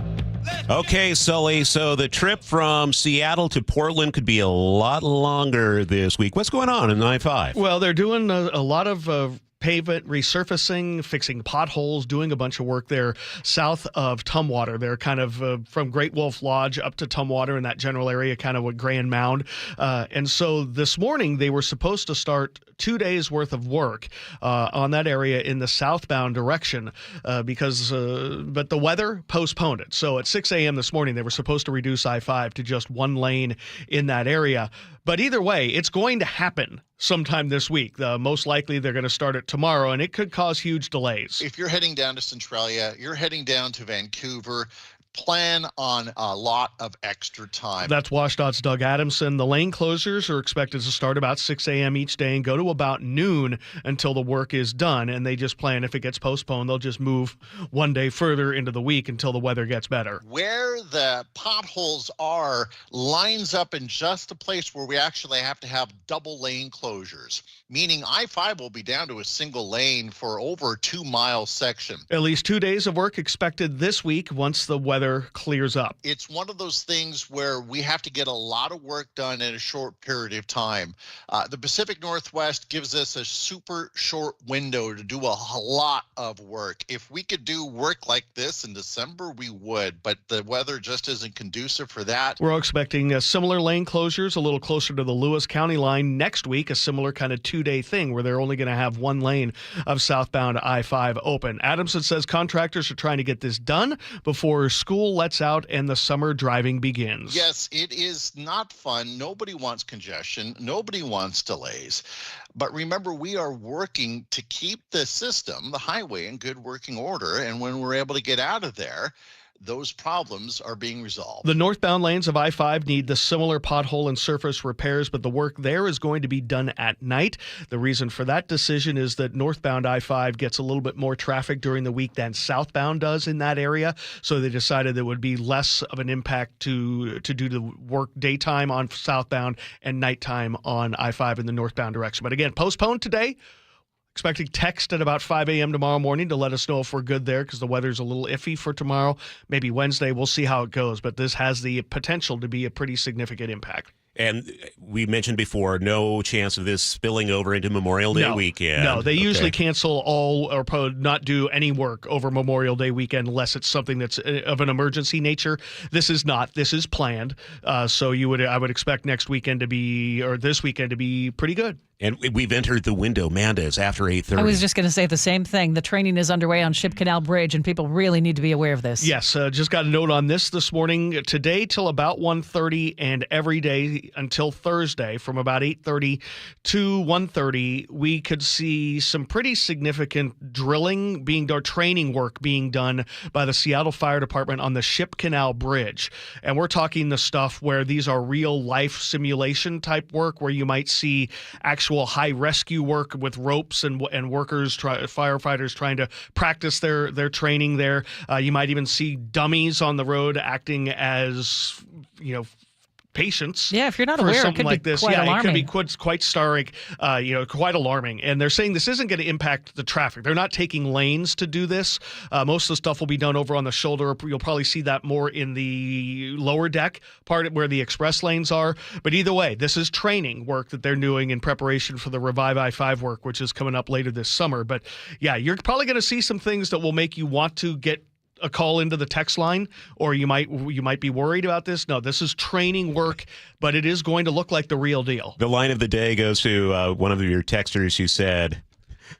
Okay, Sully, so the trip from Seattle to Portland could be a lot longer this week. What's going on in I-5? Well, they're doing a lot of pavement resurfacing, fixing potholes, doing a bunch of work there south of Tumwater. They're kind of from Great Wolf Lodge up to Tumwater in that general area, kind of with Grand Mound. And so this morning they were supposed to start 2 days worth of work on that area in the southbound direction but the weather postponed it. So at 6 a.m. this morning, they were supposed to reduce I-5 to just one lane in that area. But either way, it's going to happen sometime this week. Most likely they're going to start it tomorrow, and it could cause huge delays. If you're heading down to Centralia, you're heading down to Vancouver, plan on a lot of extra time. That's WashDOT's Doug Adamson. The lane closures are expected to start about 6 a.m. each day and go to about noon until the work is done. And they just plan, if it gets postponed, they'll just move one day further into the week until the weather gets better. Where the potholes are lines up in just the place where we actually have to have double lane closures, meaning I-5 will be down to a single lane for over a 2-mile section. At least 2 days of work expected this week once the weather clears up. It's one of those things where we have to get a lot of work done in a short period of time. The Pacific Northwest gives us a super short window to do a lot of work. If we could do work like this in December, we would, but the weather just isn't conducive for that. We're expecting similar lane closures a little closer to the Lewis County line next week, a similar kind of 2-day thing where they're only going to have one lane of southbound I-5 open. Adamson says contractors are trying to get this done before school lets out and the summer driving begins. Yes, it is not fun. Nobody wants congestion. Nobody wants delays. But remember, we are working to keep the system, the highway, in good working order. And when we're able to get out of there, those problems are being resolved. The northbound lanes of I-5 need the similar pothole and surface repairs, but the work there is going to be done at night. The reason for that decision is that northbound I-5 gets a little bit more traffic during the week than southbound does in that area, so they decided there would be less of an impact to do the work daytime on southbound and nighttime on I-5 in the northbound direction. But again, postponed today. Expecting text at about 5 a.m. tomorrow morning to let us know if we're good there because the weather's a little iffy for tomorrow. Maybe Wednesday. We'll see how it goes. But this has the potential to be a pretty significant impact. And we mentioned before, no chance of this spilling over into Memorial Day weekend. No, they usually cancel all or not do any work over Memorial Day weekend unless it's something that's of an emergency nature. This is not. This is planned. So I would expect this weekend to be pretty good. And we've entered the window, Manda. It's after 8:30. I was just going to say the same thing. The training is underway on Ship Canal Bridge, and people really need to be aware of this. Yes, just got a note on this morning. Today till about 1:30 and every day until Thursday from about 8:30 to 1:30, we could see some pretty significant drilling training work being done by the Seattle Fire Department on the Ship Canal Bridge. And we're talking the stuff where these are real-life simulation type work where you might see actual high rescue work with ropes and workers, firefighters trying to practice their training there. You might even see dummies on the road acting as, patients. Yeah, if you're not for aware, something it could like be this. quite alarming. It could be quite starring, quite alarming. And they're saying this isn't going to impact the traffic. They're not taking lanes to do this. Most of the stuff will be done over on the shoulder. You'll probably see that more in the lower deck part where the express lanes are. But either way, this is training work that they're doing in preparation for the Revive I-5 work, which is coming up later this summer. But yeah, you're probably going to see some things that will make you want to get a call into the text line, or you might be worried about this. No, this is training work, but it is going to look like the real deal. The line of the day goes to one of your texters who said,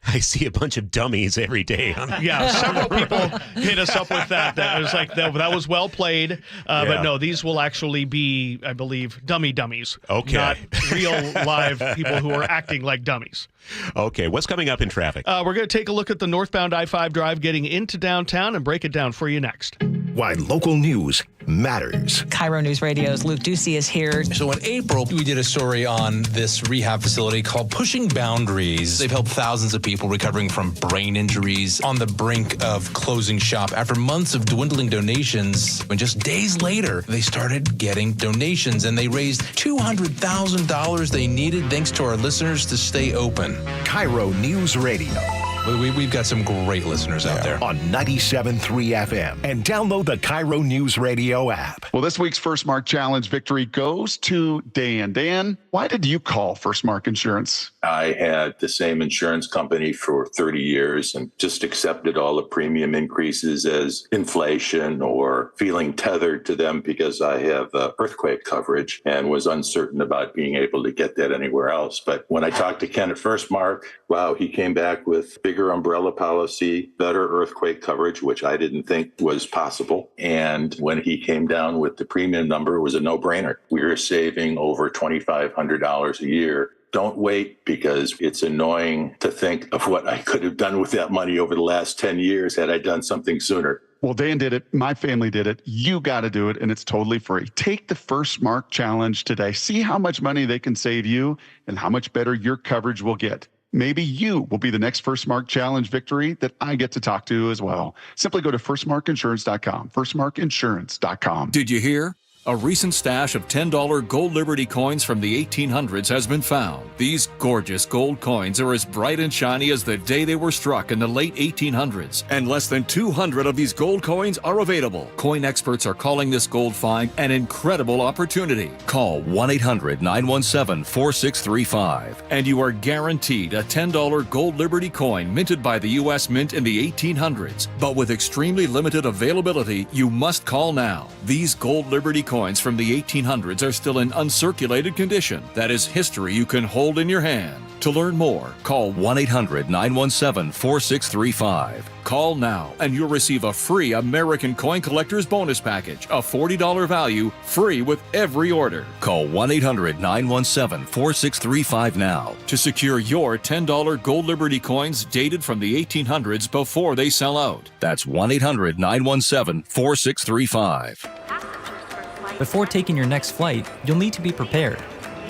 I see a bunch of dummies every day. Yeah, several people hit us up with that. That was that was well played. But no, these will actually be, I believe, dummies. Okay. Not real live people who are acting like dummies. Okay, what's coming up in traffic? We're going to take a look at the northbound I-5 drive getting into downtown and break it down for you next. Why local news matters. KIRO Newsradio's Luke Ducey is here. So in April, we did a story on this rehab facility called Pushing Boundaries. They've helped thousands of people recovering from brain injuries on the brink of closing shop after months of dwindling donations. And just days later, they started getting donations and they raised $200,000 they needed thanks to our listeners to stay open. KIRO News Radio. We've got some great listeners out there. On 97.3 FM. And download the KIRO News Radio app. Well, this week's First Mark Challenge victory goes to Dan. Dan, why did you call First Mark Insurance? I had the same insurance company for 30 years and just accepted all the premium increases as inflation or feeling tethered to them because I have earthquake coverage and was uncertain about being able to get that anywhere else. But when I talked to Ken at First Mark, wow, he came back with bigger umbrella policy, better earthquake coverage, which I didn't think was possible. And when he came down with the premium number, it was a no-brainer. We were saving over $2,500 a year. Don't wait, because it's annoying to think of what I could have done with that money over the last 10 years had I done something sooner. Well, Dan did it. My family did it. You got to do it, and it's totally free. Take the First Mark Challenge today. See how much money they can save you and how much better your coverage will get. Maybe you will be the next First Mark Challenge victory that I get to talk to as well. Simply go to firstmarkinsurance.com, firstmarkinsurance.com. Did you hear? A recent stash of $10 gold Liberty coins from the 1800s has been found. These gorgeous gold coins are as bright and shiny as the day they were struck in the late 1800s. And less than 200 of these gold coins are available. Coin experts are calling this gold find an incredible opportunity. Call 1-800-917-4635 and you are guaranteed a $10 gold Liberty coin minted by the U.S. Mint in the 1800s. But with extremely limited availability, you must call now. These gold Liberty coins from the 1800s are still in uncirculated condition. That is history you can hold in your hand. To learn more, call 1-800-917-4635. Call now and you'll receive a free American Coin Collector's Bonus Package, a $40 value, free with every order. Call 1-800-917-4635 now to secure your $10 Gold Liberty coins dated from the 1800s before they sell out. That's 1-800-917-4635. Before taking your next flight, you'll need to be prepared.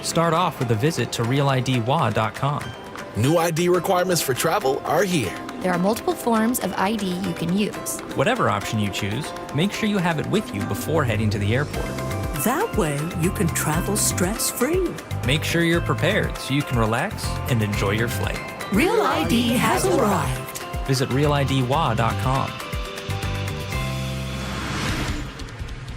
Start off with a visit to realidwa.com. New ID requirements for travel are here. There are multiple forms of ID you can use. Whatever option you choose, make sure you have it with you before heading to the airport. That way, you can travel stress-free. Make sure you're prepared so you can relax and enjoy your flight. Real ID has arrived. Visit realidwa.com.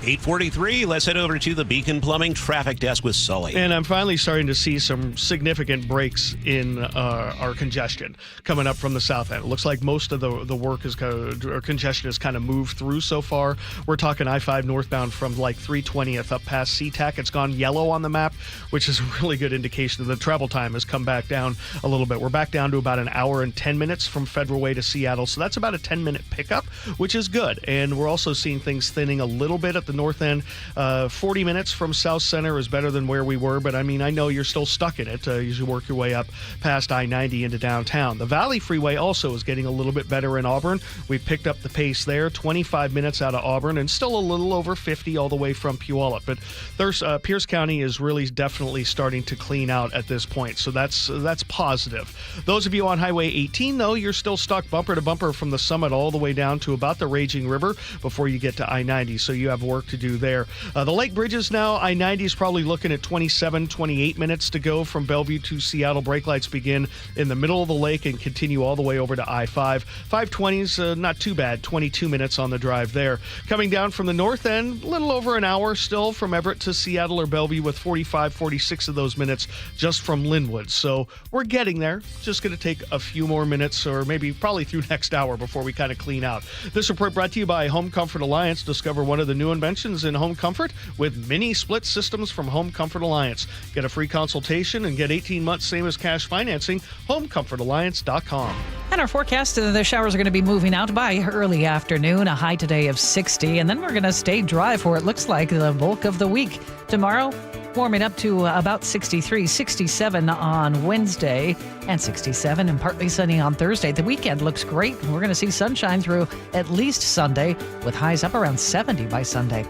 8:43. Let's head over to the Beacon Plumbing Traffic Desk with Sully. And I'm finally starting to see some significant breaks in our congestion coming up from the south end. It looks like most of the work is or congestion has kind of moved through so far. We're talking I-5 northbound from like 320th up past SeaTac. It's gone yellow on the map, which is a really good indication that the travel time has come back down a little bit. We're back down to about an hour and 10 minutes from Federal Way to Seattle. So that's about a 10-minute pickup, which is good. And we're also seeing things thinning a little bit at the north end. 40 minutes from South Center is better than where we were, but I mean, I know you're still stuck in it as you work your way up past I-90 into downtown. The Valley Freeway also is getting a little bit better in Auburn. We picked up the pace there, 25 minutes out of Auburn, and still a little over 50 all the way from Puyallup. But there's Pierce County is really definitely starting to clean out at this point, so that's positive. Those of you on Highway 18, though, you're still stuck bumper to bumper from the summit all the way down to about the Raging River before you get to I-90, so you have work to do there. The Lake Bridges now, I-90 is probably looking at 27, 28 minutes to go from Bellevue to Seattle. Brake lights begin in the middle of the lake and continue all the way over to I-5. 520's not too bad, 22 minutes on the drive there. Coming down from the north end, a little over an hour still from Everett to Seattle or Bellevue with 45, 46 of those minutes just from Linwood. So we're getting there. Just going to take a few more minutes or maybe probably through next hour before we kind of clean out. This report brought to you by Home Comfort Alliance. Discover one of the new inventions in home comfort with mini split systems from Home Comfort Alliance. Get a free consultation and get 18 months same as cash financing. HomeComfortAlliance.com. And our forecast, the showers are going to be moving out by early afternoon, a high today of 60, and then we're going to stay dry for it looks like the bulk of the week. Tomorrow, warming up to about 63, 67 on Wednesday, and 67 and partly sunny on Thursday. The weekend looks great. We're going to see sunshine through at least Sunday, with highs up around 70 by Sunday.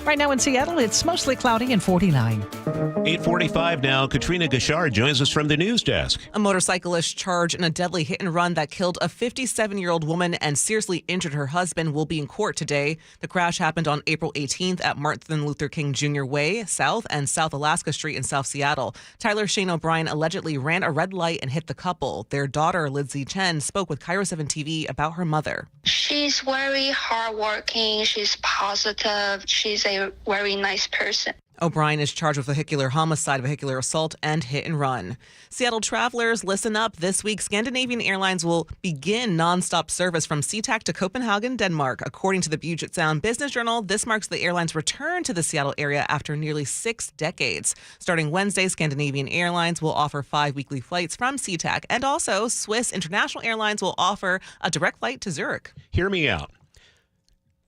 Right now in Seattle, it's mostly cloudy and 49. 8:45 now. Katrina Gashar joins us from the news desk. A motorcyclist charged in a deadly hit and run that killed a 57-year-old woman and seriously injured her husband will be in court today. The crash happened on April 18th at Martin Luther King Jr. Way, South and South Alaska Street in South Seattle. Tyler Shane O'Brien allegedly ran a red light and hit the couple. Their daughter, Lindsay Chen, spoke with KIRO 7 TV about her mother. She's very hardworking. She's positive. She's a very nice person. O'Brien is charged with vehicular homicide, vehicular assault, and hit and run. Seattle travelers, listen up. This week, Scandinavian Airlines will begin nonstop service from SeaTac to Copenhagen, Denmark. According to the Puget Sound Business Journal, this marks the airline's return to the Seattle area after nearly 6 decades. Starting Wednesday, Scandinavian Airlines will offer 5 weekly flights from SeaTac, and also Swiss International Airlines will offer a direct flight to Zurich. Hear me out.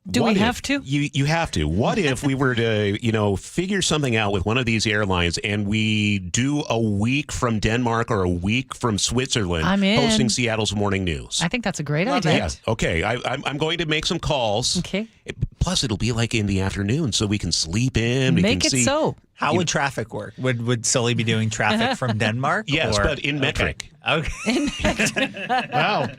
Do we have to? You have to. What if we were to, figure something out with one of these airlines and we do a week from Denmark or a week from Switzerland I'm in. hosting Seattle's morning news? I think that's a great idea. Yeah. Okay. I'm going to make some calls. Okay. Plus, it'll be like in the afternoon, so we can sleep in. We Make can it see. so. How would traffic work? Would Sully be doing traffic from Denmark? Yes, but in metric. Okay. Wow.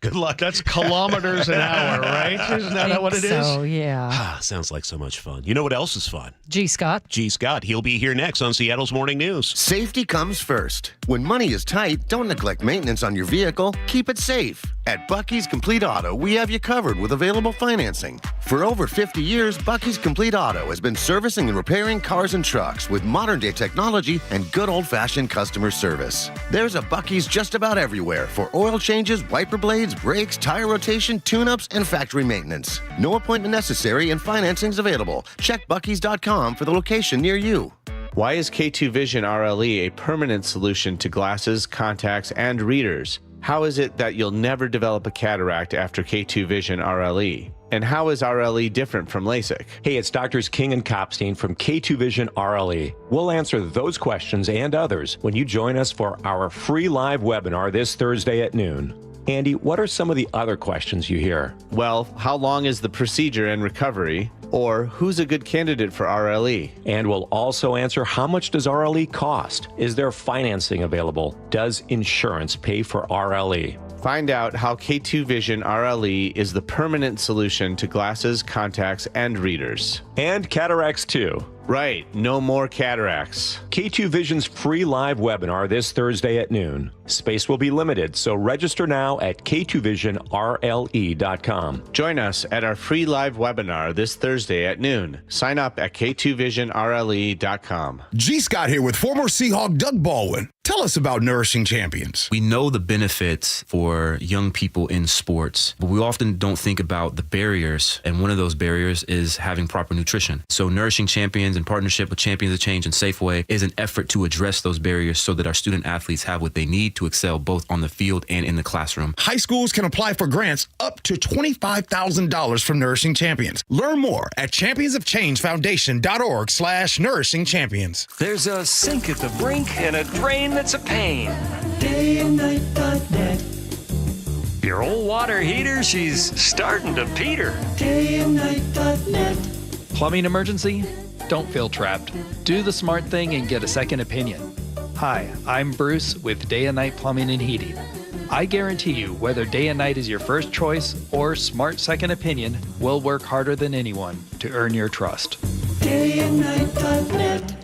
Good luck. That's kilometers an hour, right? Isn't that what it is? So, yeah. Sounds like so much fun. You know what else is fun? G. Scott. G. Scott. He'll be here next on Seattle's Morning News. Safety comes first. When money is tight, don't neglect maintenance on your vehicle. Keep it safe. At Bucky's Complete Auto, we have you covered with available financing. For over 50 years, Bucky's Complete Auto has been servicing and repairing cars and trucks with modern-day technology and good old-fashioned customer service. There's a Bucky's just about everywhere for oil changes, wiper blades, brakes, tire rotation, tune-ups, and factory maintenance. No appointment necessary and financing's available. Check Bucky's.com for the location near you. Why is K2 Vision RLE a permanent solution to glasses, contacts, and readers? How is it that you'll never develop a cataract after K2 Vision RLE? And how is RLE different from LASIK? Hey, it's Doctors King and Kopstein from K2 Vision RLE. We'll answer those questions and others when you join us for our free live webinar this Thursday at noon. Andy, what are some of the other questions you hear? Well, how long is the procedure and recovery? Or who's a good candidate for RLE? And we'll also answer, how much does RLE cost? Is there financing available? Does insurance pay for RLE? Find out how K2 Vision RLE is the permanent solution to glasses, contacts, and readers. And cataracts too. Right, no more cataracts. K2 Vision's free live webinar this Thursday at noon. Space will be limited, so register now at k2visionrle.com. Join us at our free live webinar this Thursday at noon. Sign up at k2visionrle.com. G. Scott here with former Seahawk Doug Baldwin. Tell us about Nourishing Champions. We know the benefits for young people in sports, but we often don't think about the barriers. And one of those barriers is having proper nutrition. So Nourishing Champions, in partnership with Champions of Change and Safeway, is an effort to address those barriers so that our student athletes have what they need to excel both on the field and in the classroom. High schools can apply for grants up to $25,000 from Nourishing Champions. Learn more at championsofchangefoundation.org/Nourishing Champions. There's a sink at the brink and a drain that's a pain. Dayandnight.net. Your old water heater, she's starting to peter. Dayandnight.net. Plumbing emergency? Don't feel trapped. Do the smart thing and get a second opinion. Hi, I'm Bruce with Day and Night Plumbing and Heating. I guarantee you, whether Day and Night is your first choice or smart second opinion, we'll work harder than anyone to earn your trust. Dayandnight.net.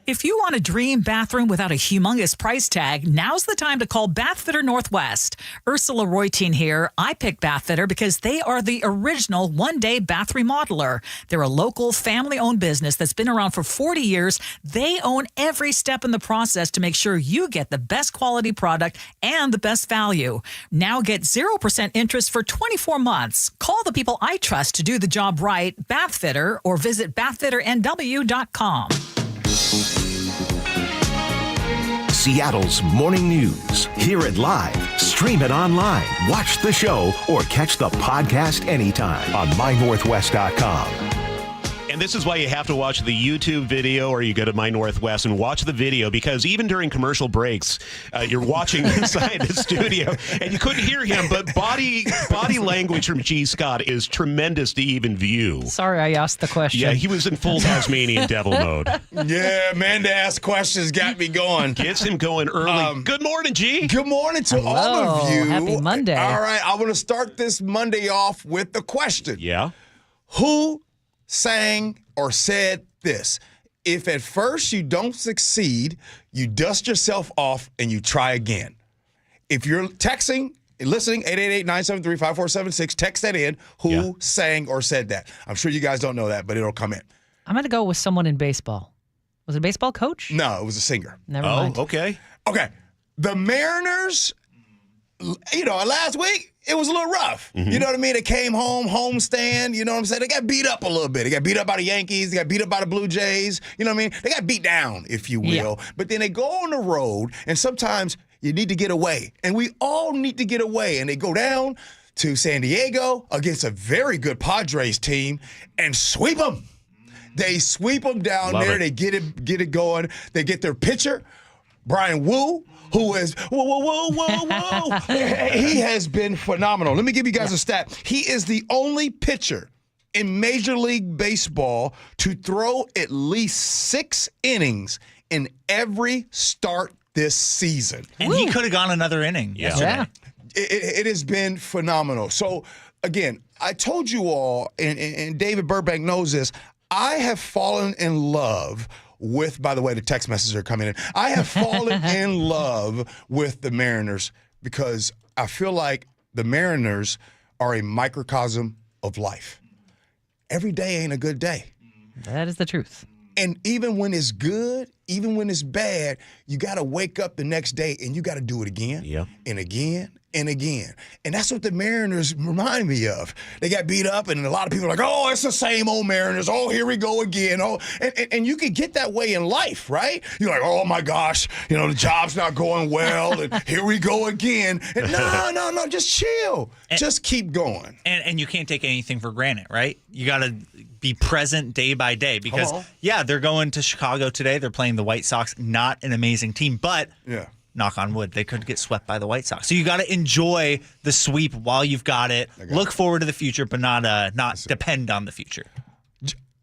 If you want a dream bathroom without a humongous price tag, now's the time to call Bathfitter Northwest. Ursula Roytine here. I picked Bathfitter because they are the original one-day bath remodeler. They're a local, family-owned business that's been around for 40 years. They own every step in the process to make sure you get the best quality product and the best value. Now get 0% interest for 24 months. Call the people I trust to do the job right, Bathfitter, or visit bathfitternw.com. Seattle's morning news. Hear it live, stream it online, watch the show, or catch the podcast anytime on mynorthwest.com. And this is why you have to watch the YouTube video, or you go to My Northwest and watch the video, because even during commercial breaks, you're watching inside the studio, and you couldn't hear him, but body language from G. Scott is tremendous to even view. Sorry, I asked the question. Yeah, he was in full Tasmanian devil mode. Yeah, Amanda asked questions, got me going. Gets him going early. Good morning, G. Good morning to all of you. Happy Monday. All right, I want to start this Monday off with the question. Yeah. Who sang or said this? If at first you don't succeed, you dust yourself off and you try again. If you're texting and listening, 888-973-5476, text that in. Who sang or said that? I'm sure you guys don't know that, but it'll come in. I'm going to go with someone in baseball. Was it a baseball coach? No, it was a singer. Never mind. Okay. Okay. The Mariners, last week, it was a little rough. Mm-hmm. You know what I mean? They came home, homestand. You know what I'm saying? They got beat up a little bit. They got beat up by the Yankees. They got beat up by the Blue Jays. You know what I mean? They got beat down, if you will. Yeah. But then they go on the road, and sometimes you need to get away. And we all need to get away. And they go down to San Diego against a very good Padres team and sweep them. They sweep them down there. They get it going. They get their pitcher, Brian Wu, who is, he has been phenomenal. Let me give you guys a stat. He is the only pitcher in Major League Baseball to throw at least 6 innings in every start this season. And he could have gone another inning yesterday. It has been phenomenal. So, again, I told you all, and David Burbank knows this, I have fallen in love with, by the way, the text messages are coming in. I have fallen in love with the Mariners because I feel like the Mariners are a microcosm of life. Every day ain't a good day. That is the truth. And even when it's good, even when it's bad, you got to wake up the next day and you got to do it again and again and again. And that's what the Mariners remind me of. They got beat up, and a lot of people are like, oh, it's the same old Mariners. Oh, here we go again. Oh, and you can get that way in life, right? You're like, oh, my gosh, the job's not going well, and here we go again. And no, just chill. Just keep going. And you can't take anything for granted, right? You got to be present day by day because, they're going to Chicago today. They're playing the White Sox, not an amazing team, but knock on wood, they could get swept by the White Sox. So you got to enjoy the sweep while you've got it. Look forward to the future, but not depend on the future.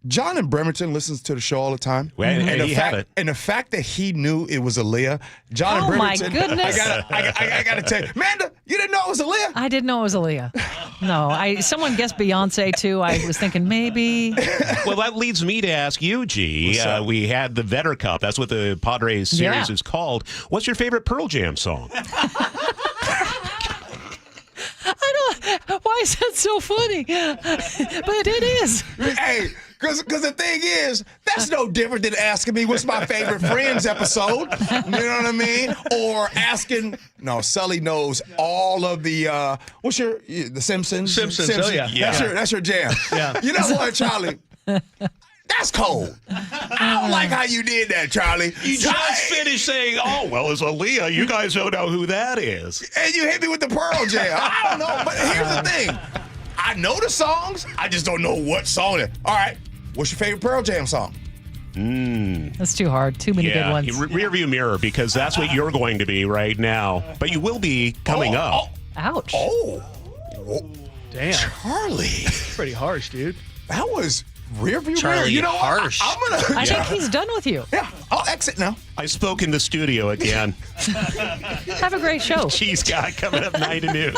John in Bremerton listens to the show all the time. And the fact that he knew it was Aaliyah, John in Bremerton. Oh, my goodness. I got to tell you. Amanda, you didn't know it was Aaliyah? I didn't know it was Aaliyah. No, someone guessed Beyonce, too. I was thinking maybe. Well, that leads me to ask you, G. We had the Vetter Cup. That's what the Padres series is called. What's your favorite Pearl Jam song? Why is that so funny? But it is. Hey, because the thing is, that's no different than asking me what's my favorite Friends episode. You know what I mean? Or asking, Sully knows all of the, the Simpsons? Simpsons, oh yeah. That's your jam. Yeah. You know what, Charlie? That's cold. I don't like how you did that, Charlie. You just finished saying, oh, well, it's Aaliyah. You guys don't know who that is. And you hit me with the Pearl Jam. I don't know, but here's the thing. I know the songs. I just don't know what song it is. All right, what's your favorite Pearl Jam song? That's too hard. Too many good ones. Rearview mirror, because that's what you're going to be right now. But you will be coming up. Ouch. Oh. Damn. Charlie. Pretty harsh, dude. That was rearview Charlie, mirror. You know harsh. what? I think he's done with you. Yeah, I'll exit now. I spoke in the studio again. Have a great show. Cheese Guy coming up 9 to noon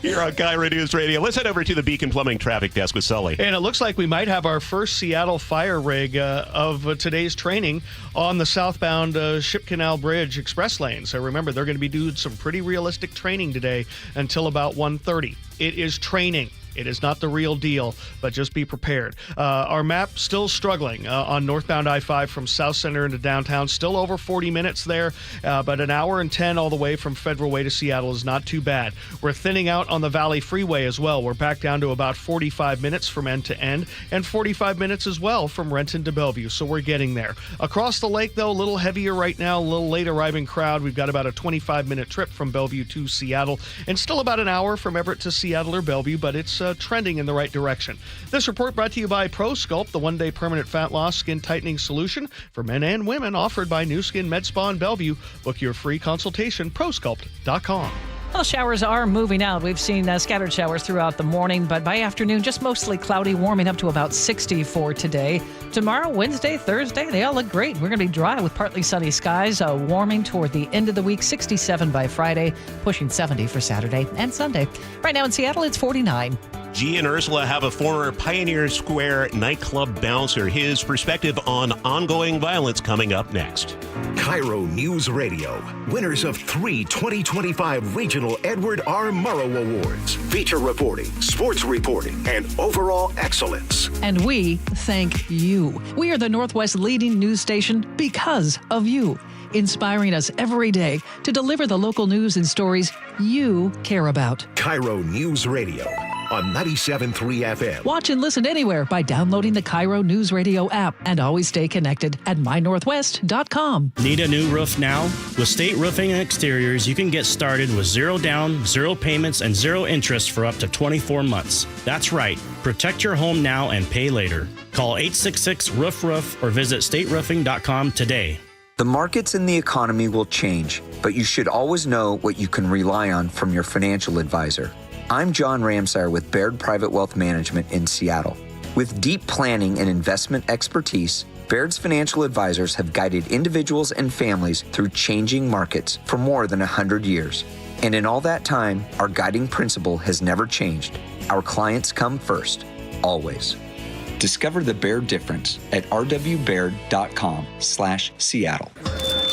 here on KIRO Newsradio. Let's head over to the Beacon Plumbing Traffic Desk with Sully. And it looks like we might have our first Seattle fire rig of today's training on the southbound Ship Canal Bridge express lane. So remember, they're going to be doing some pretty realistic training today until about 1:30. It is training. It is not the real deal, but just be prepared. Our map still struggling on northbound I-5 from South Center into downtown. Still over 40 minutes there, but an hour and 10 all the way from Federal Way to Seattle is not too bad. We're thinning out on the Valley Freeway as well. We're back down to about 45 minutes from end to end and 45 minutes as well from Renton to Bellevue, so we're getting there. Across the lake, though, a little heavier right now, a little late arriving crowd. We've got about a 25-minute trip from Bellevue to Seattle and still about an hour from Everett to Seattle or Bellevue, but it's trending in the right direction. This report brought to you by ProSculpt, the one-day permanent fat loss skin tightening solution for men and women, offered by New Skin Med Spa in Bellevue. Book your free consultation, prosculpt.com. Well, showers are moving out. We've seen scattered showers throughout the morning, but by afternoon, just mostly cloudy, warming up to about 60 for today. Tomorrow, Wednesday, Thursday, they all look great. We're going to be dry with partly sunny skies, warming toward the end of the week, 67 by Friday, pushing 70 for Saturday and Sunday. Right now in Seattle, it's 49. G and Ursula have a former Pioneer Square nightclub bouncer. His perspective on ongoing violence coming up next. KIRO News Radio, winners of 3 2025 Regional Edward R. Murrow Awards. Feature reporting, sports reporting, and overall excellence. And we thank you. We are the Northwest leading news station because of you, inspiring us every day to deliver the local news and stories you care about. KIRO News Radio on 97.3 FM. Watch and listen anywhere by downloading the KIRO Newsradio app, and always stay connected at mynorthwest.com. Need a new roof now? With State Roofing and Exteriors, you can get started with 0 down, 0 payments, and 0 interest for up to 24 months. That's right. Protect your home now and pay later. Call 866-ROOF-ROOF or visit stateroofing.com today. The markets and the economy will change, but you should always know what you can rely on from your financial advisor. I'm John Ramsire with Baird Private Wealth Management in Seattle. With deep planning and investment expertise, Baird's financial advisors have guided individuals and families through changing markets for more than 100 years. And in all that time, our guiding principle has never changed. Our clients come first, always. Discover the Baird difference at rwbaird.com/Seattle.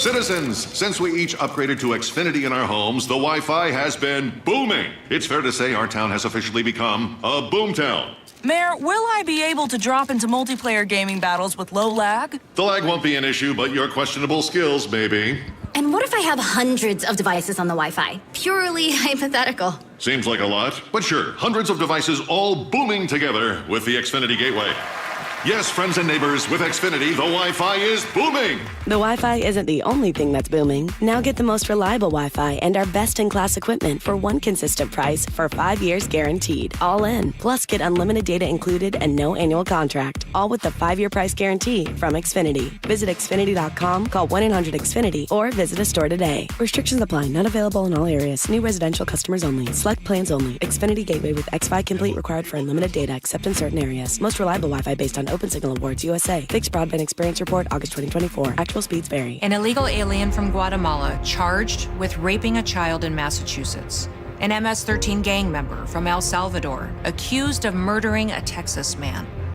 Citizens, since we each upgraded to Xfinity in our homes, the Wi-Fi has been booming. It's fair to say our town has officially become a boomtown. Mayor, will I be able to drop into multiplayer gaming battles with low lag? The lag won't be an issue, but your questionable skills, maybe. And what if I have hundreds of devices on the Wi-Fi? Purely hypothetical. Seems like a lot, but sure, hundreds of devices all booming together with the Xfinity Gateway. Yes, friends and neighbors, with Xfinity, the Wi-Fi is booming. The Wi-Fi isn't the only thing that's booming. Now get the most reliable Wi-Fi and our best-in-class equipment for one consistent price for 5 years guaranteed. All in. Plus, get unlimited data included and no annual contract. All with the 5-year price guarantee from Xfinity. Visit Xfinity.com, call 1-800-XFINITY, or visit a store today. Restrictions apply. Not available in all areas. New residential customers only. Select plans only. Xfinity Gateway with Xfi Complete required for unlimited data except in certain areas. Most reliable Wi-Fi based on Open Signal Awards USA. Fixed Broadband Experience Report, August 2024. Actual speeds vary. An illegal alien from Guatemala charged with raping a child in Massachusetts. An MS-13 gang member from El Salvador accused of murdering a Texas man.